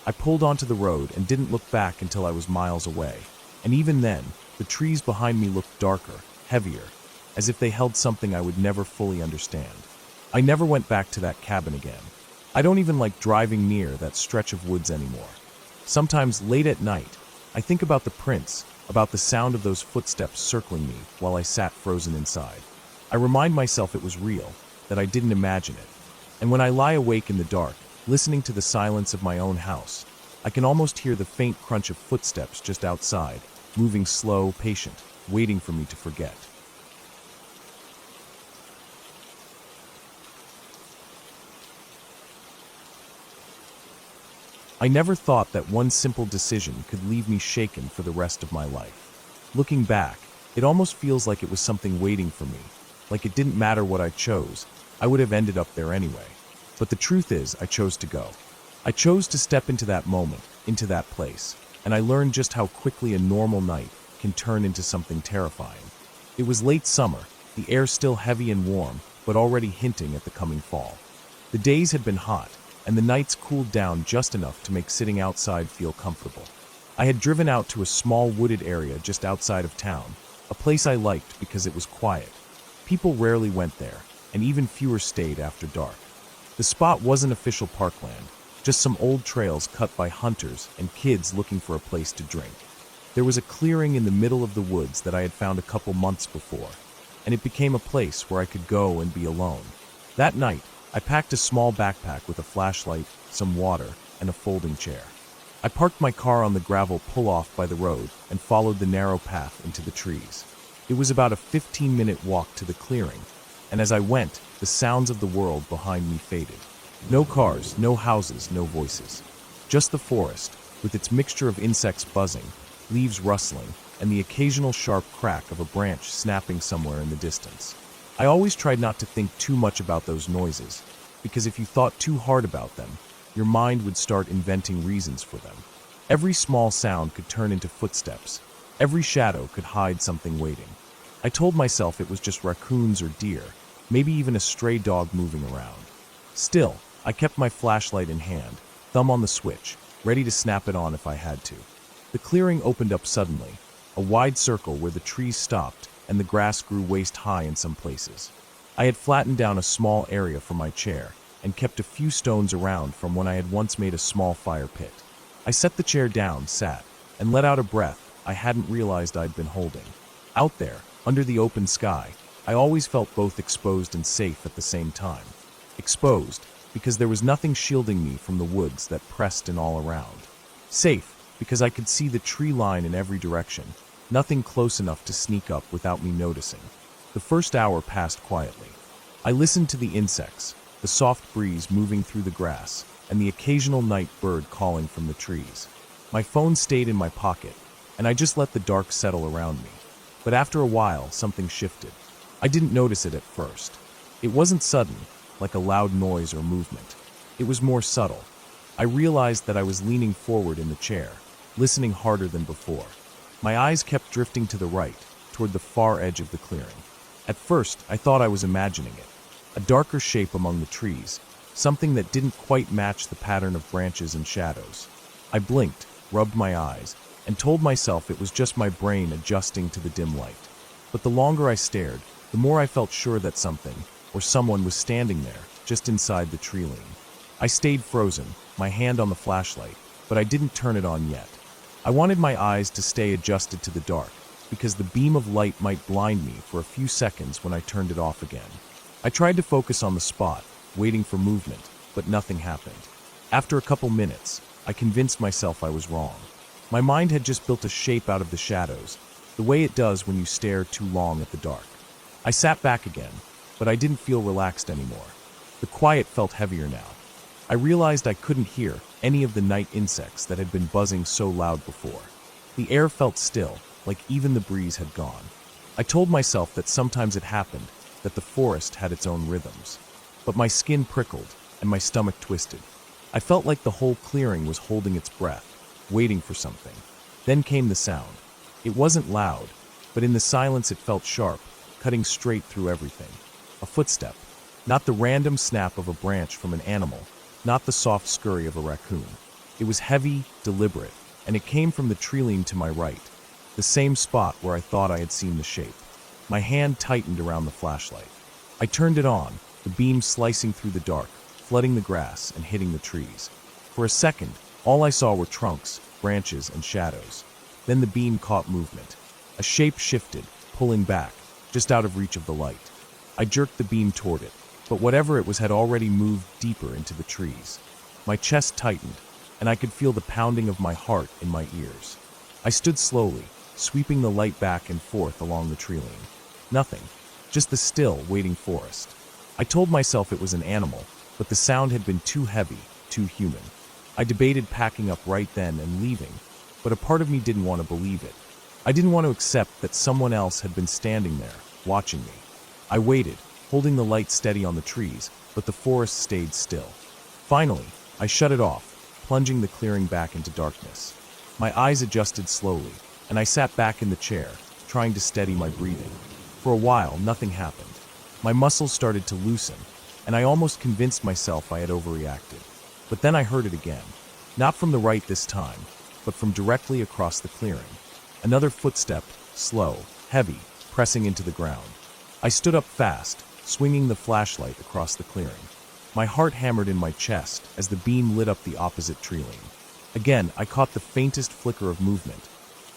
Speaker 1: I pulled onto the road and didn't look back until I was miles away, and even then, the trees behind me looked darker, heavier, as if they held something I would never fully understand. I never went back to that cabin again. I don't even like driving near that stretch of woods anymore. Sometimes late at night, I think about the prints, about the sound of those footsteps circling me while I sat frozen inside. I remind myself it was real, that I didn't imagine it. And when I lie awake in the dark, listening to the silence of my own house, I can almost hear the faint crunch of footsteps just outside, moving slow, patient, waiting for me to forget. I never thought that one simple decision could leave me shaken for the rest of my life. Looking back, it almost feels like it was something waiting for me, like it didn't matter what I chose, I would have ended up there anyway. But the truth is, I chose to go. I chose to step into that moment, into that place, and I learned just how quickly a normal night can turn into something terrifying. It was late summer, the air still heavy and warm, but already hinting at the coming fall. The days had been hot, and the nights cooled down just enough to make sitting outside feel comfortable. I had driven out to a small wooded area just outside of town, a place I liked because it was quiet. People rarely went there, and even fewer stayed after dark. The spot wasn't official parkland, just some old trails cut by hunters and kids looking for a place to drink. There was a clearing in the middle of the woods that I had found a couple months before, and it became a place where I could go and be alone. That night, I packed a small backpack with a flashlight, some water, and a folding chair. I parked my car on the gravel pull-off by the road and followed the narrow path into the trees. It was about a 15-minute walk to the clearing, and as I went, the sounds of the world behind me faded. No cars, no houses, no voices. Just the forest, with its mixture of insects buzzing, leaves rustling, and the occasional sharp crack of a branch snapping somewhere in the distance. I always tried not to think too much about those noises, because if you thought too hard about them, your mind would start inventing reasons for them. Every small sound could turn into footsteps. Every shadow could hide something waiting. I told myself it was just raccoons or deer, maybe even a stray dog moving around. Still, I kept my flashlight in hand, thumb on the switch, ready to snap it on if I had to. The clearing opened up suddenly, a wide circle where the trees stopped and the grass grew waist-high in some places. I had flattened down a small area for my chair and kept a few stones around from when I had once made a small fire pit. I set the chair down, sat, and let out a breath I hadn't realized I'd been holding. Out there, under the open sky, I always felt both exposed and safe at the same time. Exposed, because there was nothing shielding me from the woods that pressed in all around. Safe, because I could see the tree line in every direction, nothing close enough to sneak up without me noticing. The first hour passed quietly. I listened to the insects, the soft breeze moving through the grass, and the occasional night bird calling from the trees. My phone stayed in my pocket, and I just let the dark settle around me. But after a while, something shifted. I didn't notice it at first. It wasn't sudden, like a loud noise or movement. It was more subtle. I realized that I was leaning forward in the chair, listening harder than before. My eyes kept drifting to the right, toward the far edge of the clearing. At first, I thought I was imagining it. A darker shape among the trees, something that didn't quite match the pattern of branches and shadows. I blinked, rubbed my eyes, and told myself it was just my brain adjusting to the dim light. But the longer I stared, the more I felt sure that something, or someone was standing there, just inside the tree line. I stayed frozen, my hand on the flashlight, but I didn't turn it on yet. I wanted my eyes to stay adjusted to the dark, because the beam of light might blind me for a few seconds when I turned it off again. I tried to focus on the spot, waiting for movement, but nothing happened. After a couple minutes, I convinced myself I was wrong. My mind had just built a shape out of the shadows, the way it does when you stare too long at the dark. I sat back again, but I didn't feel relaxed anymore. The quiet felt heavier now. I realized I couldn't hear any of the night insects that had been buzzing so loud before. The air felt still, like even the breeze had gone. I told myself that sometimes it happened, that the forest had its own rhythms. But my skin prickled, and my stomach twisted. I felt like the whole clearing was holding its breath, waiting for something. Then came the sound. It wasn't loud, but in the silence it felt sharp, cutting straight through everything. A footstep. Not the random snap of a branch from an animal, not the soft scurry of a raccoon. It was heavy, deliberate, and it came from the tree line to my right, the same spot where I thought I had seen the shape. My hand tightened around the flashlight. I turned it on, the beam slicing through the dark, flooding the grass and hitting the trees. For a second, all I saw were trunks, branches, and shadows. Then the beam caught movement. A shape shifted, pulling back, just out of reach of the light. I jerked the beam toward it, but whatever it was had already moved deeper into the trees. My chest tightened, and I could feel the pounding of my heart in my ears. I stood slowly, sweeping the light back and forth along the tree line. Nothing, just the still, waiting forest. I told myself it was an animal, but the sound had been too heavy, too human. I debated packing up right then and leaving, but a part of me didn't want to believe it. I didn't want to accept that someone else had been standing there, watching me. I waited, holding the light steady on the trees, but the forest stayed still. Finally, I shut it off, plunging the clearing back into darkness. My eyes adjusted slowly, and I sat back in the chair, trying to steady my breathing. For a while, nothing happened. My muscles started to loosen, and I almost convinced myself I had overreacted. But then I heard it again. Not from the right this time, but from directly across the clearing. Another footstep, slow, heavy, pressing into the ground. I stood up fast, swinging the flashlight across the clearing. My heart hammered in my chest as the beam lit up the opposite tree line. Again, I caught the faintest flicker of movement,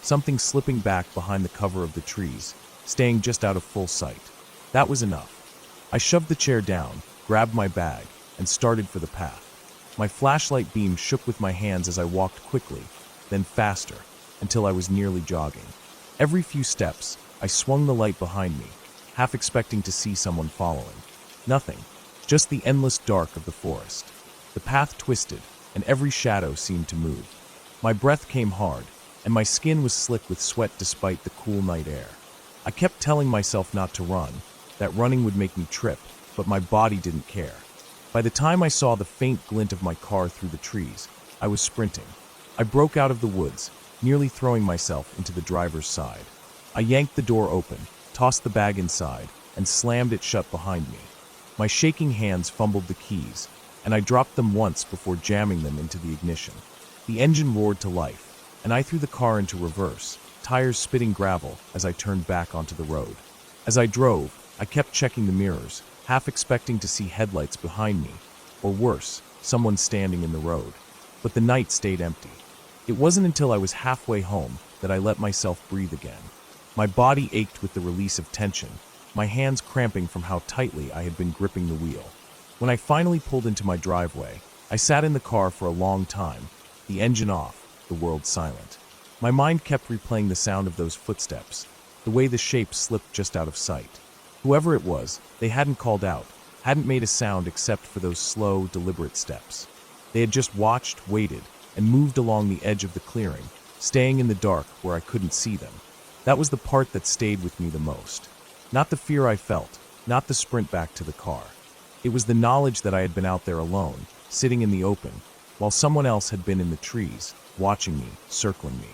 Speaker 1: something slipping back behind the cover of the trees, staying just out of full sight. That was enough. I shoved the chair down, grabbed my bag, and started for the path. My flashlight beam shook with my hands as I walked quickly, then faster, until I was nearly jogging. Every few steps, I swung the light behind me, half expecting to see someone following. Nothing, just the endless dark of the forest. The path twisted, and every shadow seemed to move. My breath came hard, and my skin was slick with sweat despite the cool night air. I kept telling myself not to run, that running would make me trip, but my body didn't care. By the time I saw the faint glint of my car through the trees, I was sprinting. I broke out of the woods, nearly throwing myself into the driver's side. I yanked the door open, tossed the bag inside, and slammed it shut behind me. My shaking hands fumbled the keys, and I dropped them once before jamming them into the ignition. The engine roared to life, and I threw the car into reverse, tires spitting gravel as I turned back onto the road. As I drove, I kept checking the mirrors, half expecting to see headlights behind me, or worse, someone standing in the road. But the night stayed empty. It wasn't until I was halfway home that I let myself breathe again. My body ached with the release of tension, my hands cramping from how tightly I had been gripping the wheel. When I finally pulled into my driveway, I sat in the car for a long time, the engine off, the world silent. My mind kept replaying the sound of those footsteps, the way the shape slipped just out of sight. Whoever it was, they hadn't called out, hadn't made a sound except for those slow, deliberate steps. They had just watched, waited, and moved along the edge of the clearing, staying in the dark where I couldn't see them. That was the part that stayed with me the most. Not the fear I felt, not the sprint back to the car. It was the knowledge that I had been out there alone, sitting in the open, while someone else had been in the trees, watching me, circling me.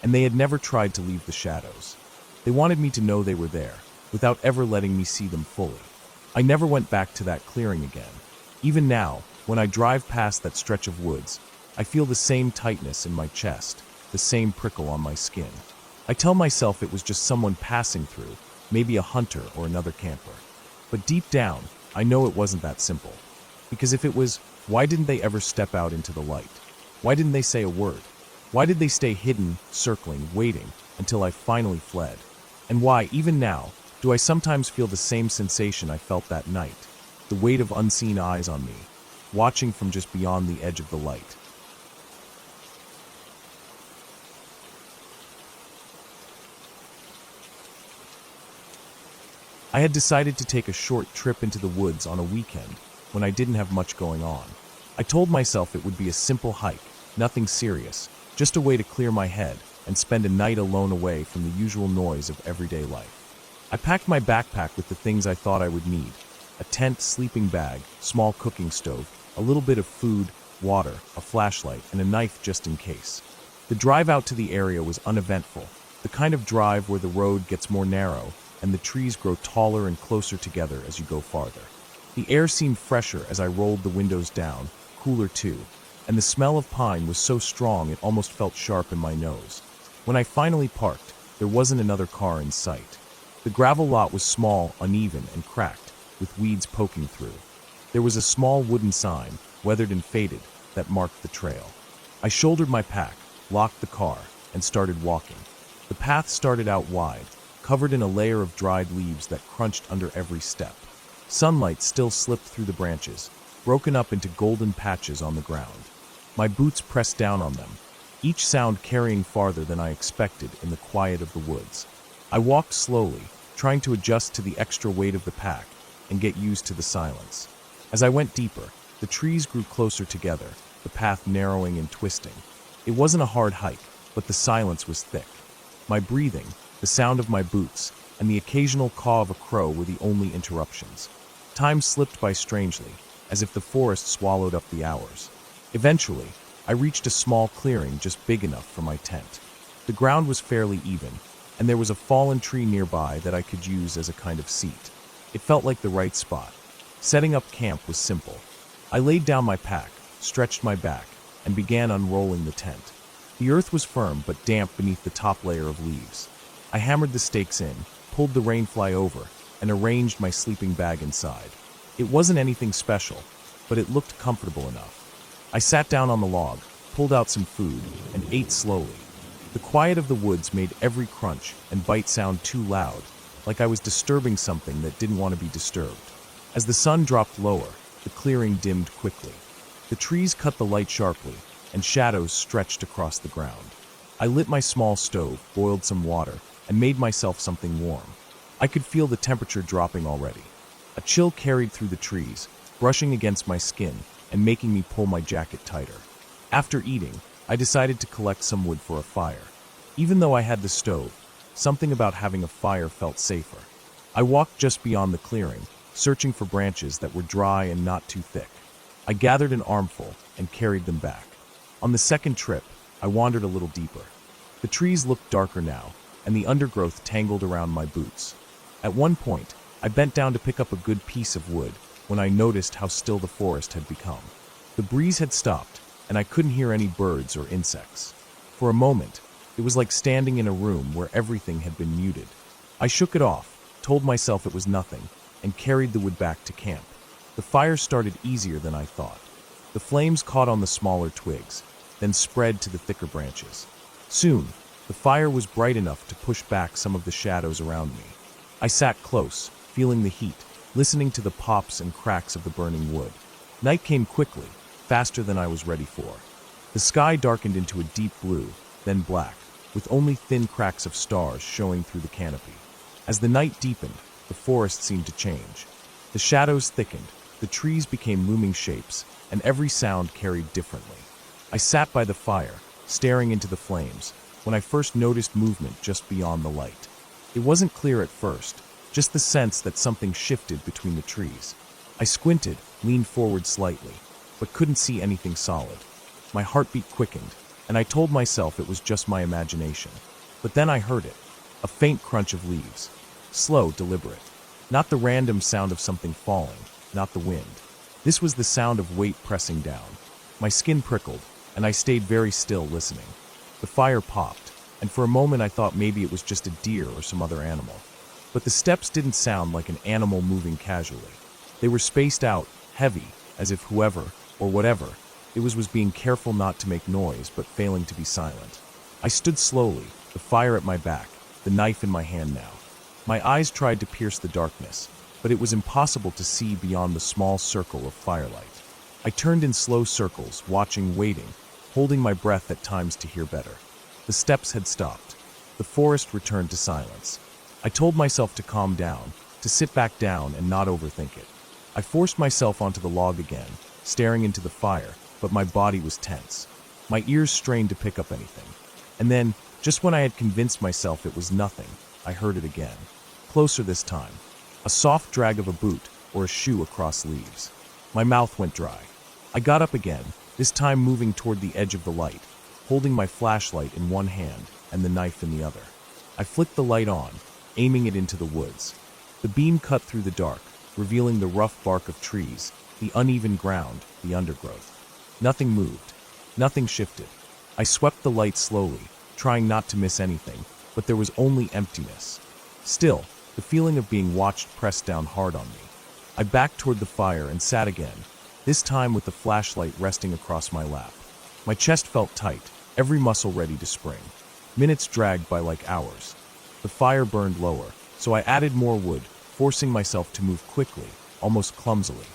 Speaker 1: And they had never tried to leave the shadows. They wanted me to know they were there, without ever letting me see them fully. I never went back to that clearing again. Even now, when I drive past that stretch of woods, I feel the same tightness in my chest, the same prickle on my skin. I tell myself it was just someone passing through, maybe a hunter or another camper. But deep down, I know it wasn't that simple. Because if it was, why didn't they ever step out into the light? Why didn't they say a word? Why did they stay hidden, circling, waiting, until I finally fled? And why, even now, do I sometimes feel the same sensation I felt that night? The weight of unseen eyes on me, watching from just beyond the edge of the light. I had decided to take a short trip into the woods on a weekend when I didn't have much going on. I told myself it would be a simple hike, nothing serious, just a way to clear my head and spend a night alone away from the usual noise of everyday life. I packed my backpack with the things I thought I would need: a tent, sleeping bag, small cooking stove, a little bit of food, water, a flashlight, and a knife just in case. The drive out to the area was uneventful, the kind of drive where the road gets more narrow and the trees grow taller and closer together as you go farther. The air seemed fresher as I rolled the windows down, cooler too, and the smell of pine was so strong it almost felt sharp in my nose. When I finally parked, there wasn't another car in sight. The gravel lot was small, uneven, and cracked, with weeds poking through. There was a small wooden sign, weathered and faded, that marked the trail. I shouldered my pack, locked the car, and started walking. The path started out wide, covered in a layer of dried leaves that crunched under every step. Sunlight still slipped through the branches, broken up into golden patches on the ground. My boots pressed down on them, each sound carrying farther than I expected in the quiet of the woods. I walked slowly, trying to adjust to the extra weight of the pack and get used to the silence. As I went deeper, the trees grew closer together, the path narrowing and twisting. It wasn't a hard hike, but the silence was thick. My breathing, the sound of my boots, and the occasional caw of a crow were the only interruptions. Time slipped by strangely, as if the forest swallowed up the hours. Eventually, I reached a small clearing just big enough for my tent. The ground was fairly even, and there was a fallen tree nearby that I could use as a kind of seat. It felt like the right spot. Setting up camp was simple. I laid down my pack, stretched my back, and began unrolling the tent. The earth was firm but damp beneath the top layer of leaves. I hammered the stakes in, pulled the rainfly over, and arranged my sleeping bag inside. It wasn't anything special, but it looked comfortable enough. I sat down on the log, pulled out some food, and ate slowly. The quiet of the woods made every crunch and bite sound too loud, like I was disturbing something that didn't want to be disturbed. As the sun dropped lower, the clearing dimmed quickly. The trees cut the light sharply, and shadows stretched across the ground. I lit my small stove, boiled some water, and made myself something warm. I could feel the temperature dropping already. A chill carried through the trees, brushing against my skin and making me pull my jacket tighter. After eating, I decided to collect some wood for a fire. Even though I had the stove, something about having a fire felt safer. I walked just beyond the clearing, searching for branches that were dry and not too thick. I gathered an armful and carried them back. On the second trip, I wandered a little deeper. The trees looked darker now, and the undergrowth tangled around my boots. At one point, I bent down to pick up a good piece of wood when I noticed how still the forest had become. The breeze had stopped, and I couldn't hear any birds or insects. For a moment, it was like standing in a room where everything had been muted. I shook it off, told myself it was nothing, and carried the wood back to camp. The fire started easier than I thought. The flames caught on the smaller twigs, then spread to the thicker branches. Soon, the fire was bright enough to push back some of the shadows around me. I sat close, feeling the heat, listening to the pops and cracks of the burning wood. Night came quickly, faster than I was ready for. The sky darkened into a deep blue, then black, with only thin cracks of stars showing through the canopy. As the night deepened, the forest seemed to change. The shadows thickened, the trees became looming shapes, and every sound carried differently. I sat by the fire, staring into the flames, when I first noticed movement just beyond the light. It wasn't clear at first, just the sense that something shifted between the trees. I squinted, leaned forward slightly, but couldn't see anything solid. My heartbeat quickened, and I told myself it was just my imagination. But then I heard it, a faint crunch of leaves. Slow, deliberate. Not the random sound of something falling, not the wind. This was the sound of weight pressing down. My skin prickled, and I stayed very still listening. The fire popped, and for a moment I thought maybe it was just a deer or some other animal. But the steps didn't sound like an animal moving casually. They were spaced out, heavy, as if whoever, or whatever, it was being careful not to make noise but failing to be silent. I stood slowly, the fire at my back, the knife in my hand now. My eyes tried to pierce the darkness, but it was impossible to see beyond the small circle of firelight. I turned in slow circles, watching, waiting, holding my breath at times to hear better. The steps had stopped. The forest returned to silence. I told myself to calm down, to sit back down and not overthink it. I forced myself onto the log again, staring into the fire, but my body was tense. My ears strained to pick up anything. And then, just when I had convinced myself it was nothing, I heard it again. Closer this time. A soft drag of a boot or a shoe across leaves. My mouth went dry. I got up again, this time moving toward the edge of the light, holding my flashlight in one hand and the knife in the other. I flicked the light on, aiming it into the woods. The beam cut through the dark, revealing the rough bark of trees, the uneven ground, the undergrowth. Nothing moved. Nothing shifted. I swept the light slowly, trying not to miss anything, but there was only emptiness. Still, the feeling of being watched pressed down hard on me. I backed toward the fire and sat again, this time with the flashlight resting across my lap. My chest felt tight, every muscle ready to spring. Minutes dragged by like hours. The fire burned lower, so I added more wood, forcing myself to move quickly, almost clumsily.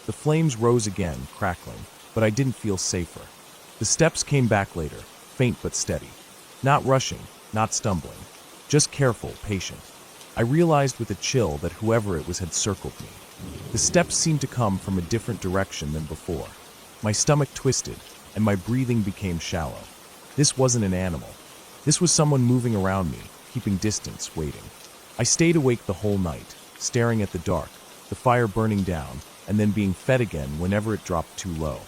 Speaker 1: The flames rose again, crackling, but I didn't feel safer. The steps came back later, faint but steady. Not rushing, not stumbling. Just careful, patient. I realized with a chill that whoever it was had circled me. The steps seemed to come from a different direction than before. My stomach twisted, and my breathing became shallow. This wasn't an animal. This was someone moving around me, keeping distance, waiting. I stayed awake the whole night, staring at the dark, the fire burning down, and then being fed again whenever it dropped too low.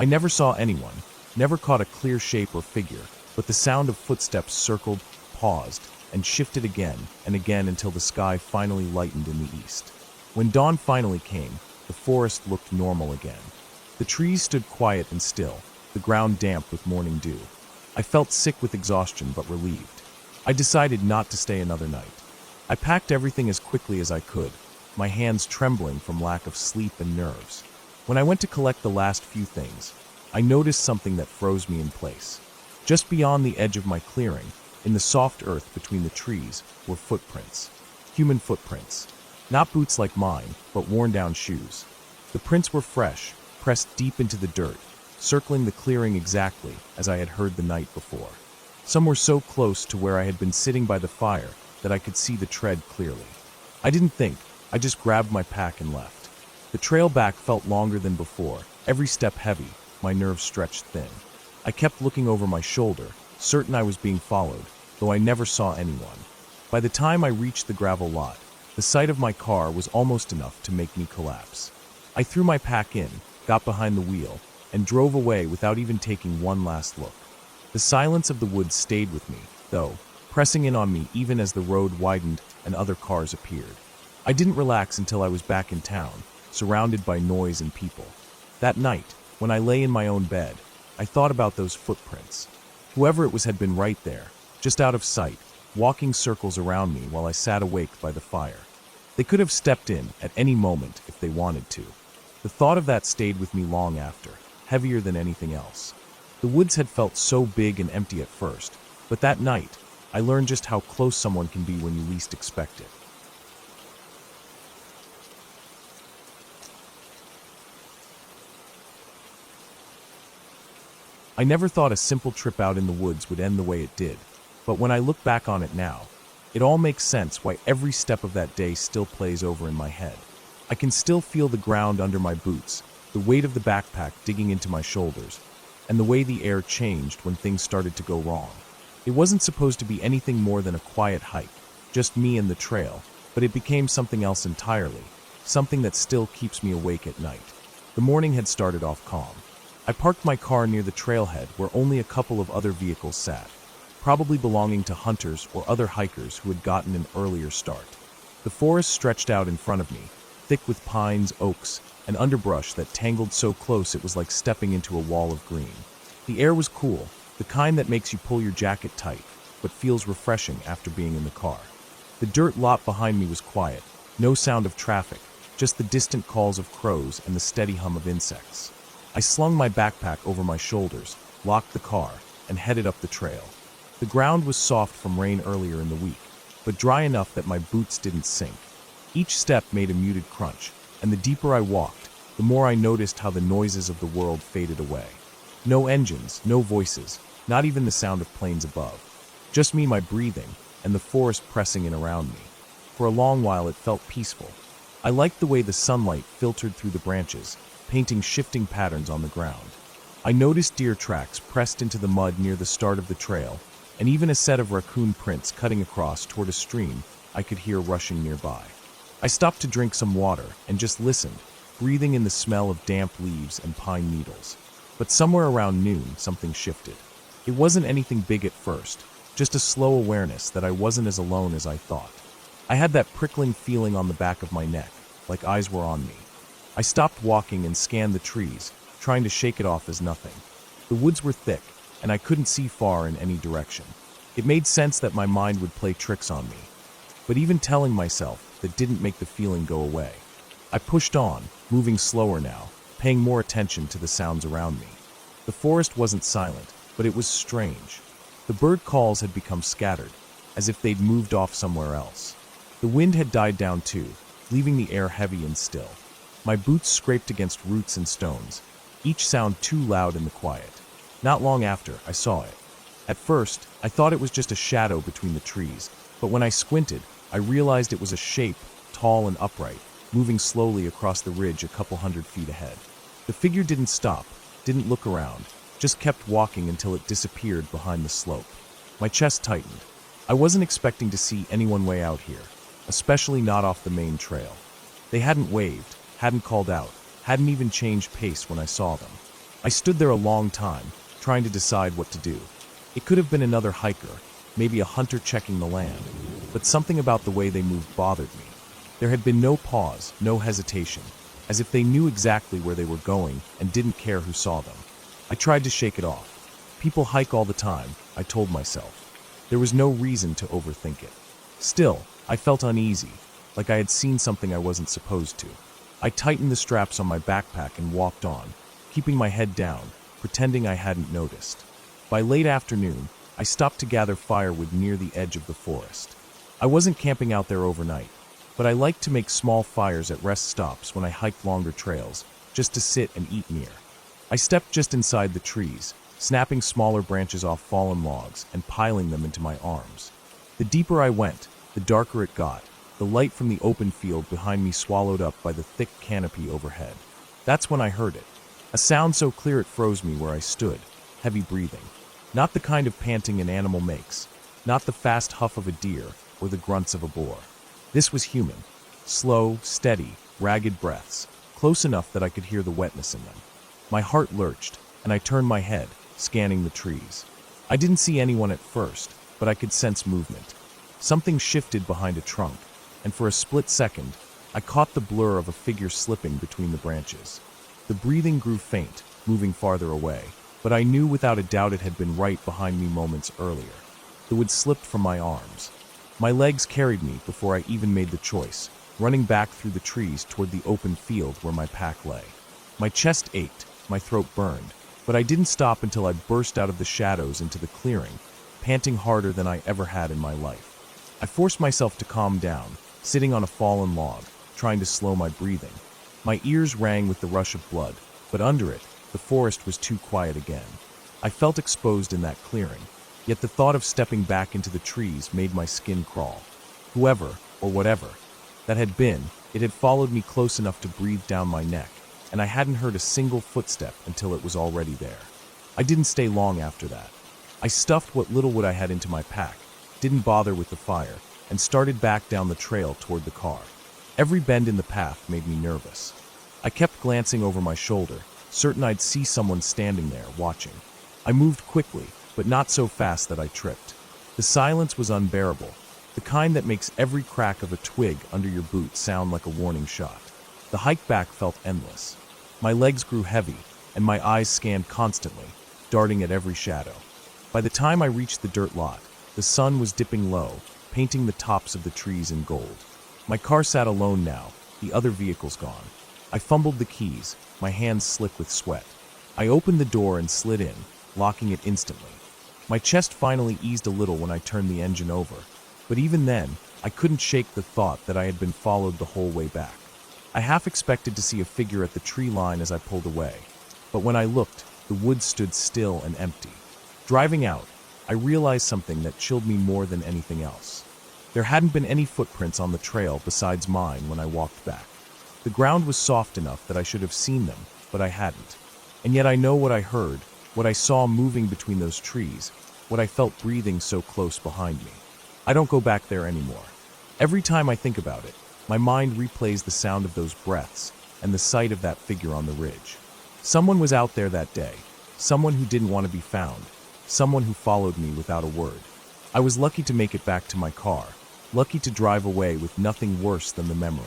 Speaker 1: I never saw anyone, never caught a clear shape or figure, but the sound of footsteps circled, paused, and shifted again and again until the sky finally lightened in the east. When dawn finally came, the forest looked normal again. The trees stood quiet and still, the ground damp with morning dew. I felt sick with exhaustion but relieved. I decided not to stay another night. I packed everything as quickly as I could, my hands trembling from lack of sleep and nerves. When I went to collect the last few things, I noticed something that froze me in place. Just beyond the edge of my clearing, in the soft earth between the trees, were footprints. Human footprints. Not boots like mine, but worn-down shoes. The prints were fresh, pressed deep into the dirt, circling the clearing exactly as I had heard the night before. Some were so close to where I had been sitting by the fire that I could see the tread clearly. I didn't think, I just grabbed my pack and left. The trail back felt longer than before, every step heavy, my nerves stretched thin. I kept looking over my shoulder, certain I was being followed, though I never saw anyone. By the time I reached the gravel lot, the sight of my car was almost enough to make me collapse. I threw my pack in, got behind the wheel, and drove away without even taking one last look. The silence of the woods stayed with me, though, pressing in on me even as the road widened and other cars appeared. I didn't relax until I was back in town, surrounded by noise and people. That night, when I lay in my own bed, I thought about those footprints. Whoever it was had been right there, just out of sight, walking circles around me while I sat awake by the fire. They could have stepped in at any moment if they wanted to. The thought of that stayed with me long after, heavier than anything else. The woods had felt so big and empty at first, but that night, I learned just how close someone can be when you least expect it. I never thought a simple trip out in the woods would end the way it did, but when I look back on it now, it all makes sense why every step of that day still plays over in my head. I can still feel the ground under my boots, the weight of the backpack digging into my shoulders, and the way the air changed when things started to go wrong. It wasn't supposed to be anything more than a quiet hike, just me and the trail, but it became something else entirely, something that still keeps me awake at night. The morning had started off calm. I parked my car near the trailhead where only a couple of other vehicles sat, probably belonging to hunters or other hikers who had gotten an earlier start. The forest stretched out in front of me, thick with pines, oaks, and underbrush that tangled so close it was like stepping into a wall of green. The air was cool, the kind that makes you pull your jacket tight, but feels refreshing after being in the car. The dirt lot behind me was quiet, no sound of traffic, just the distant calls of crows and the steady hum of insects. I slung my backpack over my shoulders, locked the car, and headed up the trail. The ground was soft from rain earlier in the week, but dry enough that my boots didn't sink. Each step made a muted crunch, and the deeper I walked, the more I noticed how the noises of the world faded away. No engines, no voices, not even the sound of planes above. Just me, my breathing, and the forest pressing in around me. For a long while it felt peaceful. I liked the way the sunlight filtered through the branches, painting shifting patterns on the ground. I noticed deer tracks pressed into the mud near the start of the trail, and even a set of raccoon prints cutting across toward a stream I could hear rushing nearby. I stopped to drink some water and just listened, breathing in the smell of damp leaves and pine needles. But somewhere around noon, something shifted. It wasn't anything big at first, just a slow awareness that I wasn't as alone as I thought. I had that prickling feeling on the back of my neck, like eyes were on me. I stopped walking and scanned the trees, trying to shake it off as nothing. The woods were thick, and I couldn't see far in any direction. It made sense that my mind would play tricks on me. But even telling myself that didn't make the feeling go away. I pushed on, moving slower now, paying more attention to the sounds around me. The forest wasn't silent, but it was strange. The bird calls had become scattered, as if they'd moved off somewhere else. The wind had died down too, leaving the air heavy and still. My boots scraped against roots and stones, each sound too loud in the quiet. Not long after, I saw it. At first, I thought it was just a shadow between the trees, but when I squinted, I realized it was a shape, tall and upright, moving slowly across the ridge a couple 100 feet ahead. The figure didn't stop, didn't look around, just kept walking until it disappeared behind the slope. My chest tightened. I wasn't expecting to see anyone way out here, especially not off the main trail. They hadn't waved, hadn't called out, hadn't even changed pace when I saw them. I stood there a long time, trying to decide what to do. It could have been another hiker, maybe a hunter checking the land, but something about the way they moved bothered me. There had been no pause, no hesitation, as if they knew exactly where they were going and didn't care who saw them. I tried to shake it off. People hike all the time, I told myself. There was no reason to overthink it. Still, I felt uneasy, like I had seen something I wasn't supposed to. I tightened the straps on my backpack and walked on, keeping my head down, pretending I hadn't noticed. By late afternoon, I stopped to gather firewood near the edge of the forest. I wasn't camping out there overnight, but I liked to make small fires at rest stops when I hiked longer trails, just to sit and eat near. I stepped just inside the trees, snapping smaller branches off fallen logs and piling them into my arms. The deeper I went, the darker it got, the light from the open field behind me swallowed up by the thick canopy overhead. That's when I heard it. A sound so clear it froze me where I stood, heavy breathing. Not the kind of panting an animal makes, not the fast huff of a deer or the grunts of a boar. This was human. Slow, steady, ragged breaths, close enough that I could hear the wetness in them. My heart lurched, and I turned my head, scanning the trees. I didn't see anyone at first, but I could sense movement. Something shifted behind a trunk, and for a split second, I caught the blur of a figure slipping between the branches. The breathing grew faint, moving farther away, but I knew without a doubt it had been right behind me moments earlier. The wood slipped from my arms. My legs carried me before I even made the choice, running back through the trees toward the open field where my pack lay. My chest ached, my throat burned, but I didn't stop until I burst out of the shadows into the clearing, panting harder than I ever had in my life. I forced myself to calm down, sitting on a fallen log, trying to slow my breathing. My ears rang with the rush of blood, but under it, the forest was too quiet again. I felt exposed in that clearing, yet the thought of stepping back into the trees made my skin crawl. Whoever, or whatever, that had been, it had followed me close enough to breathe down my neck, and I hadn't heard a single footstep until it was already there. I didn't stay long after that. I stuffed what little wood I had into my pack, didn't bother with the fire, and started back down the trail toward the car. Every bend in the path made me nervous. I kept glancing over my shoulder, certain I'd see someone standing there, watching. I moved quickly, but not so fast that I tripped. The silence was unbearable, the kind that makes every crack of a twig under your boot sound like a warning shot. The hike back felt endless. My legs grew heavy, and my eyes scanned constantly, darting at every shadow. By the time I reached the dirt lot, the sun was dipping low, painting the tops of the trees in gold. My car sat alone now, the other vehicles gone. I fumbled the keys, my hands slick with sweat. I opened the door and slid in, locking it instantly. My chest finally eased a little when I turned the engine over, but even then, I couldn't shake the thought that I had been followed the whole way back. I half expected to see a figure at the tree line as I pulled away, but when I looked, the woods stood still and empty. Driving out, I realized something that chilled me more than anything else. There hadn't been any footprints on the trail besides mine when I walked back. The ground was soft enough that I should have seen them, but I hadn't. And yet I know what I heard, what I saw moving between those trees, what I felt breathing so close behind me. I don't go back there anymore. Every time I think about it, my mind replays the sound of those breaths and the sight of that figure on the ridge. Someone was out there that day, someone who didn't want to be found, someone who followed me without a word. I was lucky to make it back to my car, lucky to drive away with nothing worse than the memory.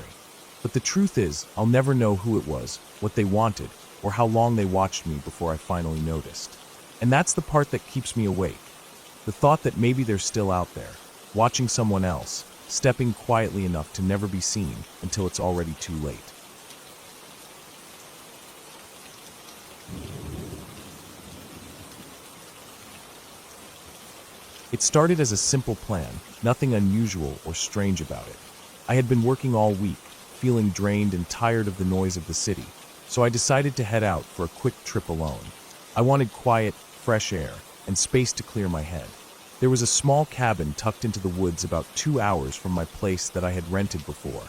Speaker 1: But the truth is, I'll never know who it was, what they wanted, or how long they watched me before I finally noticed. And that's the part that keeps me awake. The thought that maybe they're still out there, watching someone else, stepping quietly enough to never be seen until it's already too late. It started as a simple plan, nothing unusual or strange about it. I had been working all week, feeling drained and tired of the noise of the city, so I decided to head out for a quick trip alone. I wanted quiet, fresh air, and space to clear my head. There was a small cabin tucked into the woods about 2 hours from my place that I had rented before,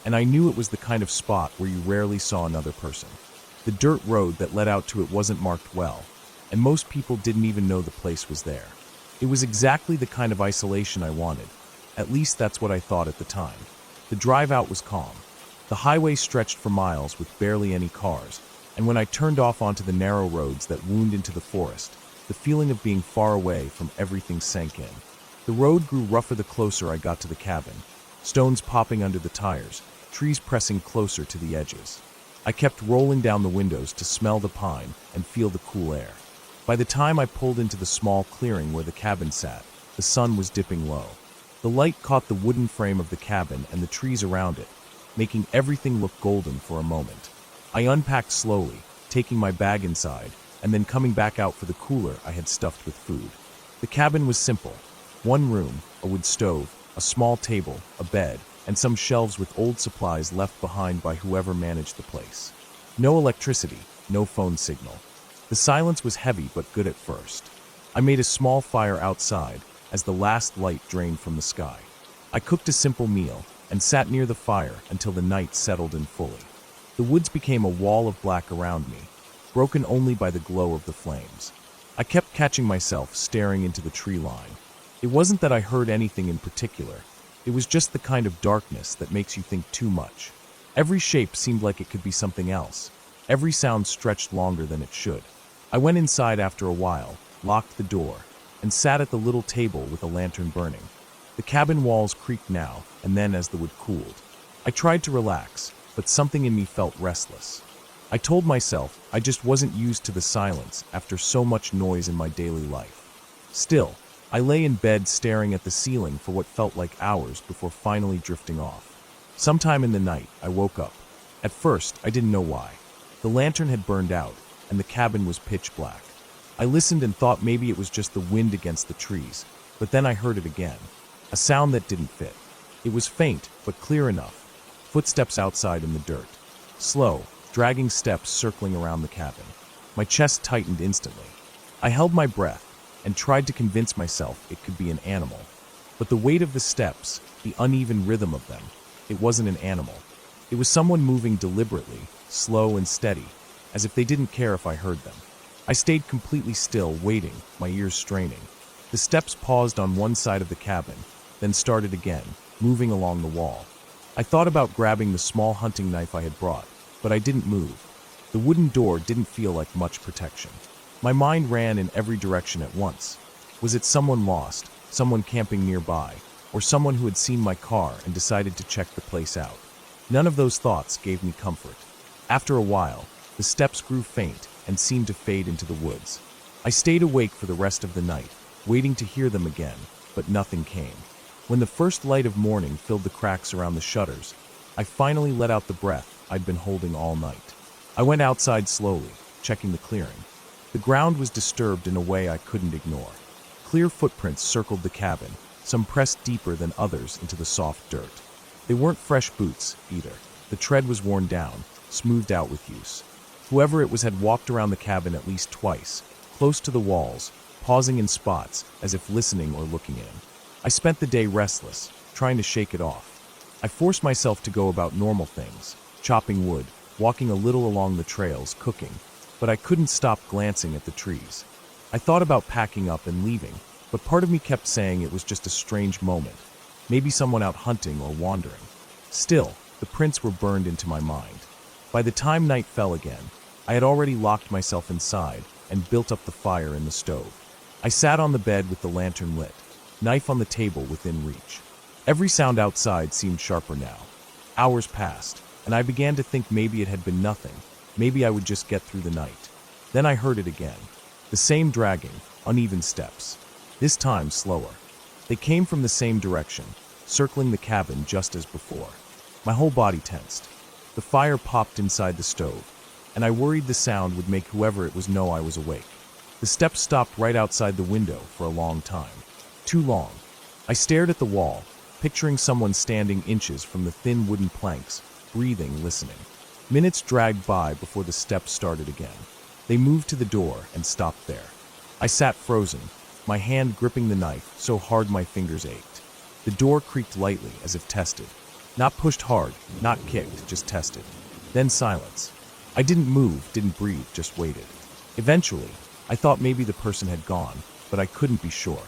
Speaker 1: and I knew it was the kind of spot where you rarely saw another person. The dirt road that led out to it wasn't marked well, and most people didn't even know the place was there. It was exactly the kind of isolation I wanted. At least that's what I thought at the time. The drive out was calm. The highway stretched for miles with barely any cars, and when I turned off onto the narrow roads that wound into the forest, the feeling of being far away from everything sank in. The road grew rougher the closer I got to the cabin, stones popping under the tires, trees pressing closer to the edges. I kept rolling down the windows to smell the pine and feel the cool air. By the time I pulled into the small clearing where the cabin sat, the sun was dipping low. The light caught the wooden frame of the cabin and the trees around it, making everything look golden for a moment. I unpacked slowly, taking my bag inside, and then coming back out for the cooler I had stuffed with food. The cabin was simple. One room, a wood stove, a small table, a bed, and some shelves with old supplies left behind by whoever managed the place. No electricity, no phone signal. The silence was heavy but good at first. I made a small fire outside as the last light drained from the sky. I cooked a simple meal and sat near the fire until the night settled in fully. The woods became a wall of black around me, broken only by the glow of the flames. I kept catching myself staring into the tree line. It wasn't that I heard anything in particular. It was just the kind of darkness that makes you think too much. Every shape seemed like it could be something else. Every sound stretched longer than it should. I went inside after a while, locked the door, and sat at the little table with a lantern burning. The cabin walls creaked now and then as the wood cooled. I tried to relax, but something in me felt restless. I told myself I just wasn't used to the silence after so much noise in my daily life. Still, I lay in bed staring at the ceiling for what felt like hours before finally drifting off. Sometime in the night, I woke up. At first, I didn't know why. The lantern had burned out, and the cabin was pitch black. I listened and thought maybe it was just the wind against the trees, but then I heard it again. A sound that didn't fit. It was faint, but clear enough. Footsteps outside in the dirt. Slow, dragging steps circling around the cabin. My chest tightened instantly. I held my breath and tried to convince myself it could be an animal. But the weight of the steps, the uneven rhythm of them, it wasn't an animal. It was someone moving deliberately, slow and steady, as if they didn't care if I heard them. I stayed completely still, waiting, my ears straining. The steps paused on one side of the cabin, then started again, moving along the wall. I thought about grabbing the small hunting knife I had brought, but I didn't move. The wooden door didn't feel like much protection. My mind ran in every direction at once. Was it someone lost, someone camping nearby, or someone who had seen my car and decided to check the place out? None of those thoughts gave me comfort. After a while, the steps grew faint and seemed to fade into the woods. I stayed awake for the rest of the night, waiting to hear them again, but nothing came. When the first light of morning filled the cracks around the shutters, I finally let out the breath I'd been holding all night. I went outside slowly, checking the clearing. The ground was disturbed in a way I couldn't ignore. Clear footprints circled the cabin, some pressed deeper than others into the soft dirt. They weren't fresh boots, either. The tread was worn down, smoothed out with use. Whoever it was had walked around the cabin at least twice, close to the walls, pausing in spots as if listening or looking in. I spent the day restless, trying to shake it off. I forced myself to go about normal things, chopping wood, walking a little along the trails, cooking, but I couldn't stop glancing at the trees. I thought about packing up and leaving, but part of me kept saying it was just a strange moment, maybe someone out hunting or wandering. Still, the prints were burned into my mind. By the time night fell again, I had already locked myself inside and built up the fire in the stove. I sat on the bed with the lantern lit. knife on the table within reach. Every sound outside seemed sharper now. Hours passed, and I began to think maybe it had been nothing. Maybe I would just get through the night. Then I heard it again. The same dragging, uneven steps. This time slower. They came from the same direction, circling the cabin just as before. My whole body tensed. The fire popped inside the stove, and I worried the sound would make whoever it was know I was awake. The steps stopped right outside the window for a long time. Too long. I stared at the wall, picturing someone standing inches from the thin wooden planks, breathing, listening. Minutes dragged by before the steps started again. They moved to the door and stopped there. I sat frozen, my hand gripping the knife so hard my fingers ached. The door creaked lightly as if tested. Not pushed hard, not kicked, just tested. Then silence. I didn't move, didn't breathe, just waited. Eventually, I thought maybe the person had gone, but I couldn't be sure.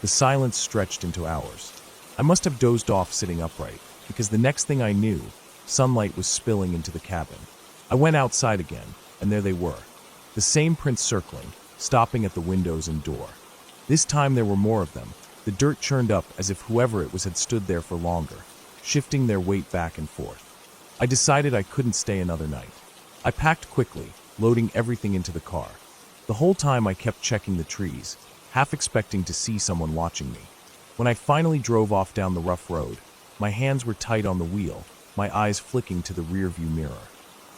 Speaker 1: The silence stretched into hours. I must have dozed off sitting upright, because the next thing I knew, sunlight was spilling into the cabin. I went outside again, and there they were. The same prints circling, stopping at the windows and door. This time there were more of them. The dirt churned up as if whoever it was had stood there for longer, shifting their weight back and forth. I decided I couldn't stay another night. I packed quickly, loading everything into the car. The whole time I kept checking the trees, half expecting to see someone watching me. When I finally drove off down the rough road, my hands were tight on the wheel, my eyes flicking to the rearview mirror.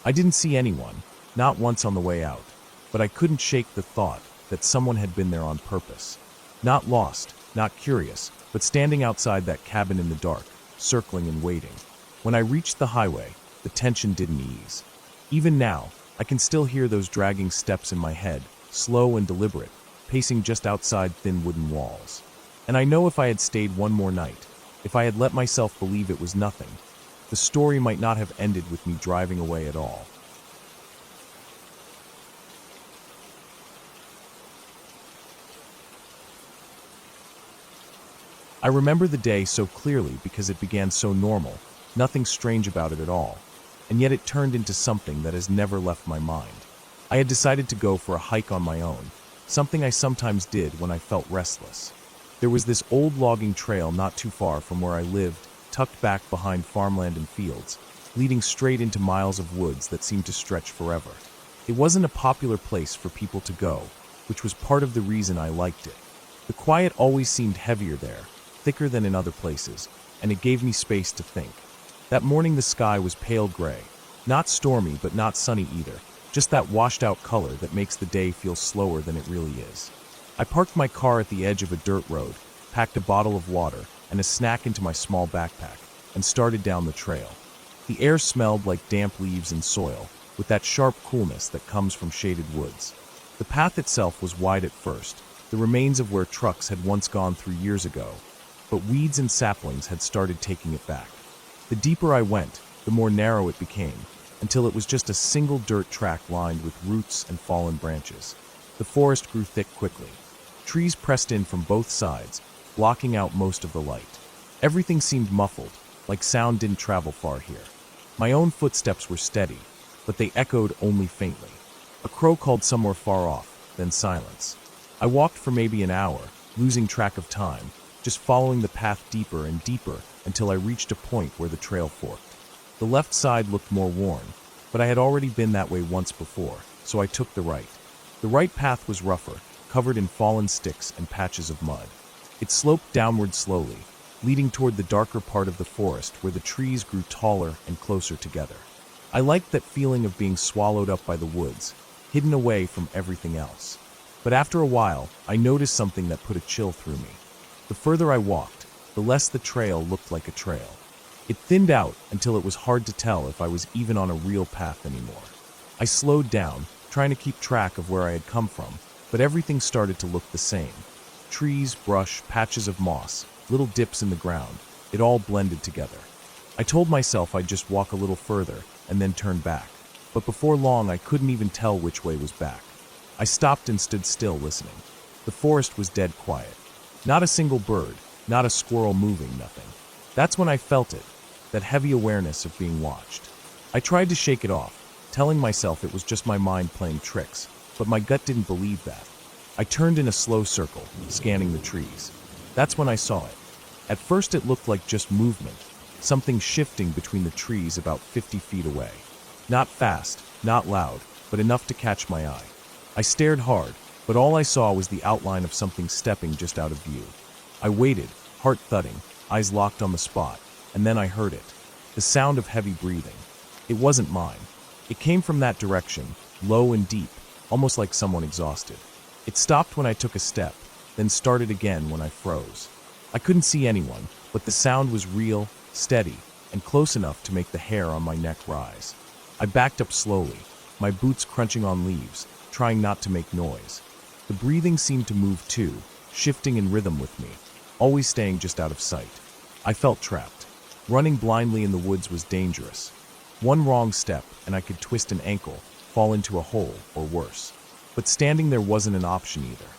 Speaker 1: I didn't see anyone, not once on the way out, but I couldn't shake the thought that someone had been there on purpose. Not lost, not curious, but standing outside that cabin in the dark, circling and waiting. When I reached the highway, the tension didn't ease. Even now, I can still hear those dragging steps in my head, slow and deliberate, pacing just outside thin wooden walls. And I know if I had stayed one more night, if I had let myself believe it was nothing, the story might not have ended with me driving away at all. I remember the day so clearly because it began so normal, nothing strange about it at all, and yet it turned into something that has never left my mind. I had decided to go for a hike on my own, something I sometimes did when I felt restless. There was this old logging trail not too far from where I lived, tucked back behind farmland and fields, leading straight into miles of woods that seemed to stretch forever. It wasn't a popular place for people to go, which was part of the reason I liked it. The quiet always seemed heavier there, thicker than in other places, and it gave me space to think. That morning the sky was pale gray, not stormy but not sunny either, just that washed-out color that makes the day feel slower than it really is. I parked my car at the edge of a dirt road, packed a bottle of water and a snack into my small backpack, and started down the trail. The air smelled like damp leaves and soil, with that sharp coolness that comes from shaded woods. The path itself was wide at first, the remains of where trucks had once gone through years ago, but weeds and saplings had started taking it back. The deeper I went, the more narrow it became, until it was just a single dirt track lined with roots and fallen branches. The forest grew thick quickly. Trees pressed in from both sides, blocking out most of the light. Everything seemed muffled, like sound didn't travel far here. My own footsteps were steady, but they echoed only faintly. A crow called somewhere far off, then silence. I walked for maybe an hour, losing track of time, just following the path deeper and deeper until I reached a point where the trail forked. The left side looked more worn, but I had already been that way once before, so I took the right. The right path was rougher, covered in fallen sticks and patches of mud. It sloped downward slowly, leading toward the darker part of the forest where the trees grew taller and closer together. I liked that feeling of being swallowed up by the woods, hidden away from everything else. But after a while, I noticed something that put a chill through me. The further I walked, the less the trail looked like a trail. It thinned out until it was hard to tell if I was even on a real path anymore. I slowed down, trying to keep track of where I had come from, but everything started to look the same. Trees, brush, patches of moss, little dips in the ground, it all blended together. I told myself I'd just walk a little further and then turn back, but before long I couldn't even tell which way was back. I stopped and stood still listening. The forest was dead quiet. Not a single bird, not a squirrel moving, nothing. That's when I felt it, that heavy awareness of being watched. I tried to shake it off, telling myself it was just my mind playing tricks, but my gut didn't believe that. I turned in a slow circle, scanning the trees. That's when I saw it. At first it looked like just movement, something shifting between the trees about 50 feet away. Not fast, not loud, but enough to catch my eye. I stared hard, but all I saw was the outline of something stepping just out of view. I waited, heart thudding, eyes locked on the spot, and then I heard it. The sound of heavy breathing. It wasn't mine. It came from that direction, low and deep, almost like someone exhausted. It stopped when I took a step, then started again when I froze. I couldn't see anyone, but the sound was real, steady, and close enough to make the hair on my neck rise. I backed up slowly, my boots crunching on leaves, trying not to make noise. The breathing seemed to move too, shifting in rhythm with me, always staying just out of sight. I felt trapped. Running blindly in the woods was dangerous. One wrong step, and I could twist an ankle, fall into a hole, or worse. But standing there wasn't an option either.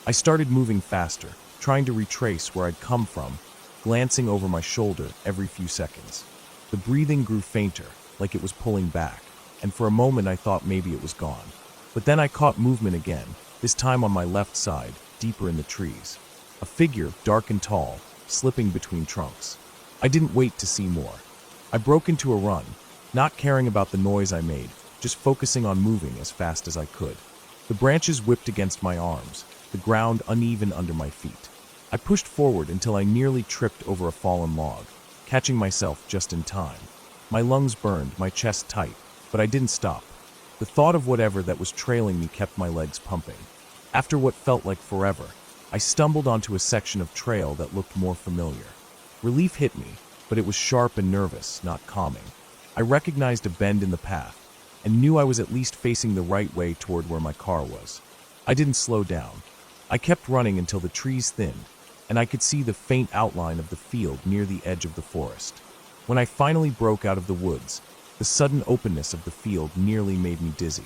Speaker 1: I started moving faster, trying to retrace where I'd come from, glancing over my shoulder every few seconds. The breathing grew fainter, like it was pulling back, and for a moment I thought maybe it was gone. But then I caught movement again, this time on my left side, deeper in the trees. A figure, dark and tall, slipping between trunks. I didn't wait to see more. I broke into a run, not caring about the noise I made, just focusing on moving as fast as I could. The branches whipped against my arms, the ground uneven under my feet. I pushed forward until I nearly tripped over a fallen log, catching myself just in time. My lungs burned, my chest tight, but I didn't stop. The thought of whatever that was trailing me kept my legs pumping. After what felt like forever, I stumbled onto a section of trail that looked more familiar. Relief hit me, but it was sharp and nervous, not calming. I recognized a bend in the path, and knew I was at least facing the right way toward where my car was. I didn't slow down. I kept running until the trees thinned, and I could see the faint outline of the field near the edge of the forest. When I finally broke out of the woods, the sudden openness of the field nearly made me dizzy.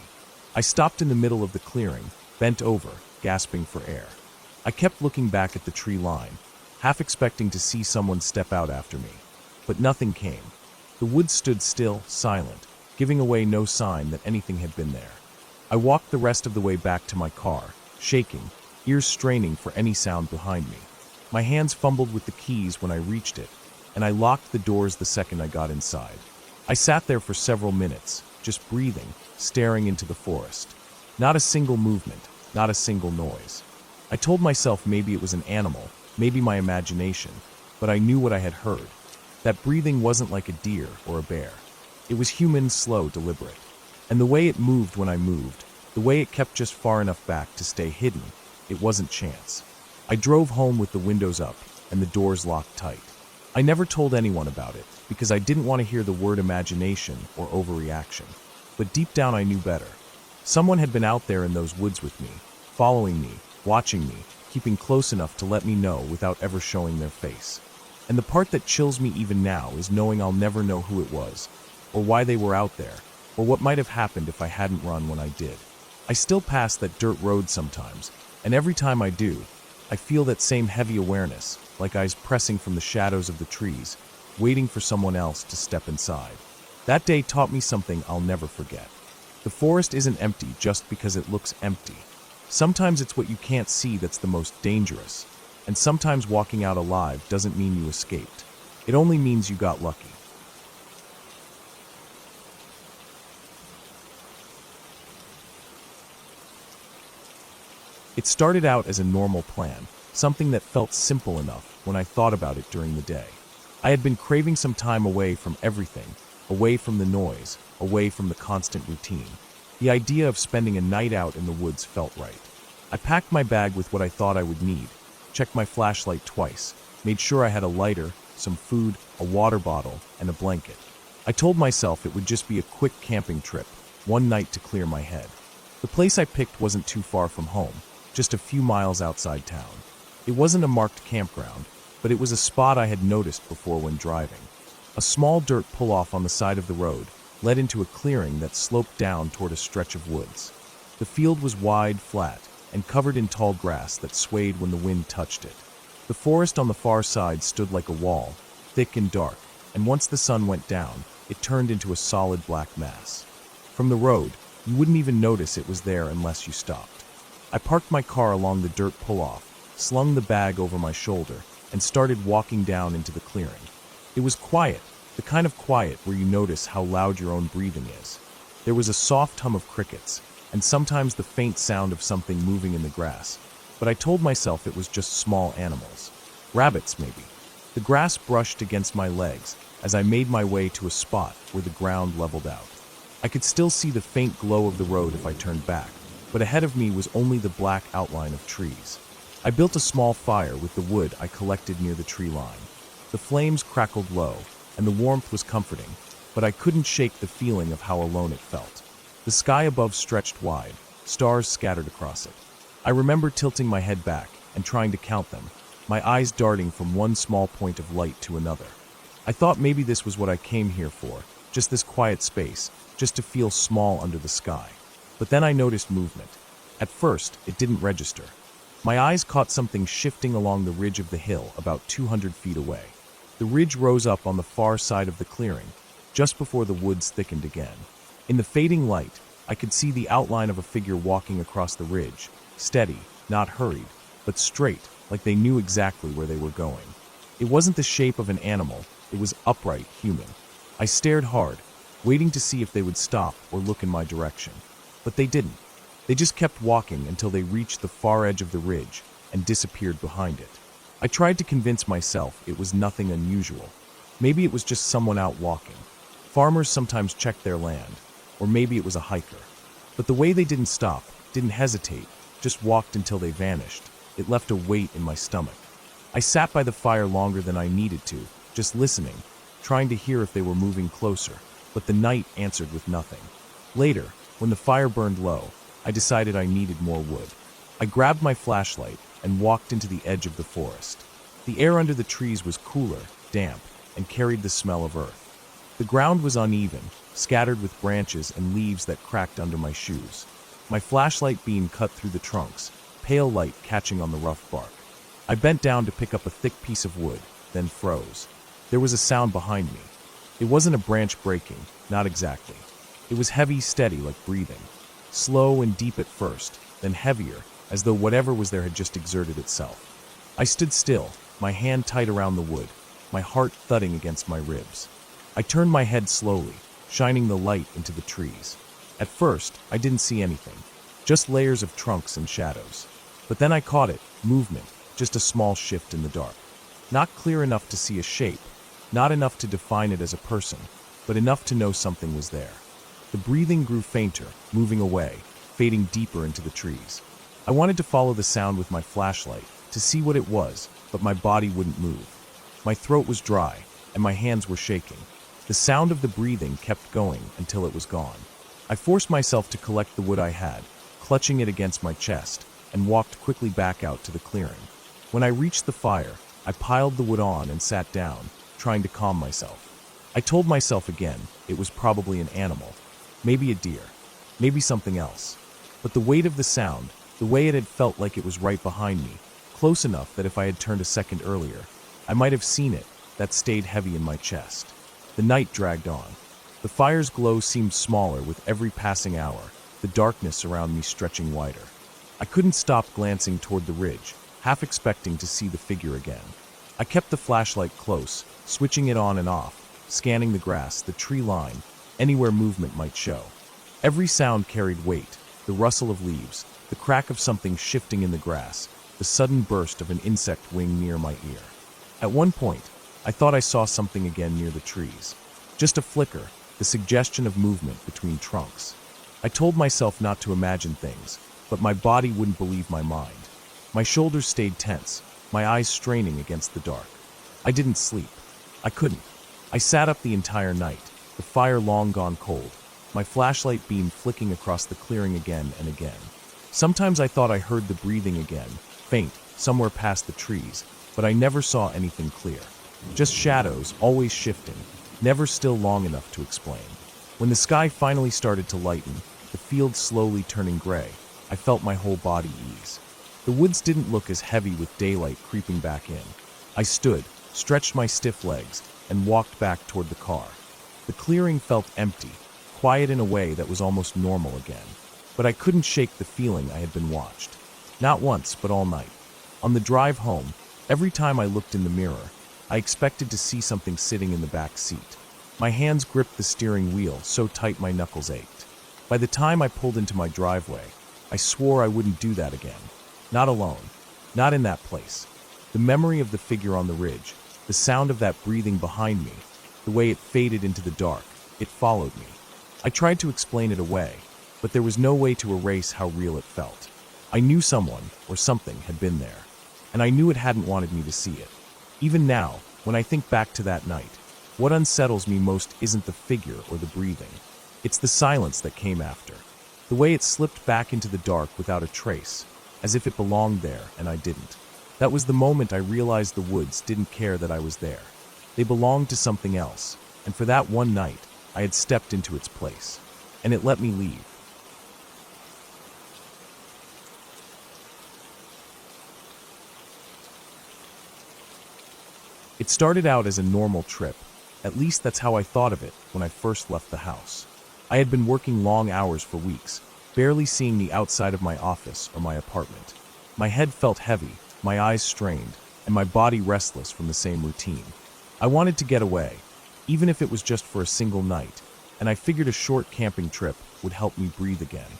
Speaker 1: I stopped in the middle of the clearing, bent over, gasping for air. I kept looking back at the tree line, half expecting to see someone step out after me. But nothing came. The woods stood still, silent, giving away no sign that anything had been there. I walked the rest of the way back to my car, shaking, ears straining for any sound behind me. My hands fumbled with the keys when I reached it, and I locked the doors the second I got inside. I sat there for several minutes, just breathing, staring into the forest. Not a single movement, not a single noise. I told myself maybe it was an animal, maybe my imagination, but I knew what I had heard. That breathing wasn't like a deer or a bear. It was human, slow, deliberate. And the way it moved when I moved, the way it kept just far enough back to stay hidden, it wasn't chance. I drove home with the windows up and the doors locked tight. I never told anyone about it because I didn't want to hear the word imagination or overreaction. But deep down I knew better. Someone had been out there in those woods with me, following me, watching me, keeping close enough to let me know without ever showing their face. And the part that chills me even now is knowing I'll never know who it was, or why they were out there, or what might have happened if I hadn't run when I did. I still pass that dirt road sometimes, and every time I do, I feel that same heavy awareness, like eyes pressing from the shadows of the trees, waiting for someone else to step inside. That day taught me something I'll never forget. The forest isn't empty just because it looks empty. Sometimes it's what you can't see that's the most dangerous, and sometimes walking out alive doesn't mean you escaped. It only means you got lucky. It started out as a normal plan, something that felt simple enough when I thought about it during the day. I had been craving some time away from everything, away from the noise, away from the constant routine. The idea of spending a night out in the woods felt right. I packed my bag with what I thought I would need, checked my flashlight twice, made sure I had a lighter, some food, a water bottle, and a blanket. I told myself it would just be a quick camping trip, one night to clear my head. The place I picked wasn't too far from home, just a few miles outside town. It wasn't a marked campground, but it was a spot I had noticed before when driving. A small dirt pull-off on the side of the road led into a clearing that sloped down toward a stretch of woods. The field was wide, flat, and covered in tall grass that swayed when the wind touched it. The forest on the far side stood like a wall, thick and dark, and once the sun went down, it turned into a solid black mass. From the road, you wouldn't even notice it was there unless you stopped. I parked my car along the dirt pull-off, slung the bag over my shoulder, and started walking down into the clearing. It was quiet, the kind of quiet where you notice how loud your own breathing is. There was a soft hum of crickets, and sometimes the faint sound of something moving in the grass, but I told myself it was just small animals. Rabbits, maybe. The grass brushed against my legs as I made my way to a spot where the ground leveled out. I could still see the faint glow of the road if I turned back, but ahead of me was only the black outline of trees. I built a small fire with the wood I collected near the tree line. The flames crackled low, and the warmth was comforting, but I couldn't shake the feeling of how alone it felt. The sky above stretched wide, stars scattered across it. I remember tilting my head back and trying to count them, my eyes darting from one small point of light to another. I thought maybe this was what I came here for, just this quiet space, just to feel small under the sky. But then I noticed movement. At first, it didn't register. My eyes caught something shifting along the ridge of the hill about 200 feet away. The ridge rose up on the far side of the clearing, just before the woods thickened again. In the fading light, I could see the outline of a figure walking across the ridge, steady, not hurried, but straight, like they knew exactly where they were going. It wasn't the shape of an animal, it was upright, human. I stared hard, waiting to see if they would stop or look in my direction. But they didn't. They just kept walking until they reached the far edge of the ridge and disappeared behind it. I tried to convince myself it was nothing unusual. Maybe it was just someone out walking. Farmers sometimes checked their land, or maybe it was a hiker. But the way they didn't stop, didn't hesitate, just walked until they vanished. It left a weight in my stomach. I sat by the fire longer than I needed to, just listening, trying to hear if they were moving closer, but the night answered with nothing. Later, when the fire burned low, I decided I needed more wood. I grabbed my flashlight and walked into the edge of the forest. The air under the trees was cooler, damp, and carried the smell of earth. The ground was uneven, scattered with branches and leaves that cracked under my shoes. My flashlight beam cut through the trunks, pale light catching on the rough bark. I bent down to pick up a thick piece of wood, then froze. There was a sound behind me. It wasn't a branch breaking, not exactly. It was heavy, steady, like breathing. Slow and deep at first, then heavier, as though whatever was there had just exerted itself. I stood still, my hand tight around the wood, my heart thudding against my ribs. I turned my head slowly, shining the light into the trees. At first, I didn't see anything, just layers of trunks and shadows. But then I caught it, movement, just a small shift in the dark. Not clear enough to see a shape, not enough to define it as a person, but enough to know something was there. The breathing grew fainter, moving away, fading deeper into the trees. I wanted to follow the sound with my flashlight, to see what it was, but my body wouldn't move. My throat was dry, and my hands were shaking. The sound of the breathing kept going until it was gone. I forced myself to collect the wood I had, clutching it against my chest, and walked quickly back out to the clearing. When I reached the fire, I piled the wood on and sat down, trying to calm myself. I told myself again it was probably an animal, maybe a deer, maybe something else. But the weight of the sound, the way it had felt like it was right behind me, close enough that if I had turned a second earlier, I might have seen it, that stayed heavy in my chest. The night dragged on. The fire's glow seemed smaller with every passing hour, the darkness around me stretching wider. I couldn't stop glancing toward the ridge, half expecting to see the figure again. I kept the flashlight close, switching it on and off, scanning the grass, the tree line, anywhere movement might show. Every sound carried weight, the rustle of leaves, the crack of something shifting in the grass, the sudden burst of an insect wing near my ear. At one point, I thought I saw something again near the trees. Just a flicker, the suggestion of movement between trunks. I told myself not to imagine things, but my body wouldn't believe my mind. My shoulders stayed tense, my eyes straining against the dark. I didn't sleep. I couldn't. I sat up the entire night, the fire long gone cold, my flashlight beam flicking across the clearing again and again. Sometimes I thought I heard the breathing again, faint, somewhere past the trees, but I never saw anything clear. Just shadows, always shifting, never still long enough to explain. When the sky finally started to lighten, the field slowly turning gray, I felt my whole body ease. The woods didn't look as heavy with daylight creeping back in. I stood, stretched my stiff legs, and walked back toward the car. The clearing felt empty, quiet in a way that was almost normal again. But I couldn't shake the feeling I had been watched. Not once, but all night. On the drive home, every time I looked in the mirror, I expected to see something sitting in the back seat. My hands gripped the steering wheel so tight my knuckles ached. By the time I pulled into my driveway, I swore I wouldn't do that again. Not alone. Not in that place. The memory of the figure on the ridge, the sound of that breathing behind me, the way it faded into the dark, it followed me. I tried to explain it away, but there was no way to erase how real it felt. I knew someone or something had been there, and I knew it hadn't wanted me to see it. Even now, when I think back to that night, what unsettles me most isn't the figure or the breathing. It's the silence that came after. The way it slipped back into the dark without a trace, as if it belonged there and I didn't. That was the moment I realized the woods didn't care that I was there. They belonged to something else, and for that one night, I had stepped into its place, and it let me leave. It started out as a normal trip. At least that's how I thought of it when I first left the house. I had been working long hours for weeks, barely seeing the outside of my office or my apartment. My head felt heavy, my eyes strained, and my body restless from the same routine. I wanted to get away, even if it was just for a single night, and I figured a short camping trip would help me breathe again.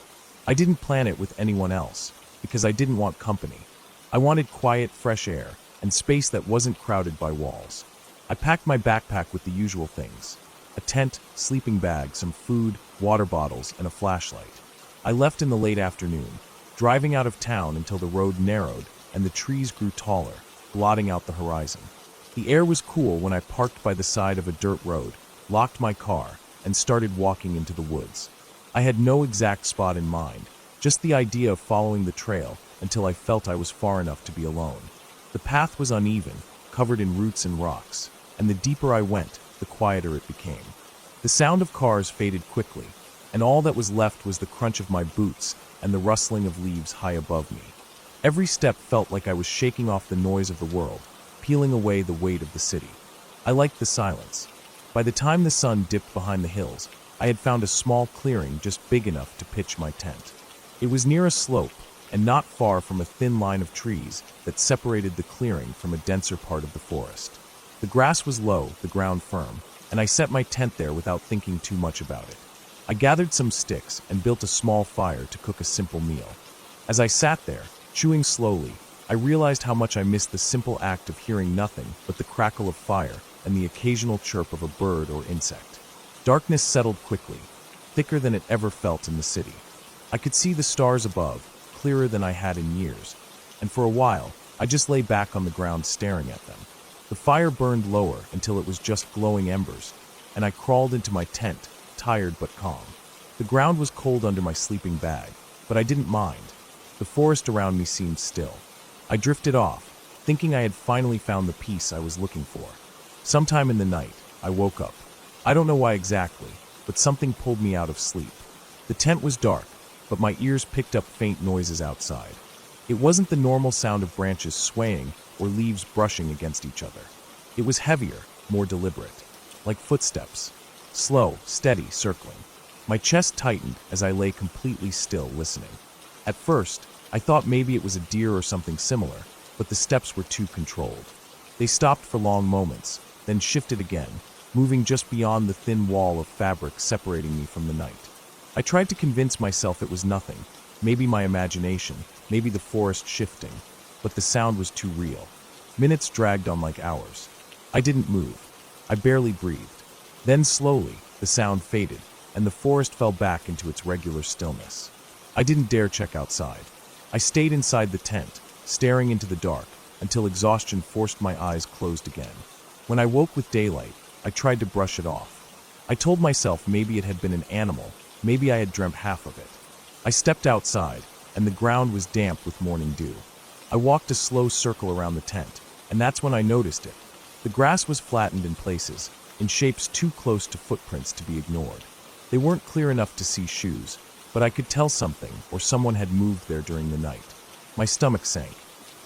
Speaker 1: I didn't plan it with anyone else, because I didn't want company. I wanted quiet, fresh air, and space that wasn't crowded by walls. I packed my backpack with the usual things: a tent, sleeping bag, some food, water bottles, and a flashlight. I left in the late afternoon, driving out of town until the road narrowed and the trees grew taller, blotting out the horizon. The air was cool when I parked by the side of a dirt road, locked my car, and started walking into the woods. I had no exact spot in mind, just the idea of following the trail until I felt I was far enough to be alone. The path was uneven, covered in roots and rocks, and the deeper I went, the quieter it became. The sound of cars faded quickly, and all that was left was the crunch of my boots and the rustling of leaves high above me. Every step felt like I was shaking off the noise of the world, peeling away the weight of the city. I liked the silence. By the time the sun dipped behind the hills, I had found a small clearing just big enough to pitch my tent. It was near a slope, and not far from a thin line of trees that separated the clearing from a denser part of the forest. The grass was low, the ground firm, and I set my tent there without thinking too much about it. I gathered some sticks and built a small fire to cook a simple meal. As I sat there, chewing slowly, I realized how much I missed the simple act of hearing nothing but the crackle of fire and the occasional chirp of a bird or insect. Darkness settled quickly, thicker than it ever felt in the city. I could see the stars above, clearer than I had in years, and for a while, I just lay back on the ground staring at them. The fire burned lower until it was just glowing embers, and I crawled into my tent, tired but calm. The ground was cold under my sleeping bag, but I didn't mind. The forest around me seemed still. I drifted off, thinking I had finally found the peace I was looking for. Sometime in the night, I woke up. I don't know why exactly, but something pulled me out of sleep. The tent was dark, but my ears picked up faint noises outside. It wasn't the normal sound of branches swaying or leaves brushing against each other. It was heavier, more deliberate, like footsteps, slow, steady, circling. My chest tightened as I lay completely still, listening. At first, I thought maybe it was a deer or something similar, but the steps were too controlled. They stopped for long moments, then shifted again, moving just beyond the thin wall of fabric separating me from the night. I tried to convince myself it was nothing, maybe my imagination, maybe the forest shifting, but the sound was too real. Minutes dragged on like hours. I didn't move. I barely breathed. Then slowly, the sound faded, and the forest fell back into its regular stillness. I didn't dare check outside. I stayed inside the tent, staring into the dark, until exhaustion forced my eyes closed again. When I woke with daylight, I tried to brush it off. I told myself maybe it had been an animal, maybe I had dreamt half of it. I stepped outside, and the ground was damp with morning dew. I walked a slow circle around the tent, and that's when I noticed it. The grass was flattened in places, in shapes too close to footprints to be ignored. They weren't clear enough to see shoes, but I could tell something or someone had moved there during the night. My stomach sank.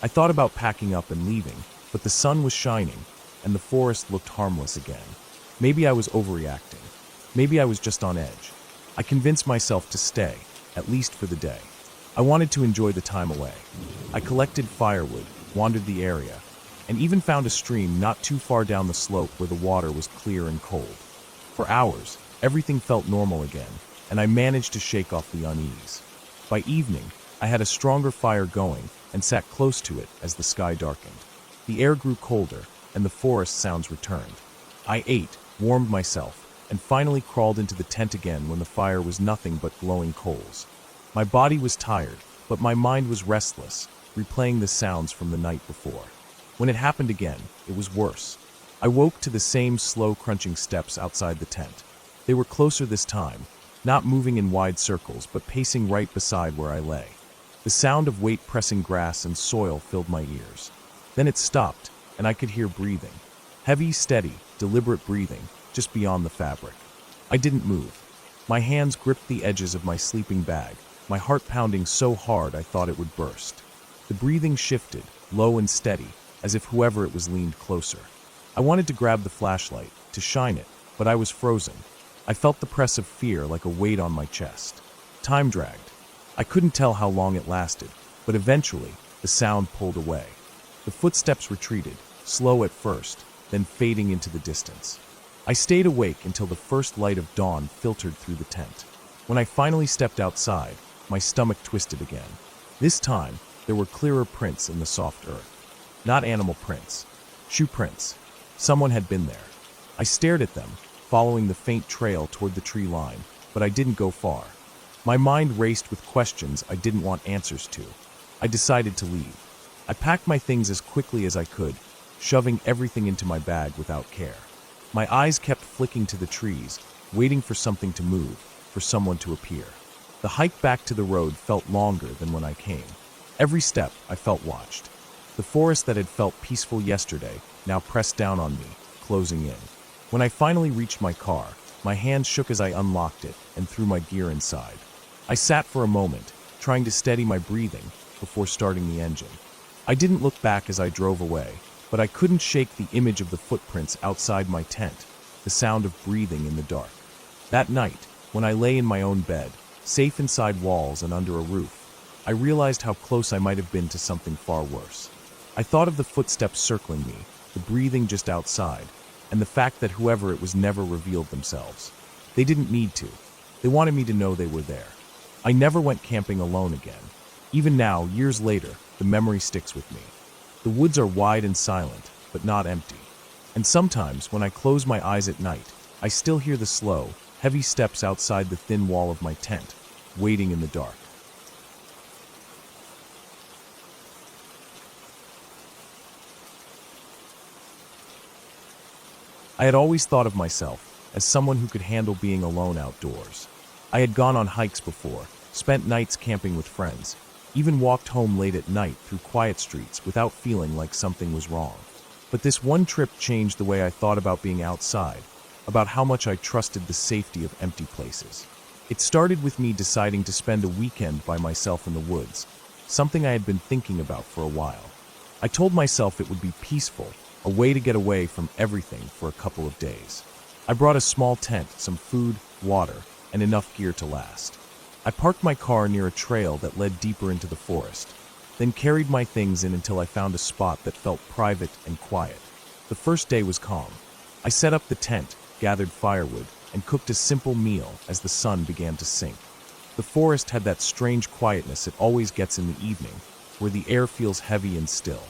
Speaker 1: I thought about packing up and leaving, but the sun was shining, and the forest looked harmless again. Maybe I was overreacting. Maybe I was just on edge. I convinced myself to stay, at least for the day. I wanted to enjoy the time away. I collected firewood, wandered the area, and even found a stream not too far down the slope where the water was clear and cold. For hours, everything felt normal again, and I managed to shake off the unease. By evening, I had a stronger fire going and sat close to it as the sky darkened. The air grew colder, and the forest sounds returned. I ate, warmed myself, and finally crawled into the tent again when the fire was nothing but glowing coals. My body was tired, but my mind was restless, replaying the sounds from the night before. When it happened again, it was worse. I woke to the same slow crunching steps outside the tent. They were closer this time, not moving in wide circles, but pacing right beside where I lay. The sound of weight pressing grass and soil filled my ears. Then it stopped, and I could hear breathing. Heavy, steady, deliberate breathing, just beyond the fabric. I didn't move. My hands gripped the edges of my sleeping bag, my heart pounding so hard I thought it would burst. The breathing shifted, low and steady, as if whoever it was leaned closer. I wanted to grab the flashlight, to shine it, but I was frozen. I felt the press of fear like a weight on my chest. Time dragged. I couldn't tell how long it lasted, but eventually, the sound pulled away. The footsteps retreated, slow at first, then fading into the distance. I stayed awake until the first light of dawn filtered through the tent. When I finally stepped outside, my stomach twisted again. This time, there were clearer prints in the soft earth. Not animal prints. Shoe prints. Someone had been there. I stared at them, following the faint trail toward the tree line, but I didn't go far. My mind raced with questions I didn't want answers to. I decided to leave. I packed my things as quickly as I could, shoving everything into my bag without care. My eyes kept flicking to the trees, waiting for something to move, for someone to appear. The hike back to the road felt longer than when I came. Every step, I felt watched. The forest that had felt peaceful yesterday now pressed down on me, closing in. When I finally reached my car, my hands shook as I unlocked it and threw my gear inside. I sat for a moment, trying to steady my breathing before starting the engine. I didn't look back as I drove away, but I couldn't shake the image of the footprints outside my tent, the sound of breathing in the dark. That night, when I lay in my own bed, safe inside walls and under a roof, I realized how close I might have been to something far worse. I thought of the footsteps circling me, the breathing just outside, and the fact that whoever it was never revealed themselves. They didn't need to. They wanted me to know they were there. I never went camping alone again. Even now, years later, the memory sticks with me. The woods are wide and silent, but not empty. And sometimes, when I close my eyes at night, I still hear the slow, heavy steps outside the thin wall of my tent, waiting in the dark. I had always thought of myself as someone who could handle being alone outdoors. I had gone on hikes before, spent nights camping with friends, even walked home late at night through quiet streets without feeling like something was wrong. But this one trip changed the way I thought about being outside, about how much I trusted the safety of empty places. It started with me deciding to spend a weekend by myself in the woods, something I had been thinking about for a while. I told myself it would be peaceful, a way to get away from everything for a couple of days. I brought a small tent, some food, water, and enough gear to last. I parked my car near a trail that led deeper into the forest, then carried my things in until I found a spot that felt private and quiet. The first day was calm. I set up the tent, gathered firewood, and cooked a simple meal as the sun began to sink. The forest had that strange quietness it always gets in the evening, where the air feels heavy and still.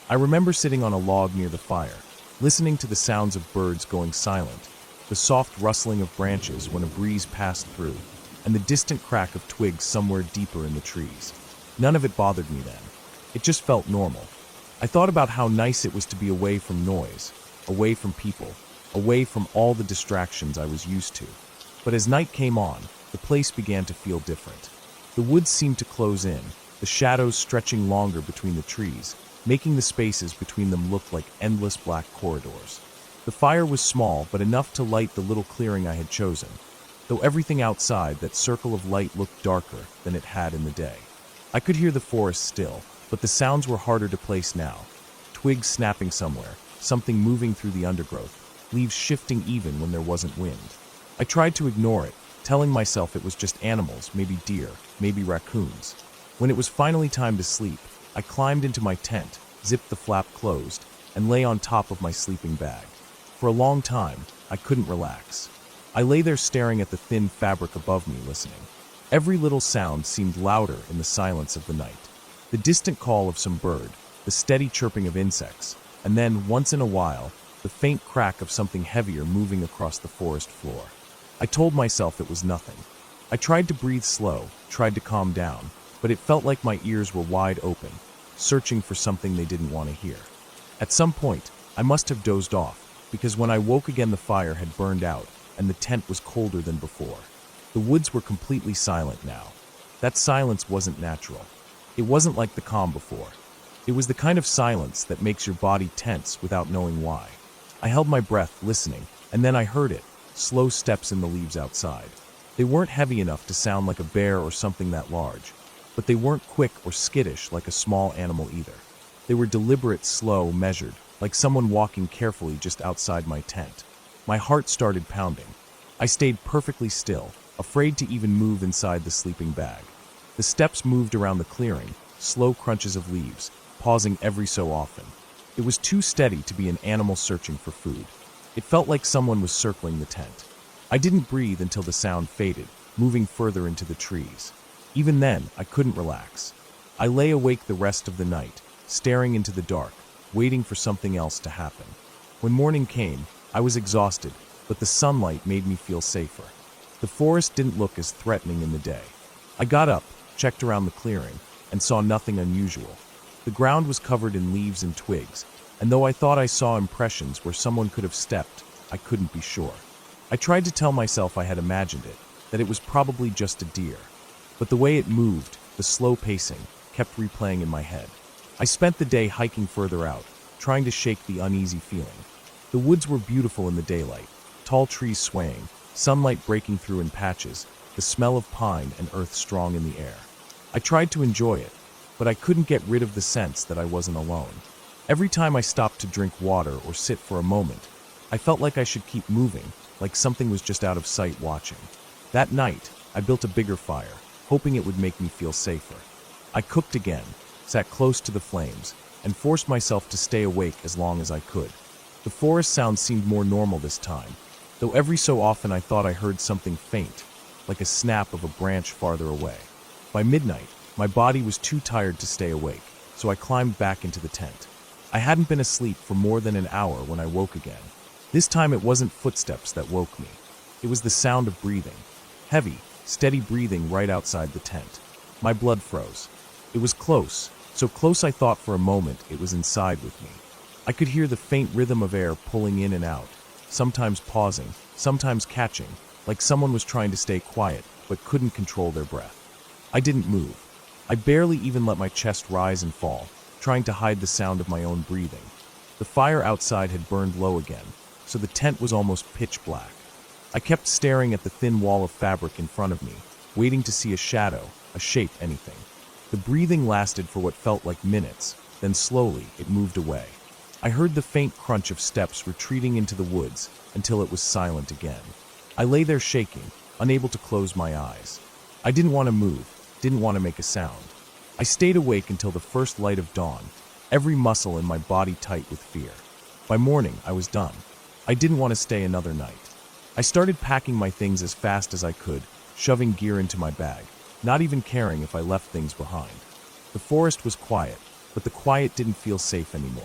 Speaker 1: I remember sitting on a log near the fire, listening to the sounds of birds going silent, the soft rustling of branches when a breeze passed through, and the distant crack of twigs somewhere deeper in the trees. None of it bothered me then. It just felt normal. I thought about how nice it was to be away from noise, away from people, away from all the distractions I was used to. But as night came on, the place began to feel different. The woods seemed to close in, the shadows stretching longer between the trees, making the spaces between them look like endless black corridors. The fire was small, but enough to light the little clearing I had chosen, though everything outside that circle of light looked darker than it had in the day. I could hear the forest still, but the sounds were harder to place now. Twigs snapping somewhere, something moving through the undergrowth, leaves shifting even when there wasn't wind. I tried to ignore it, telling myself it was just animals, maybe deer, maybe raccoons. When it was finally time to sleep, I climbed into my tent, zipped the flap closed, and lay on top of my sleeping bag. For a long time, I couldn't relax. I lay there staring at the thin fabric above me, listening. Every little sound seemed louder in the silence of the night. The distant call of some bird, the steady chirping of insects, and then, once in a while, the faint crack of something heavier moving across the forest floor. I told myself it was nothing. I tried to breathe slow, tried to calm down, but it felt like my ears were wide open, searching for something they didn't want to hear. At some point, I must have dozed off, because when I woke again the fire had burned out, and the tent was colder than before. The woods were completely silent now. That silence wasn't natural. It wasn't like the calm before. It was the kind of silence that makes your body tense without knowing why. I held my breath, listening, and then I heard it, slow steps in the leaves outside. They weren't heavy enough to sound like a bear or something that large, but they weren't quick or skittish like a small animal either. They were deliberate, slow, measured, like someone walking carefully just outside my tent. My heart started pounding. I stayed perfectly still, afraid to even move inside the sleeping bag. The steps moved around the clearing, slow crunches of leaves, pausing every so often. It was too steady to be an animal searching for food. It felt like someone was circling the tent. I didn't breathe until the sound faded, moving further into the trees. Even then, I couldn't relax. I lay awake the rest of the night, staring into the dark, waiting for something else to happen. When morning came, I was exhausted, but the sunlight made me feel safer. The forest didn't look as threatening in the day. I got up, checked around the clearing, and saw nothing unusual. The ground was covered in leaves and twigs, and though I thought I saw impressions where someone could have stepped, I couldn't be sure. I tried to tell myself I had imagined it, that it was probably just a deer. But the way it moved, the slow pacing, kept replaying in my head. I spent the day hiking further out, trying to shake the uneasy feeling. The woods were beautiful in the daylight, tall trees swaying, sunlight breaking through in patches, the smell of pine and earth strong in the air. I tried to enjoy it, but I couldn't get rid of the sense that I wasn't alone. Every time I stopped to drink water or sit for a moment, I felt like I should keep moving, like something was just out of sight watching. That night, I built a bigger fire, hoping it would make me feel safer. I cooked again, sat close to the flames, and forced myself to stay awake as long as I could. The forest sound seemed more normal this time, though every so often I thought I heard something faint, like a snap of a branch farther away. By midnight, my body was too tired to stay awake, so I climbed back into the tent. I hadn't been asleep for more than an hour when I woke again. This time it wasn't footsteps that woke me. It was the sound of breathing. Heavy, steady breathing right outside the tent. My blood froze. It was close, so close I thought for a moment it was inside with me. I could hear the faint rhythm of air pulling in and out, sometimes pausing, sometimes catching, like someone was trying to stay quiet but couldn't control their breath. I didn't move. I barely even let my chest rise and fall, trying to hide the sound of my own breathing. The fire outside had burned low again, so the tent was almost pitch black. I kept staring at the thin wall of fabric in front of me, waiting to see a shadow, a shape, anything. The breathing lasted for what felt like minutes, then slowly it moved away. I heard the faint crunch of steps retreating into the woods until it was silent again. I lay there shaking, unable to close my eyes. I didn't want to move, didn't want to make a sound. I stayed awake until the first light of dawn, every muscle in my body tight with fear. By morning, I was done. I didn't want to stay another night. I started packing my things as fast as I could, shoving gear into my bag, not even caring if I left things behind. The forest was quiet, but the quiet didn't feel safe anymore.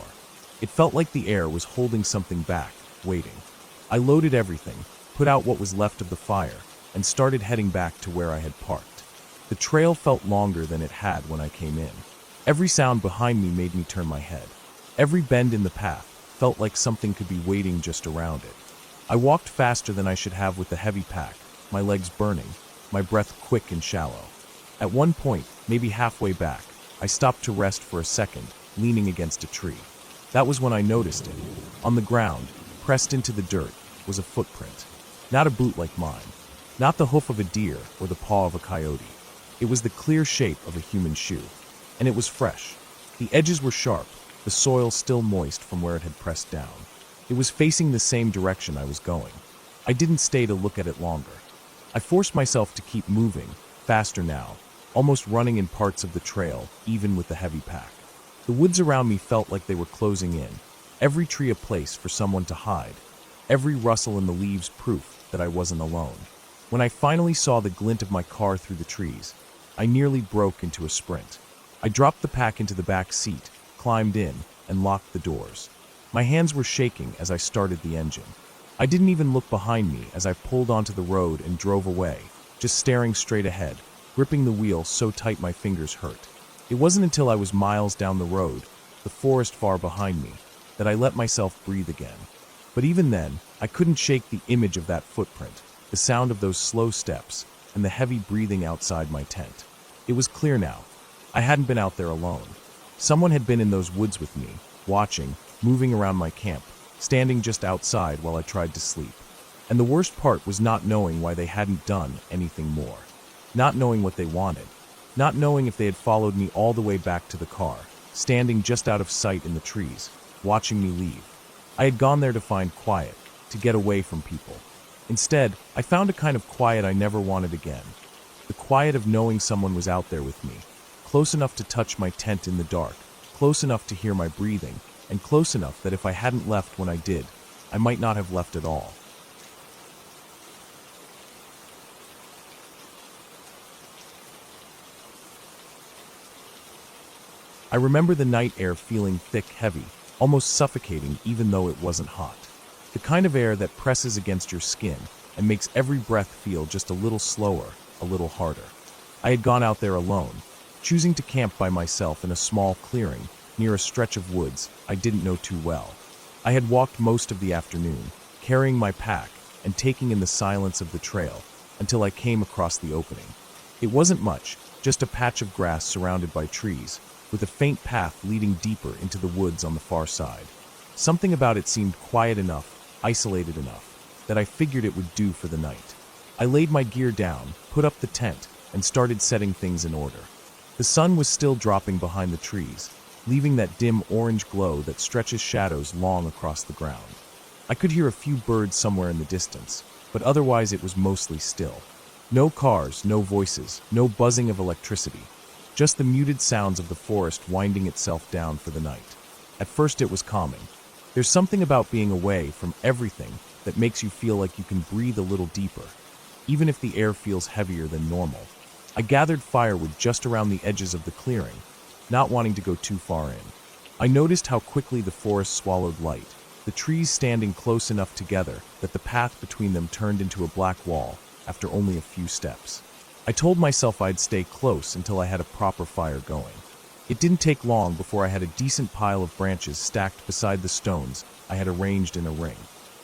Speaker 1: It felt like the air was holding something back, waiting. I loaded everything, put out what was left of the fire, and started heading back to where I had parked. The trail felt longer than it had when I came in. Every sound behind me made me turn my head. Every bend in the path felt like something could be waiting just around it. I walked faster than I should have with the heavy pack, my legs burning, my breath quick and shallow. At one point, maybe halfway back, I stopped to rest for a second, leaning against a tree. That was when I noticed it. On the ground, pressed into the dirt, was a footprint. Not a boot like mine. Not the hoof of a deer or the paw of a coyote. It was the clear shape of a human shoe. And it was fresh. The edges were sharp, the soil still moist from where it had pressed down. It was facing the same direction I was going. I didn't stay to look at it longer. I forced myself to keep moving, faster now, almost running in parts of the trail, even with the heavy pack. The The woods around me felt like they were closing in, every tree a place for someone to hide, every rustle in the leaves proof that I wasn't alone. When I finally saw the glint of my car through the trees, I nearly broke into a sprint. I dropped the pack into the back seat, climbed in, and locked the doors. My hands were shaking as I started the engine. I didn't even look behind me as I pulled onto the road and drove away, just staring straight ahead, gripping the wheel so tight my fingers hurt. It wasn't until I was miles down the road, the forest far behind me, that I let myself breathe again. But even then, I couldn't shake the image of that footprint, the sound of those slow steps, and the heavy breathing outside my tent. It was clear now. I hadn't been out there alone. Someone had been in those woods with me, watching, moving around my camp, standing just outside while I tried to sleep. And the worst part was not knowing why they hadn't done anything more. Not knowing what they wanted. Not knowing if they had followed me all the way back to the car, standing just out of sight in the trees, watching me leave. I had gone there to find quiet, to get away from people. Instead, I found a kind of quiet I never wanted again. The quiet of knowing someone was out there with me, close enough to touch my tent in the dark, close enough to hear my breathing, and close enough that if I hadn't left when I did, I might not have left at all. I remember the night air feeling thick, heavy, almost suffocating even though it wasn't hot. The kind of air that presses against your skin and makes every breath feel just a little slower, a little harder. I had gone out there alone, choosing to camp by myself in a small clearing near a stretch of woods I didn't know too well. I had walked most of the afternoon, carrying my pack and taking in the silence of the trail until I came across the opening. It wasn't much, just a patch of grass surrounded by trees, with a faint path leading deeper into the woods on the far side. Something about it seemed quiet enough, isolated enough, that I figured it would do for the night. I laid my gear down, put up the tent, and started setting things in order. The sun was still dropping behind the trees, leaving that dim orange glow that stretches shadows long across the ground. I could hear a few birds somewhere in the distance, but otherwise it was mostly still. No cars, no voices, no buzzing of electricity, just the muted sounds of the forest winding itself down for the night. At first it was calming. There's something about being away from everything that makes you feel like you can breathe a little deeper, even if the air feels heavier than normal. I gathered firewood just around the edges of the clearing, not wanting to go too far in. I noticed how quickly the forest swallowed light, the trees standing close enough together that the path between them turned into a black wall after only a few steps. I told myself I'd stay close until I had a proper fire going. It didn't take long before I had a decent pile of branches stacked beside the stones I had arranged in a ring.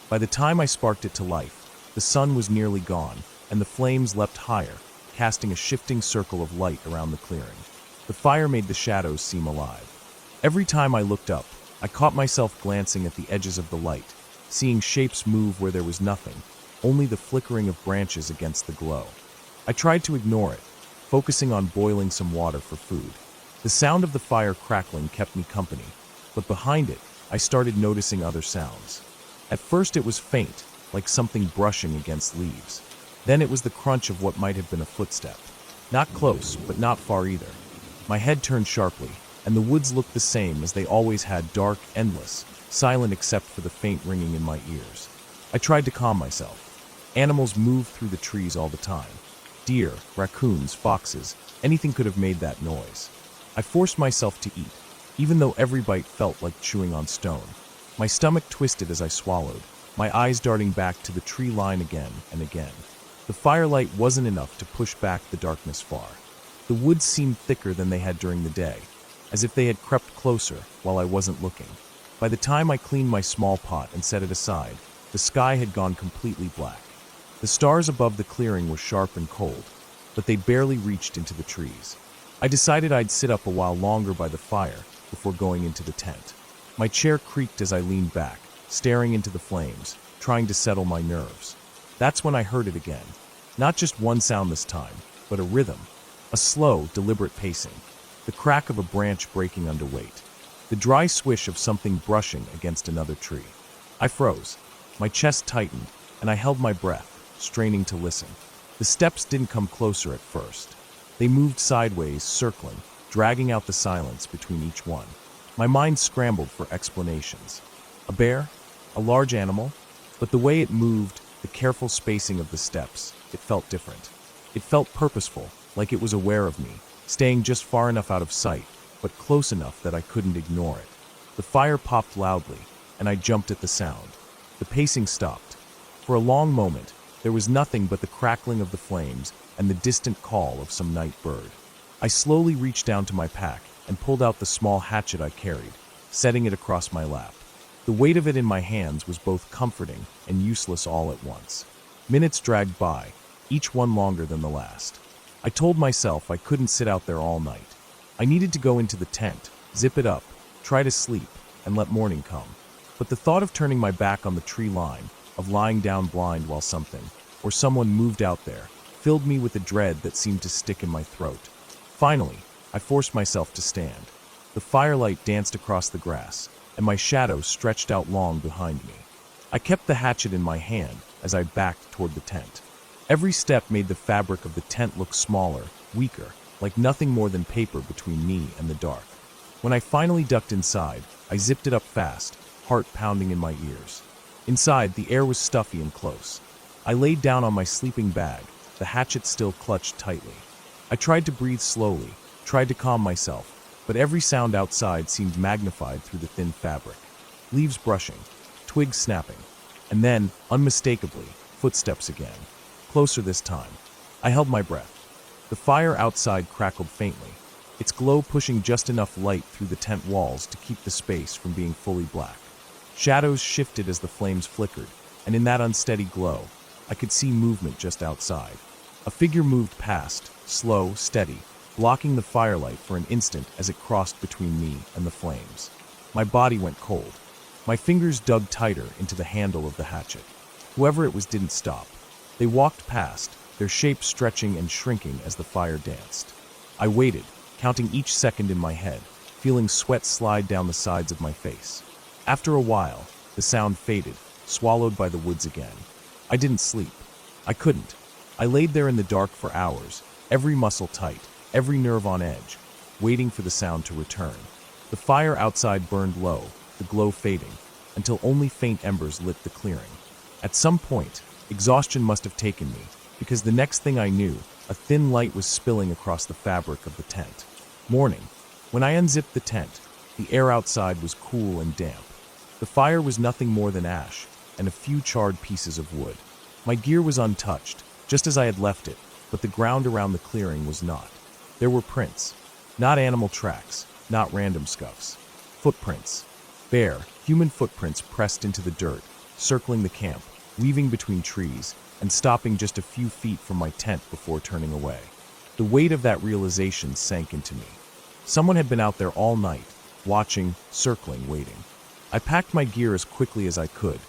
Speaker 1: By the time I sparked it to life, the sun was nearly gone, and the flames leapt higher, casting a shifting circle of light around the clearing. The fire made the shadows seem alive. Every time I looked up, I caught myself glancing at the edges of the light, seeing shapes move where there was nothing, only the flickering of branches against the glow. I tried to ignore it, focusing on boiling some water for food. The sound of the fire crackling kept me company, but behind it, I started noticing other sounds. At first it was faint, like something brushing against leaves. Then it was the crunch of what might have been a footstep. Not close, but not far either. My head turned sharply, and the woods looked the same as they always had, dark, endless, silent except for the faint ringing in my ears. I tried to calm myself. Animals moved through the trees all the time. Deer, raccoons, foxes, anything could have made that noise. I forced myself to eat, even though every bite felt like chewing on stone. My stomach twisted as I swallowed, my eyes darting back to the tree line again and again. The firelight wasn't enough to push back the darkness far. The woods seemed thicker than they had during the day, as if they had crept closer while I wasn't looking. By the time I cleaned my small pot and set it aside, the sky had gone completely black. The stars above the clearing were sharp and cold, but they barely reached into the trees. I decided I'd sit up a while longer by the fire before going into the tent. My chair creaked as I leaned back, staring into the flames, trying to settle my nerves. That's when I heard it again. Not just one sound this time, but a rhythm. A slow, deliberate pacing. The crack of a branch breaking under weight. The dry swish of something brushing against another tree. I froze. My chest tightened, and I held my breath, straining to listen. The steps didn't come closer at first. They moved sideways, circling, dragging out the silence between each one. My mind scrambled for explanations. A bear? A large animal? But the way it moved, the careful spacing of the steps, it felt different. It felt purposeful, like it was aware of me, staying just far enough out of sight, but close enough that I couldn't ignore it. The fire popped loudly, and I jumped at the sound. The pacing stopped. For a long moment, there was nothing but the crackling of the flames and the distant call of some night bird. I slowly reached down to my pack and pulled out the small hatchet I carried, setting it across my lap. The weight of it in my hands was both comforting and useless all at once. Minutes dragged by, each one longer than the last. I told myself I couldn't sit out there all night. I needed to go into the tent, zip it up, try to sleep, and let morning come. But the thought of turning my back on the tree line, of lying down blind while something, or someone moved out there, filled me with a dread that seemed to stick in my throat. Finally, I forced myself to stand. The firelight danced across the grass, and my shadow stretched out long behind me. I kept the hatchet in my hand as I backed toward the tent. Every step made the fabric of the tent look smaller, weaker, like nothing more than paper between me and the dark. When I finally ducked inside, I zipped it up fast, heart pounding in my ears. Inside, the air was stuffy and close. I laid down on my sleeping bag, the hatchet still clutched tightly. I tried to breathe slowly, tried to calm myself, but every sound outside seemed magnified through the thin fabric. Leaves brushing, twigs snapping, and then, unmistakably, footsteps again. Closer this time. I held my breath. The fire outside crackled faintly, its glow pushing just enough light through the tent walls to keep the space from being fully black. Shadows shifted as the flames flickered, and in that unsteady glow, I could see movement just outside. A figure moved past, slow, steady, blocking the firelight for an instant as it crossed between me and the flames. My body went cold. My fingers dug tighter into the handle of the hatchet. Whoever it was didn't stop. They walked past, their shape stretching and shrinking as the fire danced. I waited, counting each second in my head, feeling sweat slide down the sides of my face. After a while, the sound faded, swallowed by the woods again. I didn't sleep. I couldn't. I laid there in the dark for hours, every muscle tight, every nerve on edge, waiting for the sound to return. The fire outside burned low, the glow fading, until only faint embers lit the clearing. At some point, exhaustion must have taken me, because the next thing I knew, a thin light was spilling across the fabric of the tent. Morning. When I unzipped the tent, the air outside was cool and damp. The fire was nothing more than ash, and a few charred pieces of wood. My gear was untouched, just as I had left it, but the ground around the clearing was not. There were prints. Not animal tracks, not random scuffs. Footprints. Bare, human footprints pressed into the dirt, circling the camp, weaving between trees, and stopping just a few feet from my tent before turning away. The weight of that realization sank into me. Someone had been out there all night, watching, circling, waiting. I packed my gear as quickly as I could,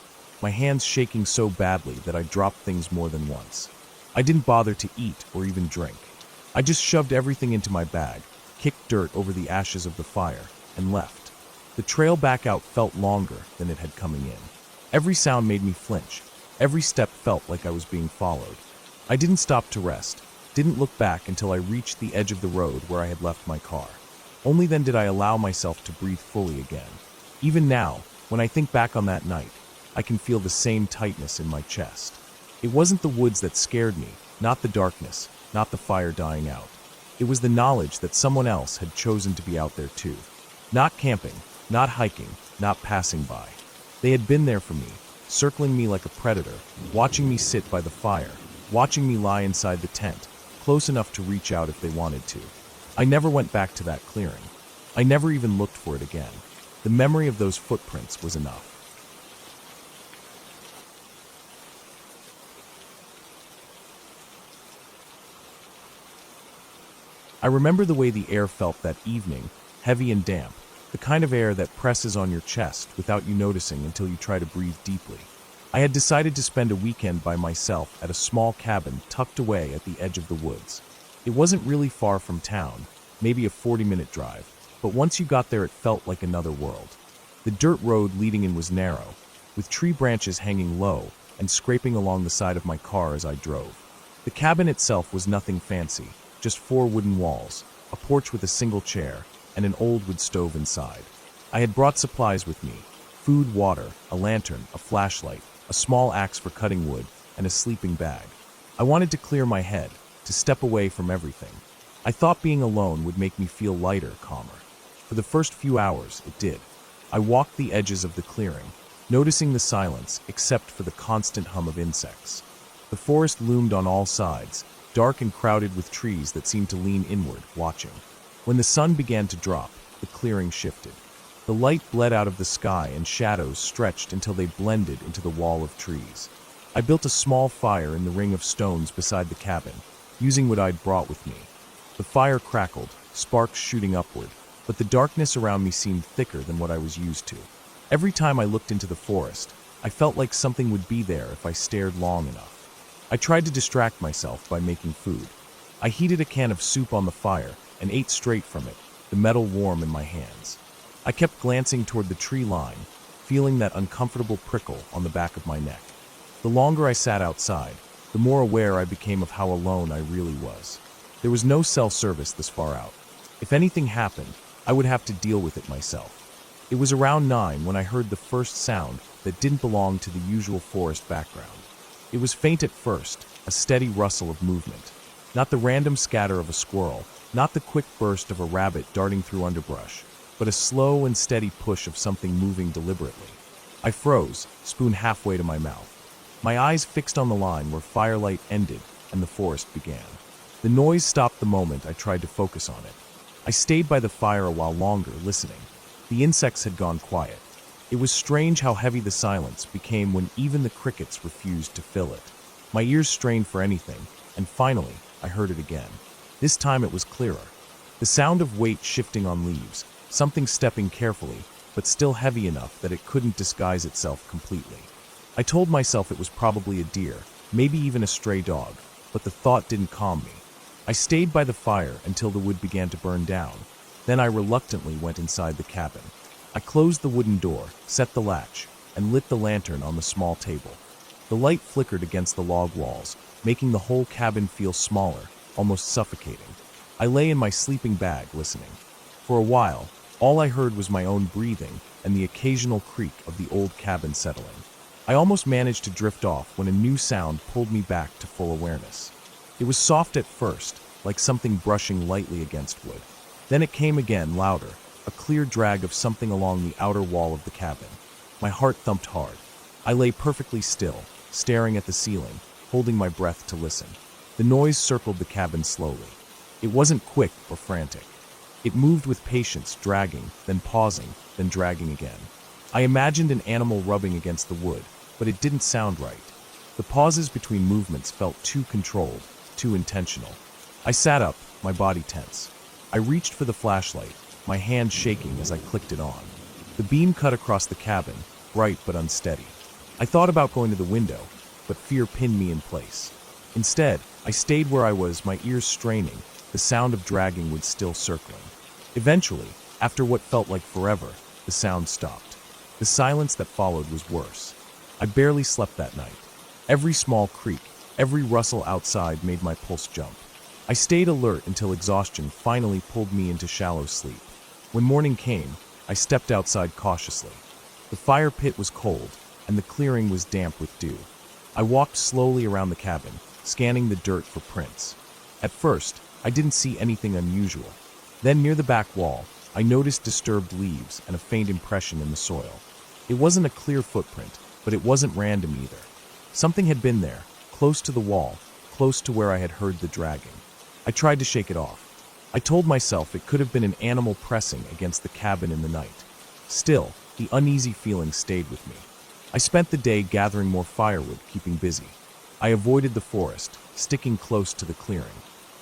Speaker 1: my hands shaking so badly that I dropped things more than once. I didn't bother to eat or even drink. I just shoved everything into my bag, kicked dirt over the ashes of the fire, and left. The trail back out felt longer than it had coming in. Every sound made me flinch. Every step felt like I was being followed. I didn't stop to rest, didn't look back until I reached the edge of the road where I had left my car. Only then did I allow myself to breathe fully again. Even now, when I think back on that night, I can feel the same tightness in my chest. It wasn't the woods that scared me, not the darkness, not the fire dying out. It was the knowledge that someone else had chosen to be out there too. Not camping, not hiking, not passing by. They had been there for me, circling me like a predator, watching me sit by the fire, watching me lie inside the tent, close enough to reach out if they wanted to. I never went back to that clearing. I never even looked for it again. The memory of those footprints was enough. I remember the way the air felt that evening, heavy and damp, the kind of air that presses on your chest without you noticing until you try to breathe deeply. I had decided to spend a weekend by myself at a small cabin tucked away at the edge of the woods. It wasn't really far from town, maybe a 40-minute drive, but once you got there it felt like another world. The dirt road leading in was narrow, with tree branches hanging low and scraping along the side of my car as I drove. The cabin itself was nothing fancy, just 4 wooden walls, a porch with a single chair, and an old wood stove inside. I had brought supplies with me: food, water, a lantern, a flashlight, a small axe for cutting wood, and a sleeping bag. I wanted to clear my head, to step away from everything. I thought being alone would make me feel lighter, calmer. For the first few hours, it did. I walked the edges of the clearing, noticing the silence except for the constant hum of insects. The forest loomed on all sides, dark and crowded with trees that seemed to lean inward, watching. When the sun began to drop, the clearing shifted. The light bled out of the sky and shadows stretched until they blended into the wall of trees. I built a small fire in the ring of stones beside the cabin, using what I'd brought with me. The fire crackled, sparks shooting upward, but the darkness around me seemed thicker than what I was used to. Every time I looked into the forest, I felt like something would be there if I stared long enough. I tried to distract myself by making food. I heated a can of soup on the fire and ate straight from it, the metal warm in my hands. I kept glancing toward the tree line, feeling that uncomfortable prickle on the back of my neck. The longer I sat outside, the more aware I became of how alone I really was. There was no cell service this far out. If anything happened, I would have to deal with it myself. It was around 9 when I heard the first sound that didn't belong to the usual forest background. It was faint at first, a steady rustle of movement. Not the random scatter of a squirrel, not the quick burst of a rabbit darting through underbrush, but a slow and steady push of something moving deliberately. I froze, spoon halfway to my mouth. My eyes fixed on the line where firelight ended and the forest began. The noise stopped the moment I tried to focus on it. I stayed by the fire a while longer, listening. The insects had gone quiet. It was strange how heavy the silence became when even the crickets refused to fill it. My ears strained for anything, and finally, I heard it again. This time it was clearer. The sound of weight shifting on leaves, something stepping carefully, but still heavy enough that it couldn't disguise itself completely. I told myself it was probably a deer, maybe even a stray dog, but the thought didn't calm me. I stayed by the fire until the wood began to burn down. Then I reluctantly went inside the cabin. I closed the wooden door, set the latch, and lit the lantern on the small table. The light flickered against the log walls, making the whole cabin feel smaller, almost suffocating. I lay in my sleeping bag, listening. For a while, all I heard was my own breathing and the occasional creak of the old cabin settling. I almost managed to drift off when a new sound pulled me back to full awareness. It was soft at first, like something brushing lightly against wood. Then it came again, louder, a clear drag of something along the outer wall of the cabin. My heart thumped hard. I lay perfectly still, staring at the ceiling, holding my breath to listen. The noise circled the cabin slowly. It wasn't quick or frantic. It moved with patience, dragging, then pausing, then dragging again. I imagined an animal rubbing against the wood, but it didn't sound right. The pauses between movements felt too controlled, too intentional. I sat up, my body tense. I reached for the flashlight, my hand shaking as I clicked it on. The beam cut across the cabin, bright but unsteady. I thought about going to the window, but fear pinned me in place. Instead, I stayed where I was, my ears straining, the sound of dragging wood still circling. Eventually, after what felt like forever, the sound stopped. The silence that followed was worse. I barely slept that night. Every small creak, every rustle outside made my pulse jump. I stayed alert until exhaustion finally pulled me into shallow sleep. When morning came, I stepped outside cautiously. The fire pit was cold, and the clearing was damp with dew. I walked slowly around the cabin, scanning the dirt for prints. At first, I didn't see anything unusual. Then near the back wall, I noticed disturbed leaves and a faint impression in the soil. It wasn't a clear footprint, but it wasn't random either. Something had been there, close to the wall, close to where I had heard the dragging. I tried to shake it off. I told myself it could have been an animal pressing against the cabin in the night. Still, the uneasy feeling stayed with me. I spent the day gathering more firewood, keeping busy. I avoided the forest, sticking close to the clearing.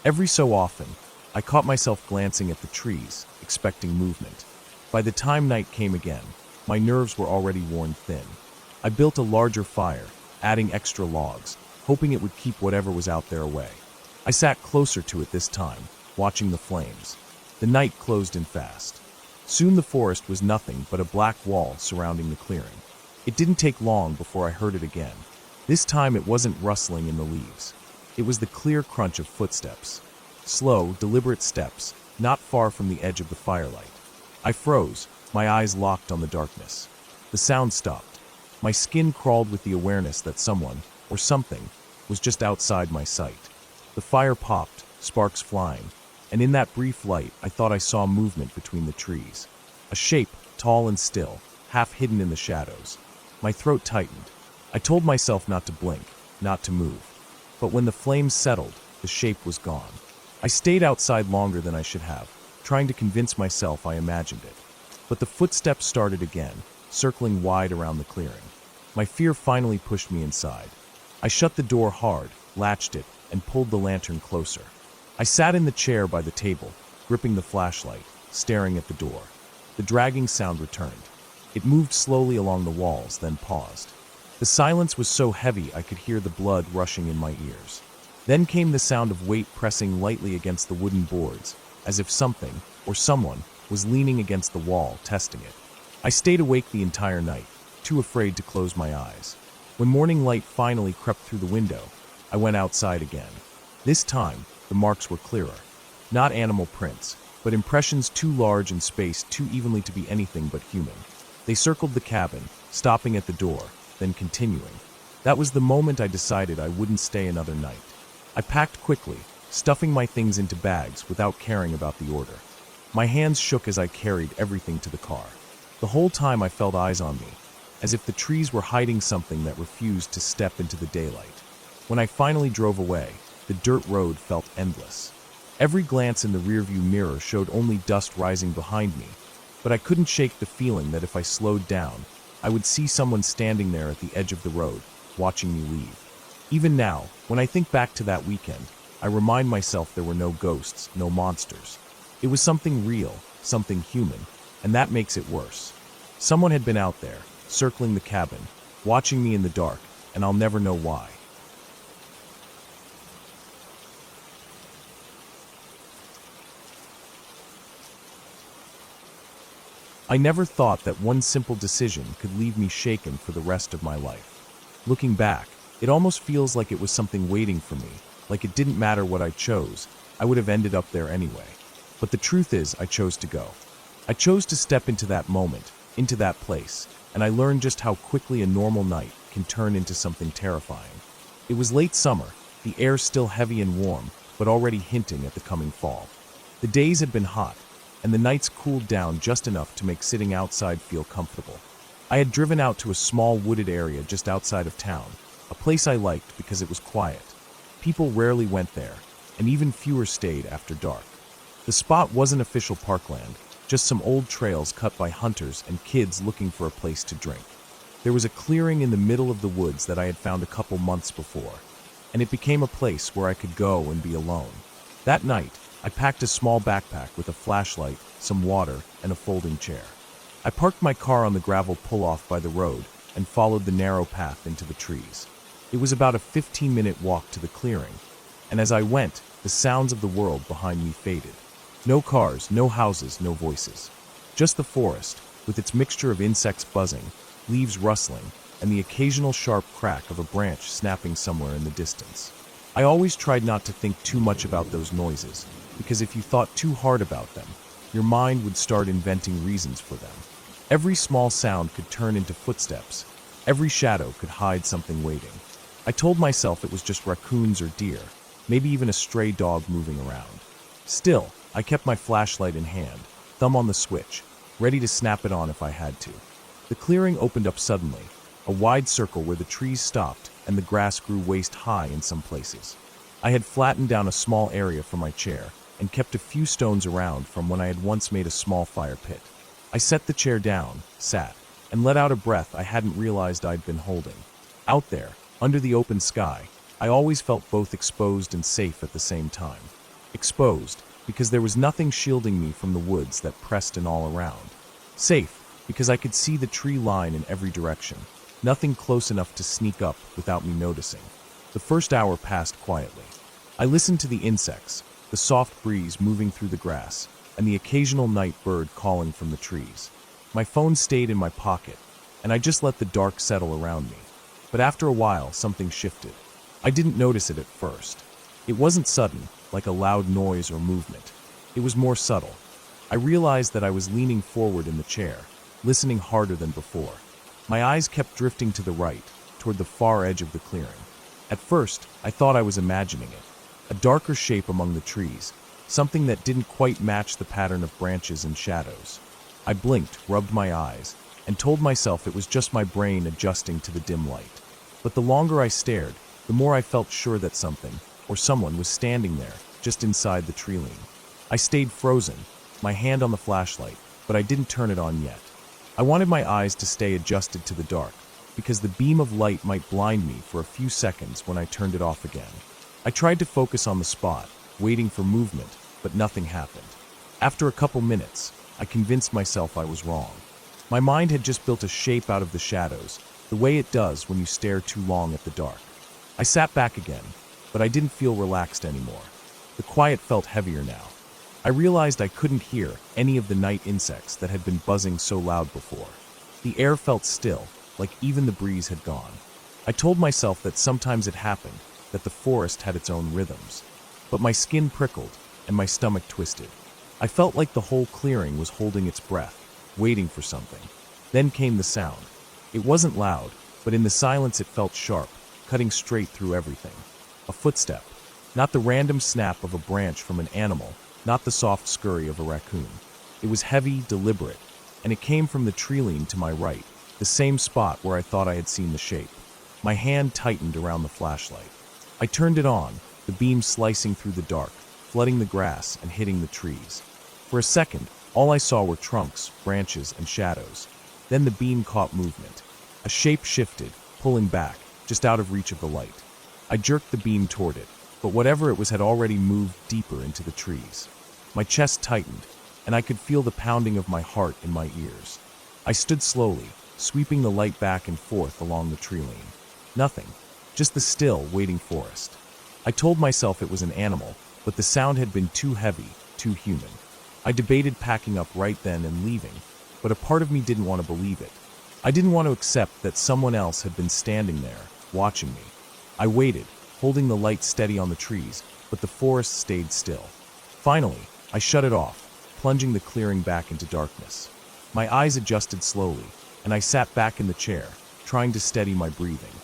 Speaker 1: Every so often, I caught myself glancing at the trees, expecting movement. By the time night came again, my nerves were already worn thin. I built a larger fire, adding extra logs, hoping it would keep whatever was out there away. I sat closer to it this time, watching the flames. The night closed in fast. Soon the forest was nothing but a black wall surrounding the clearing. It didn't take long before I heard it again. This time it wasn't rustling in the leaves. It was the clear crunch of footsteps. Slow, deliberate steps, not far from the edge of the firelight. I froze, My eyes locked on the darkness. The sound stopped. My skin crawled with the awareness that someone, or something, was just outside my sight. The fire popped, sparks flying, and in that brief light I thought I saw movement between the trees. A shape, tall and still, half hidden in the shadows. My throat tightened. I told myself not to blink, not to move. But when the flames settled, the shape was gone. I stayed outside longer than I should have, trying to convince myself I imagined it. But the footsteps started again, circling wide around the clearing. My fear finally pushed me inside. I shut the door hard, latched it, and pulled the lantern closer. I sat in the chair by the table, gripping the flashlight, staring at the door. The dragging sound returned. It moved slowly along the walls, then paused. The silence was so heavy I could hear the blood rushing in my ears. Then came the sound of weight pressing lightly against the wooden boards, as if something, or someone, was leaning against the wall, testing it. I stayed awake the entire night, too afraid to close my eyes. When morning light finally crept through the window, I went outside again. This time, the marks were clearer. Not animal prints, but impressions too large and spaced too evenly to be anything but human. They circled the cabin, stopping at the door, then continuing. That was the moment I decided I wouldn't stay another night. I packed quickly, stuffing my things into bags without caring about the order. My hands shook as I carried everything to the car. The whole time I felt eyes on me, as if the trees were hiding something that refused to step into the daylight. When I finally drove away, the dirt road felt endless. Every glance in the rearview mirror showed only dust rising behind me, but I couldn't shake the feeling that if I slowed down, I would see someone standing there at the edge of the road, watching me leave. Even now, when I think back to that weekend, I remind myself there were no ghosts, no monsters. It was something real, something human, and that makes it worse. Someone had been out there, circling the cabin, watching me in the dark, and I'll never know why. I never thought that one simple decision could leave me shaken for the rest of my life. Looking back, it almost feels like it was something waiting for me, like it didn't matter what I chose, I would have ended up there anyway. But the truth is, I chose to go. I chose to step into that moment, into that place, and I learned just how quickly a normal night can turn into something terrifying. It was late summer, the air still heavy and warm, but already hinting at the coming fall. The days had been hot, and the nights cooled down just enough to make sitting outside feel comfortable. I had driven out to a small wooded area just outside of town, a place I liked because it was quiet. People rarely went there, and even fewer stayed after dark. The spot wasn't official parkland, just some old trails cut by hunters and kids looking for a place to drink. There was a clearing in the middle of the woods that I had found a couple months before, and it became a place where I could go and be alone. That night, I packed a small backpack with a flashlight, some water, and a folding chair. I parked my car on the gravel pull-off by the road and followed the narrow path into the trees. It was about a 15-minute walk to the clearing, and as I went, the sounds of the world behind me faded. No cars, no houses, no voices. Just the forest, with its mixture of insects buzzing, leaves rustling, and the occasional sharp crack of a branch snapping somewhere in the distance. I always tried not to think too much about those noises, because if you thought too hard about them, your mind would start inventing reasons for them. Every small sound could turn into footsteps. Every shadow could hide something waiting. I told myself it was just raccoons or deer, maybe even a stray dog moving around. Still, I kept my flashlight in hand, thumb on the switch, ready to snap it on if I had to. The clearing opened up suddenly, a wide circle where the trees stopped and the grass grew waist-high in some places. I had flattened down a small area for my chair and kept a few stones around from when I had once made a small fire pit. I set the chair down, sat, and let out a breath I hadn't realized I'd been holding. Out there, under the open sky, I always felt both exposed and safe at the same time. Exposed, because there was nothing shielding me from the woods that pressed in all around. Safe, because I could see the tree line in every direction, nothing close enough to sneak up without me noticing. The first hour passed quietly. I listened to the insects, the soft breeze moving through the grass, and the occasional night bird calling from the trees. My phone stayed in my pocket, and I just let the dark settle around me. But after a while, something shifted. I didn't notice it at first. It wasn't sudden, like a loud noise or movement. It was more subtle. I realized that I was leaning forward in the chair, listening harder than before. My eyes kept drifting to the right, toward the far edge of the clearing. At first, I thought I was imagining it. A darker shape among the trees, something that didn't quite match the pattern of branches and shadows. I blinked, rubbed my eyes, and told myself it was just my brain adjusting to the dim light. But the longer I stared, the more I felt sure that something, or someone, was standing there, just inside the tree line. I stayed frozen, my hand on the flashlight, but I didn't turn it on yet. I wanted my eyes to stay adjusted to the dark, because the beam of light might blind me for a few seconds when I turned it off again. I tried to focus on the spot, waiting for movement, but nothing happened. After a couple minutes, I convinced myself I was wrong. My mind had just built a shape out of the shadows, the way it does when you stare too long at the dark. I sat back again, but I didn't feel relaxed anymore. The quiet felt heavier now. I realized I couldn't hear any of the night insects that had been buzzing so loud before. The air felt still, like even the breeze had gone. I told myself that sometimes it happened, that the forest had its own rhythms. But my skin prickled, and my stomach twisted. I felt like the whole clearing was holding its breath, waiting for something. Then came the sound. It wasn't loud, but in the silence it felt sharp, cutting straight through everything. A footstep. Not the random snap of a branch from an animal, not the soft scurry of a raccoon. It was heavy, deliberate, and it came from the tree line to my right, the same spot where I thought I had seen the shape. My hand tightened around the flashlight. I turned it on, the beam slicing through the dark, flooding the grass and hitting the trees. For a second, all I saw were trunks, branches, and shadows. Then the beam caught movement. A shape shifted, pulling back, just out of reach of the light. I jerked the beam toward it, but whatever it was had already moved deeper into the trees. My chest tightened, and I could feel the pounding of my heart in my ears. I stood slowly, sweeping the light back and forth along the tree line. Nothing, just the still, waiting forest. I told myself it was an animal, but the sound had been too heavy, too human. I debated packing up right then and leaving, but a part of me didn't want to believe it. I didn't want to accept that someone else had been standing there, watching me. I waited, holding the light steady on the trees, but the forest stayed still. Finally, I shut it off, plunging the clearing back into darkness. My eyes adjusted slowly, and I sat back in the chair, trying to steady my breathing.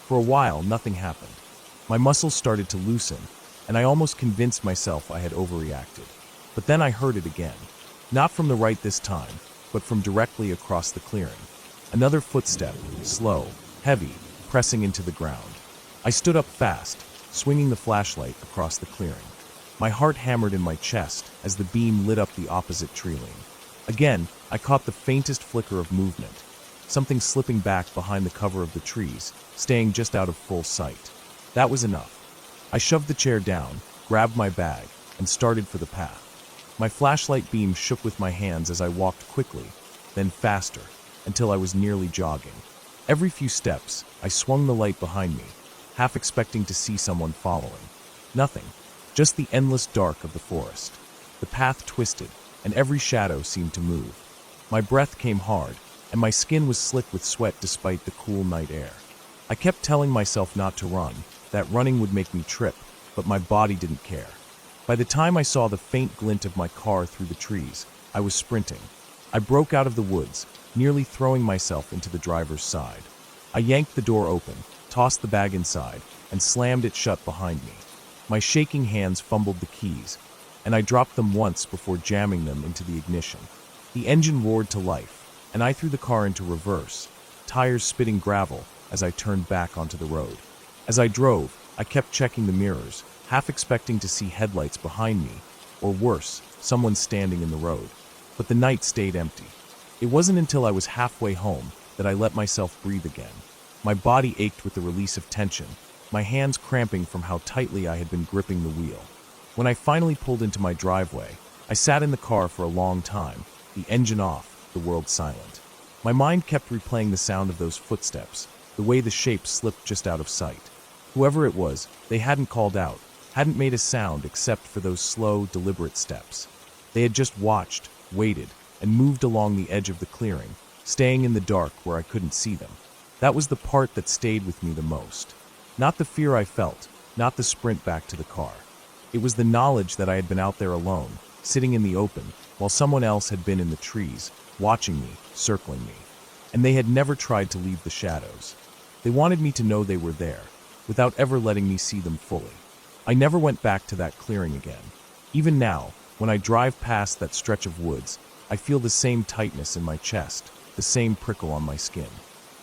Speaker 1: For a while, nothing happened. My muscles started to loosen, and I almost convinced myself I had overreacted. But then I heard it again. Not from the right this time, but from directly across the clearing. Another footstep, slow, heavy, pressing into the ground. I stood up fast, swinging the flashlight across the clearing. My heart hammered in my chest as the beam lit up the opposite tree line. Again, I caught the faintest flicker of movement, something slipping back behind the cover of the trees, staying just out of full sight. That was enough. I shoved the chair down, grabbed my bag, and started for the path. My flashlight beam shook with my hands as I walked quickly, then faster, until I was nearly jogging. Every few steps, I swung the light behind me, half expecting to see someone following. Nothing, just the endless dark of the forest. The path twisted, and every shadow seemed to move. My breath came hard, and my skin was slick with sweat despite the cool night air. I kept telling myself not to run, that running would make me trip, but my body didn't care. By the time I saw the faint glint of my car through the trees, I was sprinting. I broke out of the woods, nearly throwing myself into the driver's side. I yanked the door open, tossed the bag inside, and slammed it shut behind me. My shaking hands fumbled the keys, and I dropped them once before jamming them into the ignition. The engine roared to life, and I threw the car into reverse, tires spitting gravel as I turned back onto the road. As I drove, I kept checking the mirrors, half expecting to see headlights behind me, or worse, someone standing in the road. But the night stayed empty. It wasn't until I was halfway home that I let myself breathe again. My body ached with the release of tension, my hands cramping from how tightly I had been gripping the wheel. When I finally pulled into my driveway, I sat in the car for a long time, the engine off, the world silent. My mind kept replaying the sound of those footsteps, the way the shape slipped just out of sight. Whoever it was, they hadn't called out, hadn't made a sound except for those slow, deliberate steps. They had just watched, waited, and moved along the edge of the clearing, staying in the dark where I couldn't see them. That was the part that stayed with me the most. Not the fear I felt, not the sprint back to the car. It was the knowledge that I had been out there alone, sitting in the open, while someone else had been in the trees, watching me, circling me. And they had never tried to leave the shadows. They wanted me to know they were there, without ever letting me see them fully. I never went back to that clearing again. Even now, when I drive past that stretch of woods, I feel the same tightness in my chest, the same prickle on my skin.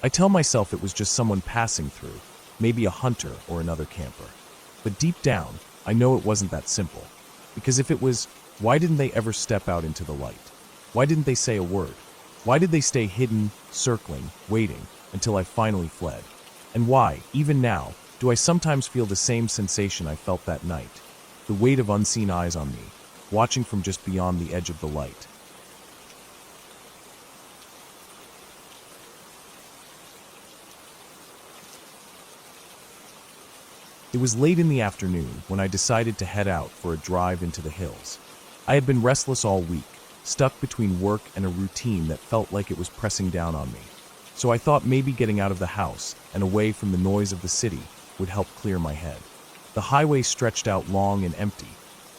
Speaker 1: I tell myself it was just someone passing through, maybe a hunter or another camper. But deep down, I know it wasn't that simple. Because if it was, why didn't they ever step out into the light? Why didn't they say a word? Why did they stay hidden, circling, waiting, until I finally fled? And why, even now, do I sometimes feel the same sensation I felt that night? The weight of unseen eyes on me, watching from just beyond the edge of the light. It was late in the afternoon when I decided to head out for a drive into the hills. I had been restless all week, stuck between work and a routine that felt like it was pressing down on me. So I thought maybe getting out of the house and away from the noise of the city would help clear my head. The highway stretched out long and empty,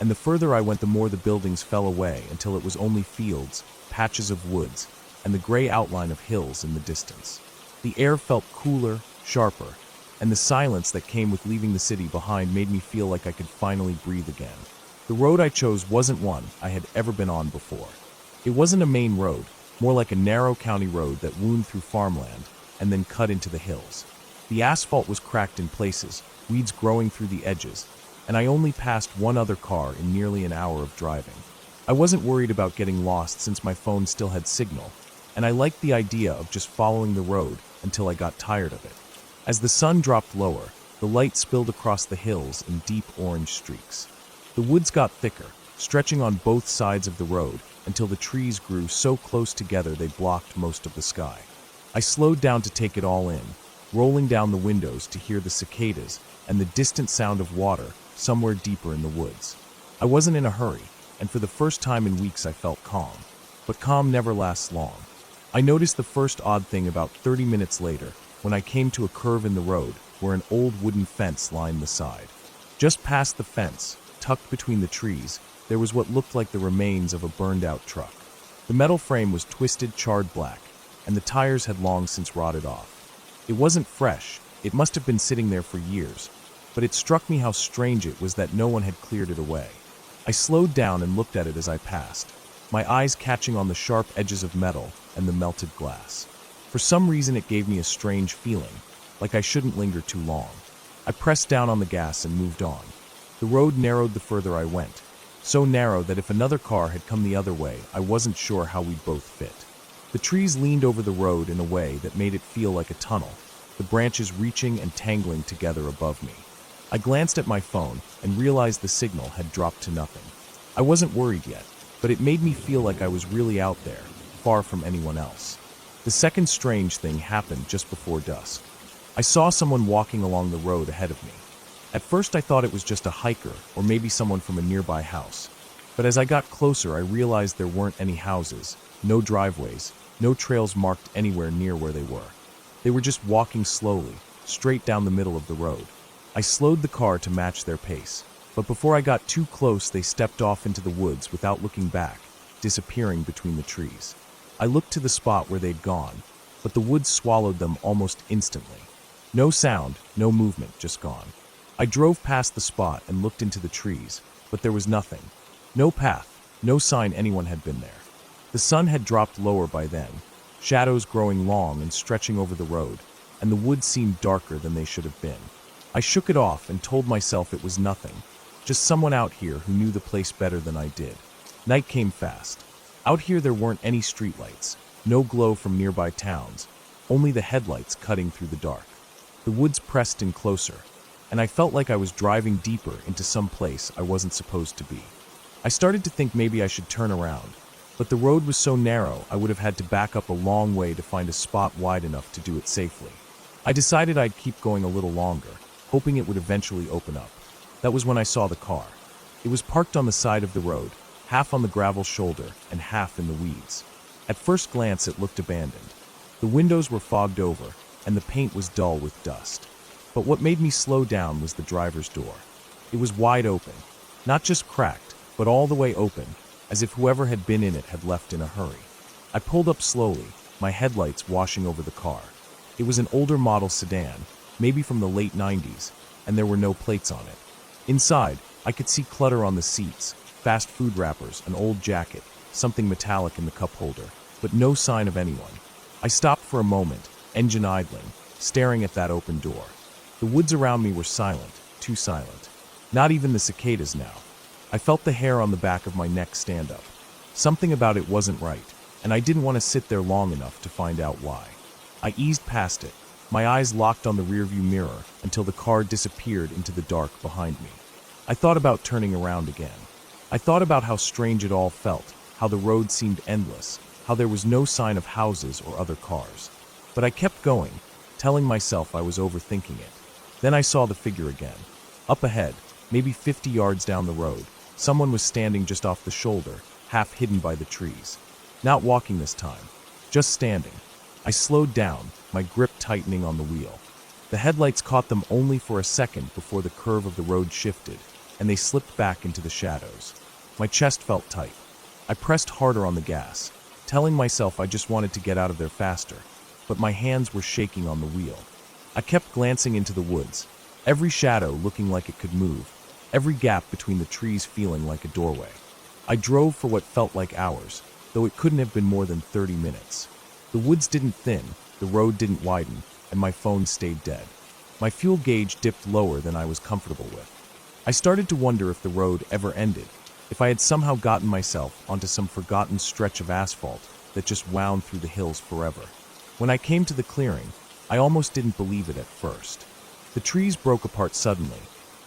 Speaker 1: and the further I went the more the buildings fell away until it was only fields, patches of woods, and the gray outline of hills in the distance. The air felt cooler, sharper, and the silence that came with leaving the city behind made me feel like I could finally breathe again. The road I chose wasn't one I had ever been on before. It wasn't a main road, more like a narrow county road that wound through farmland and then cut into the hills. The asphalt was cracked in places, weeds growing through the edges, and I only passed one other car in nearly an hour of driving. I wasn't worried about getting lost since my phone still had signal, and I liked the idea of just following the road until I got tired of it. As the sun dropped lower, the light spilled across the hills in deep orange streaks. The woods got thicker, stretching on both sides of the road until the trees grew so close together they blocked most of the sky. I slowed down to take it all in, rolling down the windows to hear the cicadas and the distant sound of water somewhere deeper in the woods. I wasn't in a hurry, and for the first time in weeks I felt calm. But calm never lasts long. I noticed the first odd thing about 30 minutes later, when I came to a curve in the road where an old wooden fence lined the side. Just past the fence, tucked between the trees, there was what looked like the remains of a burned-out truck. The metal frame was twisted, charred black, and the tires had long since rotted off. It wasn't fresh, it must have been sitting there for years, but it struck me how strange it was that no one had cleared it away. I slowed down and looked at it as I passed, my eyes catching on the sharp edges of metal and the melted glass. For some reason it gave me a strange feeling, like I shouldn't linger too long. I pressed down on the gas and moved on. The road narrowed the further I went, so narrow that if another car had come the other way, I wasn't sure how we'd both fit. The trees leaned over the road in a way that made it feel like a tunnel, the branches reaching and tangling together above me. I glanced at my phone and realized the signal had dropped to nothing. I wasn't worried yet, but it made me feel like I was really out there, far from anyone else. The second strange thing happened just before dusk. I saw someone walking along the road ahead of me. At first I thought it was just a hiker or maybe someone from a nearby house. But as I got closer I realized there weren't any houses, no driveways, no trails marked anywhere near where they were. They were just walking slowly, straight down the middle of the road. I slowed the car to match their pace, but before I got too close they stepped off into the woods without looking back, disappearing between the trees. I looked to the spot where they'd gone, but the woods swallowed them almost instantly. No sound, no movement, just gone. I drove past the spot and looked into the trees, but there was nothing. No path, no sign anyone had been there. The sun had dropped lower by then, shadows growing long and stretching over the road, and the woods seemed darker than they should have been. I shook it off and told myself it was nothing, just someone out here who knew the place better than I did. Night came fast. Out here there weren't any streetlights, no glow from nearby towns, only the headlights cutting through the dark. The woods pressed in closer, and I felt like I was driving deeper into some place I wasn't supposed to be. I started to think maybe I should turn around, but the road was so narrow I would have had to back up a long way to find a spot wide enough to do it safely. I decided I'd keep going a little longer, hoping it would eventually open up. That was when I saw the car. It was parked on the side of the road, half on the gravel shoulder and half in the weeds. At first glance it looked abandoned. The windows were fogged over, and the paint was dull with dust. But what made me slow down was the driver's door. It was wide open, not just cracked, but all the way open, as if whoever had been in it had left in a hurry. I pulled up slowly, my headlights washing over the car. It was an older model sedan, maybe from the late 90s, and there were no plates on it. Inside, I could see clutter on the seats, fast food wrappers, an old jacket, something metallic in the cup holder, but no sign of anyone. I stopped for a moment, engine idling, staring at that open door. The woods around me were silent, too silent. Not even the cicadas now. I felt the hair on the back of my neck stand up. Something about it wasn't right, and I didn't want to sit there long enough to find out why. I eased past it, my eyes locked on the rearview mirror until the car disappeared into the dark behind me. I thought about turning around again. I thought about how strange it all felt, how the road seemed endless, how there was no sign of houses or other cars. But I kept going, telling myself I was overthinking it. Then I saw the figure again. Up ahead, maybe 50 yards down the road, someone was standing just off the shoulder, half hidden by the trees. Not walking this time, just standing. I slowed down, my grip tightening on the wheel. The headlights caught them only for a second before the curve of the road shifted, and they slipped back into the shadows. My chest felt tight. I pressed harder on the gas, telling myself I just wanted to get out of there faster, but my hands were shaking on the wheel. I kept glancing into the woods, every shadow looking like it could move, every gap between the trees feeling like a doorway. I drove for what felt like hours, though it couldn't have been more than 30 minutes. The woods didn't thin, the road didn't widen, and my phone stayed dead. My fuel gauge dipped lower than I was comfortable with. I started to wonder if the road ever ended, if I had somehow gotten myself onto some forgotten stretch of asphalt that just wound through the hills forever. When I came to the clearing, I almost didn't believe it at first. The trees broke apart suddenly,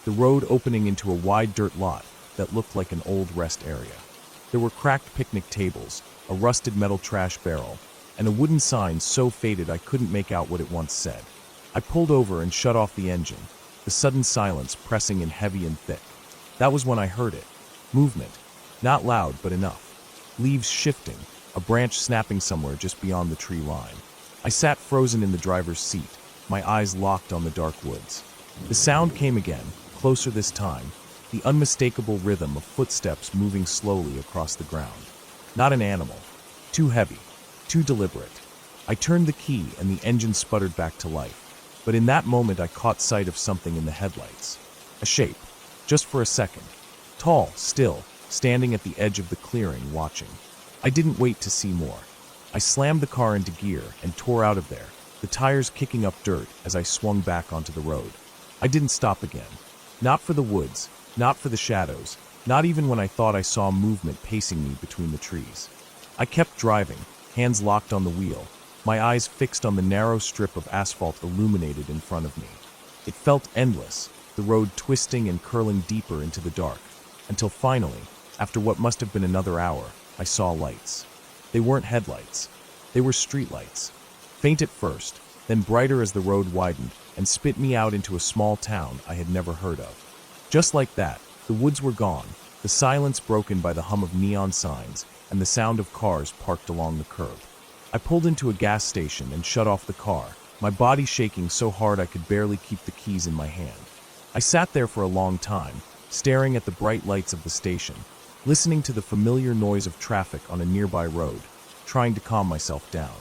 Speaker 1: the road opening into a wide dirt lot that looked like an old rest area. There were cracked picnic tables, a rusted metal trash barrel, and a wooden sign so faded I couldn't make out what it once said. I pulled over and shut off the engine, the sudden silence pressing in heavy and thick. That was when I heard it. Movement. Not loud, but enough. Leaves shifting, a branch snapping somewhere just beyond the tree line. I sat frozen in the driver's seat, my eyes locked on the dark woods. The sound came again, closer this time, the unmistakable rhythm of footsteps moving slowly across the ground. Not an animal. Too heavy. Too deliberate. I turned the key and the engine sputtered back to life. But in that moment I caught sight of something in the headlights. A shape. Just for a second. Tall, still, standing at the edge of the clearing, watching. I didn't wait to see more. I slammed the car into gear and tore out of there, the tires kicking up dirt as I swung back onto the road. I didn't stop again. Not for the woods, not for the shadows, not even when I thought I saw movement pacing me between the trees. I kept driving, hands locked on the wheel, my eyes fixed on the narrow strip of asphalt illuminated in front of me. It felt endless, the road twisting and curling deeper into the dark, until finally, after what must have been another hour, I saw lights. They weren't headlights. They were streetlights. Faint at first, then brighter as the road widened and spit me out into a small town I had never heard of. Just like that, the woods were gone, the silence broken by the hum of neon signs and the sound of cars parked along the curb. I pulled into a gas station and shut off the car, my body shaking so hard I could barely keep the keys in my hand. I sat there for a long time, staring at the bright lights of the station, listening to the familiar noise of traffic on a nearby road, trying to calm myself down.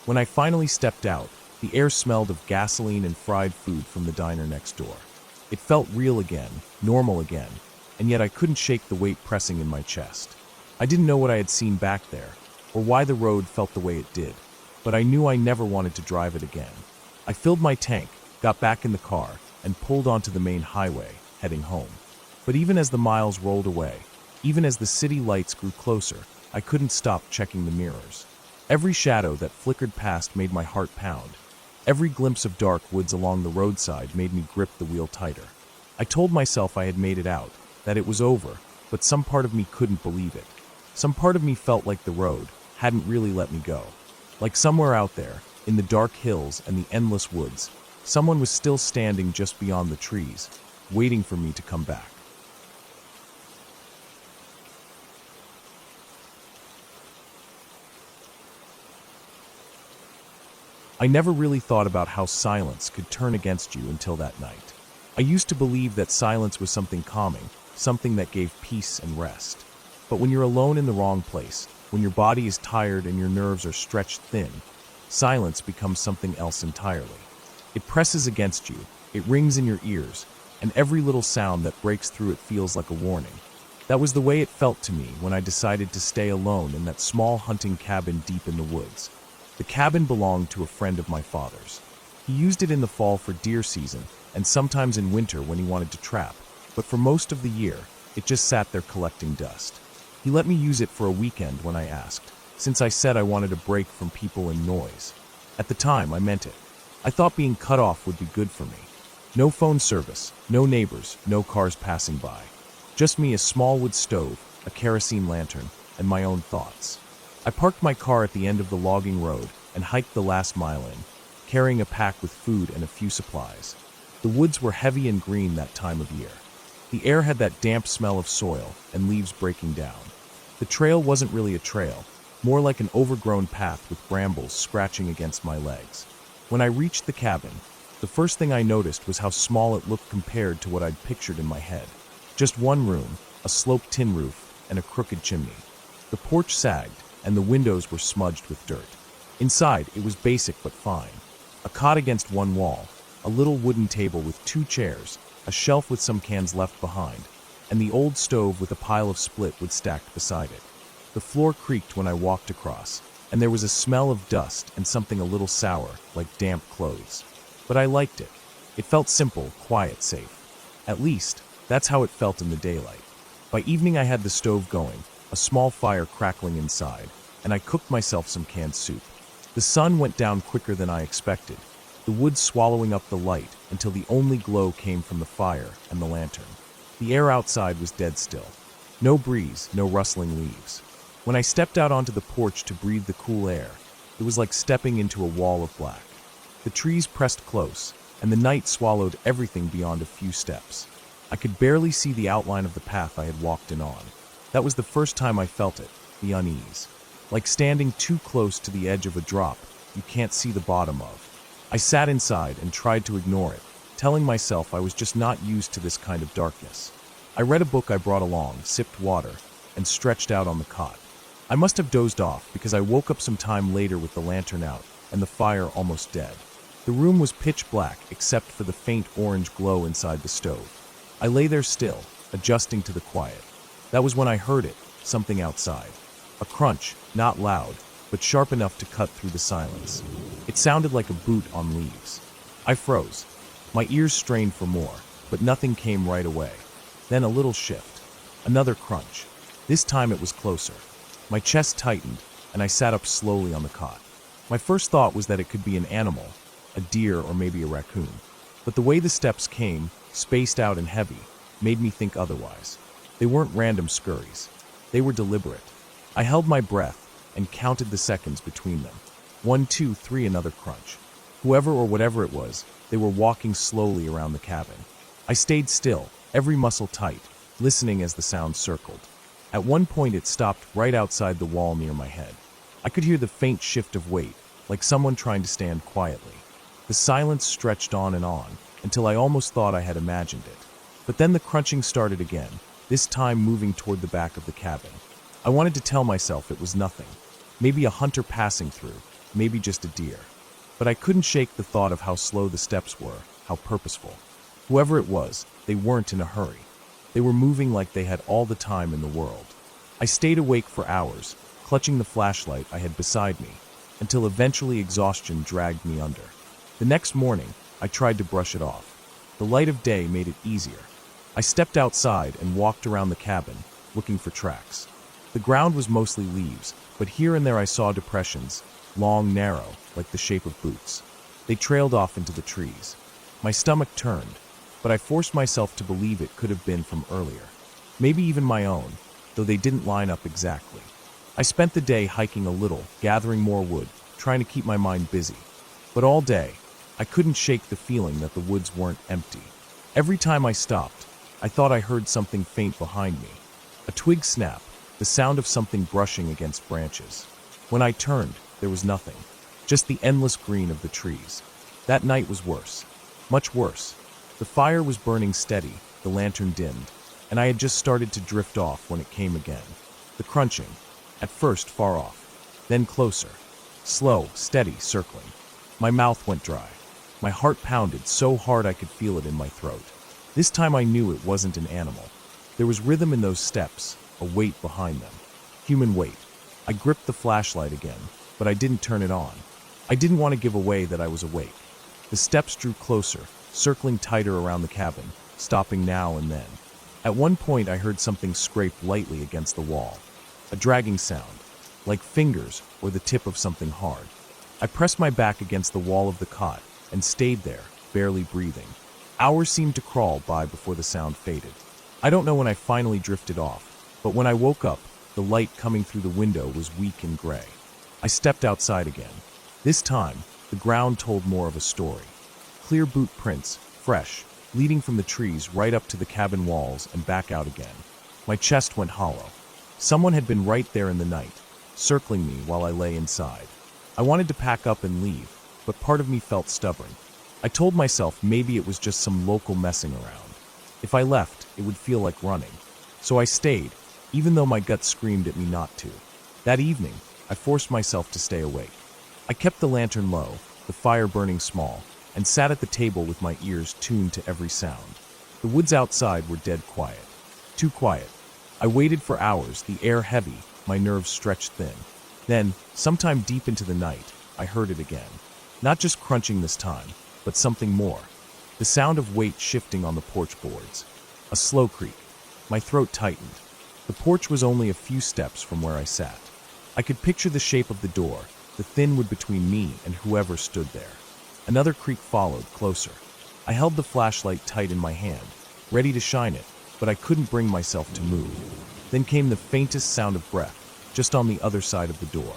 Speaker 1: When I finally stepped out, the air smelled of gasoline and fried food from the diner next door. It felt real again, normal again, and yet I couldn't shake the weight pressing in my chest. I didn't know what I had seen back there, or why the road felt the way it did, but I knew I never wanted to drive it again. I filled my tank, got back in the car, and pulled onto the main highway, heading home. But even as the miles rolled away, even as the city lights grew closer, I couldn't stop checking the mirrors. Every shadow that flickered past made my heart pound. Every glimpse of dark woods along the roadside made me grip the wheel tighter. I told myself I had made it out, that it was over, but some part of me couldn't believe it. Some part of me felt like the road hadn't really let me go. Like somewhere out there, in the dark hills and the endless woods, someone was still standing just beyond the trees, waiting for me to come back. I never really thought about how silence could turn against you until that night. I used to believe that silence was something calming, something that gave peace and rest. But when you're alone in the wrong place, when your body is tired and your nerves are stretched thin, silence becomes something else entirely. It presses against you, it rings in your ears, and every little sound that breaks through it feels like a warning. That was the way it felt to me when I decided to stay alone in that small hunting cabin deep in the woods. The cabin belonged to a friend of my father's. He used it in the fall for deer season and sometimes in winter when he wanted to trap, but for most of the year, it just sat there collecting dust. He let me use it for a weekend when I asked, since I said I wanted a break from people and noise. At the time, I meant it. I thought being cut off would be good for me. No phone service, no neighbors, no cars passing by. Just me, a small wood stove, a kerosene lantern, and my own thoughts. I parked my car at the end of the logging road and hiked the last mile in, carrying a pack with food and a few supplies. The woods were heavy and green that time of year. The air had that damp smell of soil and leaves breaking down. The trail wasn't really a trail, more like an overgrown path with brambles scratching against my legs. When I reached the cabin, the first thing I noticed was how small it looked compared to what I'd pictured in my head. Just one room, a sloped tin roof, and a crooked chimney. The porch sagged, and the windows were smudged with dirt. Inside, it was basic but fine. A cot against one wall, a little wooden table with 2 chairs, a shelf with some cans left behind, and the old stove with a pile of split wood stacked beside it. The floor creaked when I walked across, and there was a smell of dust and something a little sour, like damp clothes. But I liked it. It felt simple, quiet, safe. At least, that's how it felt in the daylight. By evening I had the stove going, a small fire crackling inside, and I cooked myself some canned soup. The sun went down quicker than I expected, the wood swallowing up the light until the only glow came from the fire and the lantern. The air outside was dead still. No breeze, no rustling leaves. When I stepped out onto the porch to breathe the cool air, it was like stepping into a wall of black. The trees pressed close, and the night swallowed everything beyond a few steps. I could barely see the outline of the path I had walked in on. That was the first time I felt it, the unease. Like standing too close to the edge of a drop you can't see the bottom of. I sat inside and tried to ignore it, telling myself I was just not used to this kind of darkness. I read a book I brought along, sipped water, and stretched out on the cot. I must have dozed off because I woke up some time later with the lantern out and the fire almost dead. The room was pitch black except for the faint orange glow inside the stove. I lay there still, adjusting to the quiet. That was when I heard it, something outside. A crunch, not loud, but sharp enough to cut through the silence. It sounded like a boot on leaves. I froze. My ears strained for more, but nothing came right away. Then a little shift. Another crunch. This time it was closer. My chest tightened, and I sat up slowly on the cot. My first thought was that it could be an animal, a deer or maybe a raccoon. But the way the steps came, spaced out and heavy, made me think otherwise. They weren't random scurries. They were deliberate. I held my breath and counted the seconds between them. 1, 2, 3, another crunch. Whoever or whatever it was, they were walking slowly around the cabin. I stayed still, every muscle tight, listening as the sound circled. At one point it stopped right outside the wall near my head. I could hear the faint shift of weight, like someone trying to stand quietly. The silence stretched on and on, until I almost thought I had imagined it. But then the crunching started again, this time moving toward the back of the cabin. I wanted to tell myself it was nothing. Maybe a hunter passing through, maybe just a deer. But I couldn't shake the thought of how slow the steps were, how purposeful. Whoever it was, they weren't in a hurry. They were moving like they had all the time in the world. I stayed awake for hours, clutching the flashlight I had beside me, until eventually exhaustion dragged me under. The next morning, I tried to brush it off. The light of day made it easier. I stepped outside and walked around the cabin, looking for tracks. The ground was mostly leaves, but here and there I saw depressions, long, narrow, like the shape of boots. They trailed off into the trees. My stomach turned, but I forced myself to believe it could have been from earlier. Maybe even my own, though they didn't line up exactly. I spent the day hiking a little, gathering more wood, trying to keep my mind busy. But all day, I couldn't shake the feeling that the woods weren't empty. Every time I stopped, I thought I heard something faint behind me. A twig snap, the sound of something brushing against branches. When I turned, there was nothing, just the endless green of the trees. That night was worse, much worse. The fire was burning steady, the lantern dimmed, and I had just started to drift off when it came again. The crunching, at first far off, then closer. Slow, steady, circling. My mouth went dry. My heart pounded so hard I could feel it in my throat. This time I knew it wasn't an animal. There was rhythm in those steps, a weight behind them. Human weight. I gripped the flashlight again, but I didn't turn it on. I didn't want to give away that I was awake. The steps drew closer, circling tighter around the cabin, stopping now and then. At one point I heard something scrape lightly against the wall. A dragging sound, like fingers or the tip of something hard. I pressed my back against the wall of the cot and stayed there, barely breathing. Hours seemed to crawl by before the sound faded. I don't know when I finally drifted off, but when I woke up, the light coming through the window was weak and gray. I stepped outside again. This time, the ground told more of a story. Clear boot prints, fresh, leading from the trees right up to the cabin walls and back out again. My chest went hollow. Someone had been right there in the night, circling me while I lay inside. I wanted to pack up and leave, but part of me felt stubborn. I told myself maybe it was just some local messing around. If I left, it would feel like running. So I stayed, even though my gut screamed at me not to. That evening, I forced myself to stay awake. I kept the lantern low, the fire burning small, and sat at the table with my ears tuned to every sound. The woods outside were dead quiet. Too quiet. I waited for hours, the air heavy, my nerves stretched thin. Then, sometime deep into the night, I heard it again. Not just crunching this time, but something more. The sound of weight shifting on the porch boards. A slow creak. My throat tightened. The porch was only a few steps from where I sat. I could picture the shape of the door, the thin wood between me and whoever stood there. Another creak followed, closer. I held the flashlight tight in my hand, ready to shine it, but I couldn't bring myself to move. Then came the faintest sound of breath, just on the other side of the door.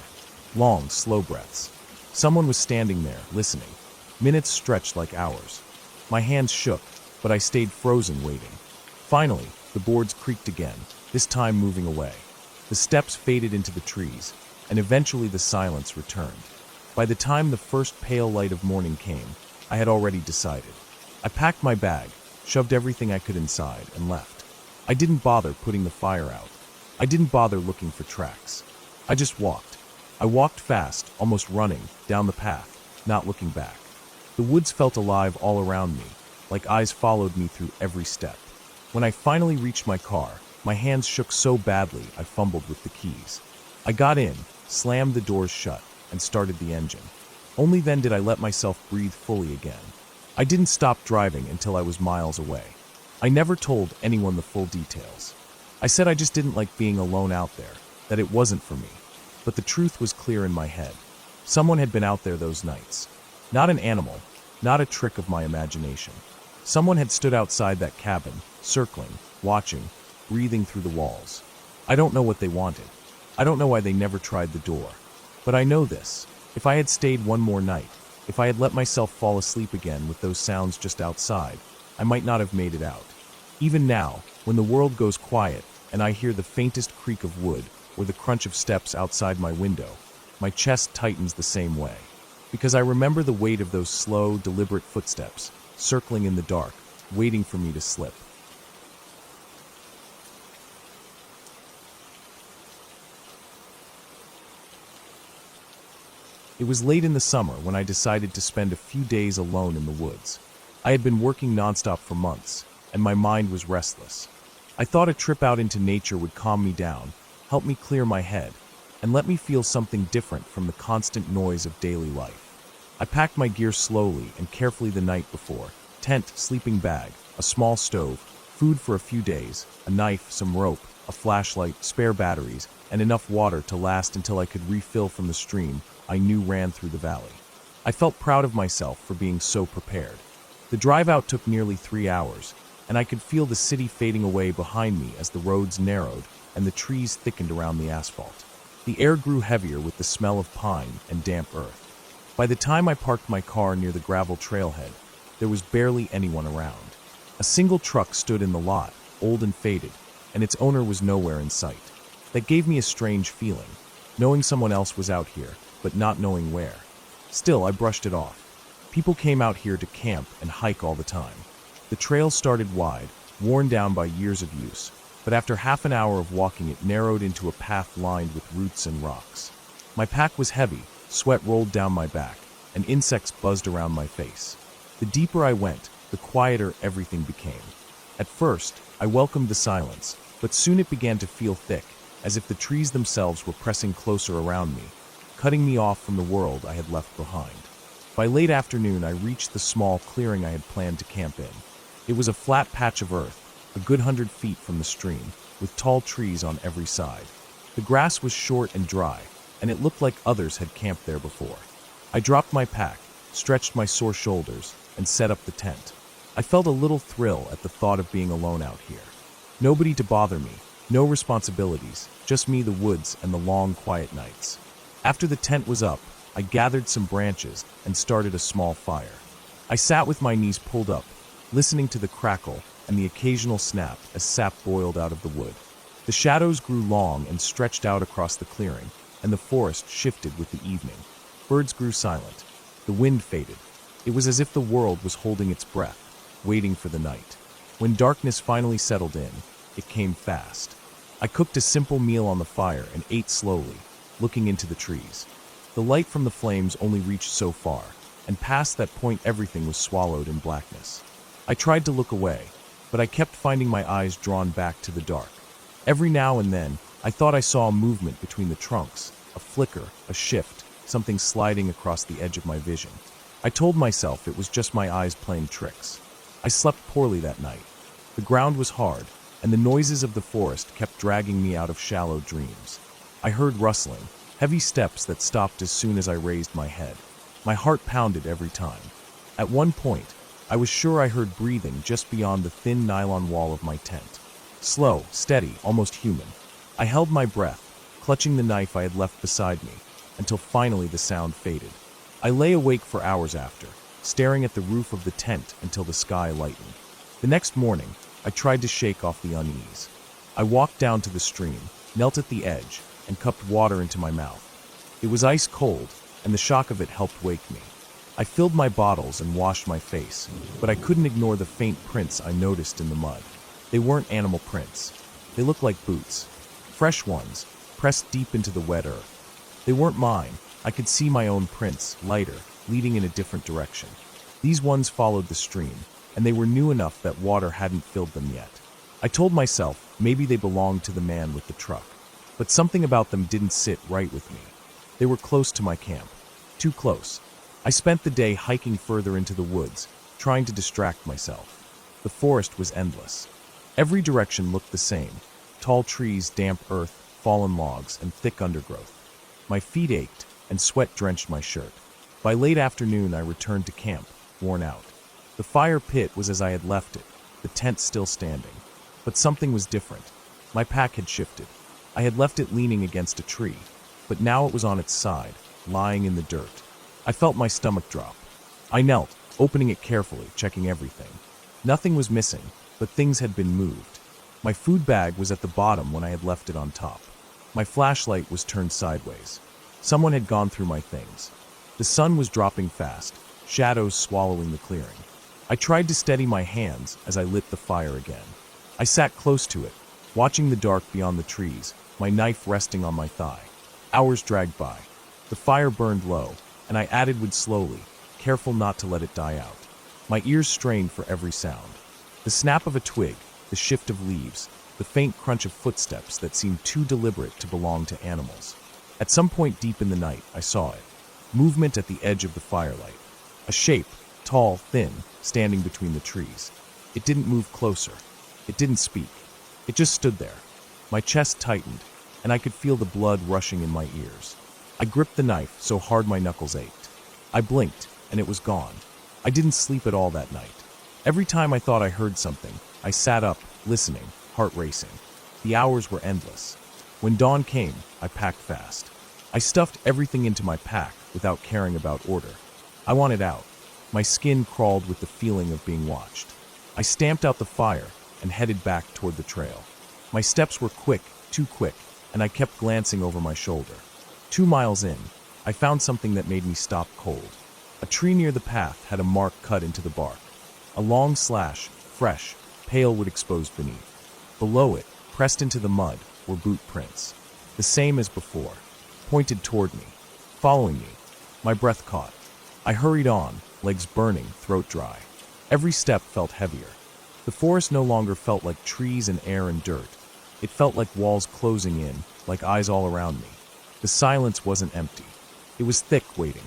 Speaker 1: Long, slow breaths. Someone was standing there, listening. Minutes stretched like hours. My hands shook, but I stayed frozen, waiting. Finally, the boards creaked again, this time moving away. The steps faded into the trees, and eventually the silence returned. By the time the first pale light of morning came, I had already decided. I packed my bag, shoved everything I could inside, and left. I didn't bother putting the fire out. I didn't bother looking for tracks. I just walked. I walked fast, almost running, down the path, not looking back. The woods felt alive all around me, like eyes followed me through every step. When I finally reached my car, my hands shook so badly I fumbled with the keys. I got in, slammed the doors shut, and started the engine. Only then did I let myself breathe fully again. I didn't stop driving until I was miles away. I never told anyone the full details. I said I just didn't like being alone out there, that it wasn't for me. But the truth was clear in my head. Someone had been out there those nights. Not an animal, not a trick of my imagination. Someone had stood outside that cabin, circling, watching, breathing through the walls. I don't know what they wanted. I don't know why they never tried the door. But I know this. If I had stayed one more night, if I had let myself fall asleep again with those sounds just outside, I might not have made it out. Even now, when the world goes quiet and I hear the faintest creak of wood or the crunch of steps outside my window, my chest tightens the same way. Because I remember the weight of those slow, deliberate footsteps, circling in the dark, waiting for me to slip. It was late in the summer when I decided to spend a few days alone in the woods. I had been working nonstop for months, and my mind was restless. I thought a trip out into nature would calm me down, help me clear my head, and let me feel something different from the constant noise of daily life. I packed my gear slowly and carefully the night before: tent, sleeping bag, a small stove, food for a few days, a knife, some rope, a flashlight, spare batteries, and enough water to last until I could refill from the stream I knew ran through the valley. I felt proud of myself for being so prepared. The drive out took nearly 3 hours, and I could feel the city fading away behind me as the roads narrowed and the trees thickened around the asphalt. The air grew heavier with the smell of pine and damp earth. By the time I parked my car near the gravel trailhead, there was barely anyone around. A single truck stood in the lot, old and faded, and its owner was nowhere in sight. That gave me a strange feeling, knowing someone else was out here, but not knowing where. Still, I brushed it off. People came out here to camp and hike all the time. The trail started wide, worn down by years of use. but after half an hour of walking it narrowed into a path lined with roots and rocks. My pack was heavy, sweat rolled down my back, and insects buzzed around my face. The deeper I went, the quieter everything became. At first, I welcomed the silence, but soon it began to feel thick, as if the trees themselves were pressing closer around me, cutting me off from the world I had left behind. By late afternoon, I reached the small clearing I had planned to camp in. It was a flat patch of earth, a good 100 feet from the stream, with tall trees on every side. The grass was short and dry, and it looked like others had camped there before. I dropped my pack, stretched my sore shoulders, and set up the tent. I felt a little thrill at the thought of being alone out here. Nobody to bother me, no responsibilities, just me, the woods, and the long, quiet nights. After the tent was up, I gathered some branches and started a small fire. I sat with my knees pulled up, listening to the crackle and the occasional snap as sap boiled out of the wood. The shadows grew long and stretched out across the clearing, and the forest shifted with the evening. Birds grew silent. The wind faded. It was as if the world was holding its breath, waiting for the night. When darkness finally settled in, it came fast. I cooked a simple meal on the fire and ate slowly, looking into the trees. The light from the flames only reached so far, and past that point everything was swallowed in blackness. I tried to look away, but I kept finding my eyes drawn back to the dark. Every now and then, I thought I saw a movement between the trunks, a flicker, a shift, something sliding across the edge of my vision. I told myself it was just my eyes playing tricks. I slept poorly that night. The ground was hard, and the noises of the forest kept dragging me out of shallow dreams. I heard rustling, heavy steps that stopped as soon as I raised my head. My heart pounded every time. At one point, I was sure I heard breathing just beyond the thin nylon wall of my tent. Slow, steady, almost human. I held my breath, clutching the knife I had left beside me, until finally the sound faded. I lay awake for hours after, staring at the roof of the tent until the sky lightened. The next morning, I tried to shake off the unease. I walked down to the stream, knelt at the edge, and cupped water into my mouth. It was ice cold, and the shock of it helped wake me. I filled my bottles and washed my face, but I couldn't ignore the faint prints I noticed in the mud. They weren't animal prints. They looked like boots. Fresh ones, pressed deep into the wet earth. They weren't mine. I could see my own prints, lighter, leading in a different direction. These ones followed the stream, and they were new enough that water hadn't filled them yet. I told myself maybe they belonged to the man with the truck, but something about them didn't sit right with me. They were close to my camp, too close. I spent the day hiking further into the woods, trying to distract myself. The forest was endless. Every direction looked the same: tall trees, damp earth, fallen logs, and thick undergrowth. My feet ached, and sweat drenched my shirt. By late afternoon, I returned to camp, worn out. The fire pit was as I had left it, the tent still standing. But something was different. My pack had shifted. I had left it leaning against a tree, but now it was on its side, lying in the dirt. I felt my stomach drop. I knelt, opening it carefully, checking everything. Nothing was missing, but things had been moved. My food bag was at the bottom when I had left it on top. My flashlight was turned sideways. Someone had gone through my things. The sun was dropping fast, shadows swallowing the clearing. I tried to steady my hands as I lit the fire again. I sat close to it, watching the dark beyond the trees, my knife resting on my thigh. Hours dragged by. The fire burned low, and I added wood slowly, careful not to let it die out. My ears strained for every sound. The snap of a twig, the shift of leaves, the faint crunch of footsteps that seemed too deliberate to belong to animals. At some point deep in the night, I saw it. Movement at the edge of the firelight. A shape, tall, thin, standing between the trees. It didn't move closer. It didn't speak. It just stood there. My chest tightened, and I could feel the blood rushing in my ears. I gripped the knife so hard my knuckles ached. I blinked, and it was gone. I didn't sleep at all that night. Every time I thought I heard something, I sat up, listening, heart racing. The hours were endless. When dawn came, I packed fast. I stuffed everything into my pack without caring about order. I wanted out. My skin crawled with the feeling of being watched. I stamped out the fire and headed back toward the trail. My steps were quick, too quick, and I kept glancing over my shoulder. 2 miles in, I found something that made me stop cold. A tree near the path had a mark cut into the bark. A long slash, fresh, pale wood exposed beneath. Below it, Pressed into the mud were boot prints, the same as before, pointed toward me, following me. My breath caught. I hurried on, legs burning, throat dry. Every step felt heavier. The forest no longer felt like trees and air and dirt. It felt like walls closing in, like eyes all around me. The silence wasn't empty. It was thick, waiting.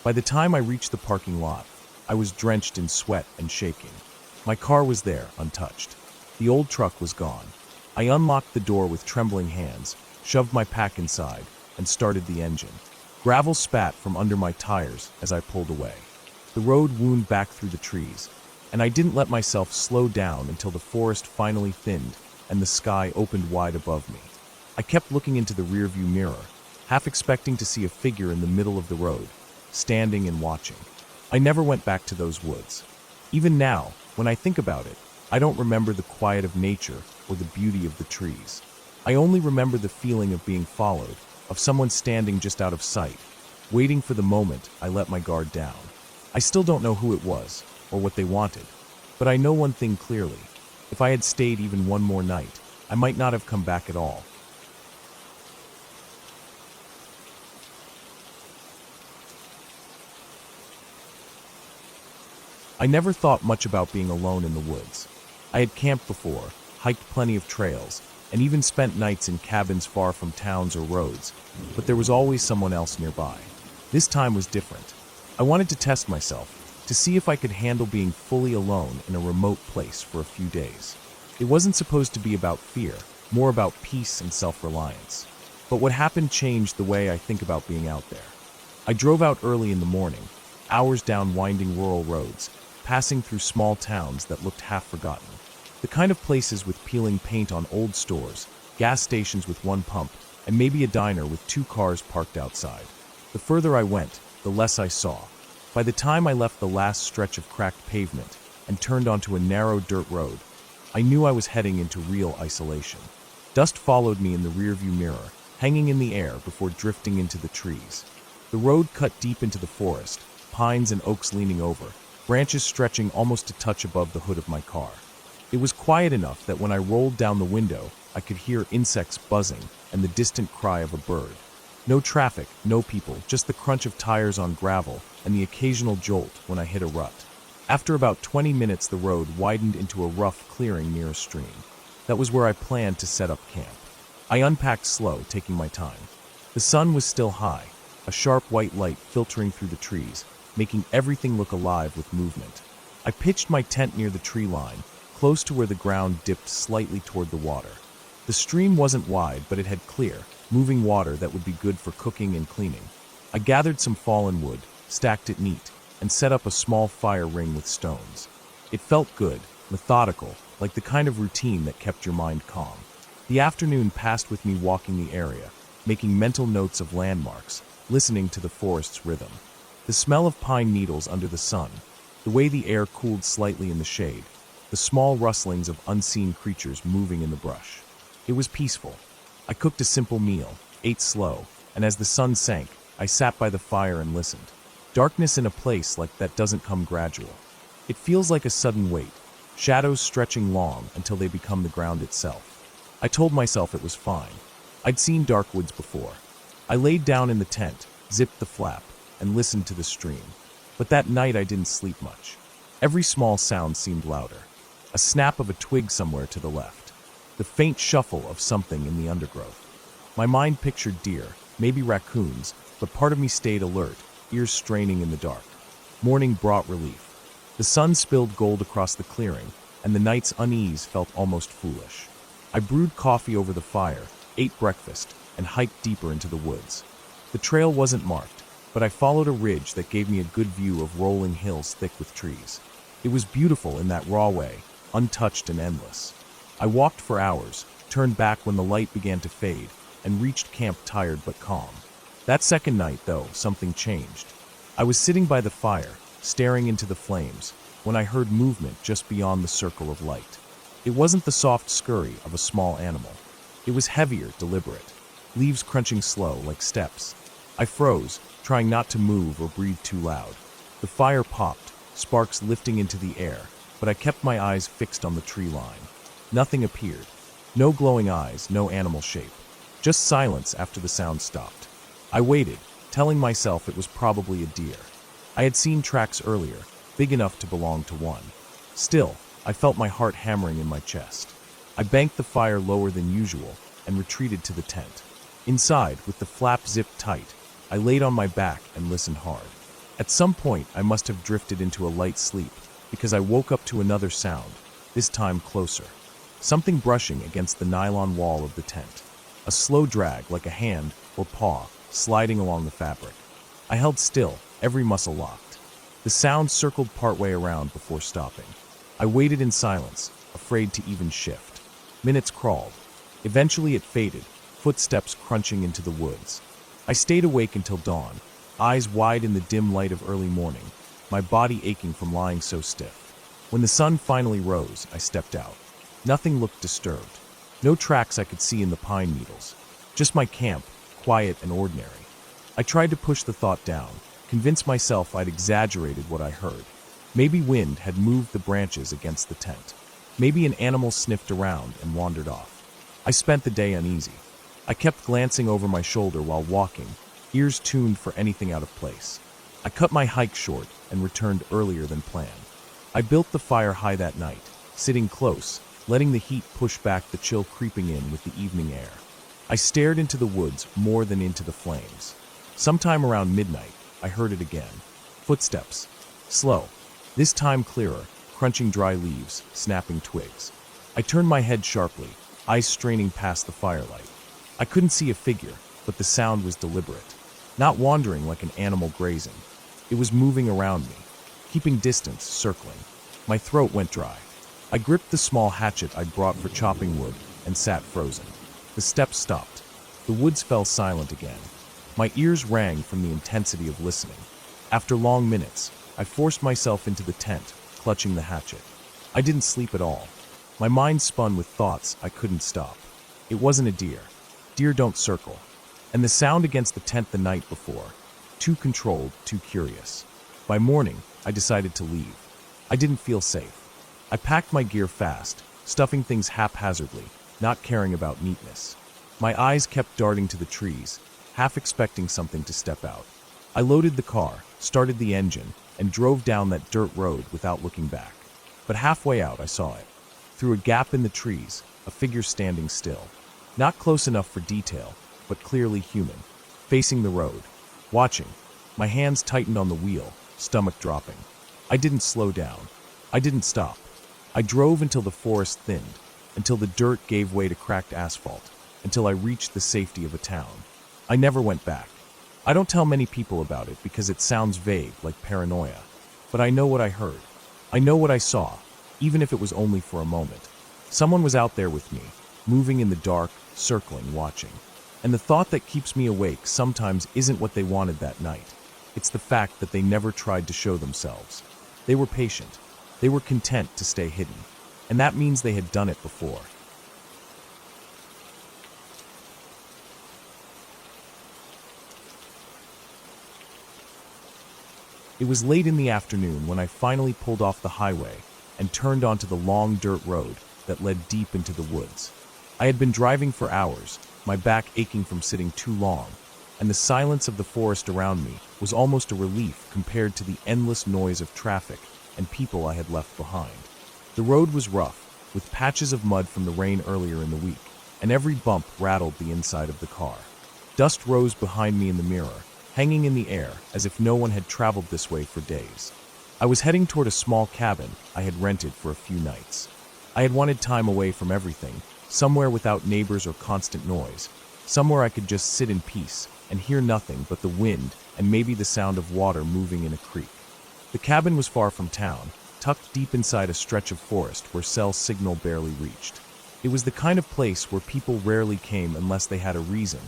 Speaker 1: By the time I reached the parking lot, I was drenched in sweat and shaking. My car was there, untouched. The old truck was gone. I unlocked the door with trembling hands, shoved my pack inside, and started the engine. Gravel spat from under my tires as I pulled away. The road wound back through the trees, and I didn't let myself slow down until the forest finally thinned and the sky opened wide above me. I kept looking into the rearview mirror, half expecting to see a figure in the middle of the road, standing and watching. I never went back to those woods. Even now, when I think about it, I don't remember the quiet of nature or the beauty of the trees. I only remember the feeling of being followed, of someone standing just out of sight, waiting for the moment I let my guard down. I still don't know who it was or what they wanted, but I know one thing clearly. If I had stayed even one more night, I might not have come back at all. I never thought much about being alone in the woods. I had camped before, hiked plenty of trails, and even spent nights in cabins far from towns or roads, but there was always someone else nearby. This time was different. I wanted to test myself, to see if I could handle being fully alone in a remote place for a few days. It wasn't supposed to be about fear, more about peace and self-reliance. But what happened changed the way I think about being out there. I drove out early in the morning, hours down winding rural roads, passing through small towns that looked half forgotten. The kind of places with peeling paint on old stores, gas stations with one pump, and maybe a diner with 2 cars parked outside. The further I went, the less I saw. By the time I left the last stretch of cracked pavement and turned onto a narrow dirt road, I knew I was heading into real isolation. Dust followed me in the rearview mirror, hanging in the air before drifting into the trees. The road cut deep into the forest, pines and oaks leaning over, branches stretching almost a touch above the hood of my car. It was quiet enough that when I rolled down the window, I could hear insects buzzing and the distant cry of a bird. No traffic, no people, just the crunch of tires on gravel and the occasional jolt when I hit a rut. After about 20 minutes, the road widened into a rough clearing near a stream. That was where I planned to set up camp. I unpacked slow, taking my time. The sun was still high, a sharp white light filtering through the trees, making everything look alive with movement. I pitched my tent near the tree line, close to where the ground dipped slightly toward the water. The stream wasn't wide, but it had clear, moving water that would be good for cooking and cleaning. I gathered some fallen wood, stacked it neat, and set up a small fire ring with stones. It felt good, methodical, like the kind of routine that kept your mind calm. The afternoon passed with me walking the area, making mental notes of landmarks, listening to the forest's rhythm. The smell of pine needles under the sun, the way the air cooled slightly in the shade, the small rustlings of unseen creatures moving in the brush. It was peaceful. I cooked a simple meal, ate slow, and as the sun sank, I sat by the fire and listened. Darkness in a place like that doesn't come gradual. It feels like a sudden weight, shadows stretching long until they become the ground itself. I told myself it was fine. I'd seen dark woods before. I laid down in the tent, zipped the flap, and listened to the stream. But that night I didn't sleep much. Every small sound seemed louder. A snap of a twig somewhere to the left. The faint shuffle of something in the undergrowth. My mind pictured deer, maybe raccoons, but part of me stayed alert, ears straining in the dark. Morning brought relief. The sun spilled gold across the clearing, and the night's unease felt almost foolish. I brewed coffee over the fire, ate breakfast, and hiked deeper into the woods. The trail wasn't marked, but I followed a ridge that gave me a good view of rolling hills thick with trees. It was beautiful in that raw way, untouched and endless. I walked for hours, turned back when the light began to fade, and reached camp tired but calm. That second night, though, something changed. I was sitting by the fire, staring into the flames, when I heard movement just beyond the circle of light. It wasn't the soft scurry of a small animal. It was heavier, deliberate, leaves crunching slow like steps. I froze, trying not to move or breathe too loud. The fire popped, sparks lifting into the air, but I kept my eyes fixed on the tree line. Nothing appeared. No glowing eyes, no animal shape. Just silence after the sound stopped. I waited, telling myself it was probably a deer. I had seen tracks earlier, big enough to belong to one. Still, I felt my heart hammering in my chest. I banked the fire lower than usual and retreated to the tent. Inside, with the flap zipped tight, I laid on my back and listened hard. At some point, I must have drifted into a light sleep because I woke up to another sound, this time closer. Something brushing against the nylon wall of the tent. A slow drag like a hand or paw sliding along the fabric. I held still, every muscle locked. The sound circled partway around before stopping. I waited in silence, afraid to even shift. Minutes crawled. Eventually it faded, footsteps crunching into the woods. I stayed awake until dawn, eyes wide in the dim light of early morning, my body aching from lying so stiff. When the sun finally rose, I stepped out. Nothing looked disturbed. No tracks I could see in the pine needles. Just my camp, quiet and ordinary. I tried to push the thought down, convince myself I'd exaggerated what I heard. Maybe wind had moved the branches against the tent. Maybe an animal sniffed around and wandered off. I spent the day uneasy. I kept glancing over my shoulder while walking, ears tuned for anything out of place. I cut my hike short and returned earlier than planned. I built the fire high that night, sitting close, letting the heat push back the chill creeping in with the evening air. I stared into the woods more than into the flames. Sometime around midnight, I heard it again. Footsteps. Slow. This time clearer, crunching dry leaves, snapping twigs. I turned my head sharply, eyes straining past the firelight. I couldn't see a figure, but the sound was deliberate. Not wandering like an animal grazing. It was moving around me, keeping distance, circling. My throat went dry. I gripped the small hatchet I'd brought for chopping wood and sat frozen. The steps stopped. The woods fell silent again. My ears rang from the intensity of listening. After long minutes, I forced myself into the tent, clutching the hatchet. I didn't sleep at all. My mind spun with thoughts I couldn't stop. It wasn't a deer. Deer don't circle. And the sound against the tent the night before. Too controlled, too curious. By morning, I decided to leave. I didn't feel safe. I packed my gear fast, stuffing things haphazardly, not caring about neatness. My eyes kept darting to the trees, half expecting something to step out. I loaded the car, started the engine, and drove down that dirt road without looking back. But halfway out, I saw it. Through a gap in the trees, a figure standing still. Not close enough for detail, but clearly human. Facing the road. Watching. My hands tightened on the wheel, stomach dropping. I didn't slow down. I didn't stop. I drove until the forest thinned, until the dirt gave way to cracked asphalt, until I reached the safety of a town. I never went back. I don't tell many people about it because it sounds vague, like paranoia. But I know what I heard. I know what I saw, even if it was only for a moment. Someone was out there with me, moving in the dark, circling, watching. And the thought that keeps me awake sometimes isn't what they wanted that night. It's the fact that they never tried to show themselves. They were patient. They were content to stay hidden. And that means they had done it before. It was late in the afternoon when I finally pulled off the highway and turned onto the long dirt road that led deep into the woods. I had been driving for hours, my back aching from sitting too long, and the silence of the forest around me was almost a relief compared to the endless noise of traffic and people I had left behind. The road was rough, with patches of mud from the rain earlier in the week, and every bump rattled the inside of the car. Dust rose behind me in the mirror, hanging in the air as if no one had traveled this way for days. I was heading toward a small cabin I had rented for a few nights. I had wanted time away from everything, somewhere without neighbors or constant noise, somewhere I could just sit in peace and hear nothing but the wind and maybe the sound of water moving in a creek. The cabin was far from town, tucked deep inside a stretch of forest where cell signal barely reached. It was the kind of place where people rarely came unless they had a reason,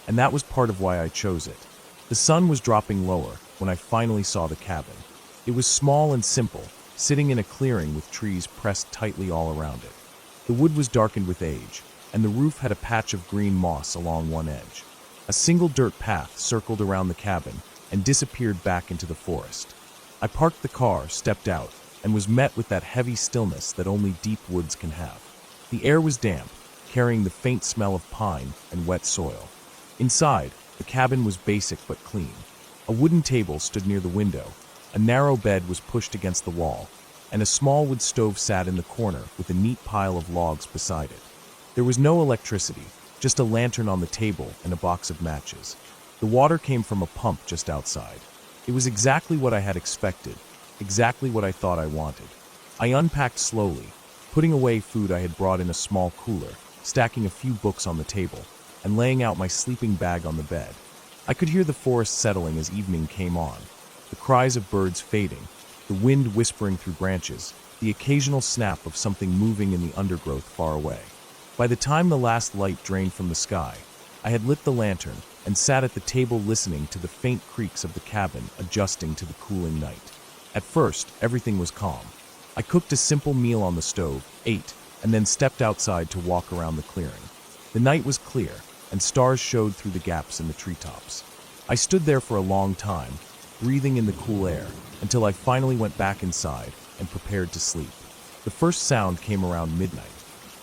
Speaker 1: and that was part of why I chose it. The sun was dropping lower when I finally saw the cabin. It was small and simple, sitting in a clearing with trees pressed tightly all around it. The wood was darkened with age, and the roof had a patch of green moss along one edge. A single dirt path circled around the cabin and disappeared back into the forest. I parked the car, stepped out, and was met with that heavy stillness that only deep woods can have. The air was damp, carrying the faint smell of pine and wet soil. Inside, the cabin was basic but clean. A wooden table stood near the window, a narrow bed was pushed against the wall, and a small wood stove sat in the corner with a neat pile of logs beside it. There was no electricity, just a lantern on the table and a box of matches. The water came from a pump just outside. It was exactly what I had expected, exactly what I thought I wanted. I unpacked slowly, putting away food I had brought in a small cooler, stacking a few books on the table, and laying out my sleeping bag on the bed. I could hear the forest settling as evening came on, the cries of birds fading, the wind whispering through branches, the occasional snap of something moving in the undergrowth far away. By the time the last light drained from the sky, I had lit the lantern and sat at the table listening to the faint creaks of the cabin adjusting to the cooling night. At first, everything was calm. I cooked a simple meal on the stove, ate, and then stepped outside to walk around the clearing. The night was clear, and stars showed through the gaps in the treetops. I stood there for a long time, breathing in the cool air, until I finally went back inside and prepared to sleep. The first sound came around midnight.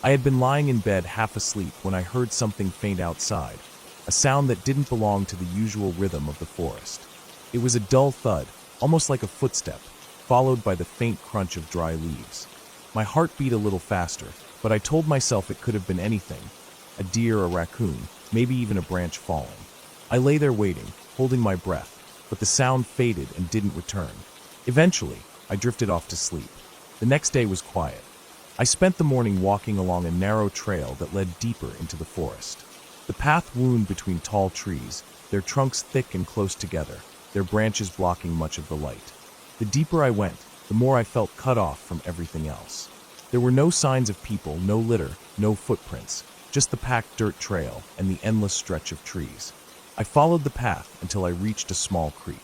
Speaker 1: I had been lying in bed half asleep when I heard something faint outside, a sound that didn't belong to the usual rhythm of the forest. It was a dull thud, almost like a footstep, followed by the faint crunch of dry leaves. My heart beat a little faster, but I told myself it could have been anything, a deer, a raccoon, maybe even a branch falling. I lay there waiting, holding my breath, but the sound faded and didn't return. Eventually, I drifted off to sleep. The next day was quiet. I spent the morning walking along a narrow trail that led deeper into the forest. The path wound between tall trees, their trunks thick and close together, their branches blocking much of the light. The deeper I went, the more I felt cut off from everything else. There were no signs of people, no litter, no footprints, just the packed dirt trail and the endless stretch of trees. I followed the path until I reached a small creek.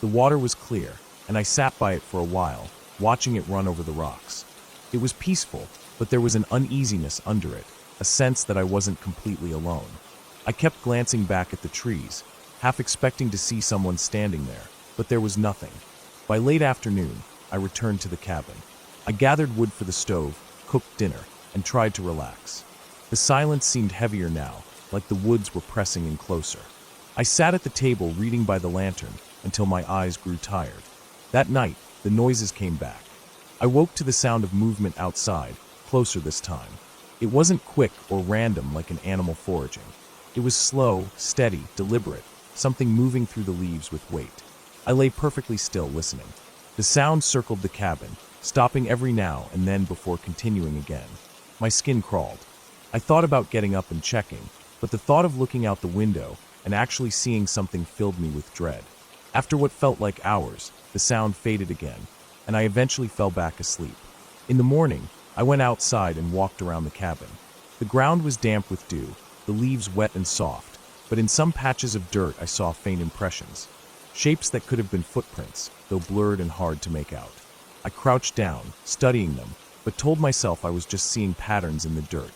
Speaker 1: The water was clear, and I sat by it for a while, watching it run over the rocks. It was peaceful, but there was an uneasiness under it, a sense that I wasn't completely alone. I kept glancing back at the trees, half expecting to see someone standing there, but there was nothing. By late afternoon, I returned to the cabin. I gathered wood for the stove, cooked dinner, and tried to relax. The silence seemed heavier now, like the woods were pressing in closer. I sat at the table reading by the lantern until my eyes grew tired. That night, the noises came back. I woke to the sound of movement outside, closer this time. It wasn't quick or random like an animal foraging. It was slow, steady, deliberate, something moving through the leaves with weight. I lay perfectly still, listening. The sound circled the cabin, stopping every now and then before continuing again. My skin crawled. I thought about getting up and checking, but the thought of looking out the window and actually seeing something filled me with dread. After what felt like hours, the sound faded again, and I eventually fell back asleep. In the morning, I went outside and walked around the cabin. The ground was damp with dew, the leaves wet and soft, but in some patches of dirt I saw faint impressions. Shapes that could have been footprints, though blurred and hard to make out. I crouched down, studying them, but told myself I was just seeing patterns in the dirt.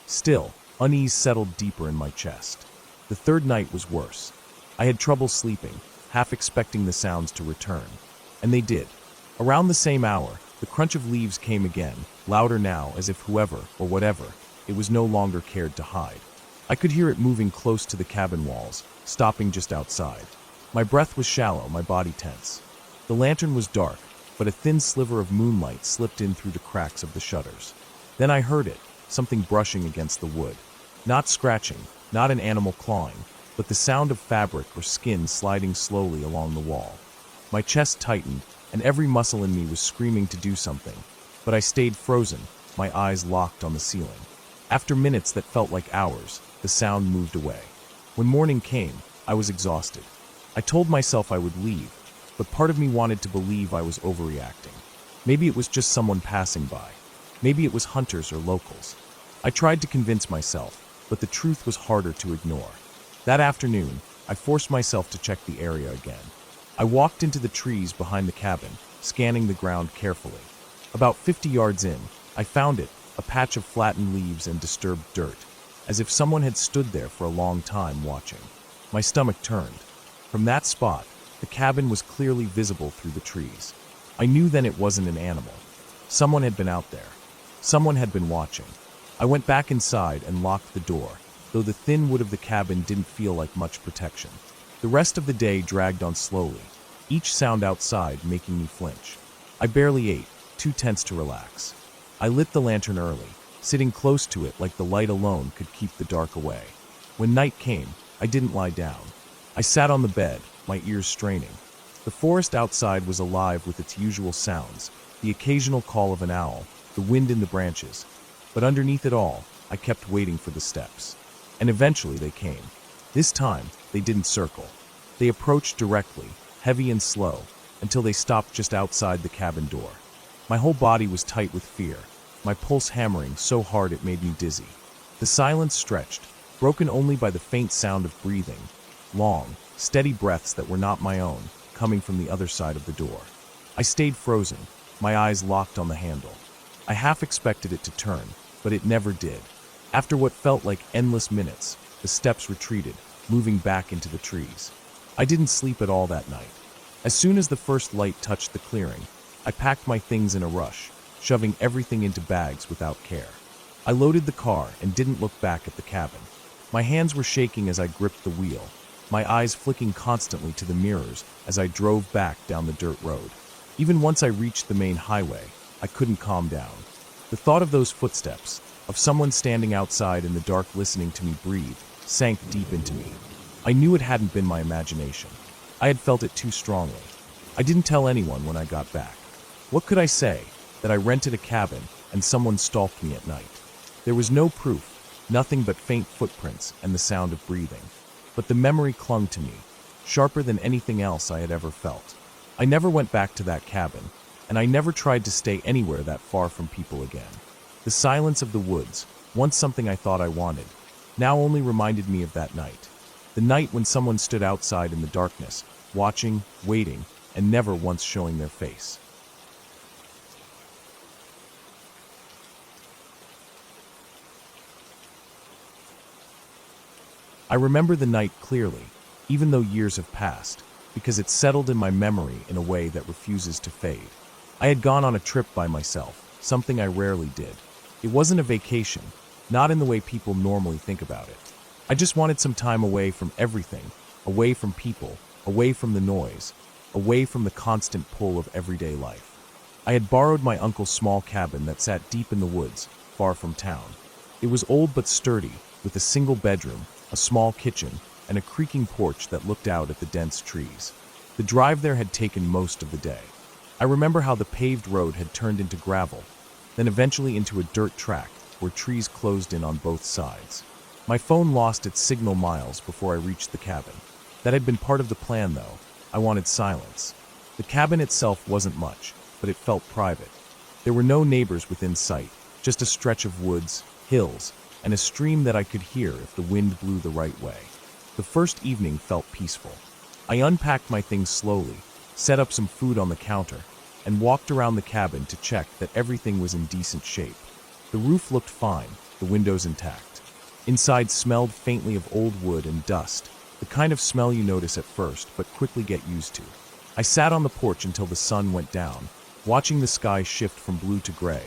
Speaker 1: Still, unease settled deeper in my chest. The third night was worse. I had trouble sleeping, half expecting the sounds to return. And they did. Around the same hour, the crunch of leaves came again, louder now as if whoever, or whatever, it was no longer cared to hide. I could hear it moving close to the cabin walls, stopping just outside. My breath was shallow, my body tense. The lantern was dark, but a thin sliver of moonlight slipped in through the cracks of the shutters. Then I heard it, something brushing against the wood. Not scratching, not an animal clawing, but the sound of fabric or skin sliding slowly along the wall. My chest tightened, and every muscle in me was screaming to do something, but I stayed frozen, my eyes locked on the ceiling. After minutes that felt like hours, the sound moved away. When morning came, I was exhausted. I told myself I would leave, but part of me wanted to believe I was overreacting. Maybe it was just someone passing by. Maybe it was hunters or locals. I tried to convince myself, but the truth was harder to ignore. That afternoon, I forced myself to check the area again. I walked into the trees behind the cabin, scanning the ground carefully. About 50 yards in, I found it, a patch of flattened leaves and disturbed dirt, as if someone had stood there for a long time watching. My stomach turned. From that spot, the cabin was clearly visible through the trees. I knew then it wasn't an animal. Someone had been out there. Someone had been watching. I went back inside and locked the door, though the thin wood of the cabin didn't feel like much protection. The rest of the day dragged on slowly, each sound outside making me flinch. I barely ate, too tense to relax. I lit the lantern early, sitting close to it like the light alone could keep the dark away. When night came, I didn't lie down. I sat on the bed, my ears straining. The forest outside was alive with its usual sounds, the occasional call of an owl, the wind in the branches. But underneath it all, I kept waiting for the steps. And eventually they came. This time, they didn't circle. They approached directly, heavy and slow, until they stopped just outside the cabin door. My whole body was tight with fear, my pulse hammering so hard it made me dizzy. The silence stretched, broken only by the faint sound of breathing, long, steady breaths that were not my own, coming from the other side of the door. I stayed frozen, my eyes locked on the handle. I half expected it to turn, but it never did. After what felt like endless minutes, the steps retreated, moving back into the trees. I didn't sleep at all that night. As soon as the first light touched the clearing, I packed my things in a rush, shoving everything into bags without care. I loaded the car and didn't look back at the cabin. My hands were shaking as I gripped the wheel, my eyes flicking constantly to the mirrors as I drove back down the dirt road. Even once I reached the main highway, I couldn't calm down. The thought of those footsteps, of someone standing outside in the dark listening to me breathe, sank deep into me. I knew it hadn't been my imagination. I had felt it too strongly. I didn't tell anyone when I got back. What could I say? That I rented a cabin and someone stalked me at night. There was no proof, nothing but faint footprints and the sound of breathing. But the memory clung to me, sharper than anything else I had ever felt. I never went back to that cabin, and I never tried to stay anywhere that far from people again. The silence of the woods, once something I thought I wanted, now only reminded me of that night. The night when someone stood outside in the darkness, watching, waiting, and never once showing their face. I remember the night clearly, even though years have passed, because it settled in my memory in a way that refuses to fade. I had gone on a trip by myself, something I rarely did. It wasn't a vacation, not in the way people normally think about it. I just wanted some time away from everything, away from people, away from the noise, away from the constant pull of everyday life. I had borrowed my uncle's small cabin that sat deep in the woods, far from town. It was old but sturdy, with a single bedroom, a small kitchen, and a creaking porch that looked out at the dense trees. The drive there had taken most of the day. I remember how the paved road had turned into gravel, then eventually into a dirt track where trees closed in on both sides. My phone lost its signal miles before I reached the cabin. That had been part of the plan, though. I wanted silence. The cabin itself wasn't much, but it felt private. There were no neighbors within sight, just a stretch of woods, hills, and a stream that I could hear if the wind blew the right way. The first evening felt peaceful. I unpacked my things slowly, set up some food on the counter, and walked around the cabin to check that everything was in decent shape. The roof looked fine, the windows intact. Inside smelled faintly of old wood and dust, the kind of smell you notice at first but quickly get used to. I sat on the porch until the sun went down, watching the sky shift from blue to gray,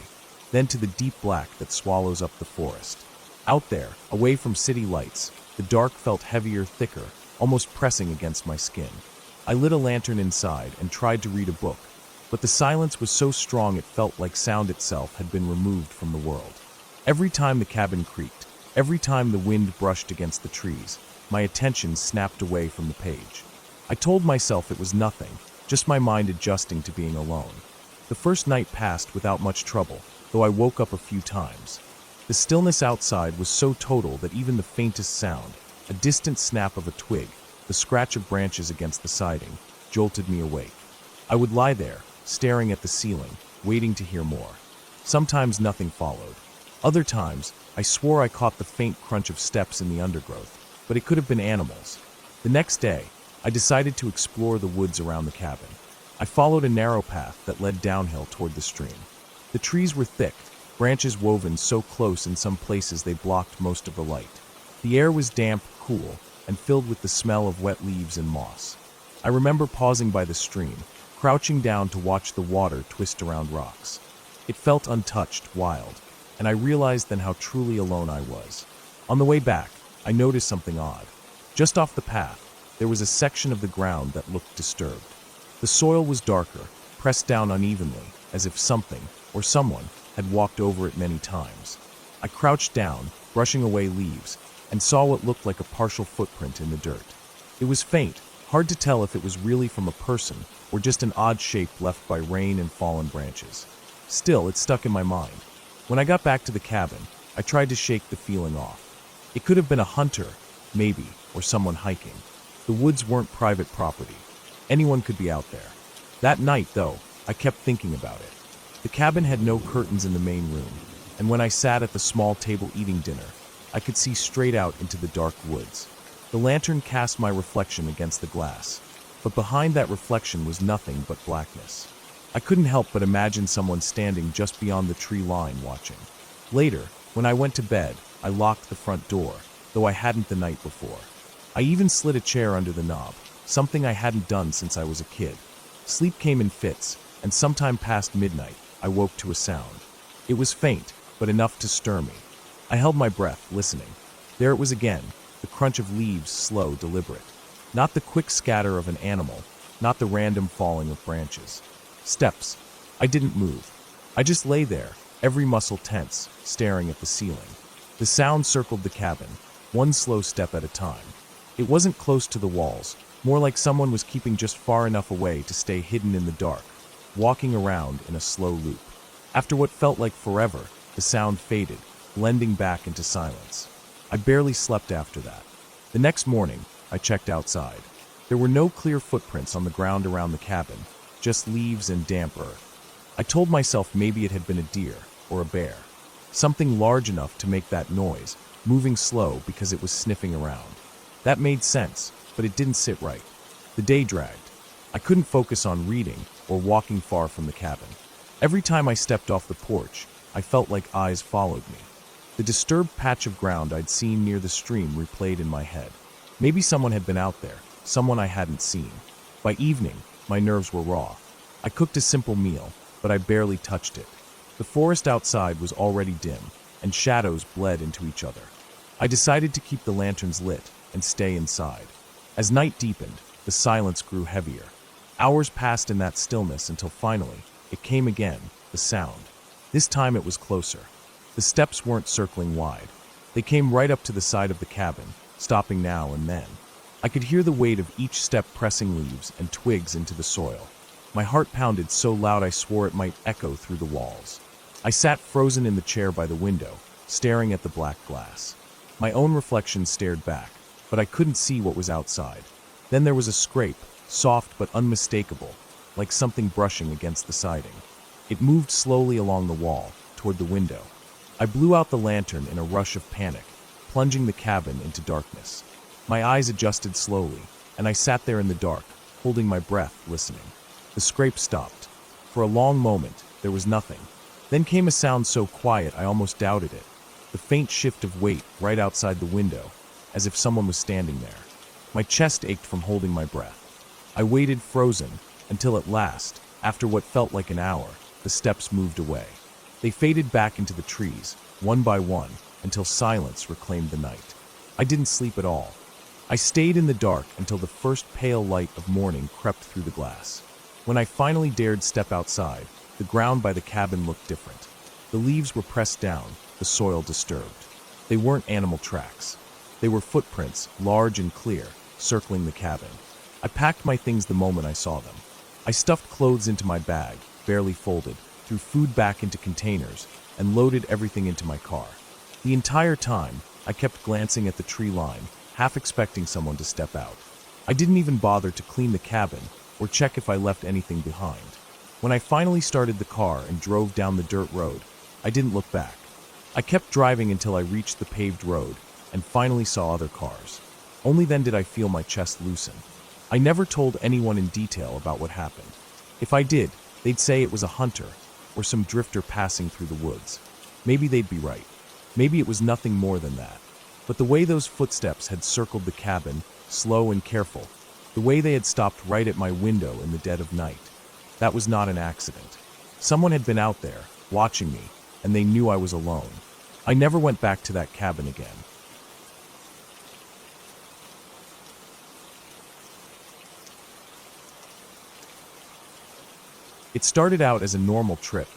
Speaker 1: then to the deep black that swallows up the forest. Out there, away from city lights, the dark felt heavier, thicker, almost pressing against my skin. I lit a lantern inside and tried to read a book, but the silence was so strong it felt like sound itself had been removed from the world. Every time the cabin creaked, every time the wind brushed against the trees, my attention snapped away from the page. I told myself it was nothing, just my mind adjusting to being alone. The first night passed without much trouble, though I woke up a few times. The stillness outside was so total that even the faintest sound, a distant snap of a twig, the scratch of branches against the siding, jolted me awake. I would lie there, staring at the ceiling, waiting to hear more. Sometimes nothing followed. Other times, I swore I caught the faint crunch of steps in the undergrowth, but it could have been animals. The next day, I decided to explore the woods around the cabin. I followed a narrow path that led downhill toward the stream. The trees were thick, branches woven so close in some places they blocked most of the light. The air was damp, cool, and filled with the smell of wet leaves and moss. I remember pausing by the stream, crouching down to watch the water twist around rocks. It felt untouched, wild. and I realized then how truly alone I was. On the way back, I noticed something odd. Just off the path, there was a section of the ground that looked disturbed. The soil was darker, pressed down unevenly, as if something, or someone, had walked over it many times. I crouched down, brushing away leaves, and saw what looked like a partial footprint in the dirt. It was faint, hard to tell if it was really from a person or just an odd shape left by rain and fallen branches. Still, it stuck in my mind. When I got back to the cabin, I tried to shake the feeling off. It could have been a hunter, maybe, or someone hiking. The woods weren't private property. Anyone could be out there. That night, though, I kept thinking about it. The cabin had no curtains in the main room, and when I sat at the small table eating dinner, I could see straight out into the dark woods. The lantern cast my reflection against the glass, but behind that reflection was nothing but blackness. I couldn't help but imagine someone standing just beyond the tree line watching. Later, when I went to bed, I locked the front door, though I hadn't the night before. I even slid a chair under the knob, something I hadn't done since I was a kid. Sleep came in fits, and sometime past midnight, I woke to a sound. It was faint, but enough to stir me. I held my breath, listening. There it was again, the crunch of leaves, slow, deliberate. Not the quick scatter of an animal, not the random falling of branches. Steps. I didn't move. I just lay there, every muscle tense, staring at the ceiling. The sound circled the cabin, one slow step at a time. It wasn't close to the walls, more like someone was keeping just far enough away to stay hidden in the dark, walking around in a slow loop. After what felt like forever, the sound faded, blending back into silence. I barely slept after that. The next morning, I checked outside. There were no clear footprints on the ground around the cabin, just leaves and damp earth. I told myself maybe it had been a deer or a bear. Something large enough to make that noise, moving slow because it was sniffing around. That made sense, but it didn't sit right. The day dragged. I couldn't focus on reading or walking far from the cabin. Every time I stepped off the porch, I felt like eyes followed me. The disturbed patch of ground I'd seen near the stream replayed in my head. Maybe someone had been out there, someone I hadn't seen. By evening, my nerves were raw. I cooked a simple meal, but I barely touched it. The forest outside was already dim, and shadows bled into each other. I decided to keep the lanterns lit and stay inside. As night deepened, the silence grew heavier. Hours passed in that stillness until finally, it came again, the sound. This time it was closer. The steps weren't circling wide. They came right up to the side of the cabin, stopping now and then. I could hear the weight of each step pressing leaves and twigs into the soil. My heart pounded so loud I swore it might echo through the walls. I sat frozen in the chair by the window, staring at the black glass. My own reflection stared back, but I couldn't see what was outside. Then there was a scrape, soft but unmistakable, like something brushing against the siding. It moved slowly along the wall, toward the window. I blew out the lantern in a rush of panic, plunging the cabin into darkness. My eyes adjusted slowly, and I sat there in the dark, holding my breath, listening. The scrape stopped. For a long moment, there was nothing. Then came a sound so quiet I almost doubted it. The faint shift of weight right outside the window, as if someone was standing there. My chest ached from holding my breath. I waited frozen, until at last, after what felt like an hour, the steps moved away. They faded back into the trees, one by one, until silence reclaimed the night. I didn't sleep at all. I stayed in the dark until the first pale light of morning crept through the glass. When I finally dared step outside, the ground by the cabin looked different. The leaves were pressed down, the soil disturbed. They weren't animal tracks. They were footprints, large and clear, circling the cabin. I packed my things the moment I saw them. I stuffed clothes into my bag, barely folded, threw food back into containers, and loaded everything into my car. The entire time, I kept glancing at the tree line, half expecting someone to step out. I didn't even bother to clean the cabin or check if I left anything behind. When I finally started the car and drove down the dirt road, I didn't look back. I kept driving until I reached the paved road and finally saw other cars. Only then did I feel my chest loosen. I never told anyone in detail about what happened. If I did, they'd say it was a hunter or some drifter passing through the woods. Maybe they'd be right. Maybe it was nothing more than that. But the way those footsteps had circled the cabin, slow and careful, the way they had stopped right at my window in the dead of night, that was not an accident. Someone had been out there, watching me, and they knew I was alone. I never went back to that cabin again. It started out as a normal trip,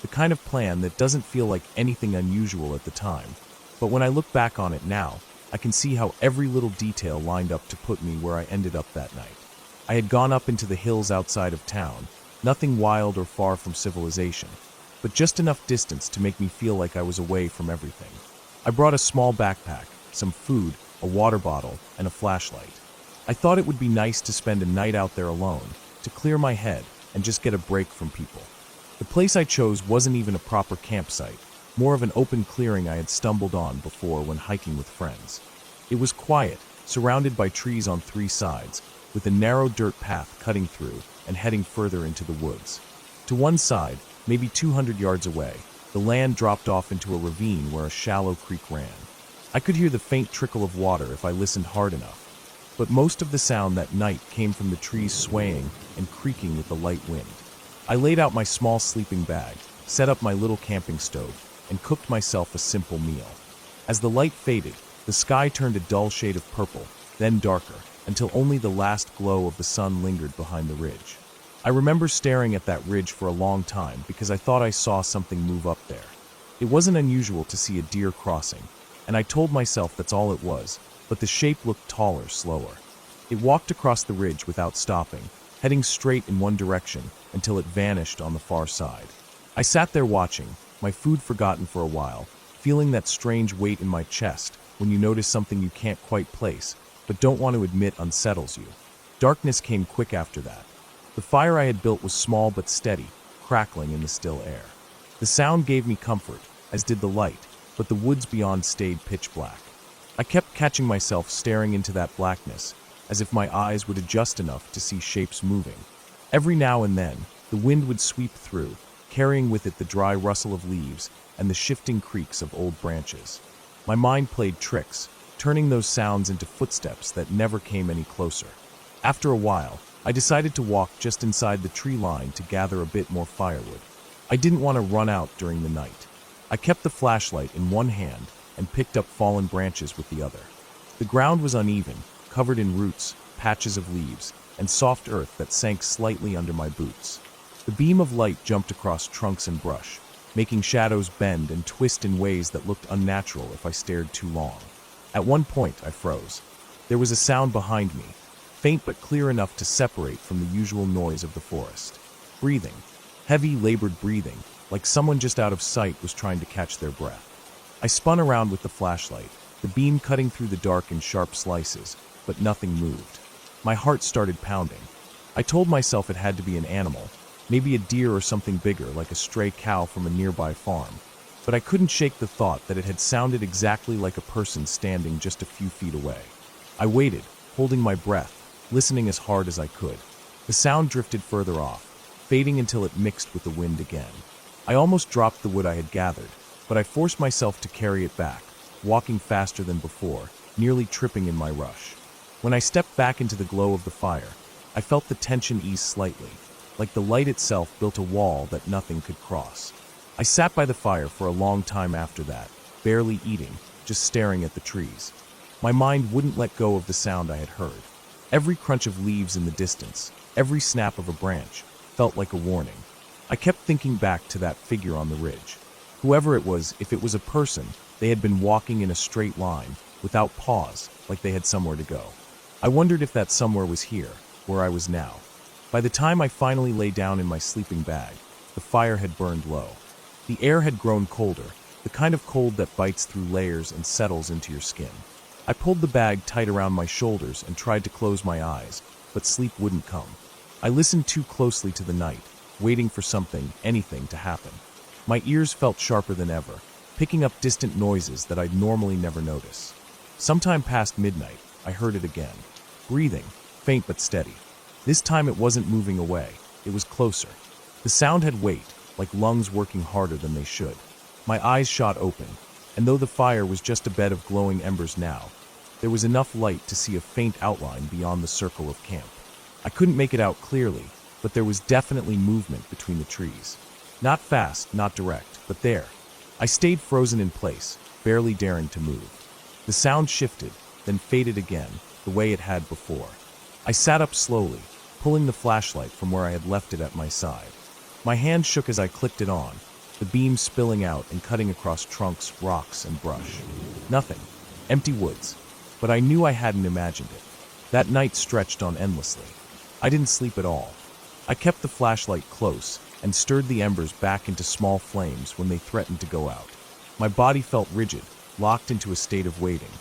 Speaker 1: the kind of plan that doesn't feel like anything unusual at the time. But when I look back on it now, I can see how every little detail lined up to put me where I ended up that night. I had gone up into the hills outside of town, nothing wild or far from civilization, but just enough distance to make me feel like I was away from everything. I brought a small backpack, some food, a water bottle, and a flashlight. I thought it would be nice to spend a night out there alone, to clear my head and just get a break from people. The place I chose wasn't even a proper campsite, more of an open clearing I had stumbled on before when hiking with friends. It was quiet, surrounded by trees on 3 sides, with a narrow dirt path cutting through and heading further into the woods. To one side, maybe 200 yards away, the land dropped off into a ravine where a shallow creek ran. I could hear the faint trickle of water if I listened hard enough, but most of the sound that night came from the trees swaying and creaking with the light wind. I laid out my small sleeping bag, set up my little camping stove, and cooked myself a simple meal. As the light faded, the sky turned a dull shade of purple, then darker, until only the last glow of the sun lingered behind the ridge. I remember staring at that ridge for a long time because I thought I saw something move up there. It wasn't unusual to see a deer crossing, and I told myself that's all it was, but the shape looked taller, slower. It walked across the ridge without stopping, heading straight in one direction until it vanished on the far side. I sat there watching, my food forgotten for a while, feeling that strange weight in my chest when you notice something you can't quite place, but don't want to admit unsettles you. Darkness came quick after that. The fire I had built was small but steady, crackling in the still air. The sound gave me comfort, as did the light, but the woods beyond stayed pitch black. I kept catching myself staring into that blackness, as if my eyes would adjust enough to see shapes moving. Every now and then, the wind would sweep through, carrying with it the dry rustle of leaves and the shifting creaks of old branches. My mind played tricks, turning those sounds into footsteps that never came any closer. After a while, I decided to walk just inside the tree line to gather a bit more firewood. I didn't want to run out during the night. I kept the flashlight in one hand and picked up fallen branches with the other. The ground was uneven, covered in roots, patches of leaves, and soft earth that sank slightly under my boots. The beam of light jumped across trunks and brush, making shadows bend and twist in ways that looked unnatural if I stared too long. At one point, I froze. There was a sound behind me, faint but clear enough to separate from the usual noise of the forest. Breathing. Heavy, labored breathing, like someone just out of sight was trying to catch their breath. I spun around with the flashlight, the beam cutting through the dark in sharp slices, but nothing moved. My heart started pounding. I told myself it had to be an animal, maybe a deer or something bigger like a stray cow from a nearby farm, but I couldn't shake the thought that it had sounded exactly like a person standing just a few feet away. I waited, holding my breath, listening as hard as I could. The sound drifted further off, fading until it mixed with the wind again. I almost dropped the wood I had gathered, but I forced myself to carry it back, walking faster than before, nearly tripping in my rush. When I stepped back into the glow of the fire, I felt the tension ease slightly, like the light itself built a wall that nothing could cross. I sat by the fire for a long time after that, barely eating, just staring at the trees. My mind wouldn't let go of the sound I had heard. Every crunch of leaves in the distance, every snap of a branch, felt like a warning. I kept thinking back to that figure on the ridge. Whoever it was, if it was a person, they had been walking in a straight line, without pause, like they had somewhere to go. I wondered if that somewhere was here, where I was now. By the time I finally lay down in my sleeping bag, the fire had burned low. The air had grown colder, the kind of cold that bites through layers and settles into your skin. I pulled the bag tight around my shoulders and tried to close my eyes, but sleep wouldn't come. I listened too closely to the night, waiting for something, anything, to happen. My ears felt sharper than ever, picking up distant noises that I'd normally never notice. Sometime past midnight, I heard it again. Breathing, faint but steady. This time it wasn't moving away, it was closer. The sound had weight, like lungs working harder than they should. My eyes shot open, and though the fire was just a bed of glowing embers now, there was enough light to see a faint outline beyond the circle of camp. I couldn't make it out clearly, but there was definitely movement between the trees. Not fast, not direct, but there, I stayed frozen in place, barely daring to move. The sound shifted, then faded again, the way it had before. I sat up slowly, pulling the flashlight from where I had left it at my side. My hand shook as I clicked it on, the beam spilling out and cutting across trunks, rocks, and brush. Nothing. Empty woods. But I knew I hadn't imagined it. That night stretched on endlessly. I didn't sleep at all. I kept the flashlight close and stirred the embers back into small flames when they threatened to go out. My body felt rigid, locked into a state of waiting.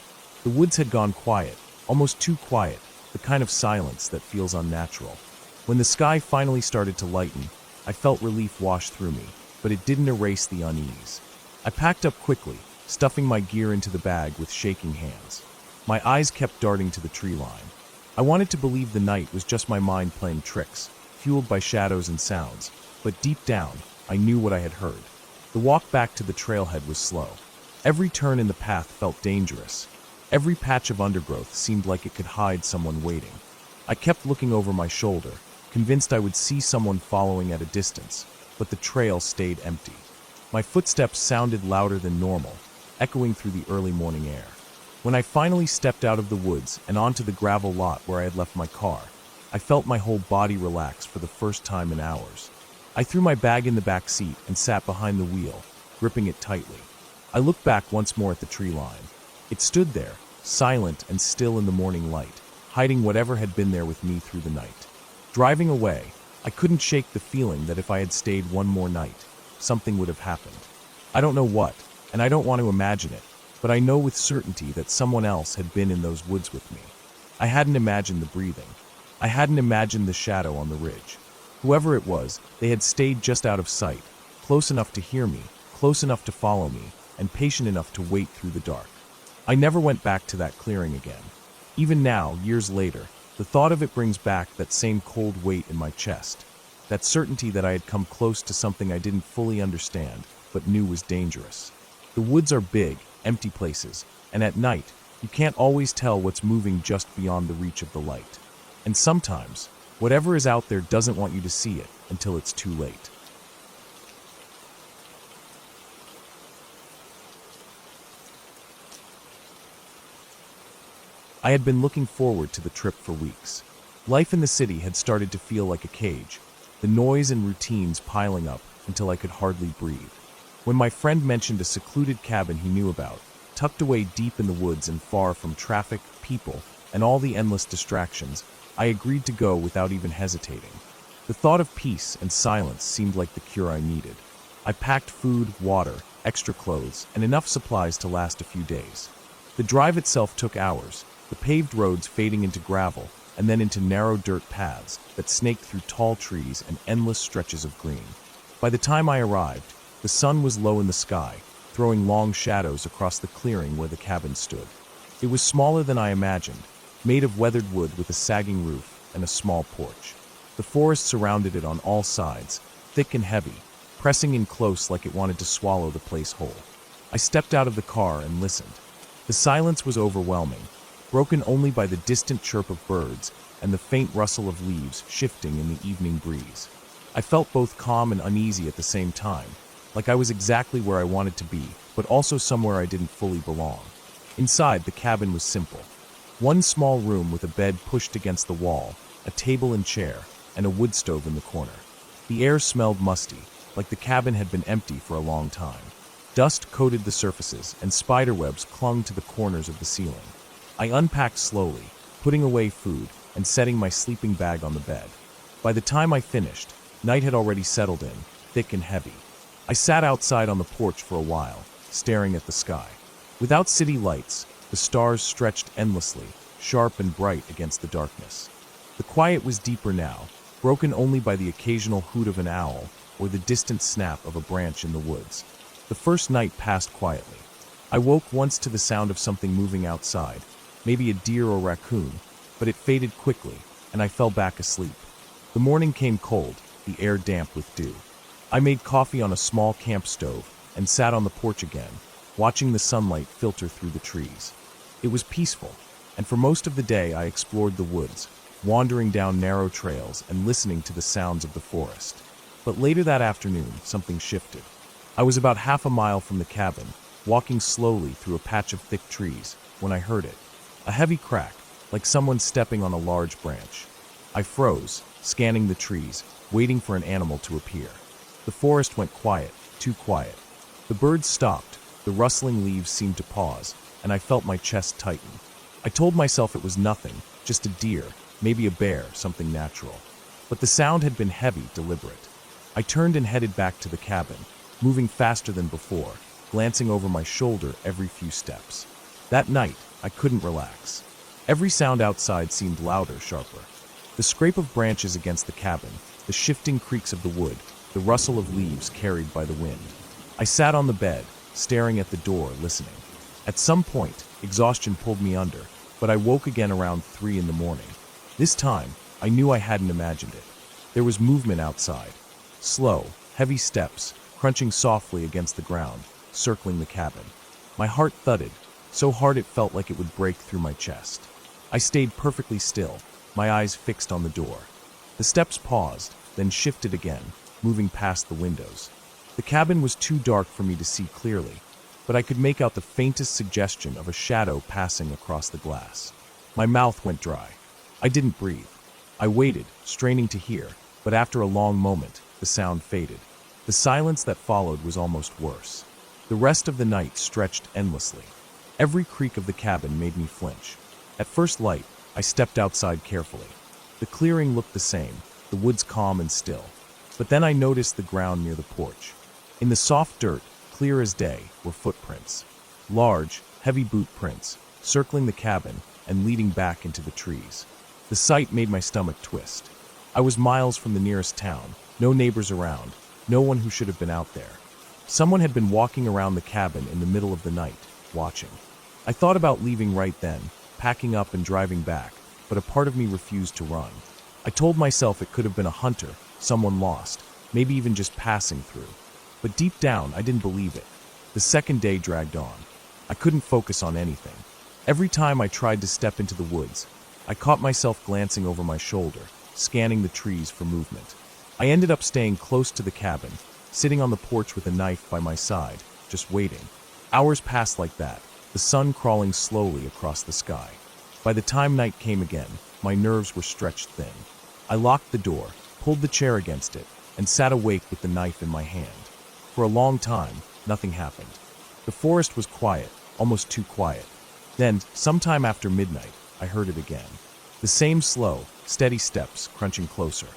Speaker 1: The woods had gone quiet, almost too quiet, the kind of silence that feels unnatural. When the sky finally started to lighten, I felt relief wash through me, but it didn't erase the unease. I packed up quickly, stuffing my gear into the bag with shaking hands. My eyes kept darting to the tree line. I wanted to believe the night was just my mind playing tricks, fueled by shadows and sounds, but deep down, I knew what I had heard. The walk back to the trailhead was slow. Every turn in the path felt dangerous. Every patch of undergrowth seemed like it could hide someone waiting. I kept looking over my shoulder, convinced I would see someone following at a distance, but the trail stayed empty. My footsteps sounded louder than normal, echoing through the early morning air. When I finally stepped out of the woods and onto the gravel lot where I had left my car, I felt my whole body relax for the first time in hours. I threw my bag in the back seat and sat behind the wheel, gripping it tightly. I looked back once more at the tree line. It stood there, silent and still in the morning light, hiding whatever had been there with me through the night. Driving away, I couldn't shake the feeling that if I had stayed one more night, something would have happened. I don't know what, and I don't want to imagine it, but I know with certainty that someone else had been in those woods with me. I hadn't imagined the breathing. I hadn't imagined the shadow on the ridge. Whoever it was, they had stayed just out of sight, close enough to hear me, close enough to follow me, and patient enough to wait through the dark. I never went back to that clearing again. Even now, years later, the thought of it brings back that same cold weight in my chest, that certainty that I had come close to something I didn't fully understand, but knew was dangerous. The woods are big, empty places, and at night, you can't always tell what's moving just beyond the reach of the light. And sometimes, whatever is out there doesn't want you to see it until it's too late. I had been looking forward to the trip for weeks. Life in the city had started to feel like a cage, the noise and routines piling up until I could hardly breathe. When my friend mentioned a secluded cabin he knew about, tucked away deep in the woods and far from traffic, people, and all the endless distractions, I agreed to go without even hesitating. The thought of peace and silence seemed like the cure I needed. I packed food, water, extra clothes, and enough supplies to last a few days. The drive itself took hours, the paved roads fading into gravel and then into narrow dirt paths that snaked through tall trees and endless stretches of green. By the time I arrived, the sun was low in the sky, throwing long shadows across the clearing where the cabin stood. It was smaller than I imagined, made of weathered wood with a sagging roof and a small porch. The forest surrounded it on all sides, thick and heavy, pressing in close like it wanted to swallow the place whole. I stepped out of the car and listened. The silence was overwhelming, broken only by the distant chirp of birds and the faint rustle of leaves shifting in the evening breeze. I felt both calm and uneasy at the same time, like I was exactly where I wanted to be, but also somewhere I didn't fully belong. Inside, the cabin was simple. One small room with a bed pushed against the wall, a table and chair, and a wood stove in the corner. The air smelled musty, like the cabin had been empty for a long time. Dust coated the surfaces, and spiderwebs clung to the corners of the ceiling. I unpacked slowly, putting away food and setting my sleeping bag on the bed. By the time I finished, night had already settled in, thick and heavy. I sat outside on the porch for a while, staring at the sky. Without city lights, the stars stretched endlessly, sharp and bright against the darkness. The quiet was deeper now, broken only by the occasional hoot of an owl or the distant snap of a branch in the woods. The first night passed quietly. I woke once to the sound of something moving outside, maybe a deer or raccoon, but it faded quickly, and I fell back asleep. The morning came cold, the air damp with dew. I made coffee on a small camp stove and sat on the porch again, watching the sunlight filter through the trees. It was peaceful, and for most of the day I explored the woods, wandering down narrow trails and listening to the sounds of the forest. But later that afternoon, something shifted. I was about half a mile from the cabin, walking slowly through a patch of thick trees, when I heard it. A heavy crack, like someone stepping on a large branch. I froze, scanning the trees, waiting for an animal to appear. The forest went quiet, too quiet. The birds stopped, the rustling leaves seemed to pause, and I felt my chest tighten. I told myself it was nothing, just a deer, maybe a bear, something natural. But the sound had been heavy, deliberate. I turned and headed back to the cabin, moving faster than before, glancing over my shoulder every few steps. That night, I couldn't relax. Every sound outside seemed louder, sharper. The scrape of branches against the cabin, the shifting creaks of the wood, the rustle of leaves carried by the wind. I sat on the bed, staring at the door, listening. At some point, exhaustion pulled me under, but I woke again around 3 in the morning. This time, I knew I hadn't imagined it. There was movement outside. Slow, heavy steps, crunching softly against the ground, circling the cabin. My heart thudded, so hard it felt like it would break through my chest. I stayed perfectly still, my eyes fixed on the door. The steps paused, then shifted again, moving past the windows. The cabin was too dark for me to see clearly, but I could make out the faintest suggestion of a shadow passing across the glass. My mouth went dry. I didn't breathe. I waited, straining to hear, but after a long moment, the sound faded. The silence that followed was almost worse. The rest of the night stretched endlessly. Every creak of the cabin made me flinch. At first light, I stepped outside carefully. The clearing looked the same, the woods calm and still. But then I noticed the ground near the porch. In the soft dirt, clear as day, were footprints. Large, heavy boot prints, circling the cabin and leading back into the trees. The sight made my stomach twist. I was miles from the nearest town, no neighbors around, no one who should have been out there. Someone had been walking around the cabin in the middle of the night, watching. I thought about leaving right then, packing up and driving back, but a part of me refused to run. I told myself it could have been a hunter, someone lost, maybe even just passing through. But deep down, I didn't believe it. The second day dragged on. I couldn't focus on anything. Every time I tried to step into the woods, I caught myself glancing over my shoulder, scanning the trees for movement. I ended up staying close to the cabin, sitting on the porch with a knife by my side, just waiting. Hours passed like that, the sun crawling slowly across the sky. By the time night came again, my nerves were stretched thin. I locked the door, pulled the chair against it, and sat awake with the knife in my hand. For a long time, nothing happened. The forest was quiet, almost too quiet. Then, sometime after midnight, I heard it again. The same slow, steady steps crunching closer.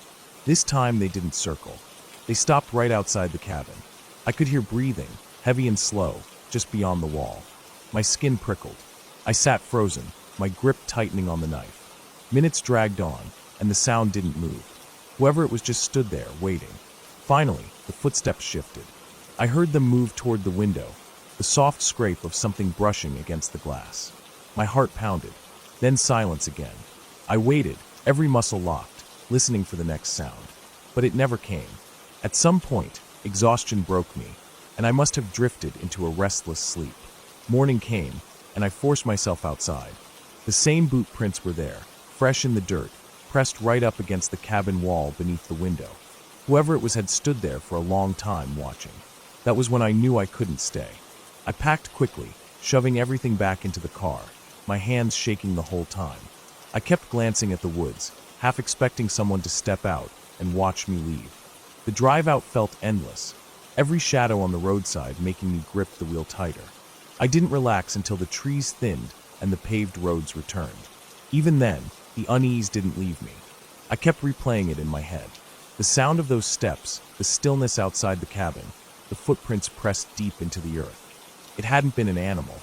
Speaker 1: This time they didn't circle. They stopped right outside the cabin. I could hear breathing, heavy and slow, just beyond the wall. My skin prickled. I sat frozen, my grip tightening on the knife. Minutes dragged on, and the sound didn't move. Whoever it was just stood there, waiting. Finally, the footsteps shifted. I heard them move toward the window, the soft scrape of something brushing against the glass. My heart pounded. Then silence again. I waited, every muscle locked, listening for the next sound. But it never came. At some point, exhaustion broke me, and I must have drifted into a restless sleep. Morning came, and I forced myself outside. The same boot prints were there, fresh in the dirt, pressed right up against the cabin wall beneath the window. Whoever it was had stood there for a long time watching. That was when I knew I couldn't stay. I packed quickly, shoving everything back into the car, my hands shaking the whole time. I kept glancing at the woods, half expecting someone to step out and watch me leave. The drive out felt endless, every shadow on the roadside making me grip the wheel tighter. I didn't relax until the trees thinned and the paved roads returned. Even then, the unease didn't leave me. I kept replaying it in my head. The sound of those steps, the stillness outside the cabin, the footprints pressed deep into the earth. It hadn't been an animal.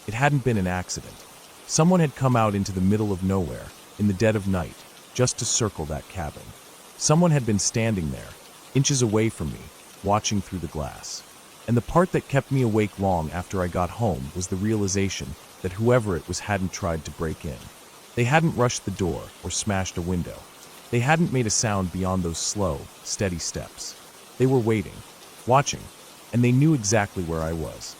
Speaker 1: It hadn't been an accident. Someone had come out into the middle of nowhere, in the dead of night, just to circle that cabin. Someone had been standing there, inches away from me, watching through the glass. And the part that kept me awake long after I got home was the realization that whoever it was hadn't tried to break in. They hadn't rushed the door or smashed a window. They hadn't made a sound beyond those slow, steady steps. They were waiting, watching, and they knew exactly where I was.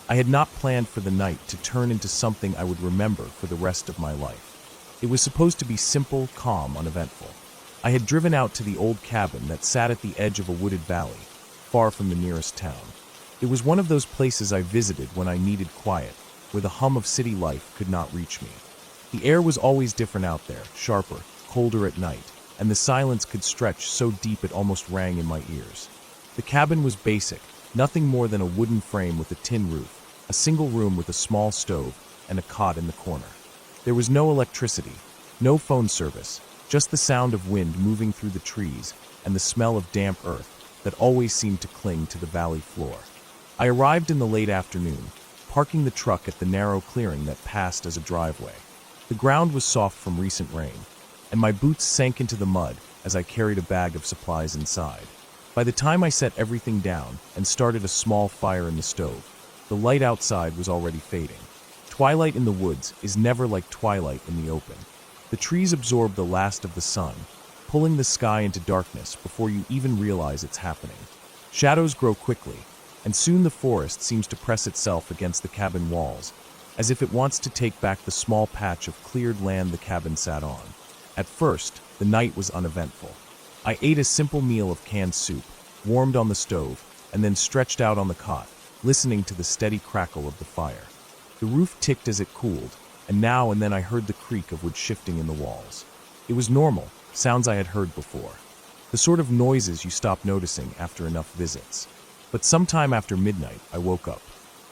Speaker 1: I had not planned for the night to turn into something I would remember for the rest of my life. It was supposed to be simple, calm, uneventful. I had driven out to the old cabin that sat at the edge of a wooded valley, far from the nearest town. It was one of those places I visited when I needed quiet, where the hum of city life could not reach me. The air was always different out there, sharper, colder at night, and the silence could stretch so deep it almost rang in my ears. The cabin was basic, nothing more than a wooden frame with a tin roof, a single room with a small stove, and a cot in the corner. There was no electricity, no phone service, just the sound of wind moving through the trees and the smell of damp earth that always seemed to cling to the valley floor. I arrived in the late afternoon, parking the truck at the narrow clearing that passed as a driveway. The ground was soft from recent rain, and my boots sank into the mud as I carried a bag of supplies inside. By the time I set everything down and started a small fire in the stove, the light outside was already fading. Twilight in the woods is never like twilight in the open. The trees absorb the last of the sun, pulling the sky into darkness before you even realize it's happening. Shadows grow quickly, and soon the forest seems to press itself against the cabin walls, as if it wants to take back the small patch of cleared land the cabin sat on. At first, the night was uneventful. I ate a simple meal of canned soup, warmed on the stove, and then stretched out on the cot, listening to the steady crackle of the fire. The roof ticked as it cooled, and now and then I heard the creak of wood shifting in the walls. It was normal, sounds I had heard before. The sort of noises you stop noticing after enough visits. But sometime after midnight, I woke up.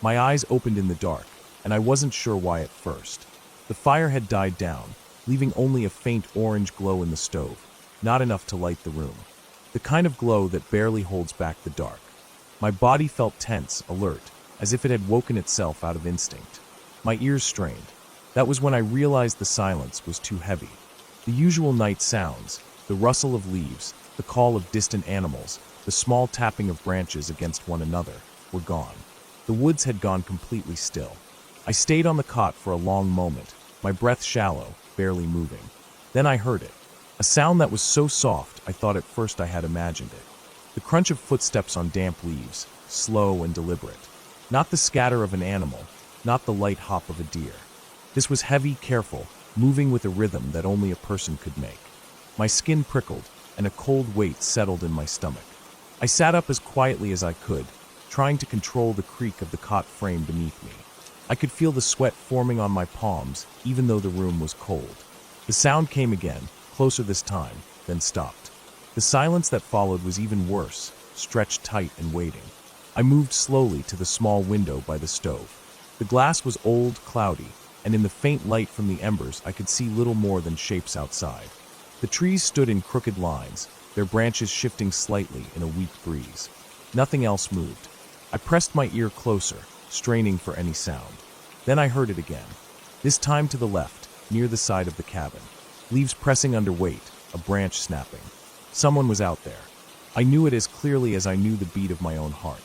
Speaker 1: My eyes opened in the dark, and I wasn't sure why at first. The fire had died down, leaving only a faint orange glow in the stove, not enough to light the room. The kind of glow that barely holds back the dark. My body felt tense, alert, as if it had woken itself out of instinct. My ears strained. That was when I realized the silence was too heavy. The usual night sounds, the rustle of leaves, the call of distant animals, the small tapping of branches against one another, were gone. The woods had gone completely still. I stayed on the cot for a long moment, my breath shallow, barely moving. Then I heard it. A sound that was so soft I thought at first I had imagined it. The crunch of footsteps on damp leaves, slow and deliberate. Not the scatter of an animal, not the light hop of a deer. This was heavy, careful, moving with a rhythm that only a person could make. My skin prickled, and a cold weight settled in my stomach. I sat up as quietly as I could, trying to control the creak of the cot frame beneath me. I could feel the sweat forming on my palms, even though the room was cold. The sound came again, closer this time, then stopped. The silence that followed was even worse, stretched tight and waiting. I moved slowly to the small window by the stove. The glass was old, cloudy, and in the faint light from the embers I could see little more than shapes outside. The trees stood in crooked lines, their branches shifting slightly in a weak breeze. Nothing else moved. I pressed my ear closer, straining for any sound. Then I heard it again, this time to the left, near the side of the cabin. Leaves pressing under weight, a branch snapping. Someone was out there. I knew it as clearly as I knew the beat of my own heart.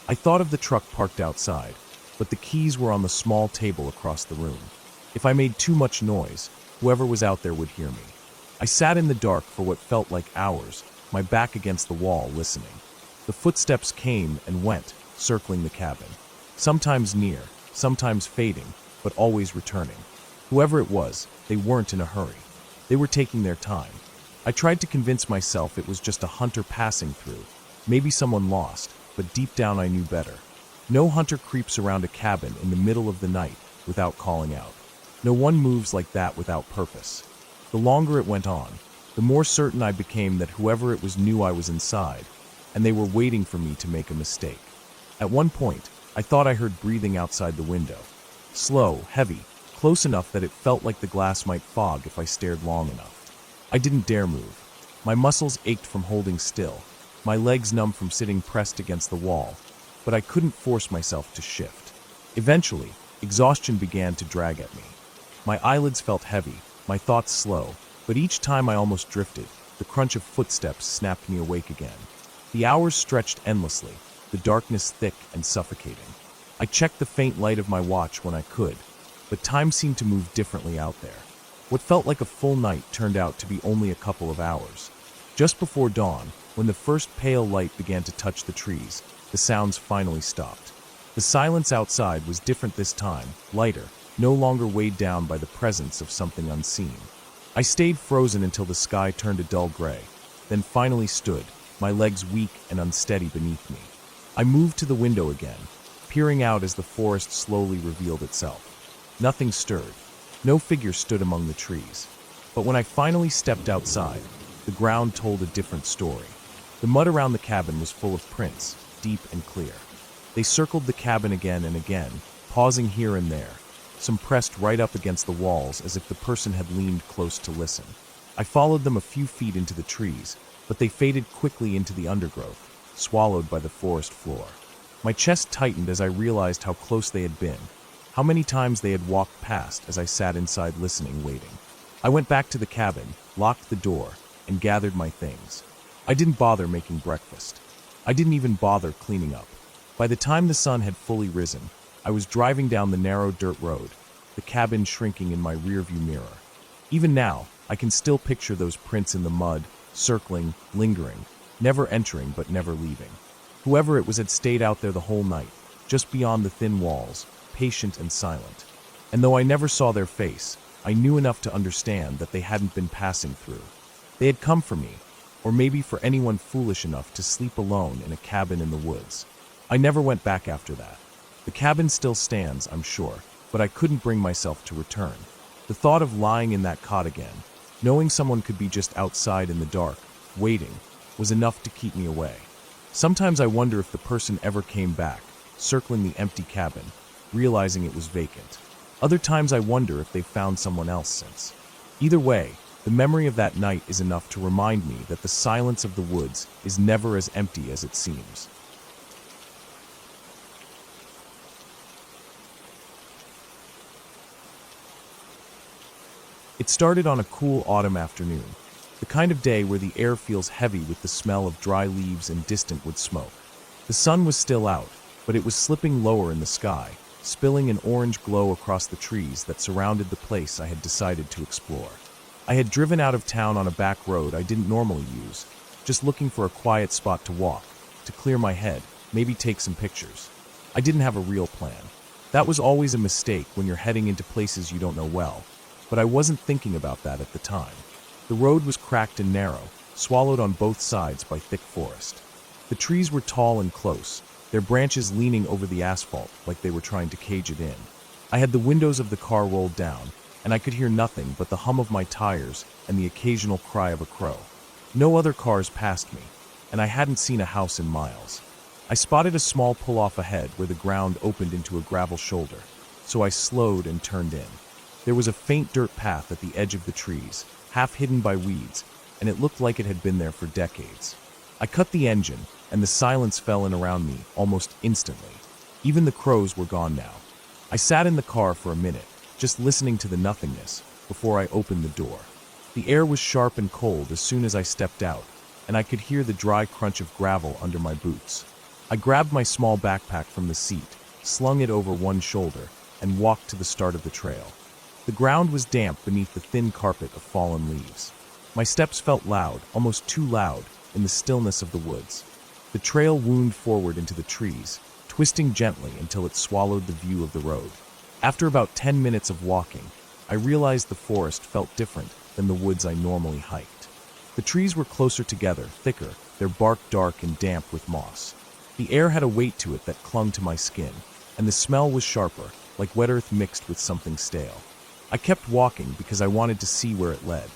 Speaker 1: I thought of the truck parked outside, but the keys were on the small table across the room. If I made too much noise, whoever was out there would hear me. I sat in the dark for what felt like hours, my back against the wall, listening. The footsteps came and went, circling the cabin. Sometimes near, sometimes fading, but always returning. Whoever it was, they weren't in a hurry. They were taking their time. I tried to convince myself it was just a hunter passing through, maybe someone lost, but deep down I knew better. No hunter creeps around a cabin in the middle of the night without calling out. No one moves like that without purpose. The longer it went on, the more certain I became that whoever it was knew I was inside, and they were waiting for me to make a mistake. At one point, I thought I heard breathing outside the window. Slow, heavy, close enough that it felt like the glass might fog if I stared long enough. I didn't dare move. My muscles ached from holding still, my legs numb from sitting pressed against the wall, but I couldn't force myself to shift. Eventually, exhaustion began to drag at me. My eyelids felt heavy, my thoughts slow, but each time I almost drifted, the crunch of footsteps snapped me awake again. The hours stretched endlessly, the darkness thick and suffocating. I checked the faint light of my watch when I could, but time seemed to move differently out there. What felt like a full night turned out to be only a couple of hours. Just before dawn, when the first pale light began to touch the trees, the sounds finally stopped. The silence outside was different this time, lighter, no longer weighed down by the presence of something unseen. I stayed frozen until the sky turned a dull gray, then finally stood, my legs weak and unsteady beneath me. I moved to the window again, peering out as the forest slowly revealed itself. Nothing stirred. No figure stood among the trees. But when I finally stepped outside, the ground told a different story. The mud around the cabin was full of prints, deep and clear. They circled the cabin again and again, pausing here and there. Some pressed right up against the walls as if the person had leaned close to listen. I followed them a few feet into the trees, but they faded quickly into the undergrowth, swallowed by the forest floor. My chest tightened as I realized how close they had been, how many times they had walked past as I sat inside listening, waiting. I went back to the cabin, locked the door, and gathered my things. I didn't bother making breakfast. I didn't even bother cleaning up. By the time the sun had fully risen, I was driving down the narrow dirt road, the cabin shrinking in my rearview mirror. Even now, I can still picture those prints in the mud, circling, lingering, never entering but never leaving. Whoever it was had stayed out there the whole night, just beyond the thin walls, patient and silent. And though I never saw their face, I knew enough to understand that they hadn't been passing through. They had come for me, or maybe for anyone foolish enough to sleep alone in a cabin in the woods. I never went back after that. The cabin still stands, I'm sure, but I couldn't bring myself to return. The thought of lying in that cot again, knowing someone could be just outside in the dark, waiting, was enough to keep me away. Sometimes I wonder if the person ever came back, circling the empty cabin, realizing it was vacant. Other times I wonder if they've found someone else since. Either way, the memory of that night is enough to remind me that the silence of the woods is never as empty as it seems. It started on a cool autumn afternoon, the kind of day where the air feels heavy with the smell of dry leaves and distant wood smoke. The sun was still out, but it was slipping lower in the sky, spilling an orange glow across the trees that surrounded the place I had decided to explore. I had driven out of town on a back road I didn't normally use, just looking for a quiet spot to walk, to clear my head, maybe take some pictures. I didn't have a real plan. That was always a mistake when you're heading into places you don't know well, but I wasn't thinking about that at the time. The road was cracked and narrow, swallowed on both sides by thick forest. The trees were tall and close, their branches leaning over the asphalt like they were trying to cage it in. I had the windows of the car rolled down, and I could hear nothing but the hum of my tires and the occasional cry of a crow. No other cars passed me, and I hadn't seen a house in miles. I spotted a small pull-off ahead where the ground opened into a gravel shoulder, so I slowed and turned in. There was a faint dirt path at the edge of the trees, half hidden by weeds, and it looked like it had been there for decades. I cut the engine, and the silence fell in around me almost instantly. Even the crows were gone now. I sat in the car for a minute, just listening to the nothingness, before I opened the door. The air was sharp and cold as soon as I stepped out, and I could hear the dry crunch of gravel under my boots. I grabbed my small backpack from the seat, slung it over one shoulder, and walked to the start of the trail. The ground was damp beneath the thin carpet of fallen leaves. My steps felt loud, almost too loud, in the stillness of the woods. The trail wound forward into the trees, twisting gently until it swallowed the view of the road. After about 10 minutes of walking, I realized the forest felt different than the woods I normally hiked. The trees were closer together, thicker, their bark dark and damp with moss. The air had a weight to it that clung to my skin, and the smell was sharper, like wet earth mixed with something stale. I kept walking because I wanted to see where it led.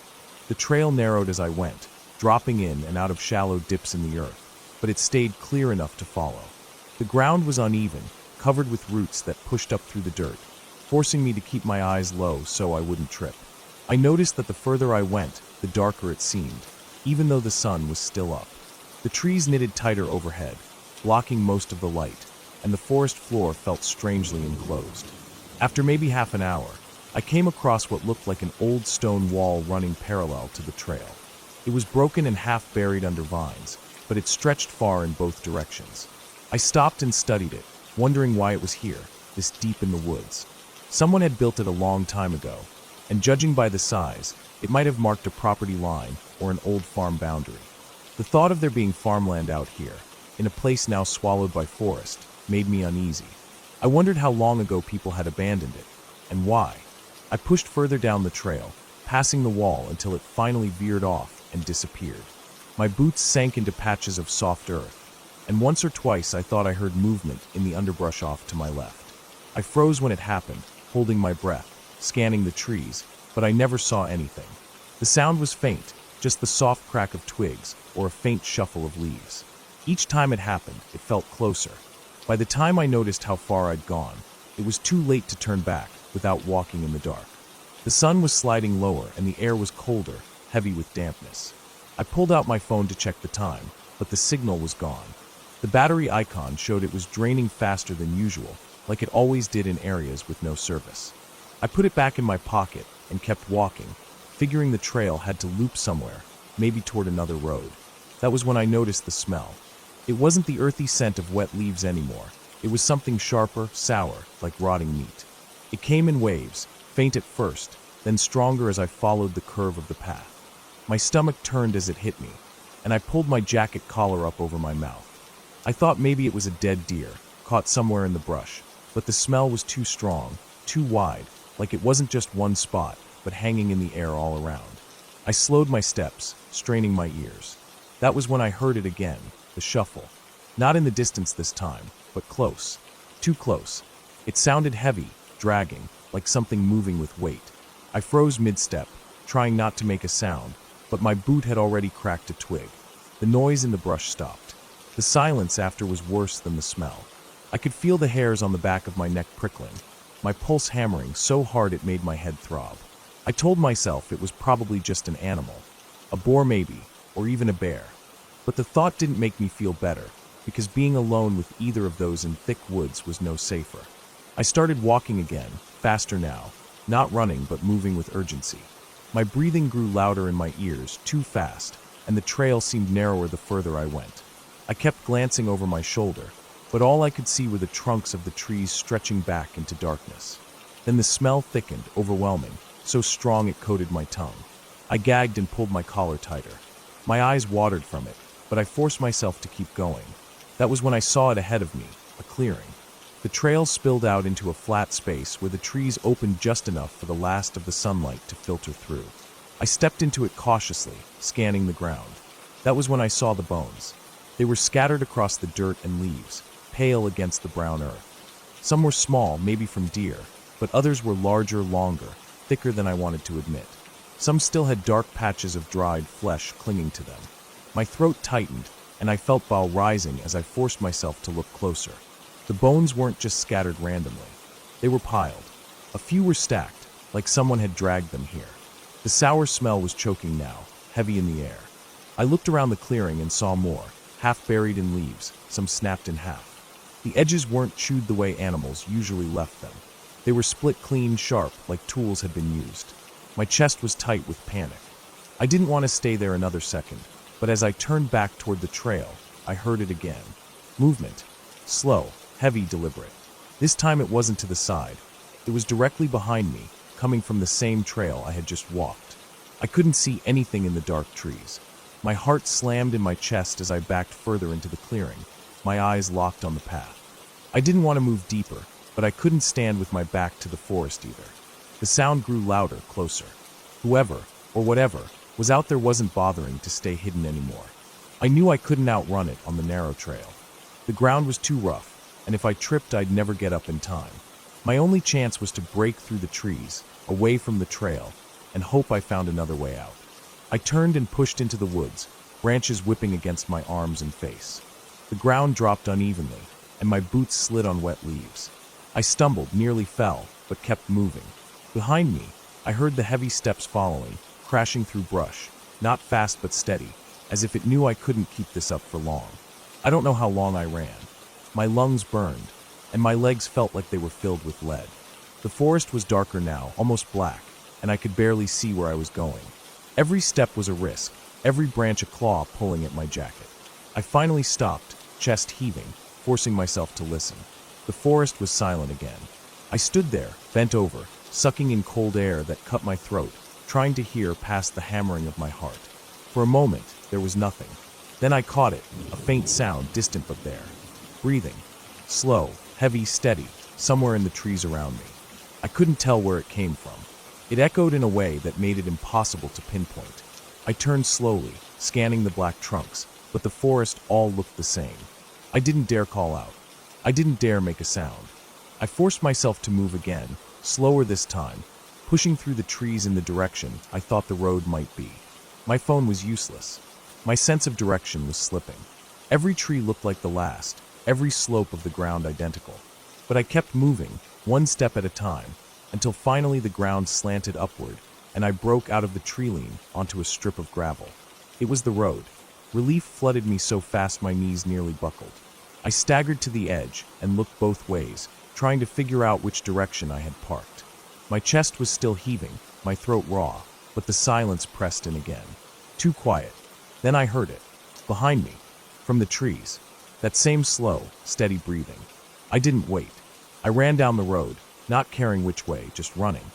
Speaker 1: The trail narrowed as I went, dropping in and out of shallow dips in the earth, but it stayed clear enough to follow. The ground was uneven, covered with roots that pushed up through the dirt, forcing me to keep my eyes low so I wouldn't trip. I noticed that the further I went, the darker it seemed, even though the sun was still up. The trees knitted tighter overhead, blocking most of the light, and the forest floor felt strangely enclosed. After maybe half an hour, I came across what looked like an old stone wall running parallel to the trail. It was broken and half buried under vines, but it stretched far in both directions. I stopped and studied it, wondering why it was here, this deep in the woods. Someone had built it a long time ago, and judging by the size, it might have marked a property line or an old farm boundary. The thought of there being farmland out here, in a place now swallowed by forest, made me uneasy. I wondered how long ago people had abandoned it, and why. I pushed further down the trail, passing the wall until it finally veered off and disappeared. My boots sank into patches of soft earth, and once or twice I thought I heard movement in the underbrush off to my left. I froze when it happened, holding my breath, scanning the trees, but I never saw anything. The sound was faint, just the soft crack of twigs or a faint shuffle of leaves. Each time it happened, it felt closer. By the time I noticed how far I'd gone, it was too late to turn back without walking in the dark. The sun was sliding lower and the air was colder, heavy with dampness. I pulled out my phone to check the time, but the signal was gone. The battery icon showed it was draining faster than usual, like it always did in areas with no service. I put it back in my pocket and kept walking, figuring the trail had to loop somewhere, maybe toward another road. That was when I noticed the smell. It wasn't the earthy scent of wet leaves anymore. It was something sharper, sour, like rotting meat. It came in waves, faint at first, then stronger as I followed the curve of the path. My stomach turned as it hit me, and I pulled my jacket collar up over my mouth. I thought maybe it was a dead deer, caught somewhere in the brush, but the smell was too strong, too wide, like it wasn't just one spot, but hanging in the air all around. I slowed my steps, straining my ears. That was when I heard it again, the shuffle. Not in the distance this time, but close. Too close. It sounded heavy, dragging, like something moving with weight. I froze mid-step, trying not to make a sound, but my boot had already cracked a twig. The noise in the brush stopped. The silence after was worse than the smell. I could feel the hairs on the back of my neck prickling, my pulse hammering so hard it made my head throb. I told myself it was probably just an animal, a boar maybe, or even a bear. But the thought didn't make me feel better, because being alone with either of those in thick woods was no safer. I started walking again, faster now, not running but moving with urgency. My breathing grew louder in my ears, too fast, and the trail seemed narrower the further I went. I kept glancing over my shoulder, but all I could see were the trunks of the trees stretching back into darkness. Then the smell thickened, overwhelming, so strong it coated my tongue. I gagged and pulled my collar tighter. My eyes watered from it, but I forced myself to keep going. That was when I saw it ahead of me, a clearing. The trail spilled out into a flat space where the trees opened just enough for the last of the sunlight to filter through. I stepped into it cautiously, scanning the ground. That was when I saw the bones. They were scattered across the dirt and leaves, pale against the brown earth. Some were small, maybe from deer, but others were larger, longer, thicker than I wanted to admit. Some still had dark patches of dried flesh clinging to them. My throat tightened, and I felt bile rising as I forced myself to look closer. The bones weren't just scattered randomly. They were piled. A few were stacked, like someone had dragged them here. The sour smell was choking now, heavy in the air. I looked around the clearing and saw more, half buried in leaves, some snapped in half. The edges weren't chewed the way animals usually left them. They were split clean, sharp, like tools had been used. My chest was tight with panic. I didn't want to stay there another second, but as I turned back toward the trail, I heard it again. Movement. Slow, heavy, deliberate. This time it wasn't to the side. It was directly behind me, coming from the same trail I had just walked. I couldn't see anything in the dark trees. My heart slammed in my chest as I backed further into the clearing, my eyes locked on the path. I didn't want to move deeper, but I couldn't stand with my back to the forest either. The sound grew louder, closer. Whoever, or whatever, was out there wasn't bothering to stay hidden anymore. I knew I couldn't outrun it on the narrow trail. The ground was too rough, and if I tripped I'd never get up in time. My only chance was to break through the trees, away from the trail, and hope I found another way out. I turned and pushed into the woods, branches whipping against my arms and face. The ground dropped unevenly, and my boots slid on wet leaves. I stumbled, nearly fell, but kept moving. Behind me, I heard the heavy steps following, crashing through brush, not fast but steady, as if it knew I couldn't keep this up for long. I don't know how long I ran. My lungs burned, and my legs felt like they were filled with lead. The forest was darker now, almost black, and I could barely see where I was going. Every step was a risk, every branch a claw pulling at my jacket. I finally stopped, chest heaving, forcing myself to listen. The forest was silent again. I stood there, bent over, sucking in cold air that cut my throat, trying to hear past the hammering of my heart. For a moment, there was nothing. Then I caught it, a faint sound, distant but there. Breathing. Slow, heavy, steady, somewhere in the trees around me. I couldn't tell where it came from. It echoed in a way that made it impossible to pinpoint. I turned slowly, scanning the black trunks, but the forest all looked the same. I didn't dare call out. I didn't dare make a sound. I forced myself to move again, slower this time, pushing through the trees in the direction I thought the road might be. My phone was useless. My sense of direction was slipping. Every tree looked like the last, every slope of the ground identical. But I kept moving, one step at a time, until finally the ground slanted upward, and I broke out of the tree line onto a strip of gravel. It was the road. Relief flooded me so fast my knees nearly buckled. I staggered to the edge and looked both ways, trying to figure out which direction I had parked. My chest was still heaving, my throat raw, but the silence pressed in again. Too quiet. Then I heard it. Behind me. From the trees. That same slow, steady breathing. I didn't wait. I ran down the road, not caring which way, just running.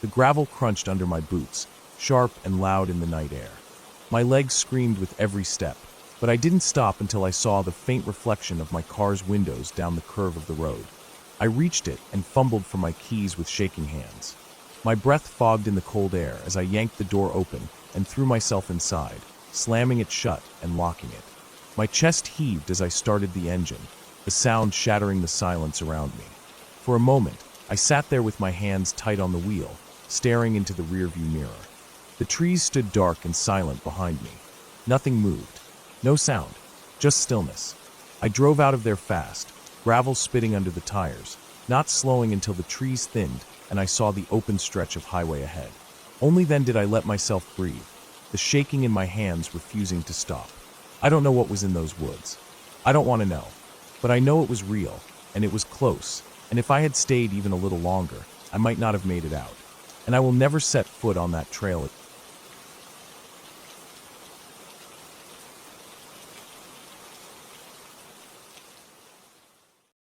Speaker 1: The gravel crunched under my boots, sharp and loud in the night air. My legs screamed with every step, but I didn't stop until I saw the faint reflection of my car's windows down the curve of the road. I reached it and fumbled for my keys with shaking hands. My breath fogged in the cold air as I yanked the door open and threw myself inside, slamming it shut and locking it. My chest heaved as I started the engine, the sound shattering the silence around me. For a moment, I sat there with my hands tight on the wheel, staring into the rearview mirror. The trees stood dark and silent behind me. Nothing moved. No sound. Just stillness. I drove out of there fast, gravel spitting under the tires, not slowing until the trees thinned and I saw the open stretch of highway ahead. Only then did I let myself breathe, the shaking in my hands refusing to stop. I don't know what was in those woods. I don't want to know. But I know it was real, and it was close, and if I had stayed even a little longer, I might not have made it out. And I will never set foot on that trail again.